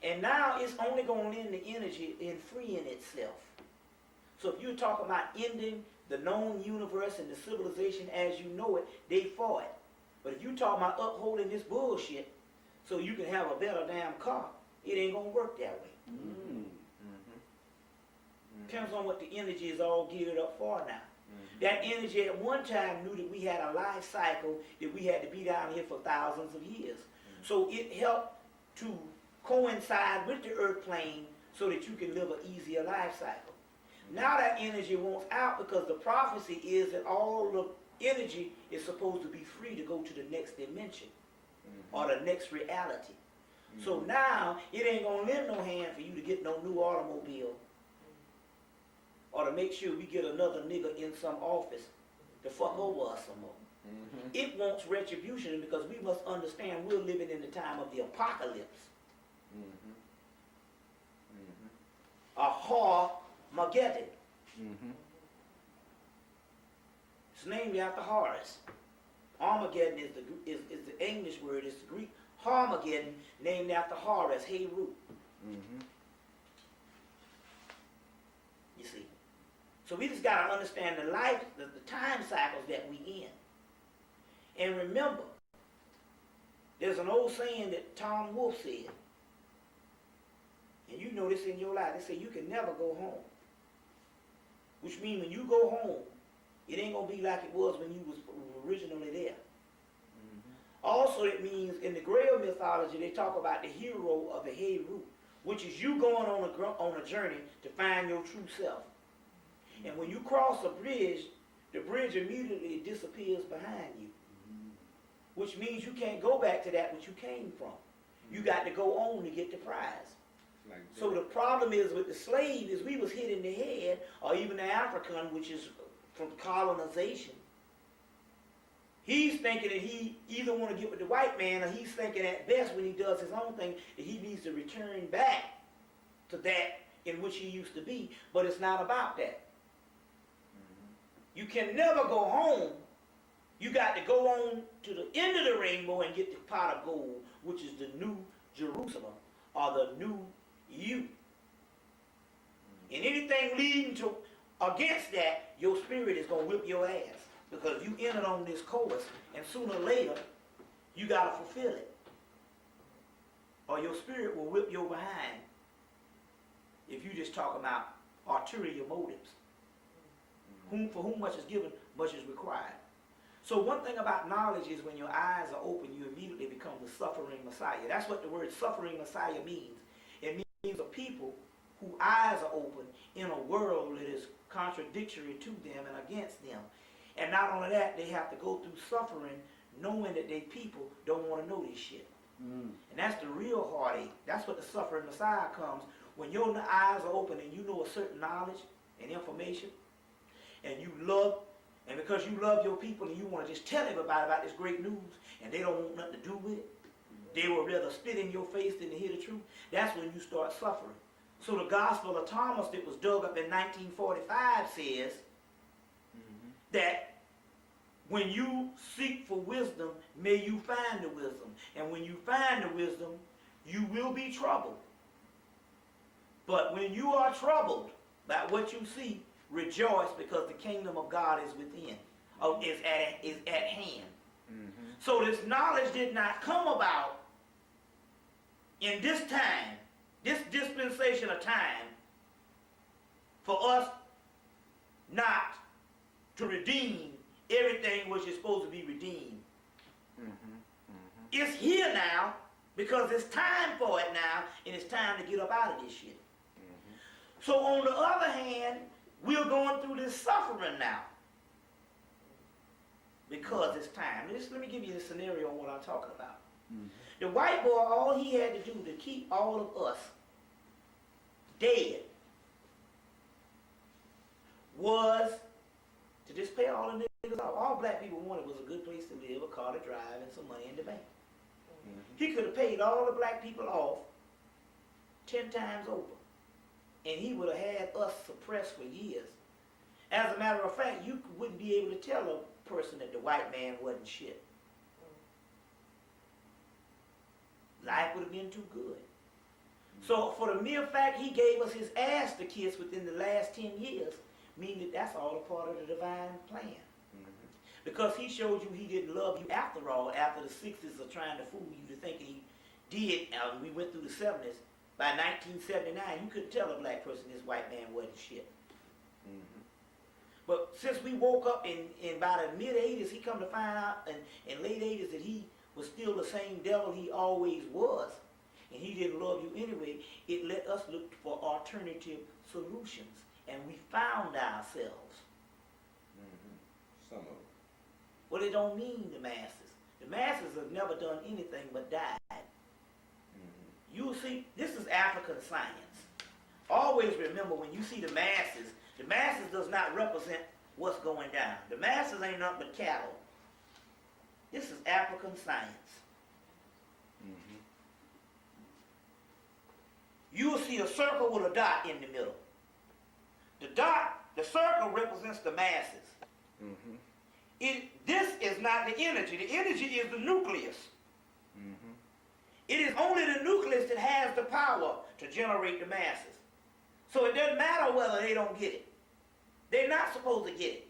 And now it's only going to lend the energy in freeing itself. So if you're talking about ending the known universe and the civilization as you know it, they for it. But if you're talking about upholding this bullshit so you can have a better damn car, it ain't going to work that way. Depends on what the energy is all geared up for now. That energy at one time knew that we had a life cycle, that we had to be down here for thousands of years. So it helped to coincide with the earth plane so that you can live an easier life cycle. Now that energy wants out because the prophecy is that all the energy is supposed to be free to go to the next dimension or the next reality. So now it ain't going to lend no hand for you to get no new automobile or to make sure we get another nigga in some office to fuck over us some more. It wants retribution because we must understand we're living in the time of the apocalypse. Har-Mageddon. Mm-hmm. It's named after Horus. Armageddon is the English word. It's the Greek. Harmageddon, named after Horus, Heru. Mm-hmm. You see. So we just got to understand the life, the time cycles that we in. And remember, there's an old saying that Tom Wolfe said, and you know this in your life. They say you can never go home. Which means when you go home, it ain't going to be like it was when you was originally there. Also, it means in the Grail mythology, they talk about the hero of the Heru, which is you going on a journey to find your true self. And when you cross a bridge, the bridge immediately disappears behind you, which means you can't go back to that which you came from. You got to go on to get the prize. Like so the problem is with the slave is we was hit in the head, or even the African, which is from colonization. He's thinking that he either want to get with the white man, or he's thinking at best when he does his own thing that he needs to return back to that in which he used to be. But it's not about that. You can never go home. You got to go on to the end of the rainbow and get the pot of gold, which is the new Jerusalem, or the new you. And anything leading to against that, your spirit is going to whip your ass. Because you entered on this course, and sooner or later, you got to fulfill it. Or your spirit will whip your behind if you just talk about ulterior motives. For whom much is given, much is required. So one thing about knowledge is when your eyes are open, you immediately become the suffering Messiah. That's what the word suffering Messiah means. It means a people whose eyes are open in a world that is contradictory to them and against them. And not only that, they have to go through suffering knowing that their people don't want to know this shit. And that's the real heartache. That's what the suffering Messiah comes when your eyes are open and you know a certain knowledge and information, and you love, and because you love your people and you want to just tell everybody about this great news, and they don't want nothing to do with it, they will rather spit in your face than to hear the truth. That's when you start suffering. So the Gospel of Thomas that was dug up in 1945 says that when you seek for wisdom, may you find the wisdom. And when you find the wisdom, you will be troubled. But when you are troubled by what you see, rejoice, because the kingdom of God is within, is at hand. So this knowledge did not come about in this time, this dispensation of time, for us not to redeem everything which is supposed to be redeemed. It's here now because it's time for it now, and it's time to get up out of this shit. So on the other hand, we're going through this suffering now because it's time. Let me give you the scenario on what I'm talking about. The white boy, all he had to do to keep all of us dead was to just pay all the niggas off. All black people wanted was a good place to live, a car to drive, and some money in the bank. He could have paid all the black people off 10 times over, and he would have had us suppressed for years. As a matter of fact, you wouldn't be able to tell a person that the white man wasn't shit. Life would have been too good. So for the mere fact he gave us his ass to kiss within the last 10 years, meaning that that's all a part of the divine plan. Because he showed you he didn't love you after all, after the 60s of trying to fool you to think he did. We went through the 70s. By 1979, you couldn't tell a black person this white man wasn't shit. But since we woke up in by the mid-80s, he come to find out in late 80s that he was still the same devil he always was, and he didn't love you anyway. It let us look for alternative solutions, and we found ourselves. Some of them. Well, it don't mean the masses. The masses have never done anything but died. You'll see, this is African science. Always remember, when you see the masses does not represent what's going down. The masses ain't nothing but cattle. This is African science. you will see a circle with a dot in the middle. The circle represents the masses. This is not the energy. The energy is the nucleus. It is only the nucleus that has the power to generate the masses. So it doesn't matter whether they don't get it. They're not supposed to get it.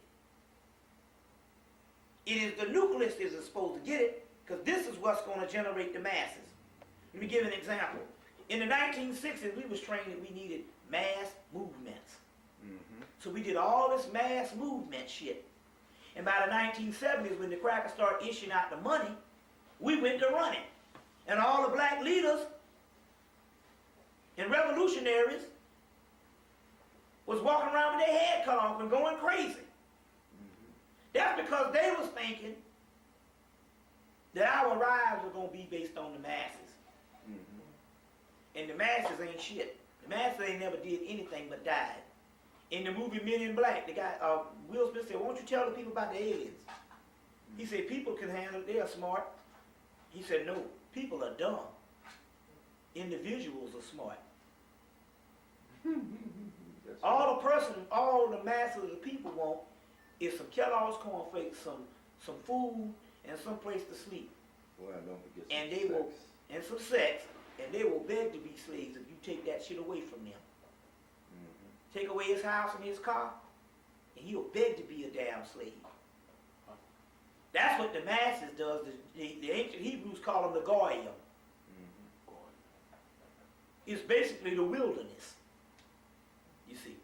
It is the nucleus that is supposed to get it, because this is what's going to generate the masses. Let me give an example. In the 1960s, we was trained that we needed mass movements. So we did all this mass movement shit. And by the 1970s, when the crackers started issuing out the money, we went to running. And all the black leaders and revolutionaries was walking around with their head cut off and going crazy. That's because they was thinking that our rise was going to be based on the masses. And the masses ain't shit. The masses ain't never did anything but died. In the movie Men in Black, the guy, Will Smith said, won't you tell the people about the aliens? He said, people can handle it, they are smart. He said, no, people are dumb. Individuals are smart. All the masses of the people want is some Kellogg's cornflakes, some food, and some place to sleep. Well, don't forget and they will, and some sex, and they will beg to be slaves if you take that shit away from them. Take away his house and his car, and he'll beg to be a damn slave. That's what the masses does. The ancient Hebrews call them the Goyim. It's basically the wilderness. You see.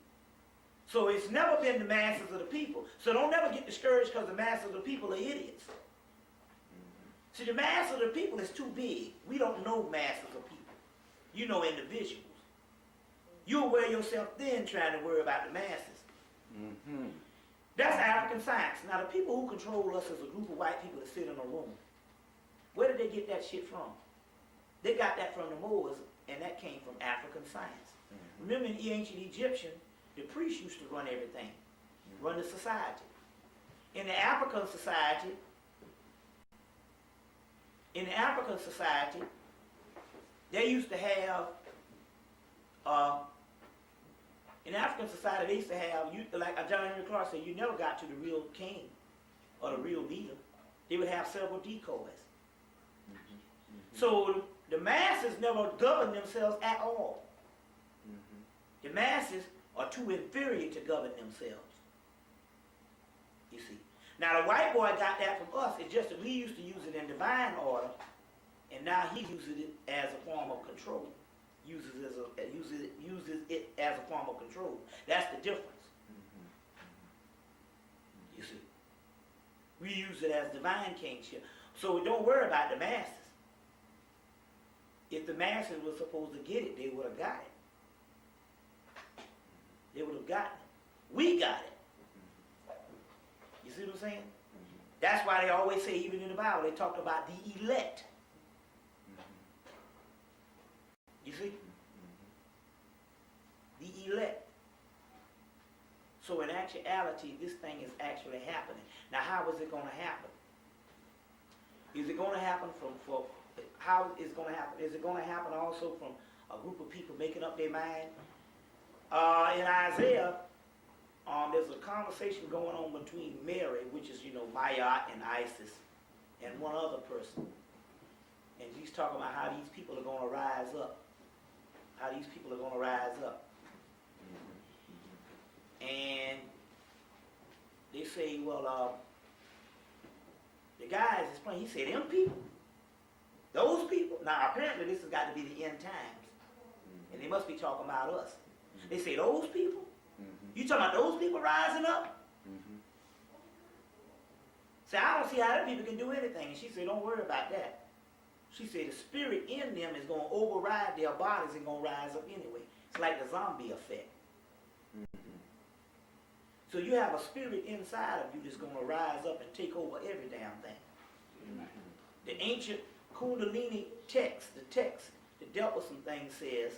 So it's never been the masses of the people. So don't never get discouraged because the masses of the people are idiots. See, the mass of the people is too big. We don't know masses of people. You know individuals. You'll wear yourself thin trying to worry about the masses. That's African science. Now, the people who control us is a group of white people that sit in a room. Where did they get that shit from? They got that from the Moors, and that came from African science. Remember in the ancient Egyptian, the priests used to run everything, run the society. In the African society, they used to have, like John Henry Clark said, you never got to the real king or the real leader. They would have several decoys. So the masses never govern themselves at all. The masses are too inferior to govern themselves. You see. Now the white boy got that from us. It's just that we used to use it in divine order, and now he uses it as a form of control. Uses it as a form of control. That's the difference. You see. We use it as divine kingship. So don't worry about the masses. If the masses were supposed to get it, they would have got it. They would have gotten it. We got it. You see what I'm saying? That's why they always say, even in the Bible, they talk about the elect. You see? The elect. So in actuality, this thing is actually happening. Now, how is it going to happen? Is it going to happen how is it going to happen? Is it going to happen also from a group of people making up their mind? In Isaiah, there's a conversation going on between Mary, which is, Mayat and Isis, and one other person. And he's talking about how these people are going to rise up. How these people are going to rise up. And they say, well, the guy is explaining, he said, them people, those people. Now, apparently this has got to be the end times. And they must be talking about us. They say, those people? You talking about those people rising up? See, I don't see how them people can do anything. And she said, don't worry about that. She said, the spirit in them is going to override their bodies and going to rise up anyway. It's like the zombie effect. So you have a spirit inside of you that's going to rise up and take over every damn thing. The ancient Kundalini text, the text that dealt with some things says,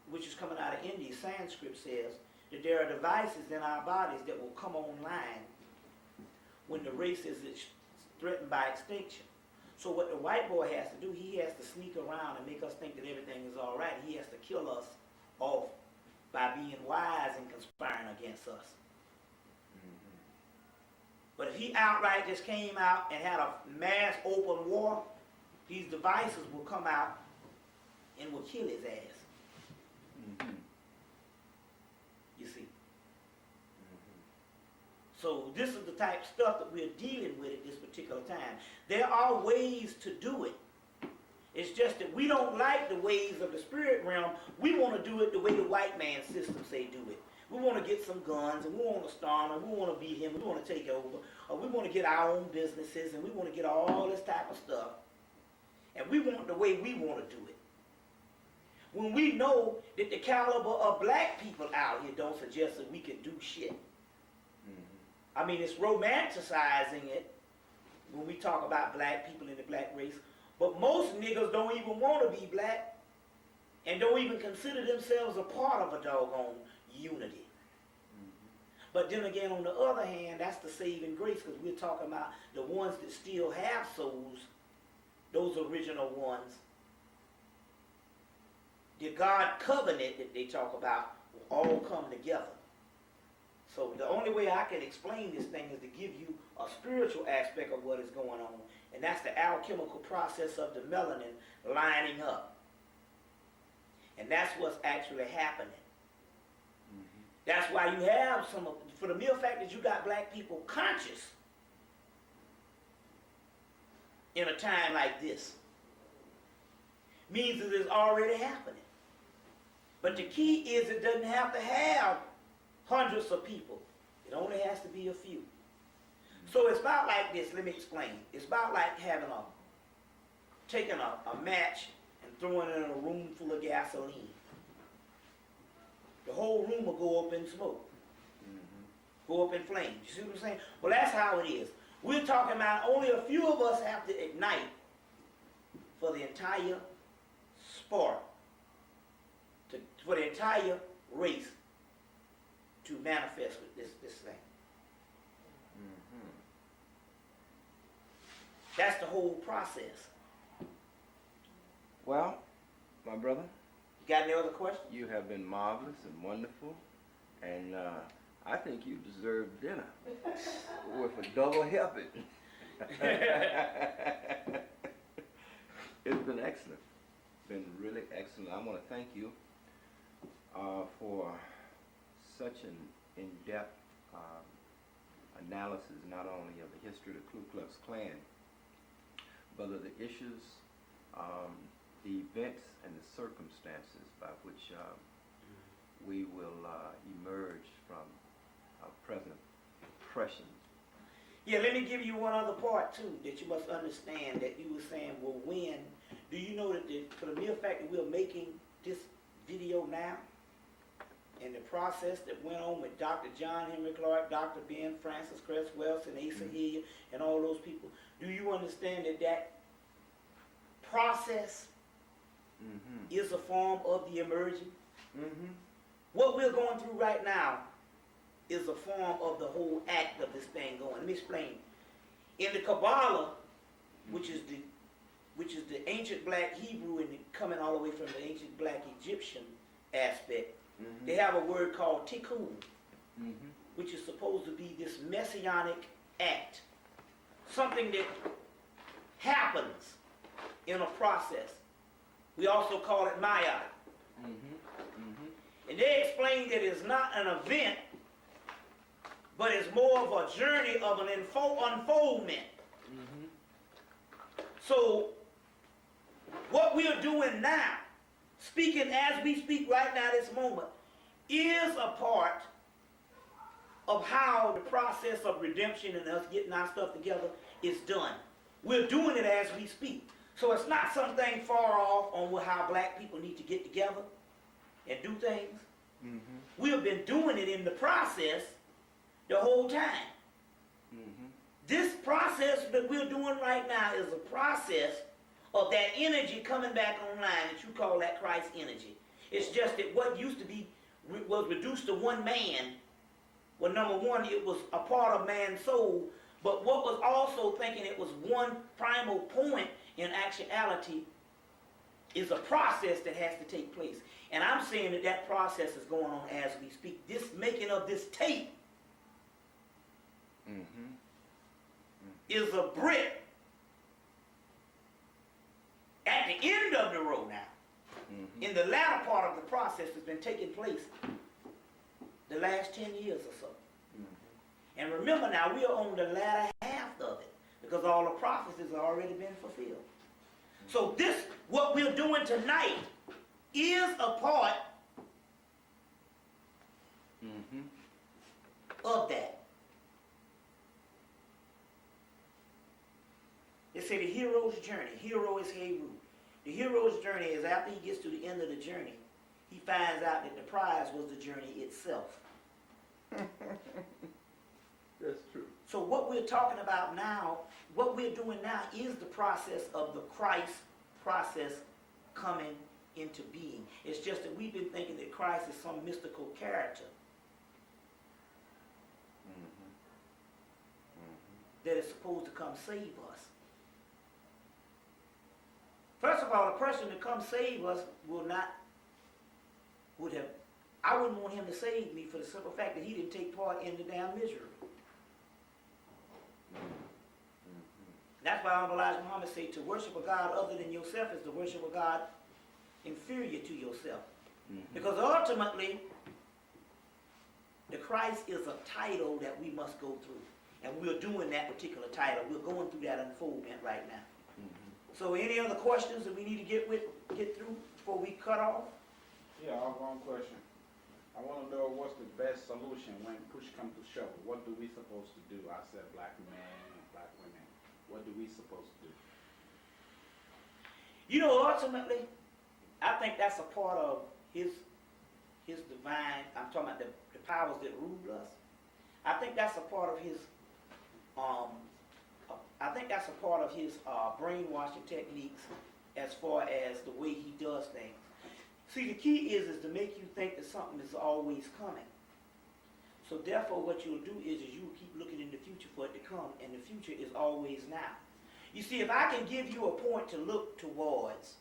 which is coming out of India, Sanskrit says, that there are devices in our bodies that will come online when the race is threatened by extinction. So what the white boy has to do, he has to sneak around and make us think that everything is all right. He has to kill us off by being wise and conspiring against us. But if he outright just came out and had a mass open war, these devices will come out and will kill his ass. You see. So this is the type of stuff that we're dealing with at this particular time. There are ways to do it. It's just that we don't like the ways of the spirit realm. We want to do it the way the white man system say do it. We want to get some guns, and we want to storm him, we want to beat him, we want to take over, or we want to get our own businesses, and we want to get all this type of stuff. And we want the way we want to do it. When we know that the caliber of black people out here don't suggest that we can do shit. I mean, it's romanticizing it when we talk about black people in the black race, but most niggas don't even want to be black and don't even consider themselves a part of a doggone unity. But then again, on the other hand, that's the saving grace, because we're talking about the ones that still have souls, those original ones. The God covenant that they talk about will all come together. So the only way I can explain this thing is to give you a spiritual aspect of what is going on, and that's the alchemical process of the melanin lining up. And that's what's actually happening. That's why you have some, for the mere fact that you got black people conscious in a time like this, means that it's already happening. But the key is it doesn't have to have hundreds of people. It only has to be a few. So it's about like this, let me explain. It's about like taking a match and throwing it in a room full of gasoline. The whole room will go up in smoke. Go up in flames. You see what I'm saying? Well, that's how it is. We're talking about only a few of us have to ignite for the entire spark, for the entire race to manifest with this thing. That's the whole process. Well, my brother, you got any other questions? You have been marvelous and wonderful, and I think you deserve dinner with a double helping. It's been excellent. Been really excellent. I want to thank you for such an in-depth analysis, not only of the history of the Ku Klux Klan, but of the issues, the events, and the circumstances by which we will emerge from our present oppression. Yeah, let me give you one other part too that you must understand, that you were saying, well, when? Do you know that for the mere fact that we're making this video now, and the process that went on with Dr. John Henry Clark, Dr. Ben, Francis Cress Wells, and Asa Hilliard, and all those people, do you understand that process is a form of the emerging? What we're going through right now is a form of the whole act of this thing going. Let me explain. In the Kabbalah, which is the ancient black Hebrew and coming all the way from the ancient black Egyptian aspect, they have a word called tikkun, which is supposed to be this messianic act, something that happens in a process. We also call it maya. And they explain that it's not an event, but it's more of a journey of an unfoldment. So what we're doing now, speaking as we speak right now this moment, is a part of how the process of redemption and us getting our stuff together is done. We're doing it as we speak. So it's not something far off on how black people need to get together and do things. We have been doing it in the process the whole time. This process that we're doing right now is a process of that energy coming back online that you call that Christ energy. It's just that what used to be was reduced to one man. Well, number one, it was a part of man's soul, But what was also thinking it was one primal point in actuality is a process that has to take place. And I'm saying that that process is going on as we speak. This making of this tape is a brick at the end of the road now. In the latter part of the process has been taking place the last 10 years or so. And remember now, we are on the latter half of it because all the prophecies have already been fulfilled. So this, what we're doing tonight, is a part of that. They say the hero's journey. Hero is Heru. The hero's journey is after he gets to the end of the journey, he finds out that the prize was the journey itself. That's true. So what we're talking about now, what we're doing now is the process of the Christ process coming into being. It's just that we've been thinking that Christ is some mystical character that is supposed to come save us. First of all, a person to come save us I wouldn't want him to save me for the simple fact that he didn't take part in the damn misery. That's why Elijah Muhammad said to worship a God other than yourself is to worship a God inferior to yourself. Because ultimately, the Christ is a title that we must go through. And we're doing that particular title. We're going through that unfoldment right now. So any other questions that we need to get through before we cut off? Yeah, I have one question. I want to know what's the best solution when push comes to shove. What do we supposed to do? I said black men and black women. What do we supposed to do? You know, ultimately, I think that's a part of his divine, I'm talking about the powers that rule us. I think that's a part of his brainwashing techniques as far as the way he does things. See, the key is to make you think that something is always coming. So therefore, what you'll do is you will keep looking in the future for it to come, and the future is always now. You see, if I can give you a point to look towards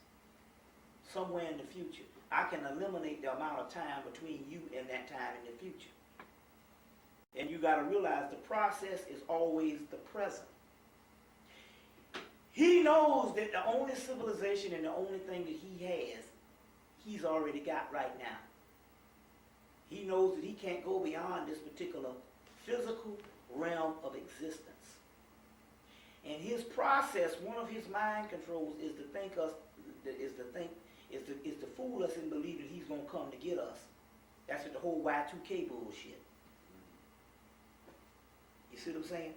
somewhere in the future, I can eliminate the amount of time between you and that time in the future. And you got to realize the process is always the present. He knows that the only civilization and the only thing that he has, he's already got right now. He knows that he can't go beyond this particular physical realm of existence. And his process, one of his mind controls, is to fool us in believing he's going to come to get us. That's what the whole Y2K bullshit. You see what I'm saying?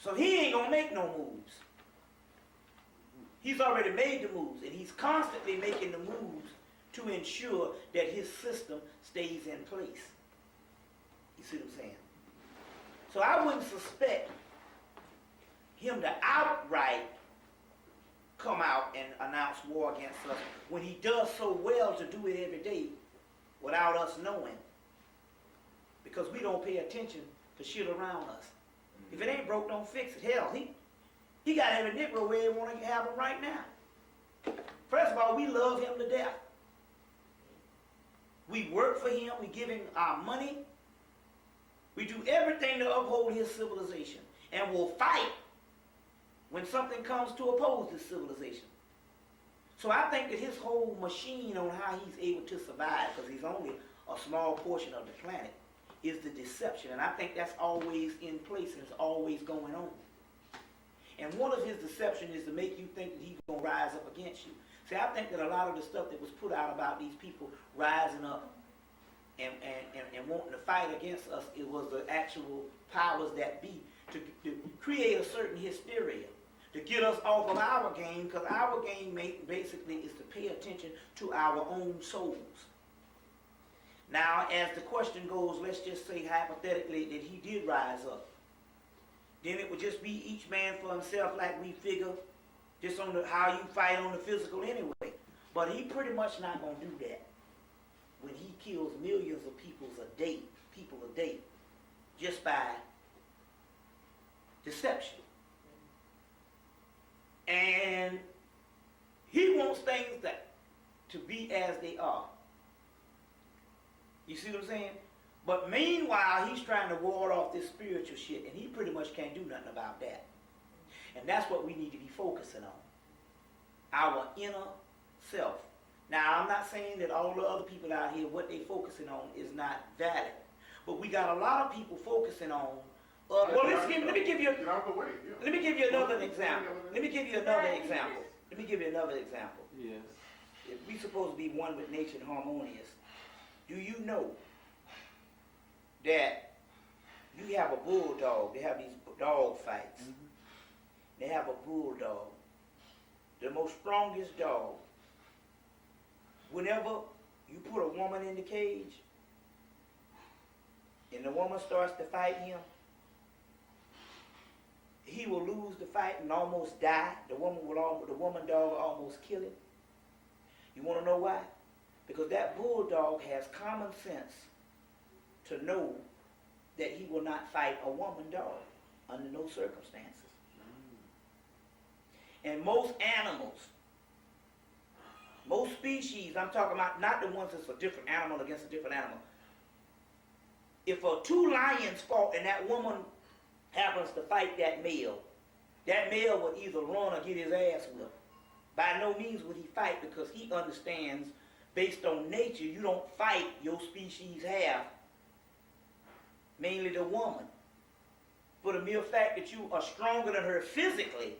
So he ain't going to make no moves. He's already made the moves, and he's constantly making the moves to ensure that his system stays in place. You see what I'm saying? So I wouldn't suspect him to outright come out and announce war against us when he does so well to do it every day without us knowing. Because we don't pay attention to shit around us. If it ain't broke, don't fix it. Hell, he got every Negro where he want to have him right now. First of all, we love him to death. We work for him. We give him our money. We do everything to uphold his civilization. And we'll fight when something comes to oppose this civilization. So I think that his whole machine on how he's able to survive, because he's only a small portion of the planet, is the deception. And I think that's always in place and it's always going on. And one of his deception is to make you think that he's going to rise up against you. See, I think that a lot of the stuff that was put out about these people rising up and wanting to fight against us, it was the actual powers that be to create a certain hysteria, to get us off of our game, because our game basically is to pay attention to our own souls. Now, as the question goes, let's just say hypothetically that he did rise up. Then it would just be each man for himself, like we figure, just on how you fight on the physical anyway. But he pretty much not going to do that when he kills millions of people a day, just by deception. And he wants things to be as they are. You see what I'm saying? But meanwhile, he's trying to ward off this spiritual shit, and he pretty much can't do nothing about that. And that's what we need to be focusing on. Our inner self. Now, I'm not saying that all the other people out here, what they focusing on is not valid. But we got a lot of people focusing on, let me give you another example. Let me give you another example. Yes. If we supposed to be one with nature and harmonious, do you know that you have a bulldog? They have these dog fights. Mm-hmm. They have a bulldog, the most strongest dog. Whenever you put a woman in the cage and the woman starts to fight him, he will lose the fight and almost die. The woman dog will almost kill him. You want to know why? Because that bulldog has common sense to know that he will not fight a woman dog under no circumstances. And most animals, most species, I'm talking about not the ones that's a different animal against a different animal. If two lions fought and that woman happens to fight that male would either run or get his ass whipped. By no means would he fight, because he understands, based on nature, you don't fight your species half, mainly the woman. For the mere fact that you are stronger than her physically,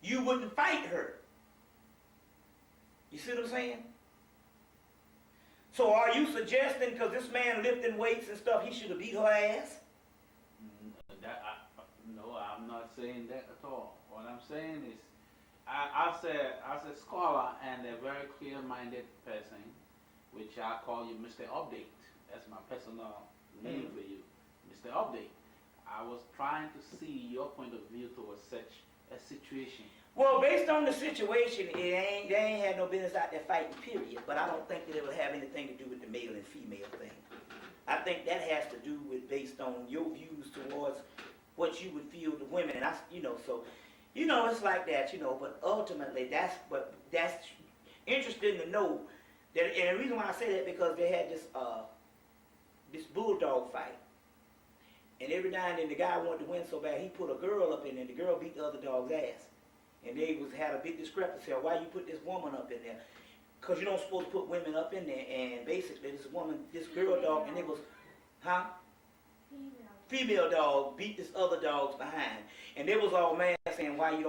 you wouldn't fight her. You see what I'm saying? So are you suggesting because this man lifting weights and stuff, he should have beat her ass? No, I'm not saying that at all. What I'm saying is, as a scholar and a very clear-minded person, which I call you Mr. Update. That's my personal name for you, Mr. Update. I was trying to see your point of view towards such a situation. Well, based on the situation, they ain't had no business out there fighting, period. But I don't think that it would have anything to do with the male and female thing. I think that has to do with based on your views towards what you would feel to women. And it's like that, but ultimately that's interesting to know that. And the reason why I say that, because they had this bulldog fight. And every now and then the guy wanted to win so bad, he put a girl up in there, and the girl beat the other dog's ass. And they had a big discrepancy of why you put this woman up in there. Because you don't supposed to put women up in there. And basically this girl dog, and it was, female dog beat this other dog's behind. And they was all mad saying, why did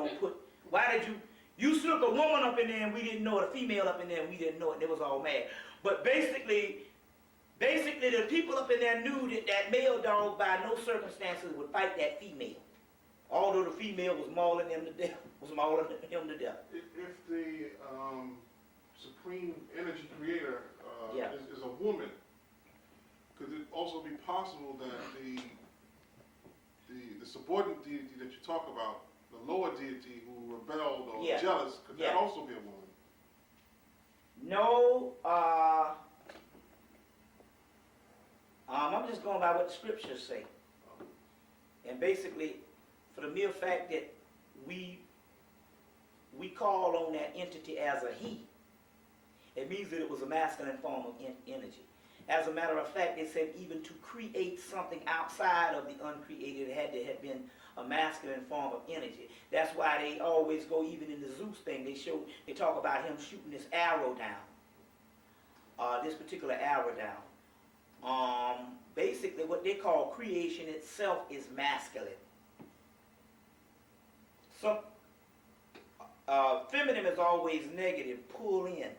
you snuck a woman up in there and we didn't know it, a female up in there and we didn't know it, and they was all mad. But basically the people up in there knew that male dog by no circumstances would fight that female. Although the female was mauling him to death. If the supreme energy creator is a woman, could it also be possible that the subordinate deity that you talk about, the lower deity who rebelled or jealous, could that also be a woman? No, I'm just going by what the scriptures say. And basically, for the mere fact that we call on that entity as a he, it means that it was a masculine form of energy. As a matter of fact, they said even to create something outside of the uncreated, it had to have been a masculine form of energy. That's why they always go, even in the Zeus thing, they talk about him shooting this arrow down, this particular arrow down. Basically, what they call creation itself is masculine. So, feminine is always negative, pull in.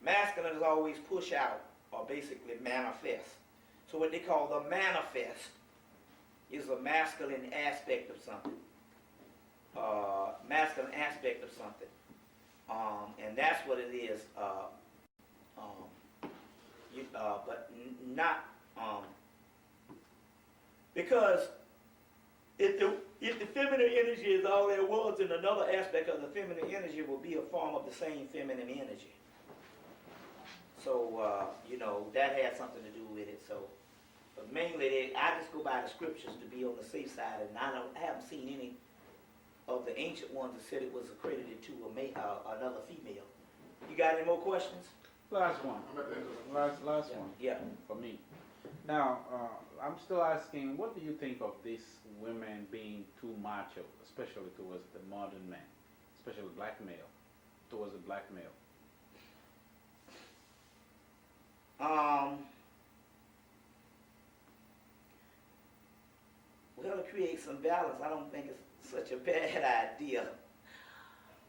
Masculine is always push out, or basically manifest. So what they call the manifest is a masculine aspect of something. And that's what it is. But not because if the feminine energy is all there was, then another aspect of the feminine energy will be a form of the same feminine energy. So that had something to do with it. So But mainly, I just go by the scriptures to be on the safe side, and I haven't seen any of the ancient ones that said it was accredited to another female. You got any more questions? Last one. Last one. Yeah. For me. Now, I'm still asking, what do you think of these women being too macho, especially towards the modern man, especially black male, towards the black male? Well, to create some balance, I don't think it's such a bad idea.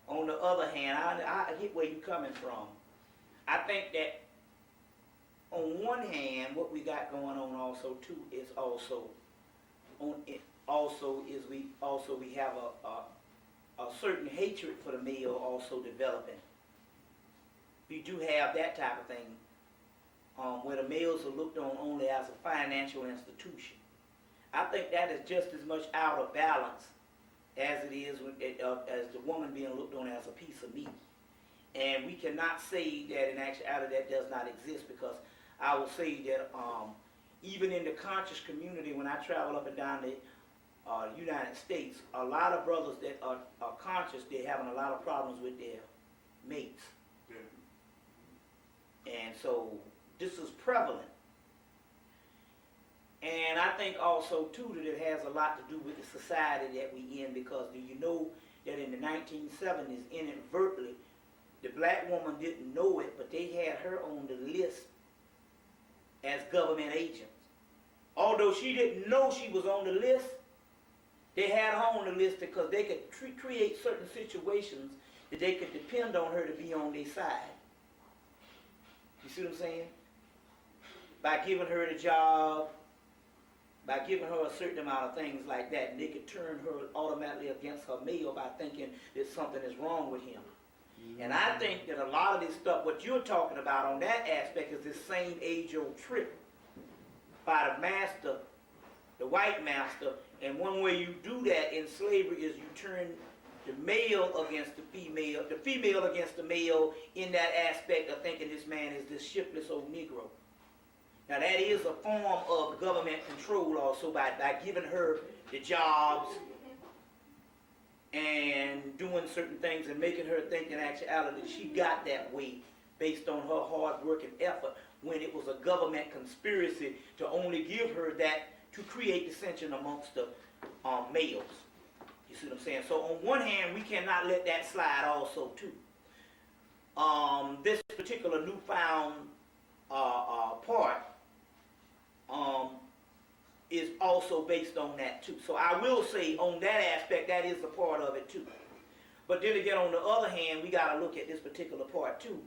On the other hand, I get where you're coming from. I think that on one hand, what we got going on also too is we have a certain hatred for the male also developing. We do have that type of thing, where the males are looked on only as a financial institution. I think that is just as much out of balance as it is as the woman being looked on as a piece of meat. And we cannot say that in actuality that does not exist, because I will say that even in the conscious community, when I travel up and down the United States, a lot of brothers that are conscious, they're having a lot of problems with their mates. Yeah. And so this is prevalent. And I think also too that it has a lot to do with the society that we in, because do you know that in the 1970s, inadvertently, the black woman didn't know it, but they had her on the list as government agents. Although she didn't know she was on the list, they had her on the list because they could create certain situations that they could depend on her to be on their side. You see what I'm saying? By giving her the job, by giving her a certain amount of things like that, and they could turn her automatically against her male by thinking that something is wrong with him. And I think that a lot of this stuff, what you're talking about on that aspect, is this same age-old trick by the master, the white master. And one way you do that in slavery is you turn the male against the female against the male, in that aspect of thinking this man is this shiftless old Negro. Now that is a form of government control also, by giving her the jobs and doing certain things and making her think in actuality she got that way based on her hard work and effort, when it was a government conspiracy to only give her that to create dissension amongst the males. You see what I'm saying? So on one hand, we cannot let that slide also too. This particular newfound part is also based on that too. So I will say on that aspect, that is a part of it too. But then again, on the other hand, we got to look at this particular part too.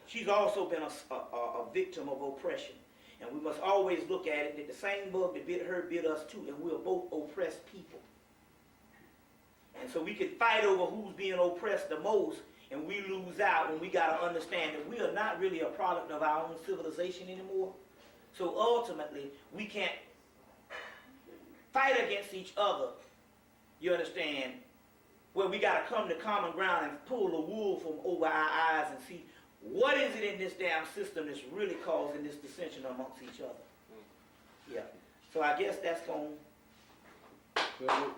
She's also been a victim of oppression. And we must always look at it that the same bug that bit her bit us too, and we're both oppressed people. And so we could fight over who's being oppressed the most, and we lose out when we got to understand that we are not really a product of our own civilization anymore. So ultimately, we can't fight against each other, you understand, where we got to come to common ground and pull the wool from over our eyes and see what is it in this damn system that's really causing this dissension amongst each other. Yeah. So I guess that's going to do it.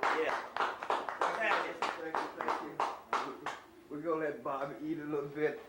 Yeah. Thank you. We're going to let Bob eat a little bit.